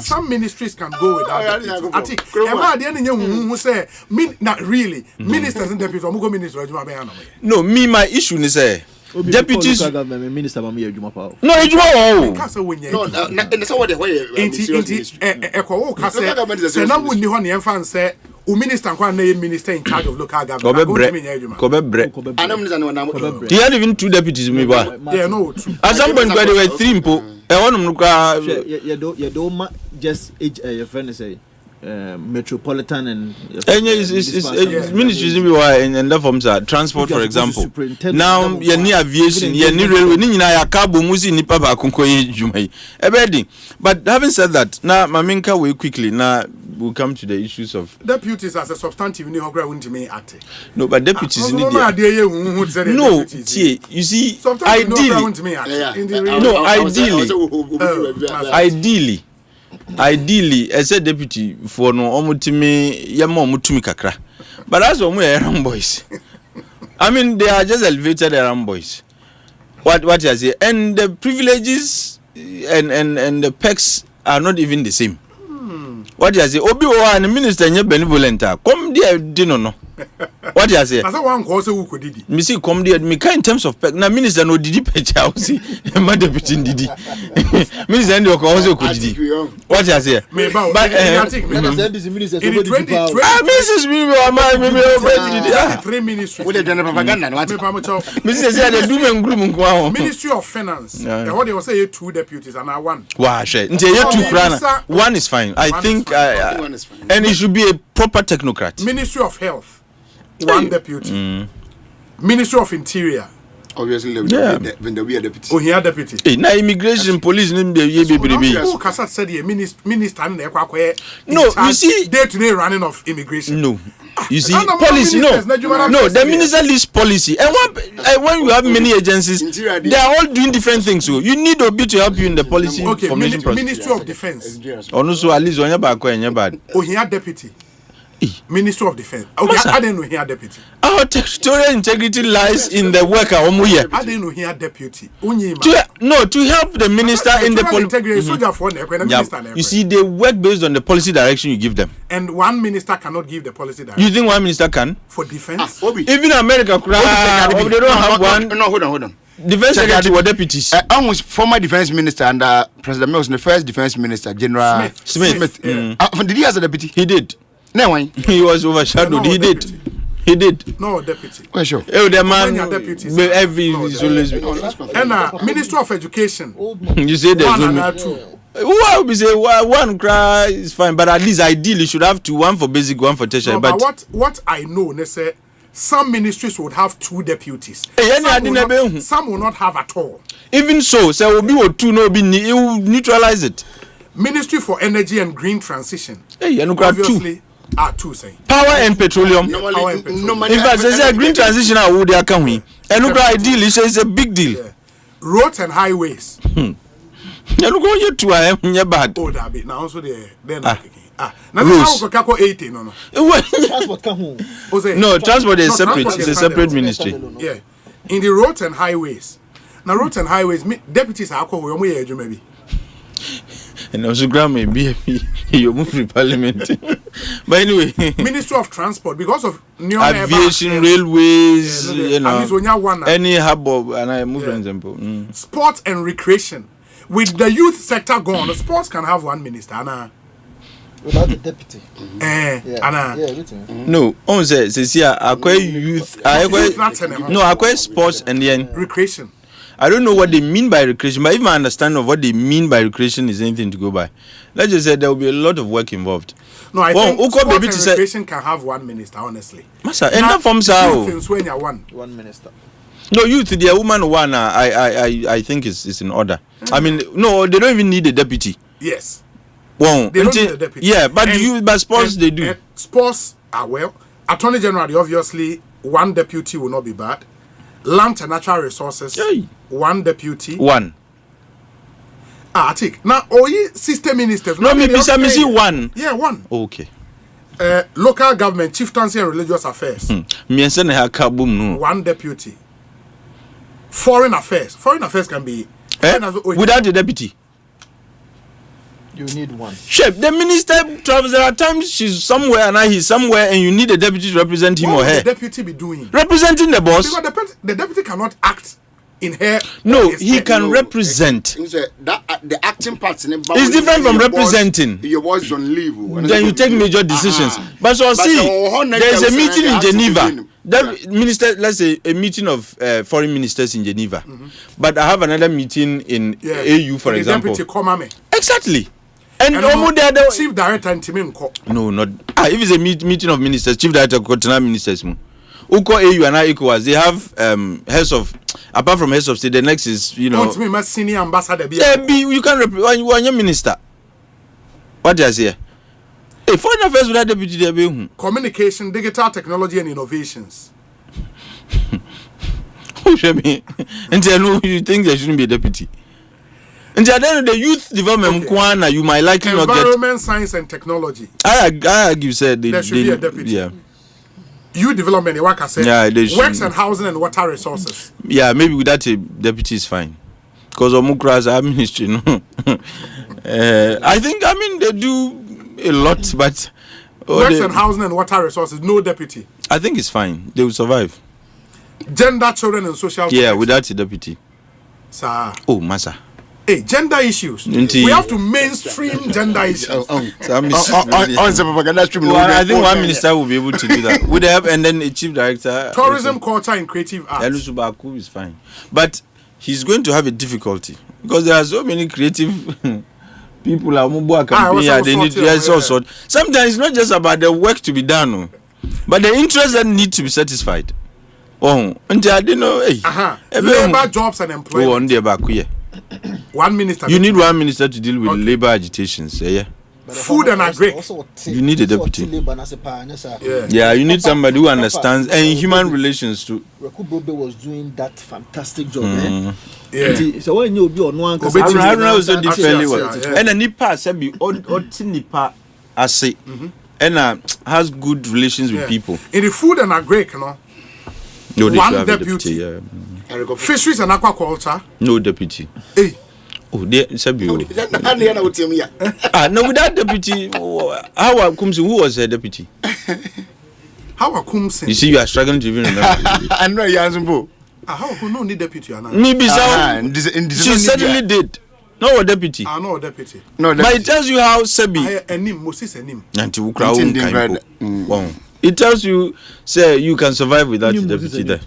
some ministries can go without deputy. I think not really. Ministers and deputies or ministers. No, my issue is deputies. Minister No, it's minister in charge of local government. He had even 2 deputies. Yeah, no. At some point, there were 3 people. Just your friend say metropolitan and ministries in the forms are transport, for example. Now you need aviation, you need railway, you need cabo musi ni papa kunkoye jumai. But having said that, now Maminka will quickly now we'll come to the issues of deputies as a substantive in the act. No, but deputies need no. You see, ideally, as a deputy for no omutimi yamo mutumi kakra. But as we are boys. I mean, they are just elevated around boys. What you say, and the privileges and the perks are not even the same. What you say, Obi and the minister and benevolent. Come there, dinner no. What you say? That's one cause who could did. Me see come there. Me in terms of perk. Now minister no didi pay house. My deputy didi. Minister no cause could didi. What you say? But minister Mrs. Me 3 ministries. With the general propaganda. Mrs. say they do men group. Ministry of Finance. What they will say 2 deputies and now 1. Wow, shit. One is fine. I think and it should be a proper technocrat. Ministry of Health, 1 deputy. Ministry of Interior. Obviously, when there be a deputy. Oh, here deputy. Hey, now immigration police name the who Kasa said the minister and the no, you see day-to-day running of immigration. No. You see, policy, no, the minister leaves policy. And when you have many agencies, they are all doing different things. So you need Obi to help you in the policy formation process. Ministry of Defense. Also, at least on your back, oh, here deputy. Minister of Defense. Okay, I didn't know here deputy. Our territorial integrity lies in the worker. I didn't know here deputy. To help the minister in the policy. You see, they work based on the policy direction you give them. And one minister cannot give the policy direction. You think one minister can? For defense? Even America, they don't have one. No, hold on. Defense secretary or deputies. Almost former defense minister and President Mills, the first defense minister, General Smith. Yeah. Did he as a deputy? He did. No one. He was overshadowed. He did. He did. No deputy. Well, sure. Oh, the man. Every and Minister of Education. You say there's one and two. Well, we say one cry is fine, but at least ideally should have two, one for basic, one for tertiary. No, but what I know, they say some ministries would have two deputies. Some will not have at all. Even so, will be two, no be it will neutralize it. Ministry for Energy and Green Transition. Obviously, two saying power and petroleum. In fact, there's a green transition. I would can we? And ideally, it's a big deal. Yeah. Roads and highways. You look on you two. I am bad. Oh, that bit now also there. Then now how go 80 no. Transport come home. No, transport is separate. It's a separate ministry. Yeah, in the roads and highways. Now roads and highways, deputies are alcohol. Maybe. And also Grammy you move to parliament. But anyway, Ministry of Transport, because of new aviation, railways, you know, any hub of, and I move an example. Sports and recreation. With the youth sector gone, the sports can have one minister. Anna. Without the deputy. No, on says here, acquire youth, acquire sports and then recreation. I don't know what they mean by recreation, but if my understanding of what they mean by recreation is anything to go by, let's just say there will be a lot of work involved. No, I think sports and recreation can have one minister, honestly. Masa, and that forms how one minister. No, youth, the woman one, I think is in order. I mean, no, they don't even need a deputy. Yes. Well, they don't need a deputy. Yeah, but sports they do. Sports are well. Attorney General, obviously, one deputy will not be bad. Land and natural resources, one deputy. One. I think now all system ministers. No, maybe one. Yeah, one. Okay. Local government, chieftaincy and religious affairs. One deputy. Foreign affairs. Foreign affairs can be without the deputy. You need one. Chef, the minister travels. There are times she's somewhere and he's somewhere, and you need a deputy to represent him or her. What will the deputy be doing? Representing the boss. Because the deputy cannot act in her. No, he can represent. The acting part is different from representing. Your boss is on leave. Then you take major decisions. But so see, there is a meeting in Geneva. That minister, let's say a meeting of foreign ministers in Geneva. But I have another meeting in AU, for example. Exactly. And the chief director and no, not if it's a meeting of ministers, chief director, continental ministers. Uko AU and Ecowas, they have heads of, apart from heads of state, the next is, you know, senior ambassador. You can represent one minister. What does here? Hey, foreign affairs without deputy. Communication, digital technology, and innovations. Who should be? And then you think there shouldn't be a deputy? And then the youth development, you might likely not get. Environment, science, and technology. I argue, said there should be a deputy. Yeah. Youth development, like I said. Yeah, works and housing and water resources. Yeah, maybe without a deputy is fine. Because Omukras are ministry, no. I think, they do a lot, but. Works and housing and water resources, no deputy. I think it's fine. They will survive. Gender, children, and social. Yeah, without a deputy. Sir. Oh, Massa. Hey, gender issues. We have to mainstream gender issues. I think one minister will be able to do that. With the help, and then a chief director. Tourism, culture, and creative arts. Elusubaku is fine. But he's going to have a difficulty because there are so many creative people. They need sort. Sometimes it's not just about the work to be done, but the interests that need to be satisfied. Oh, and I didn't know. Labor, jobs, and employment. One minister. You need one minister to deal with labor agitations. Yeah. Food and agri. You need a deputy. Yeah, you need somebody who understands and human relations too. Rekubobe was doing that fantastic job. Yeah. So when you be on one, I also did fairly well. And the Nipa said be Oti Nipa ase and has good relations with people. In the food and agri, one deputy. Fisheries and aquaculture. No deputy. Hey. Oh, there is a bill. No, without deputy. How Kumsi, who was a deputy? How Kumsi? You see, you are struggling to even remember. I know you answer. How who no need deputy? Maybe so. She certainly did. No deputy. No deputy. No, but it tells you how Sebi. Moses Enim. It tells you, say, you can survive without the deputy there.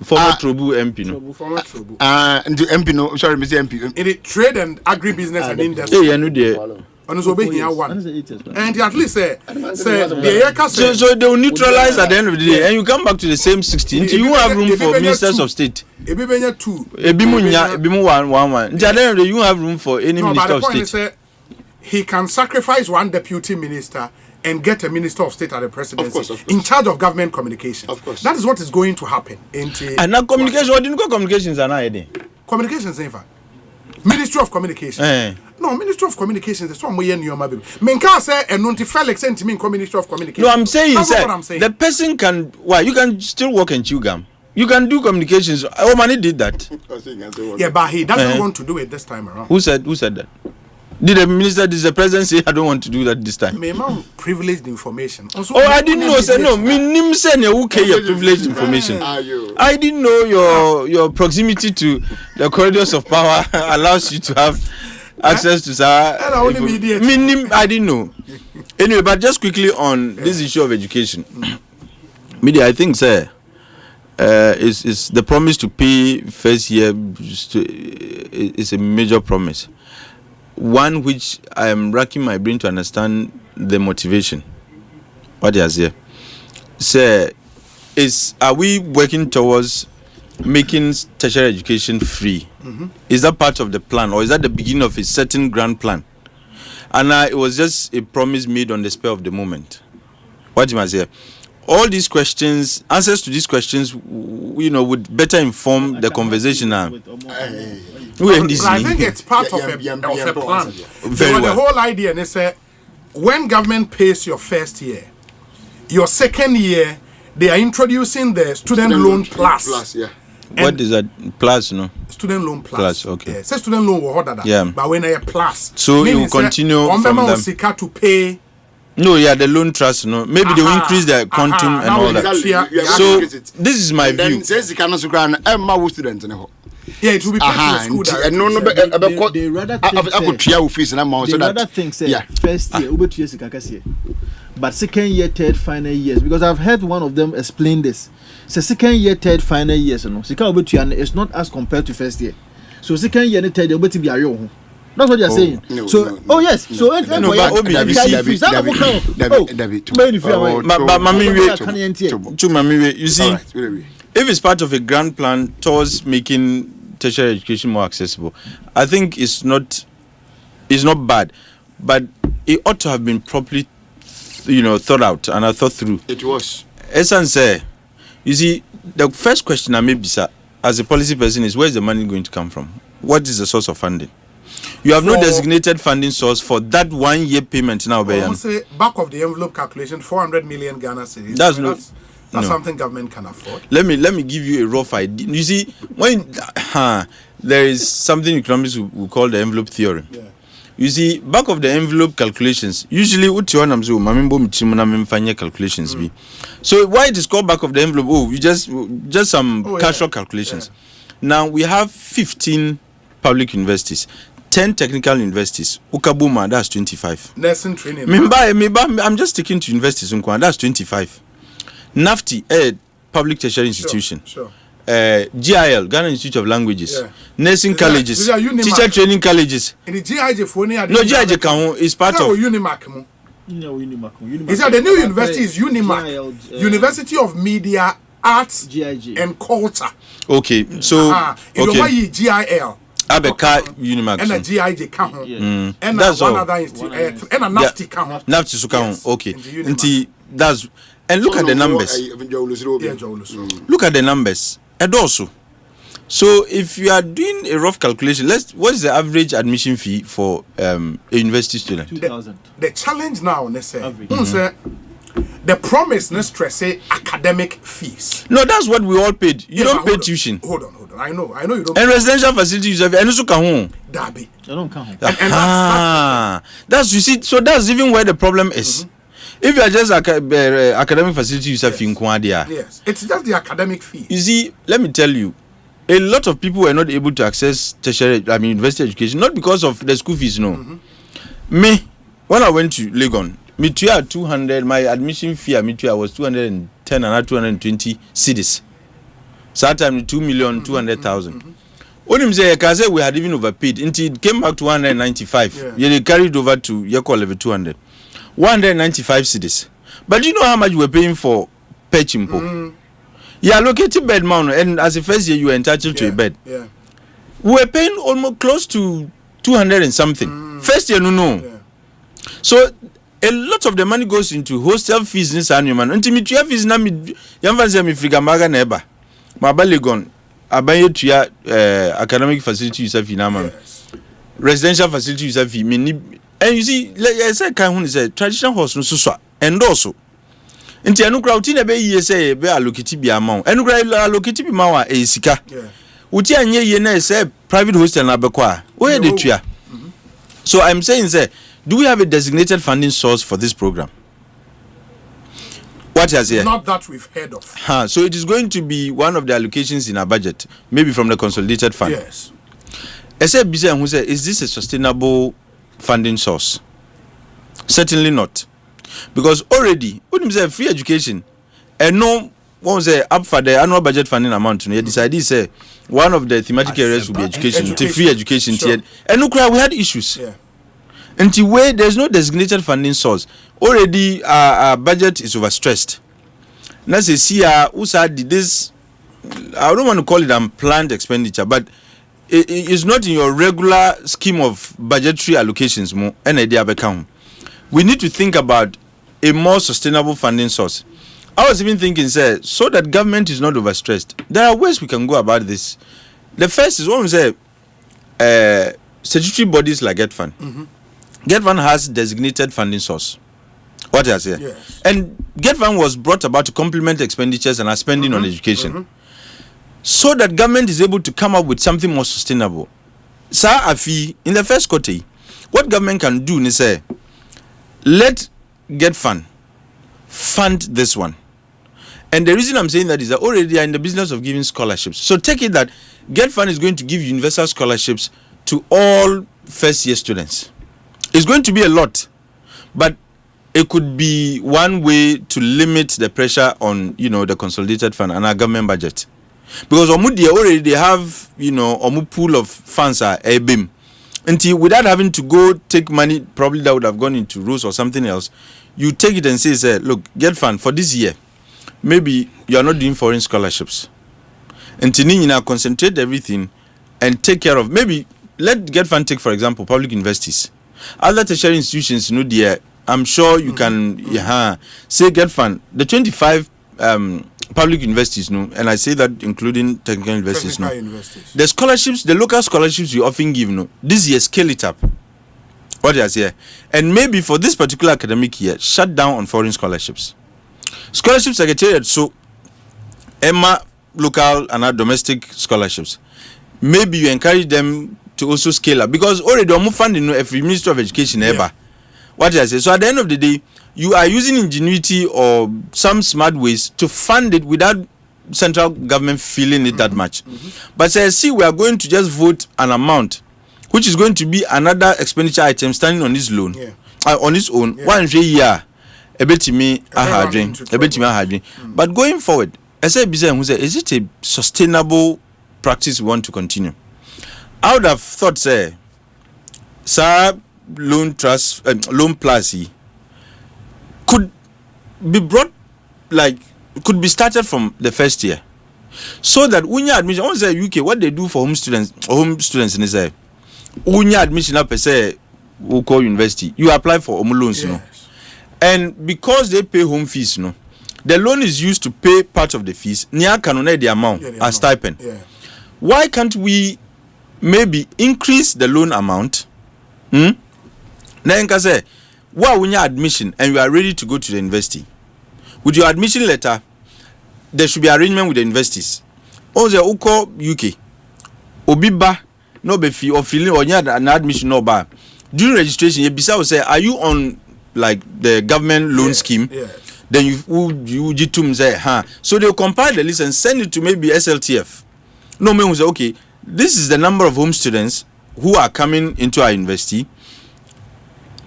Former Trobu MP, no. Former Trobu. And the MP, no. Sorry, Mr. MP. In the trade and agribusiness and industry. Hey, I know there. And so at least say so they will neutralize at the end of the day, and you come back to the same 16. You won't have room for ministers of state. Ebimu two. Ebimu one. At the end of the day, you won't have room for any minister of state. Is, he can sacrifice one deputy minister and get a minister of state at the presidency, of course. In charge of government communication. Of course, that is what is going to happen. And now communication. What didn't go communications are now communications, in fact. Ministry of Communication. No, Ministry of Communications is one way in your baby. Menka say and non Felix sent me in Ministry of Communication. No, I'm saying the person can why you can still work and chew gum. You can do communications. Omani did that. Yeah, but he doesn't want to do it this time around. Who said that? Did the minister, did the president say I don't want to do that this time? Privileged information. I didn't know. Say no. Me say who care your privileged information. I didn't know your proximity to the corridors of power allows you to have access to I didn't know. Anyway, but just quickly on this issue of education. Media, I think, sir, is the promise to pay first year is a major promise. One which I am racking my brain to understand the motivation. What is here? Sir, are we working towards making tertiary education free? Mm-hmm. Is that part of the plan, or is that the beginning of a certain grand plan? And it was just a promise made on the spur of the moment. What you must say? All these questions, answers to these questions, would better inform the conversation now. I think it's part of a plan. Very well. The whole idea is when government pays your first year, your second year, they are introducing the student loan plus. What is that? Plus, no? Student loan plus. Okay. Yeah. Say student loan will that. Yeah. But when a plus. So you will continue from them. To pay. No, the loan trust, no. Maybe they will increase their quantum and all that. So this is my view. Yeah, it will be paid to school. They rather think first year, but second year, third, final years. Because I've heard one of them explain this. So second year, third, final years, it's not as compared to first year. So second year, third year, be a that's what you're saying. No, so, no. Yes. So, you see, if it's part of a grand plan towards making tertiary education more accessible, I think it's not bad, but it ought to have been properly, thought out and I thought through. It was. Essence, you see, the first question I may be, sir, as a policy person, is where is the money going to come from? What is the source of funding? You have no designated funding source for that 1 year payment now. I would say back of the envelope calculation, 400 million Ghana cedis. That's something government can afford. Let me give you a rough idea. You see, when there is something economists we call the envelope theorem. Yeah. You see, back of the envelope calculations, usually calculations be. So why it is called back of the envelope? You just some casual calculations. Yeah. Now we have 15 public universities. 10 technical universities. Ukabuma, that's 25. Nursing training. I'm just sticking to universities. That's 25. NAFTI, public tertiary institution. Sure. GIL, Ghana Institute of Languages. Yeah. Nursing colleges. Teacher training colleges. In the GIJ phone, no, GIJ is part of Unimac. Is that the new university is Unimac, University of Media, Arts, and Culture. Okay, so okay. GIL. Abeka Unimax and a GIJ count and that's one other institute and a NAFTI count. NAFTI so count. Okay. That's and look at the numbers. Look at the numbers. And also, so if you are doing a rough calculation, what is the average admission fee for a university student? 2,000. The challenge now, the promise, stress academic fees. No, that's what we all paid. You don't pay tuition. Hold on. I know you don't. And residential facilities, and also can Dabi. I don't count. And that's you see. So that's even where the problem is. Mm-hmm. If you are just academic facility, you have yes, it's just the academic fee. You see, let me tell you, a lot of people were not able to access tertiary, university education, not because of the school fees, no. Me, when I went to Legon, me too at 200, my admission fee, me too, I was 210 and 220 cedis. So that time 2,200,000. Only say we had even overpaid until it came back to 195. Yeah, they carried over to Yako level 200. 195 cedis. But you know how much we're paying for Pechimpo? You allocated bed mount, and as a first year you were entitled to a bed. Yeah. We were paying almost close to 200 and something. First year, no. Yeah. So a lot of the money goes into hostel fees in San Yuman. Until me fees na me yamfanse me frika maga neba. Ma balegon abaye tuya academic facility yourself in Amman. Residential facility yourself in. And you see, I said can who say traditional horse no so and also. Nti anu kra uti na be yi say be allocate bi amount. Anu kra allocate bi ma wa e sika. Uti anye ye na say private hostel na be kwa. Where the tuya. So I'm saying say, do we have a designated funding source for this program? What has here? Not that we've heard of. So it is going to be one of the allocations in our budget, maybe from the consolidated fund. Yes. I said, is this a sustainable funding source? Certainly not. Because already, when you say free education, and no one say up for the annual budget funding amount, you decided say one of the thematic areas will be education. To free education. Sure. And look, we had issues. Yeah. Until where there's no designated funding source, already our budget is overstressed. Now say see USA did this. I don't want to call it unplanned expenditure, but it's not in your regular scheme of budgetary allocations. More any idea account. We need to think about a more sustainable funding source. I was even thinking, sir, so that government is not overstressed. There are ways we can go about this. The first is when we say statutory bodies like GetFund. GetFund has designated funding source. What I say? Yes. And GetFund was brought about to complement expenditures and our spending on education. So that government is able to come up with something more sustainable. Sir Afi, in the first quarter, what government can do is say, let GetFund fund this one. And the reason I'm saying that is that already they are in the business of giving scholarships. So take it that GetFund is going to give universal scholarships to all first year students. It's going to be a lot, but it could be one way to limit the pressure on, the consolidated fund and our government budget. Because already they have, a pool of funds are a BIM. Until without having to go take money, probably that would have gone into rules or something else, you take it and say, look, GetFund for this year, maybe you are not doing foreign scholarships. Until you now concentrate everything and take care of, maybe let GetFund take, for example, public universities. Other tertiary institutions, I'm sure you can say GetFund, the 25 public universities, and I say that including technical universities, the scholarships, the local scholarships we often give, this year scale it up. What I say, and maybe for this particular academic year, shut down on foreign scholarships. Scholarship Secretariat, so Emma local and domestic scholarships. Maybe you encourage them to also scale up because already I'm funding every Ministry of Education ever. What I say. So at the end of the day, you are using ingenuity or some smart ways to fund it without central government feeling it that much. But say, see, we are going to just vote an amount, which is going to be another expenditure item standing on this loan, on its own. 1 year, a bit to me, But going forward, I say, is it a sustainable practice we want to continue? I would have thought, say, loan trust, loan plus could be brought, could be started from the first year, so that when you admission, I want to say UK, what they do for home students in this when you admission up, say, we'll call university, you apply for home loans, and because they pay home fees, the loan is used to pay part of the fees. Near canonate the amount as stipend. Why can't we maybe increase the loan amount? Then can say, well, when you admission and you are ready to go to the university, with your admission letter, there should be arrangement with the universities. Also, Uko UK, Obiba, no be fee or feeling or an admission no bar. During registration, you say, are you on the government loan scheme? Then you say, so they'll compile the list and send it to maybe SLTF. No, me say, okay, this is the number of home students who are coming into our university.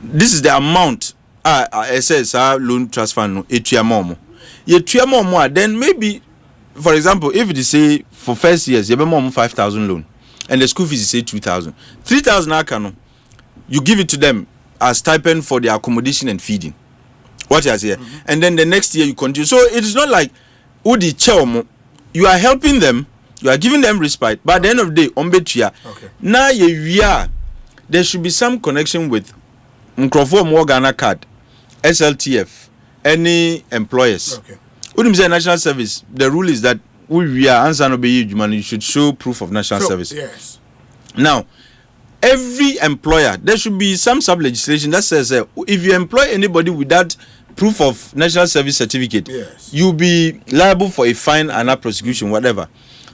This is the amount SSR loan trust fund no etuamomo. Ye then maybe, for example, if it say for first years, you have 5,000 loan, and the school fees is say 2,000. 3,000 akano, you give it to them as stipend for their accommodation and feeding. What you say? And then the next year you continue. So it is not like Udi Cheomo. You are helping them, you are giving them respite, but at the end of the day, now there should be some connection with Mkrofo Morgana card, SLTF, any employers. When say national service, the rule is that we are answer you should show proof of national service. Yes. Now, every employer, there should be some sub legislation that says if you employ anybody without proof of national service certificate, you'll be liable for a fine and a prosecution, whatever.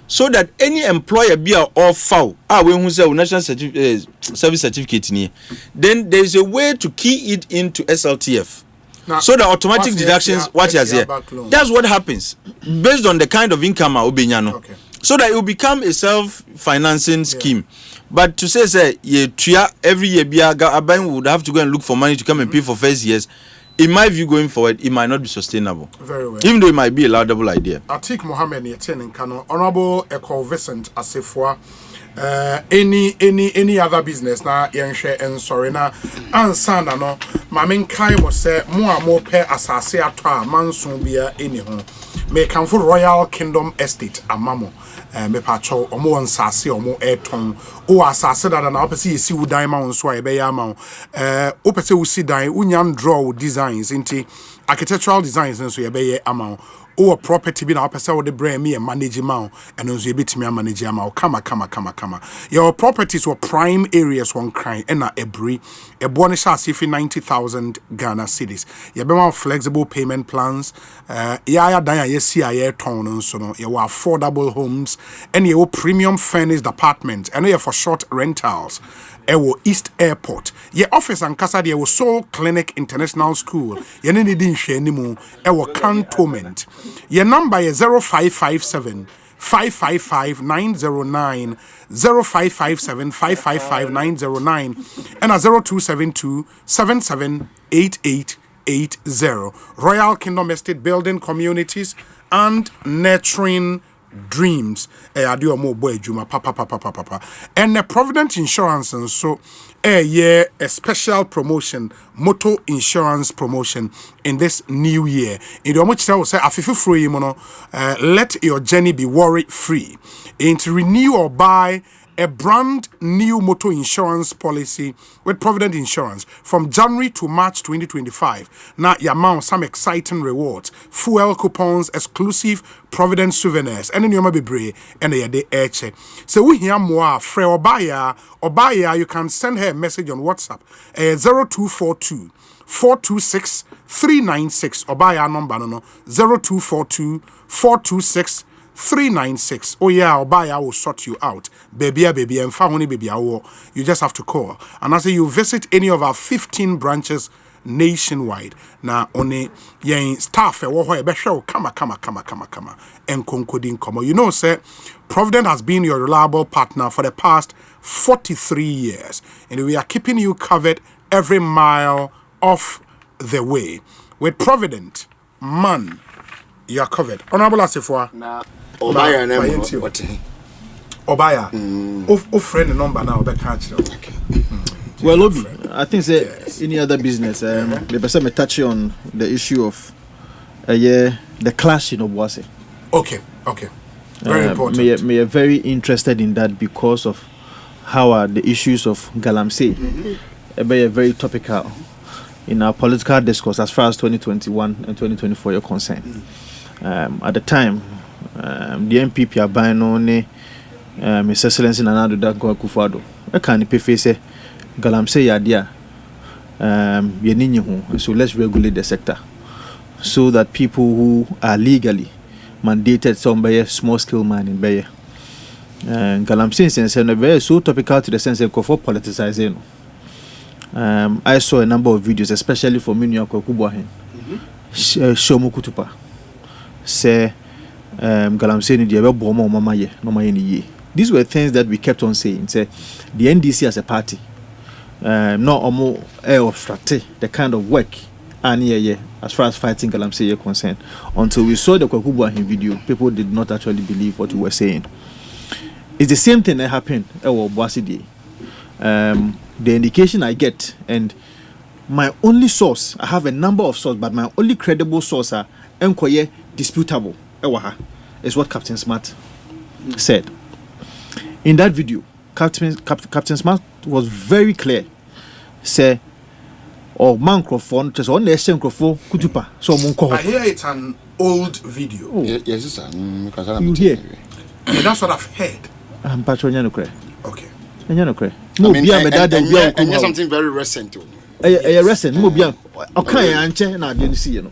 So that any employer be all foul, when who say national service certificate in here, then there is a way to key it into SLTF. Now, so the automatic deductions, what is here, that's what happens based on the kind of income obenyano. So that it will become a self-financing scheme. But to say every year would have to go and look for money to come and pay for first years. In my view, going forward, it might not be sustainable. Very well. Even though it might be a laudable idea. Atik Mohammed Yeten Kano, Honorable Ekosiisen Asefua. Any other business na yenhwe ensori na ansana no mamen kai mo se mo a mo pe asase ato a manso bia eni ho me kanfo Royal Kingdom Estate amamo me pa cho omo nsase omo eton o asase dada na opese yesi wudan ma nso a ebe ya ma opese wusi dan unyam draw designs inti architectural designs nso ebe ye ama or property be now person with the brand me and manage amount and also a bit me manage amount. Come. Your properties were prime areas one crime and a bri a bonus if 90,000 Ghana cedis. You have flexible payment plans. Yeah, yes, yeah, town so no. You have affordable homes and you premium furnished apartments and you for short rentals. Ewo East Airport. Ye office and casa de Ewo Soul Clinic International School. Ye nini din she nimu. Ewo cantonment. Ye number ye 0557 555 909 0557 555 909 and a 0272 778880. Royal Kingdom Estate Building Communities and Nurturing Dreams adio mo boy juma papa and the Provident Insurance and so a special promotion motor insurance promotion in this new year in the much say afifu free mono let your journey be worry free and to renew or buy a brand new motor insurance policy with Provident Insurance from January to March 2025. Now, you amount some exciting rewards, fuel coupons, exclusive Provident souvenirs, and then you might be brave and a day eche. So we hear more. Frey Obaya, you can send her a message on WhatsApp 0242 426 396. Obaya number no 0242 426 396. Oh yeah, Obaya will sort you out. Baby, and family baby, you just have to call. And as you visit any of our 15 branches nationwide. Now only yen staff come and concluding come. You know, sir, Provident has been your reliable partner for the past 43 years, and we are keeping you covered every mile of the way. With Provident, man, you are covered. Honorable Asefua. Obaya friend the number now catch. Well, Obi, I think any other business, the person may touch on the issue of the clash in Obuasi. Okay. Very important. Me are very interested in that because of how the issues of Galamsey are very topical in our political discourse as far as 2021 and 2024 are concerned. At the time, the MPP are buying on Mr. Excellency Nana Dago Akufo-Addo. I can't say Galamsey idea. So let's regulate the sector so that people who are legally mandated some by small scale mining by Galamsey sense and so topical to the sense of politicizing. I saw a number of videos, especially for Minu Akwakubuahen. Shomu Kutupa say galamsey ni dia be bo ma mama ye no ma ye ni ye. These were things that we kept on saying. Say the NDC as a party no omo obstruct the kind of work and as far as fighting galamsey is concerned. Until we saw the Kwakubu Ahim video, people did not actually believe what we were saying. It's the same thing that happened at Obuasi Day. The indication I get, and my only source, I have a number of sources, but my only credible source are enkoye disputable is what Captain Smart said. In that video, Captain Smart was very clear. Say, or microphone, just on the same microphone, kutupa. So I hear it's an old video. Oh. Yes, sir. You hear? Yeah, that's what I've heard. I'm patroning okay. Okay. And something very recent. Recent. Okay,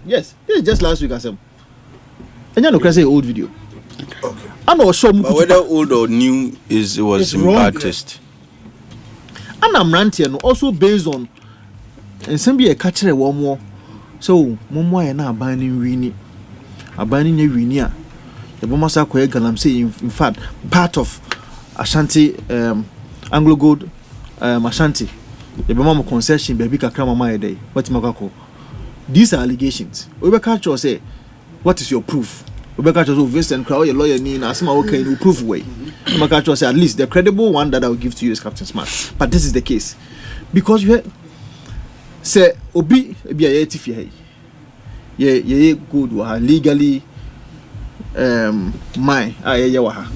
yes, this is just last week. I said, and you say old video. Okay. I'm not sure whether old or new it was in bad taste. And I'm ranting also based on and some be a catcher one more. So Momo and I abandoning Winnie. Abandoning Winia. The Bomasa Kwe Galamsey in fact part of Ashanti Anglo Gold Ashanti. The Bomama concession baby Kakrama my day. What Makako. These are allegations. Ubeka say, what is your proof? Ubeka Cho Vincent Crow, your lawyer Nina Asma okay in proof way. Ubeka say at least the credible one that I will give to you is Captain Smart. But this is the case. Because you say Obi be a tifi. Ye good legally my waha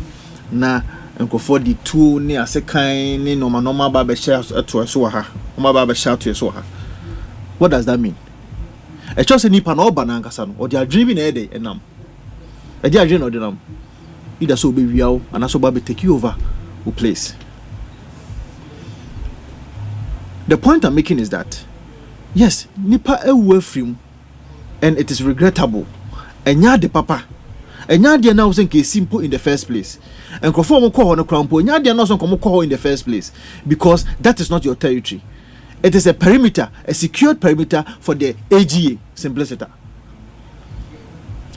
na nkofo di two ne asekan ne normal ba be share to so ha normal ba be share to so ha. What does that mean? E cho se nipa na oba na nkasa no o dia dream na e dey enam e dia dream no dey nam either so be wiawo and so ba be take you over who place. The point I'm making is that yes, nipa ewu afrim and it is regrettable. Enya de papa enya de na wo say simple in the first place. And crofo mo call on crampo enya de na so come call in the first place because that is not your territory. It is a perimeter, a secured perimeter for the AGA simplicity.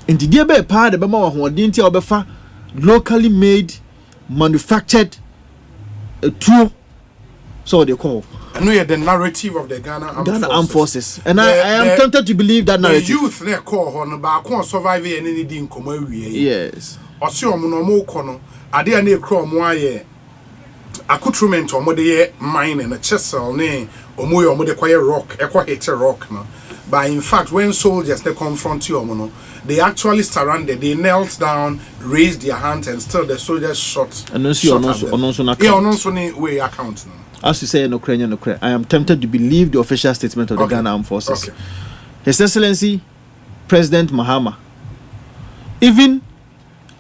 In the dear be part the be ma ho din ti obefa locally made manufactured tool so they call. I know the narrative of the Ghana Armed Forces. And I am tempted to believe that narrative. The youth they call on ba kon survive any din komo awie. Yes. Osi omo no mo kono ade na ekro omo aye accoutrement omo de mine and a chisel ne omo de kwaye rock ekwa hit rock no. But in fact when soldiers they confront you omo no, they actually surrounded, they knelt down, raised their hands and still the soldiers shot. And also ni way account no. As you say, no cry. I am tempted to believe the official statement of the Ghana Armed Forces. Okay. His Excellency, President Mahama, even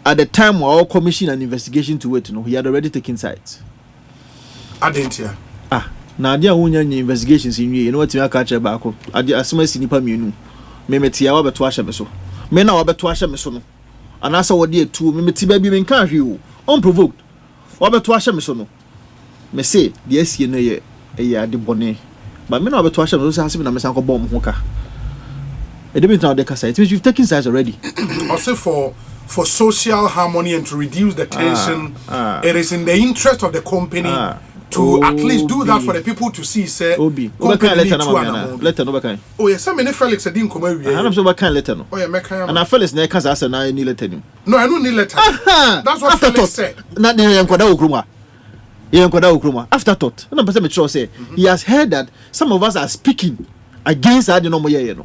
at the time we all commissioned an investigation to it, he had already taken sides. I didn't hear. Now there are investigations in you. You know what you are catching back. I assume it's nipa mienu. Me metia wa beto ahye meso. Me na wa beto ahye meso no. Anasa wo de etu me meti ba bi me nka hwe o. Unprovoked. Wa beto ahye meso no. Me say the SC no ye ade bone. But me na wa beto ahye meso say na me san ko bom ho ka. E dey be now dey kasa. It means you've taken sides already. Also for social harmony and to reduce the tension, it is in the interest of the company to at least do that for the people to see. Say, Obi, letter no back. Oh yes, some many Felix didn't come over here. I'm so back letter no. Oh yeah, make and I Felix na kasa asa na ni letter ni. No, I don't need letter. That's what Felix said. Na dey enkwada okruma. Afterthought. Na person me sure say he has heard that some of us are speaking against that no more here no.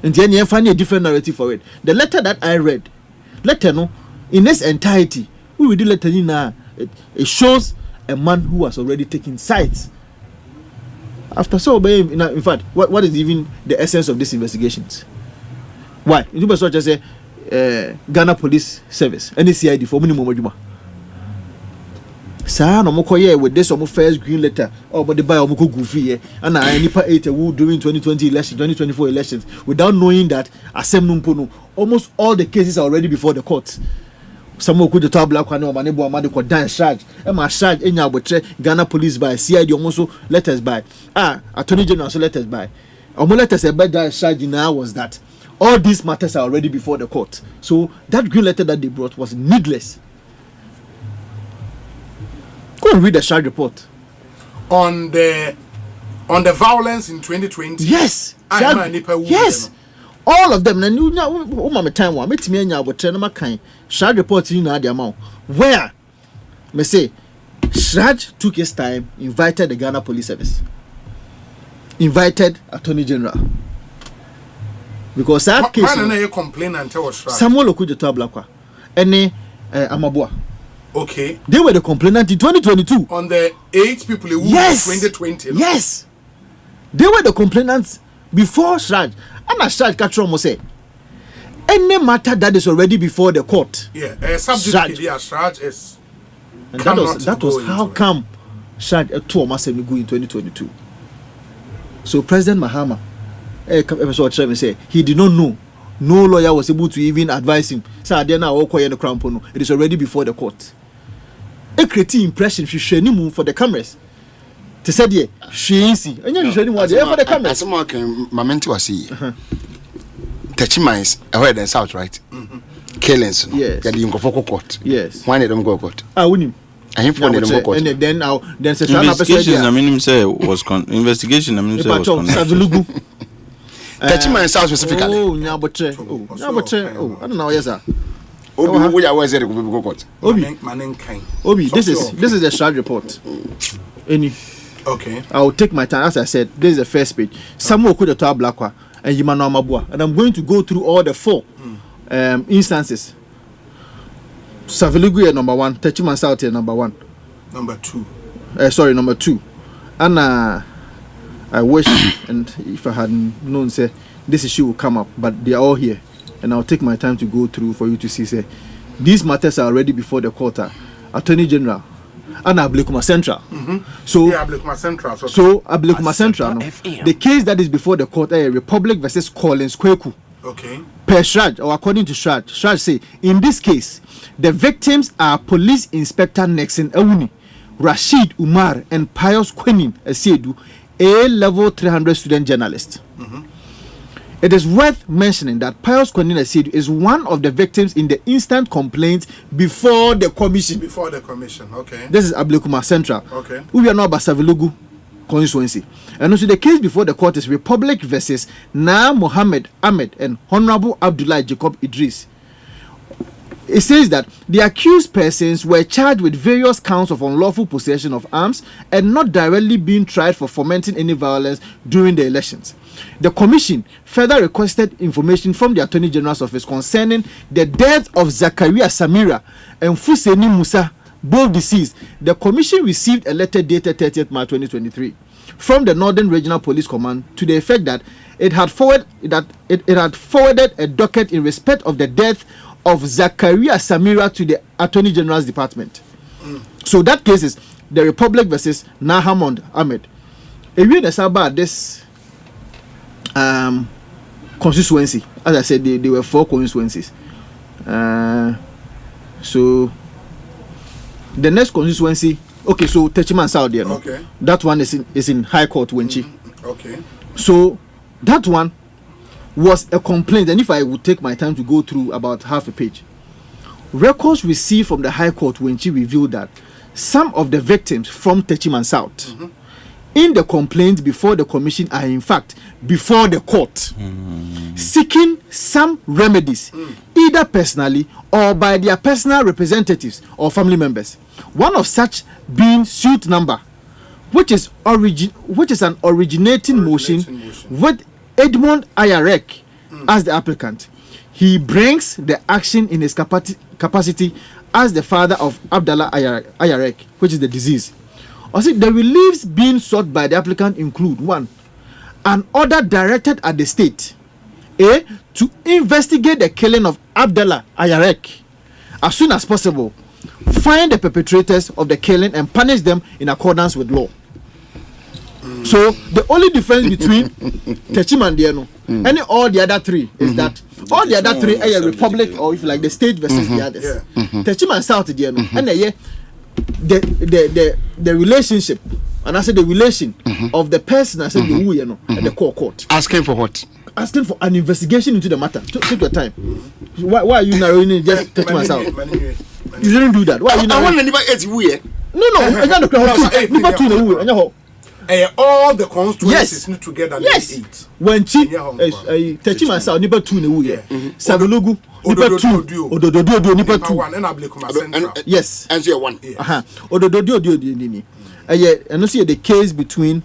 And then you find a different narrative for it. The letter that I read, letter no, in its entirety, we will do letter in it shows a man who has already taken sides. After so, in fact, what is even the essence of these investigations? Why? You just say Ghana Police Service, NCID for minimum majuma. Sir, no more with this first green letter but the buy goofy and I nipa 8 who during 2020 election, 2024 elections without knowing that Asempa almost all the cases are already before the court. Some could the black one or manebo amadi ko dan charge. Emma charge enya botre Ghana Police by CID almost letters by Attorney General so letters by. Letters about that charge now was that all these matters are already before the court. So that green letter that they brought was needless. Go and read the charge report on the violence in 2020. Yes. Yes. All of them. Na new my time one. Meet me anya abotre na makan. Charge report in na the amount. Where me say Shraj took his time, invited the Ghana Police Service, invited Attorney General. Because that case Samuel Okujeto Ablakwa and Amabua. Okay. They were the complainant in 2022. On the 8 people who yes. in 2020. No? Yes. They were the complainants before Shraj. And as Shraj Katron say, any matter that is already before the court. Yeah, subject Shraj is. And that was how come Shraj to Omasemi go in 2022. So President Mahama say he did not know. No lawyer was able to even advise him. So I now the crown pono. It is already before the court. A creative impression she share him for the cameras. To say the she see. And you share him for the cameras. As my mamenti was see. Touching mines ahead and south, right? Killings. Yes. You go for court. Yes. Why they don't go court? I win him. I him for the court. And then now then say investigation. I mean him say was investigation. I mean say was Savilugu. Touching my south specifically. Oh, Nyabotre. Oh, Nyabotre. Oh, I don't know. Yes, sir. Obi, we are where they go court. Obi, this is the charge report. Any. Okay. I will take my time. As I said, this is the first page. Samuel Okujeto Ablakwa and Yimano Amabua, and I'm going to go through all the 4 instances. Savilugu number 1, Techiman South number 1. Number 2. Number 2. And I wish, and if I had known, say this issue will come up, but they are all here, and I'll take my time to go through for you to see. Say these matters are already before the court. Attorney General and Ablekuma Central. So Ablekuma Central. So Ablekuma Central. No, the case that is before the court, Republic versus Collins Kweku. Okay. Per Shraj, or according to Shraj say in this case, the victims are Police Inspector Nexon Ewuni, Rashid Umar, and Pius Quenin Esiedu, A-level 300 student journalist. It is worth mentioning that Pius Quenin Esiedu is one of the victims in the instant complaint before the commission. Before the commission, okay. This is Ablekuma Central. Okay. We are now Basavilugu constituency. And also the case before the court is Republic versus Na Mohammed Ahmed and Honorable Abdullah Jacob Idris. It says that the accused persons were charged with various counts of unlawful possession of arms and not directly being tried for fomenting any violence during the elections. The commission further requested information from the Attorney General's office concerning the death of Zakaria Samira and Fuseni Musa, both deceased. The commission received a letter dated 30th March 2023 from the Northern Regional Police Command to the effect that it had forwarded a docket in respect of the death of Zakaria Samira to the Attorney General's department. So that case is the Republic versus Nahamond Ahmed. If you know about this constituency, as I said, there were 4 constituencies. So the next constituency, okay, so Techiman South there, no? Okay. That one is in High Court, Wenchi. Okay. So that one was a complaint, and if I would take my time to go through about half a page, records received from the High Court Wenchi revealed that some of the victims from Techiman South in the complaint before the commission are in fact before the court seeking some remedies either personally or by their personal representatives or family members. One of such being suit number, which is an originating motion with Edmond Ayarek as the applicant. He brings the action in his capacity as the father of Abdallah Ayarek, which is the disease. Also, the reliefs being sought by the applicant include 1. An order directed at the state to investigate the killing of Abdallah Ayarek as soon as possible, find the perpetrators of the killing and punish them in accordance with law. So the only difference between Techim and Diano and all the other 3 is that all the other 3 are a republic, or if you like the state versus the others. Techim and South Diano and the relationship, and I said the relation of the person, I said and the court. Asking for what? asking for an investigation into the matter. Take your time. Why are you narrowing it? Just touch myself. You didn't do that. Why are you narrowing? No. All the constituencies need together. Yes. When Chi touching myself, nipa 2 in a way. Savelugu. Nipa 2. Odododio nipa 2. Yes. Answer 1. Odododio. And you see the case between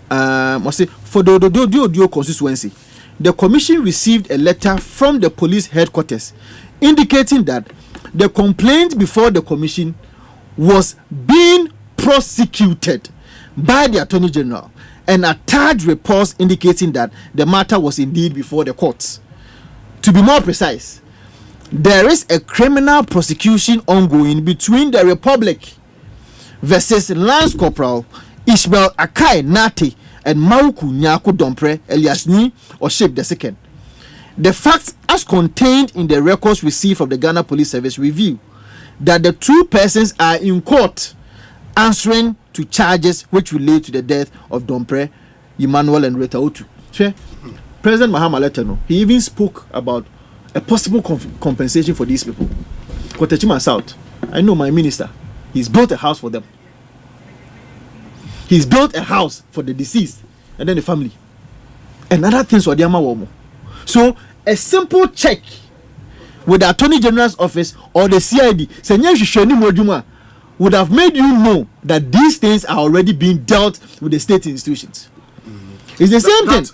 for the Odododio constituency, the commission received a letter from the police headquarters indicating that the complaint before the commission was being prosecuted by the Attorney General and attached reports indicating that the matter was indeed before the courts. To be more precise, there is a criminal prosecution ongoing between the Republic versus Lance Corporal Ishmael Akai Nati and Mauku Nyaku Dompre Eliasni or Shape II. The facts as contained in the records received from the Ghana Police Service reveal that the two persons are in court answering to charges which relate to the death of Dompre, Emmanuel and Rita Otu. President Mahama Letano, he even spoke about a possible compensation for these people. Kotechima South, I know my minister. He's built a house for them. He's built a house for the deceased and then the family. And other things for the Womo. So a simple check with the Attorney General's office or the CID would have made you know that these things are already being dealt with the state institutions. It's the same thing.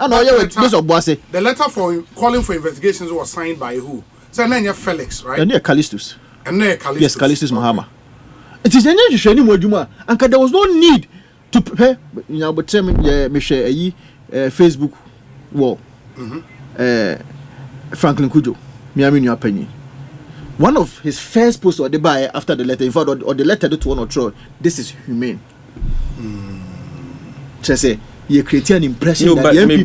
The letter for calling for investigations was signed by who? So Felix, right? And Callistus. Yes, Callistus Mahama. It is and there was no need to prepare. Facebook wall. Franklin Kujo, Miami New Penny. One of his first posts or the buy after the letter, in fact, or the letter to one or throw, this is humane. So say you create an impression that the MPP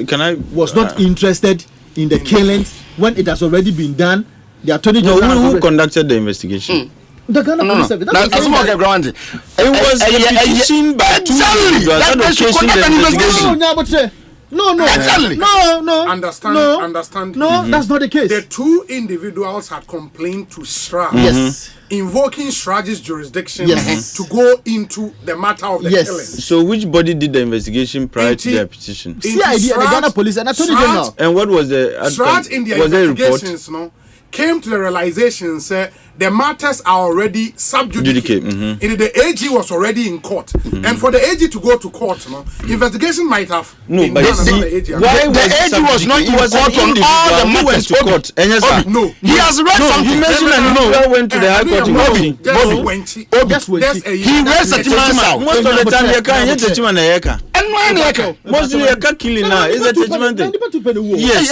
government was not interested in the killings when it has already been done. The Attorney General who conducted the investigation. The Ghana Police Service. That's what I'm granted. It was repetition by two individuals. No. Understand. No, that's not the case. The two individuals had complained to SRA. Yes. Invoking SRA's jurisdiction to go into the matter of the killing. So which body did the investigation prior to their petition? CID and the Ghana Police and Attorney General. And what was the SRA in their investigations came to the realization that the matters are already sub judice. The AG was already in court. And for the AG to go to court, investigation might have been done under the AG. The AG was not in court on all the matters to court. No. He has read something. You mentioned that went to the High Court. He read Setiman. Most of the time, you can't get Setiman. Most of the killing now is a judgment. Yes.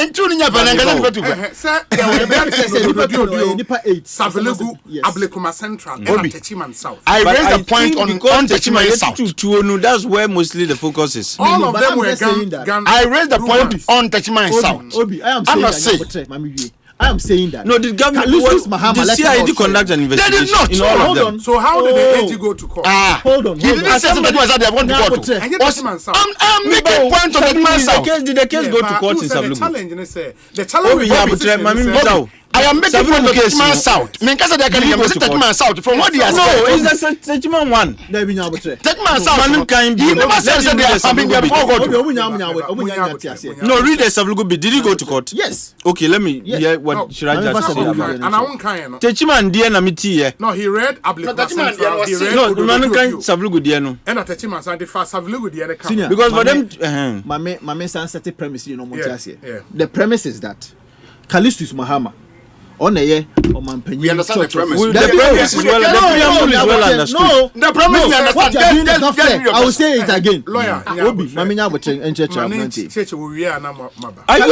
Ablekuma Central and Techiman South. I raised the point on Techiman South. That's where mostly the focus is. All of them were Ghana. I raised the point on Techiman South. I am saying that. No, the government the CID conduct an investigation. They did not. In all of them. So how did the AG go to court? Hold on. He didn't say something was that they want to go to. I'm making a point on Techiman South. Did the case go to court in Sablugu? The challenge I am making point on Techiman South. Menkasa they can use Techiman South from what he has said. No, it's a Techiman one. Techiman South. He never said they are having their before God. No, read the Sablugu bit. Did he go to court? Yes. Okay, let me hear what Shiraja said about it. And I won't kind of. Techiman dear na miti. No, he read Ablekuma Central. He read no, man can Sablugu dear no. And at Techiman South, the first Sablugu dear because for them, my sensitive premise, you know, the premise is that Callistus Mahama. We understand the premise. The premise is well understood. No, the premise we understand. I will say it again. Lawyer, are you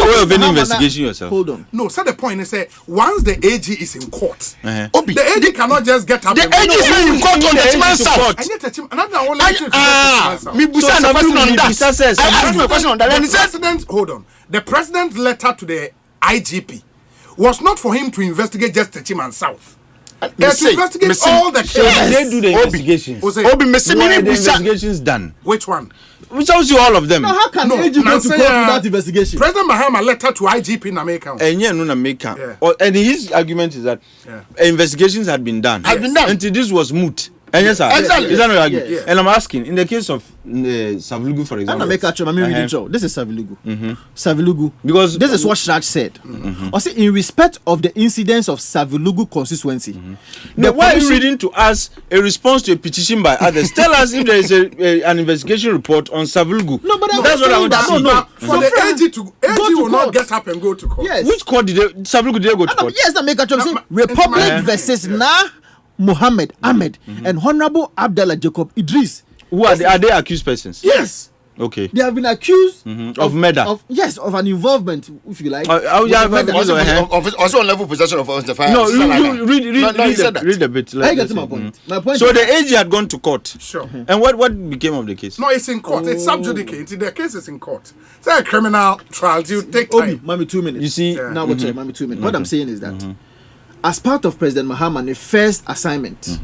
aware of any investigation yourself? Hold on. No, so the point is that once the AG is in court, the AG cannot just get up. The AG is in court on the Techiman South. And yet, another hold on. The president's letter to the IGP was not for him to investigate just Techiman South. investigate all the cases. They do the investigations. Obi, the investigations done. Which one? We tells you all of them. Now, how can the AG go to court without investigation? President Mahama letter to IGP in America. And his argument is that investigations had been done. Until this was moot. And yes, sir. Exactly. Is that not argument? Yes. And I'm asking, in the case of Savilugu, for example. This is Savilugu. Savilugu. Because this is what Shraj said. Also, in respect of the incidents of Savilugu constituency. Why are you reading to us a response to a petition by others? Tell us if there is an investigation report on Savilugu. No, but that's what I want to see. For the AG will not get up and go to court. Yes. Which court did Savilugu go to court? Yes, that make a choice. Republic versus Mohammed Ahmed and Honorable Abdallah Jacob Idris. Who are they accused persons? Yes. Okay. They have been accused of murder. Of an involvement, if you like. Also on level possession of the fire. No, read a bit. I get to my point. My point. So the AG had gone to court. Sure. And what became of the case? No, it's in court. It's subjudicated. The case is in court. It's a criminal trial. You take time. Mommy, 2 minutes. You see, now what's Mommy 2 minutes. What I'm saying is that as part of President Mahama, the first assignment,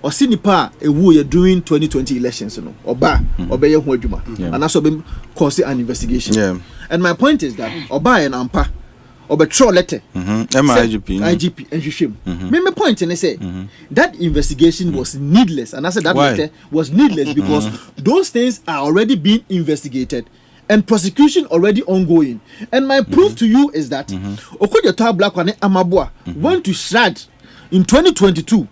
Osinipa ewu ye doing 2020 elections, Oba obeye ho adwuma, and also be cause an investigation. Yeah. And my point is that Oba and Ampa obetro letter, IGP and Shishim. My point is say that investigation was needless, and I said that letter was needless because those things are already being investigated. And prosecution already ongoing. And my proof to you is that Okoyeto Blakwane Amabua went to Shrad in 2022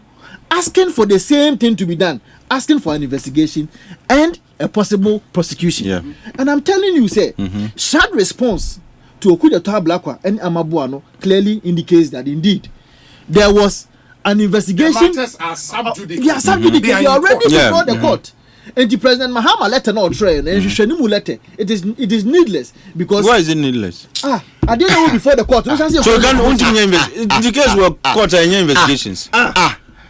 asking for the same thing to be done, asking for an investigation and a possible prosecution. Yeah. And I'm telling you, say, Shrad response to Okoyeto Blakwa and Amabua clearly indicates that indeed there was an investigation. The matters are subjudicated. They are subjudicated. They are already before the court. And the President Mahama letter not train and Shanimu letter. It is needless because why is it needless? I didn't know before the court. So you can't the case were court and investigations.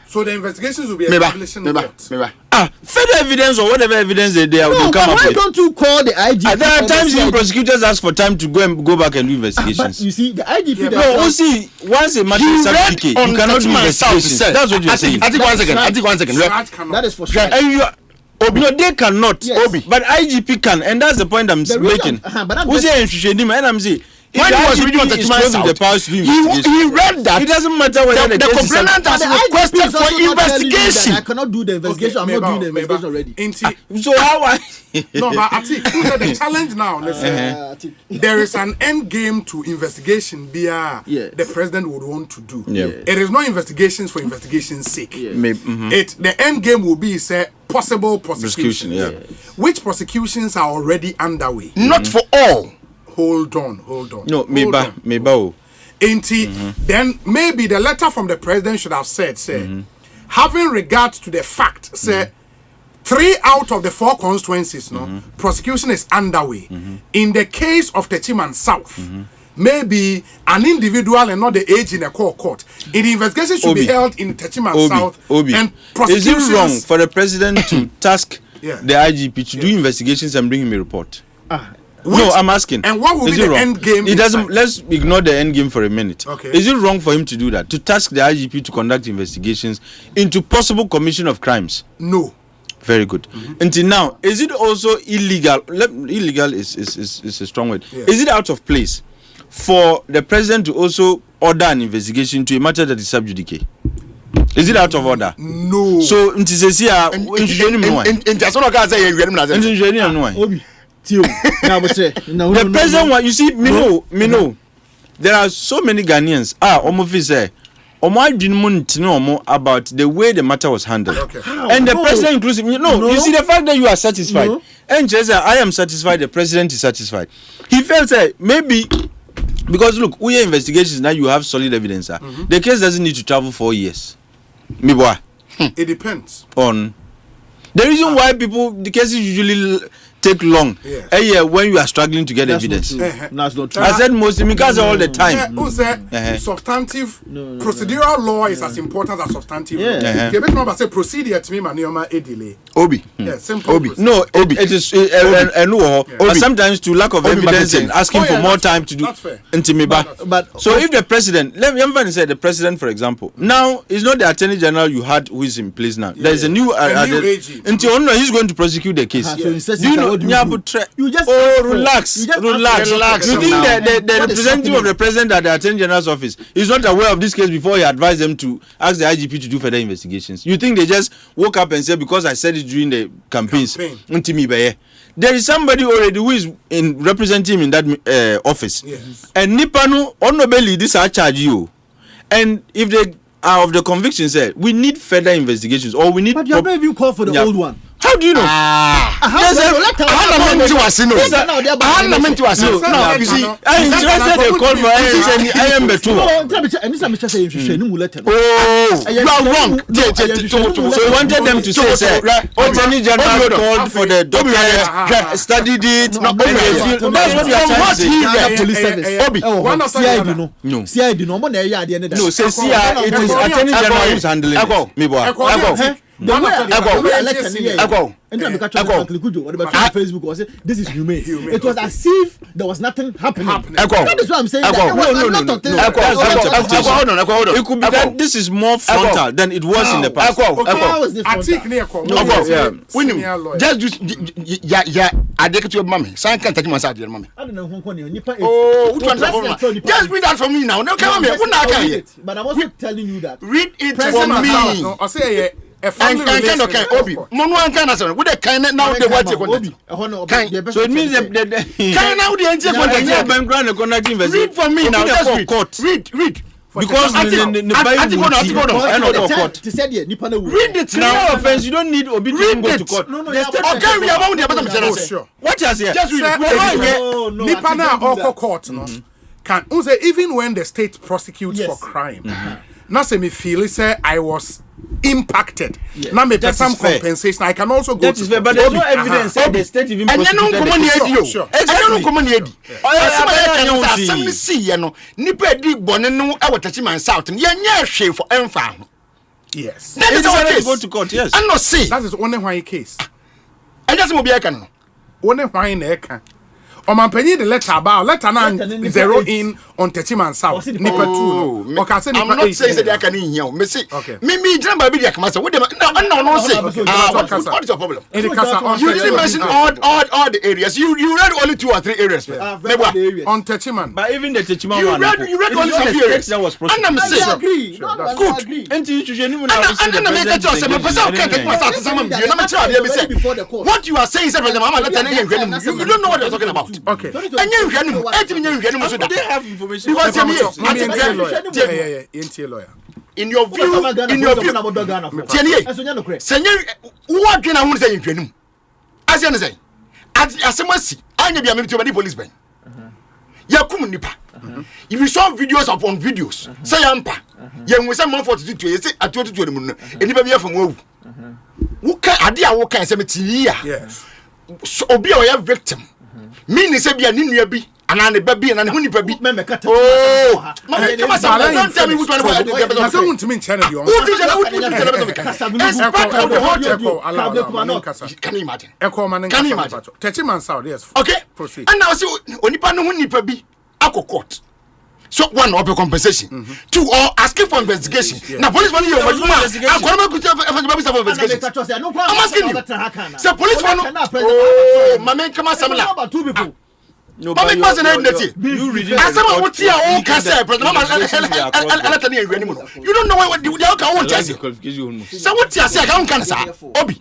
So the investigations will be established in the court. Further evidence or whatever evidence they are will come up why with. Don't you call the IGP? There are times when prosecutors ask for time to go back and do investigations. But you see, the IGP. Once a matter is subjudicate, you cannot do investigations. That's what you're saying. I think 1 second. That is for sure. And you no, they cannot. Yes. But IGP can, and that's the point I'm making. And I'm saying, when he was reading the powers he read that it doesn't matter whether the complainant has requested for investigation. I cannot do the investigation. I'm not doing the investigation already. So how no, but I think the challenge now. There is an end game to investigation. The president would want to do. It is not investigations for investigation's sake. The end game will be possible prosecution. Which prosecutions are already underway? Not for all. Hold on. No, maybe. Then maybe the letter from the president should have said, having regard to the fact, 3 out of the 4 constituencies, prosecution is underway. In the case of Techiman South, maybe an individual and not the age in a court. The investigation should be held in Techiman South. And prosecutions. Is it wrong for the president to task the IGP to do investigations and bring him a report? No, I'm asking. And what will be the end game? It doesn't. Let's ignore the end game for a minute. Okay. Is it wrong for him to do that? To task the IGP to conduct investigations into possible commission of crimes? No. Very good. Until now, is it also illegal? Illegal is a strong word. Yeah. Is it out of place for the president to also order an investigation to a matter that is sub judice? Is it out of order? No. So, the president, you see, me know. There are so many Ghanaians. About the way the matter was handled. Okay. And the president inclusive. You see the fact that you are satisfied. And just I am satisfied, the president is satisfied. He felt maybe because look, we are investigations now, you have solid evidence. The case doesn't need to travel 4 years. It depends on the reason why the cases usually take long. When you are struggling to get evidence. That's not true. I said most because all the time. Substantive procedural law is as important as substantive law. Okay, but remember say procedure to me manioma a delay. Obi. Yeah, simple. Obi. No, it is but sometimes to lack of evidence and asking for more time to do but so if the president, let me say the president for example, now it's not the attorney general you had who is in place now. There is a new AG. Until he's going to prosecute the case. You know, you just relax. You think the representative of the president at the attorney general's office is not aware of this case before he advised them to ask the IGP to do further investigations? You think they just woke up and said because I said it during the campaigns? There is somebody already who is representing him in that office. Yes. And Nipanu honorably this are charge you. And if they are of the conviction said we need further investigations or we need. But you have not even called for the old one. How do you know? No. You see, I interested the call for I am better. You are wrong. So you wanted them to say, sir, Attorney General called for the document, studied it. That's what you are trying to say. Police service. No. CID no. No, say CID. It is Attorney General who is handling it. Facebook was this is humane. It was as if there was nothing happening. That is what I'm saying. No. It could be that this is more frontal than it was in the past. Just I take it to your mommy. Sign can't take my side, your mommy. Just read that for me now. No, come on, but I'm also telling you that. Read it for me. I say okay, Obi. Mono and Canada, with a kind now the white so it means that now the answer read for me now. Just court. Read. Because read it now. Offense, you don't need Obi to go to court. Okay, we are about the what is here? Just read it. Nipana or court, no. Can even when the state prosecutes for crime, now say me feel say I was impacted. Now me pay some compensation. I can also go to but there's no evidence that the state even prosecuted. Yes. That is our case. Go to court, yes. And not see. That is only why case. And that's what we can. Only why in the on my penny the letter about letter 9 zero in on Techiman South. Nipa 2. I'm not saying that I can in here. Me say. Me remember be like master. What no say. What is your problem? You didn't mention all the areas. You read only 2 or 3 areas. On Techiman. But even the Techiman one. You read only some areas. That was prosecuted. And I'm saying good. What you are saying is you don't know what you're talking about. Okay. And you they have information. Because lawyer. In your view, what can I say in Trenum? As you say, as someone see, I need to be a policeman. Yakum Nipa. If you saw videos upon videos, say Ampa, young with someone for to do I told you to the moon, and never be from who. Who can idea what can say? Yes. So be a victim. Meaning say be an India be and a baby and a honey baby. Don't tell me which one I don't want to mean channel you. Can you imagine? Can you imagine? Techiman South, yes. Okay. Proceed. And now see Onipa no honey baby ako court. So one of compensation. 2 or asking for investigation. Now police money you investigation. I'm asking you. So police one my man come out 2 people. No, but you read it. You don't know what the outcome won't tell you. So what you say, I can't say. Obi.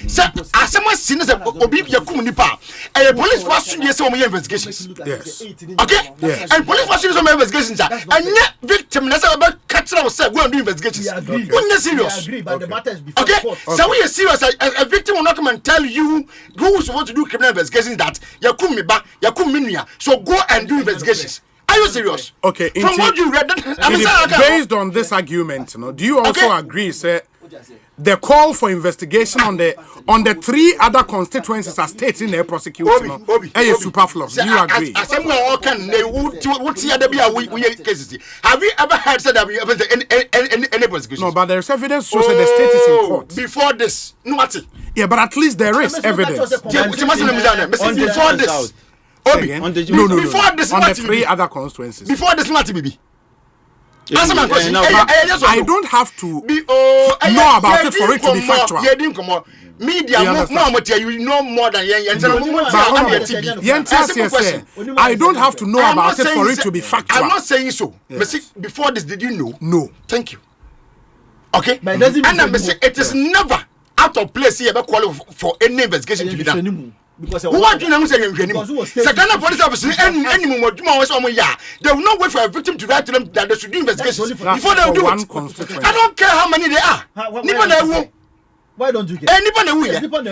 So as someone seen Obi Yakum Nipa, and the police was doing some investigations. Yes. Okay? Yes. And police was doing some investigations. And yet, victim, that's about catching ourselves, go and do investigations. We're not serious. Okay? So we are serious. A victim will not come and tell you who's supposed to do criminal investigations that Yakum Nipa, Yakum Min. So go and do investigations. Are you serious? Okay. From what you read, based on this argument, do you also agree, sir, the call for investigation on the 3 other constituencies are states in their prosecution. Hey, superfluous. Do you agree? Have you ever heard said that we ever any prosecution? No, but there's evidence so that the state is in court. Before this, no. Yeah, but at least there is evidence. Before this. Before this, on the 3 other constituencies. Before this, not BB. Answer my question. I don't have to know about it for it to be factual. Media, you know more than I don't have to know about it for it to be factual. I'm not saying so. Before this, did you know? No. Thank you. Okay? And I'm saying it is never out of place here for any investigation to be done. Because what you know saying Sakana police officer any more they will not wait for a victim to write to them that they should do investigations before they do it. I don't care how many they are. Why don't you get?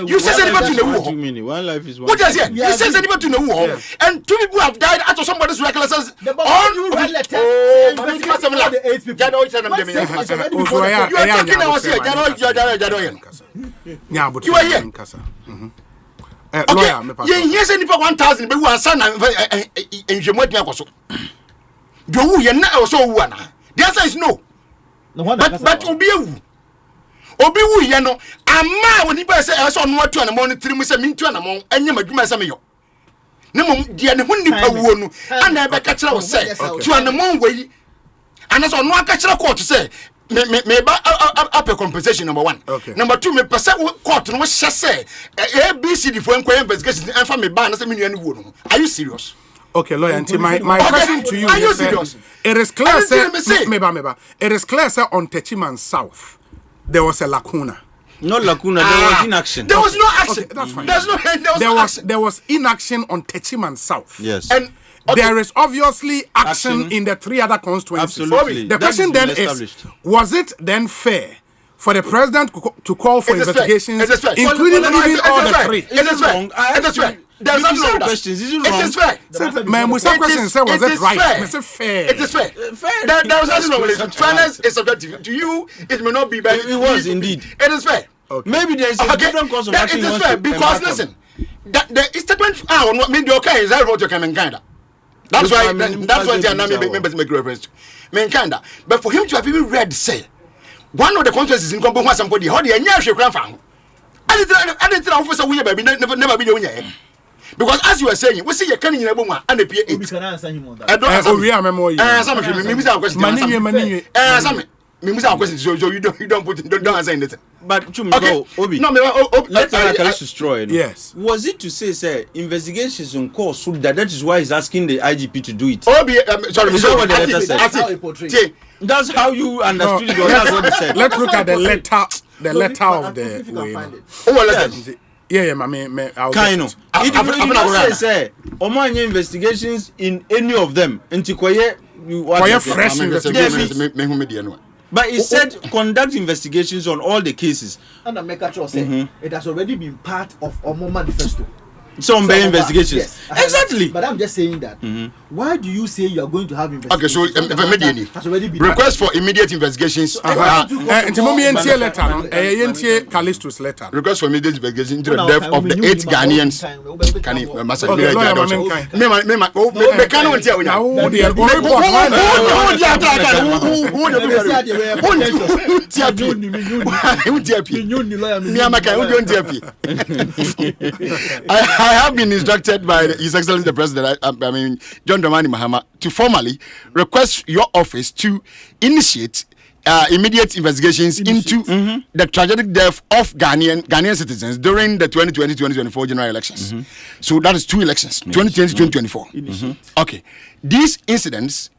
You say anybody to know. One life is one. What does it? You say anybody to know. And 2 people have died out of somebody's recklessness. You are talking you are here. Okay, yes, any 1,000, but we are son and Jemotia was so. Do you know so one? The answer is no. But Obi, you know, a man when he say, I saw no 2 in the morning, 3 minutes, and 2 in the morning, and you make my Samuel. No, dear, and I never catch our say 2 in the morning way. And I saw no catch a court to say. Me up a compensation number 1. Okay. Number 2, me percent court no say ABCD for investigation and for me ban as a million. Are you serious? Okay, lawyer, until my question to you is it is clear say it is clear say on Techiman South there was a lacuna. No lacuna, there was inaction. There was no action. Okay, that's fine. There was inaction on Techiman South. Yes. And there is obviously action in the 3 other constituencies. Absolutely. The question then is, was it then fair for the president to call for investigations, including even all the 3? It is fair. It is fair. There's no questions. Is it wrong? It is fair. Man, we some questions say, was it right? It is fair. It is fair. There was nothing wrong with it. Fairness is subjective. To you, it may not be, but it was indeed. It is fair. Okay. Maybe there is a different course of action. It is fair because listen, the statement what mean the okay is that what you can kind of. That's why the members make reference to Menkanda. But for him to have even read say one of the consequences in Combo somebody how the Enya grandfather. I didn't officer we baby never be doing it. Because as you were saying, we see you can in a woman and a PA. We can answer him on that. I don't remember you. Some of you, so you don't put don't answer anything. But Obi. No, let's destroy it. Yes. Was it to say investigations on course that is why he's asking the IGP to do it? Obi, sorry, is that what the letter said? That's how you understood it. That's what they said. Let's look at the letter of the way. Yeah, I'll kind of. It doesn't say Omanya investigations in any of them. Fresh investigations. But it said conduct investigations on all the cases. And Mekacho said it has already been part of Omo manifesto. Some investigations. Yes. Exactly. But I'm just saying that. Why do you say you are going to have investigations? Okay, so request for immediate investigations. Letter. Request for immediate investigation into the death of the 8 Ghanaians. I have been instructed by His Excellency the President, John Dramani Mahama, to formally request your office to initiate immediate investigations into the tragic death of Ghanaian citizens during the 2020-2024 general elections. So that is 2 elections, 2020-2024. Okay. These incidents,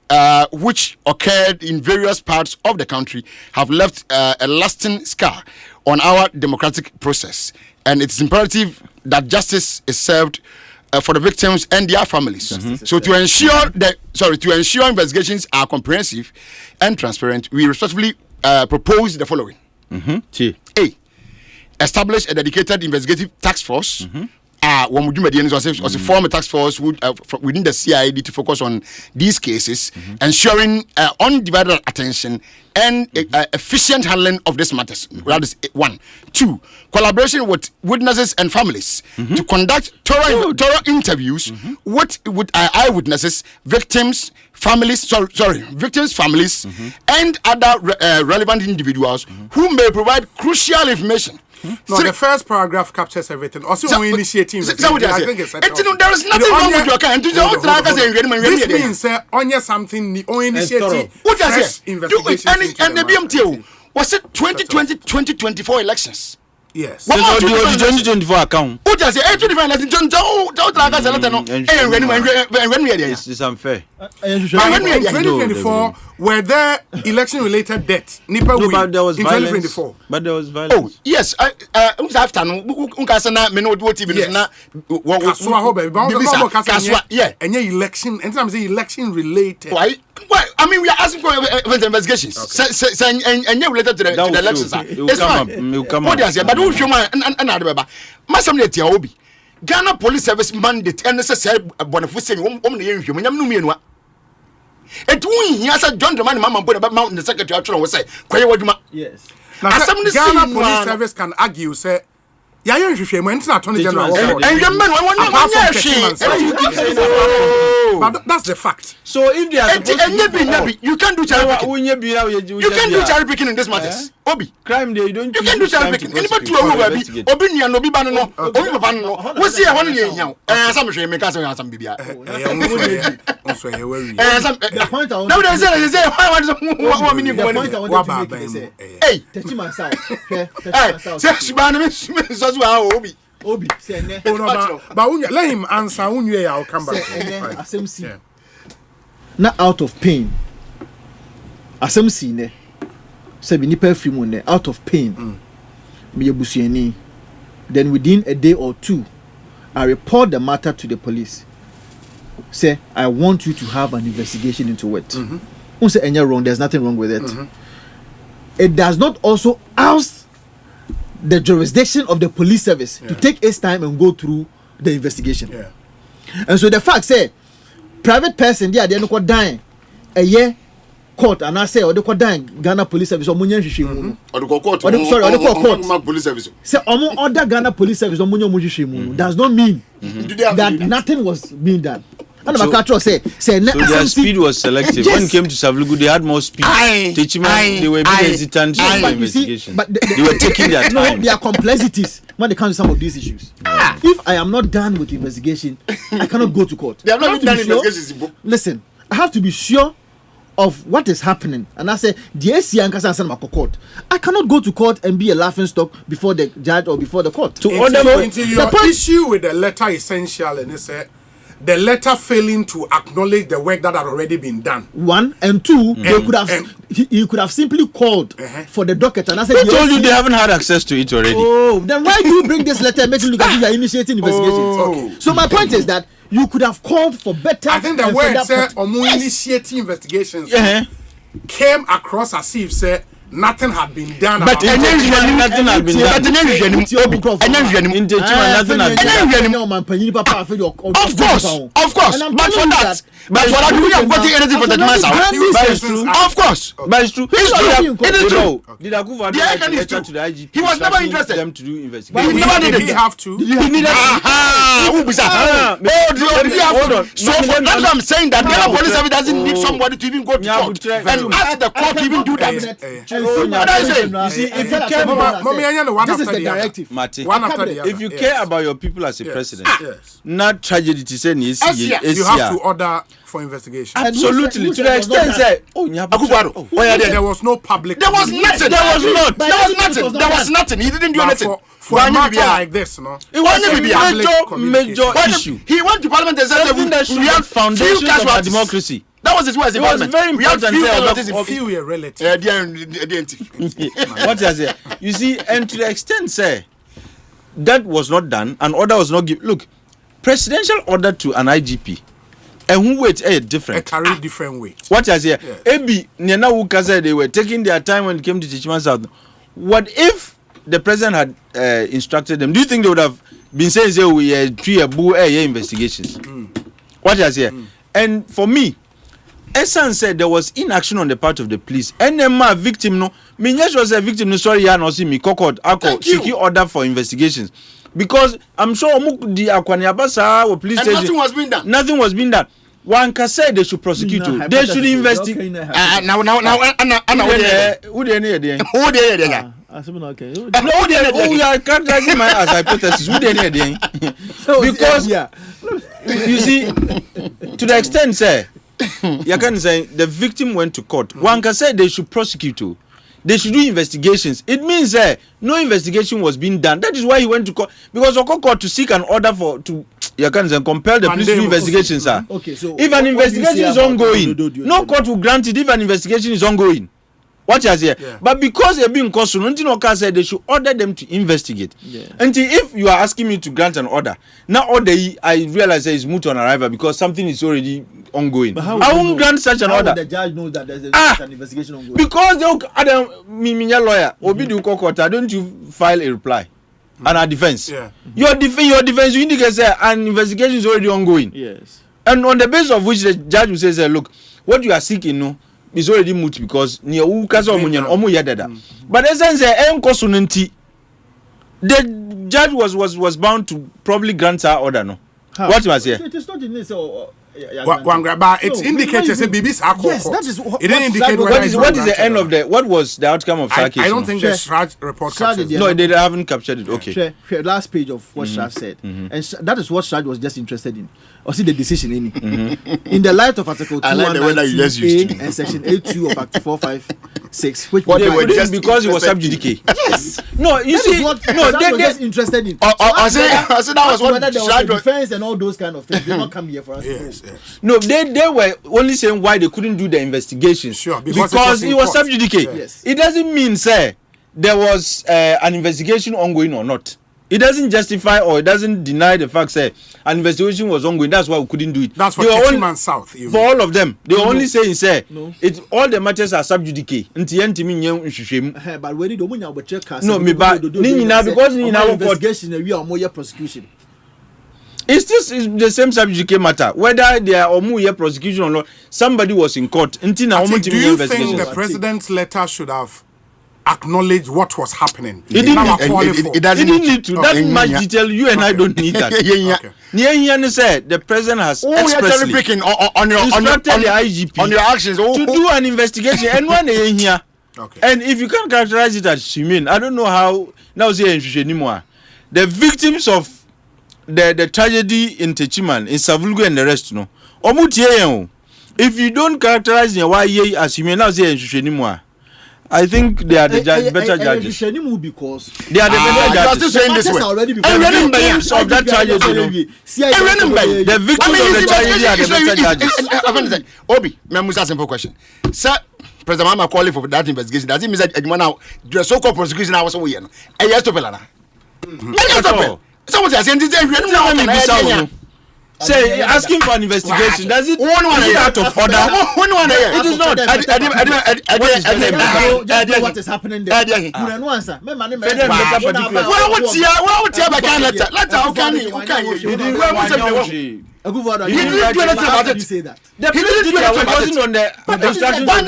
which occurred in various parts of the country, have left a lasting scar on our democratic process. And it's imperative that justice is served for the victims and their families. So to ensure investigations are comprehensive and transparent, we respectfully propose the following: A, establish a dedicated investigative task force One was a former task force within the CID to focus on these cases, ensuring undivided attention and efficient handling of these matters. That is 1. 2, collaboration with witnesses and families to conduct thorough interviews with eyewitnesses, victims, families, families, and other relevant individuals who may provide crucial information. No, the first paragraph captures everything. Also, we initiating. I think it's there is nothing wrong with your kind. This means on something initiating. What does it? Investigation. And the BMTO was it 2020-2024 elections? Yes. What about the 2024 account? What does it? 2024 it's unfair. 2024 were there election-related deaths? But there was in violence. 2024. But there was violence. Oh yes. After election. Anytime say election-related. Why? I mean, we are asking for investigations. And related to the elections. It's fine. What does it? But who show man and other Masam let your hobby. Ghana Police Service mandate and necessary Boniface human. It won't he has a John Demand Mamma put about mountain the secretary actually was say, yes. Now, Ghana Police Service can argue, say, Yaya Shushem, Attorney General. And your man, but that's the fact. So if they are you can't do cherry picking in this matters. Obi crime day, you can do cherry picking. Anybody to Obi and Obi Banano, Obi Banano. What's here 1 year now? Some should make us some Bibia. The point I want Obi say but let him answer. I'll come back. Asempa. Not out of pain. Asempa ne. Say be nipa free mo ne out of pain. Me ebusuani. Then within a day or two, I report the matter to the police. Say I want you to have an investigation into it. Who say any wrong? There's nothing wrong with it. It does not also oust the jurisdiction of the police service to take its time and go through the investigation. And so the fact say private person they no ko dying a year court and I say or they ko dying Ghana Police Service or munyan hwehwe mu or the court police service say omo other Ghana Police Service or munyan hwehwe mu does not mean that nothing was being done. So their speed was selective. When it came to Savlugu, they had more speed. They were being hesitant to the investigation. But they were taking their time. No, there are complexities when it comes to some of these issues. If I am not done with the investigation, I cannot go to court. They have not done investigations. Listen, I have to be sure of what is happening. And I say, the court. I cannot go to court and be a laughing stock before the judge or before the court. So the issue with the letter essential and they say the letter failing to acknowledge the work that had already been done. 1 and 2, they could have he could have simply called for the docket and I said, who told you they haven't had access to it already? Oh, then why do you bring this letter and make it look as if you are initiating investigations? Okay. So my point is that you could have called for better. I think the word said initiating investigations came across as if said nothing had been done. But nothing had been done. Of course. But for that, we have gotten anything for that matter. Of course. But it's true. It is true. Did Akufa letter to the IGP? He was never interested. Them to do investigation. He never did it. He have to. He needed. Hold on. So that's what I'm saying. That Ghana Police Service doesn't need somebody to even go to court and ask the court to even do that. You see, if you care about this is the directive. Mate, if you care about your people as a president, not tragedy to say you have to order for investigation. Absolutely. To the extent say, there was no public. There was nothing. He didn't do anything. For a matter like this, no. It was a major issue. He went to Parliament and said we have foundations of our democracy. That was his words. It was very important. Few relatives. What is it? You see, and to the extent, say that was not done, an order was not given. Look, presidential order to an IGP, and who weight different. Carry different weight. What is here? Ebi Nena Wuka said they were taking their time when it came to Teachman South. What if the president had instructed them? Do you think they would have been saying say we three abu investigations. What I say? And for me, Esan said there was inaction on the part of the police. And then my victim no, me just was a victim. No, sorry, ya no see me. Kokot, ako seeking order for investigations because I'm sure the Akwaniabasa or police station. Nothing was being done. Nothing was being done. One can say they should prosecute you. They should investigate. Now, who they need? No, we are characterizing my as hypothesis. Who they need? Because you see, to the extent, say, you can say the victim went to court. One can say they should prosecute you. They should do investigations. It means no investigation was being done. That is why he went to court because court to seek an order to you can say compel the police to do investigations. Okay, so if an investigation is ongoing, no court will grant it if an investigation is ongoing. What you say? Yeah. But because they're being cautioned, Ntino said they should order them to investigate. Yeah. Until if you are asking me to grant an order, now order I realize there is moot on arrival because something is already ongoing. I won't grant such an order. How would the judge know that there's an investigation ongoing? Because me lawyer, Obi do court, don't you file a reply and a defense? Yeah. Your defense, you indicate that an investigation is already ongoing. Yes. And on the basis of which the judge will say, look, what you are seeking, no. Is already moot because near Ukaso Munyan Omu Yadada. But essence the judge was bound to probably grant her order, no? How? What was here? It is not in this it's indicated say BB's alcohol. Yes, that is what didn't indicate what is the end of what was the outcome of that case? I don't think the Shraj report captured it. No, they haven't captured it. Okay. Last page of what Shraj said. And that is what Shraj was just interested in. Or see the decision in in the light of Article 219A and Section 82 of Act 456, which just because it was sub judice. Yes. No, you see, no, they were just interested in. I say that was what whether there was defense and all those kind of things. They don't come here for us. Yes. No, they were only saying why they couldn't do the investigation. Sure, because it was sub judice. Yes. It doesn't mean, say, there was an investigation ongoing or not. It doesn't justify or it doesn't deny the fact that an investigation was ongoing. That's why we couldn't do it. That's for Kitman South. For all of them. They only saying, say, all the matters are sub judice. But when you don't no, because investigation we are more prosecution. It's the same sub judice matter. Whether they are or more prosecution or not, somebody was in court. Do you think the president's letter should have acknowledge what was happening? It didn't need to. That much detail, you and I don't need that. Okay. Said the president has expressly instructed the IGP on your actions to do an investigation. And one here. Okay. And if you can't characterize it as humane, I don't know how now say anymore. The victims of the tragedy in Techiman, in Savulgo and the rest, no. If you don't characterize your why as humane, now say anymore. I think they are the better judges. Because they are the better judges. Saying this way. The victims of that tragedy, the victims of the tragedy are the better judges. Obi, me musa simple question. Sir, President Mama calling for that investigation. Does it mean that now the so-called prosecution now was over here? Yes, to Pelana. Someone says, say asking for an investigation. Does it out of order? It is not. What is happening there? He didn't do anything about it. He didn't do anything about it. On the instructions of the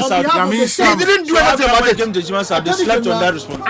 president. He didn't do anything about it. They slept on that response.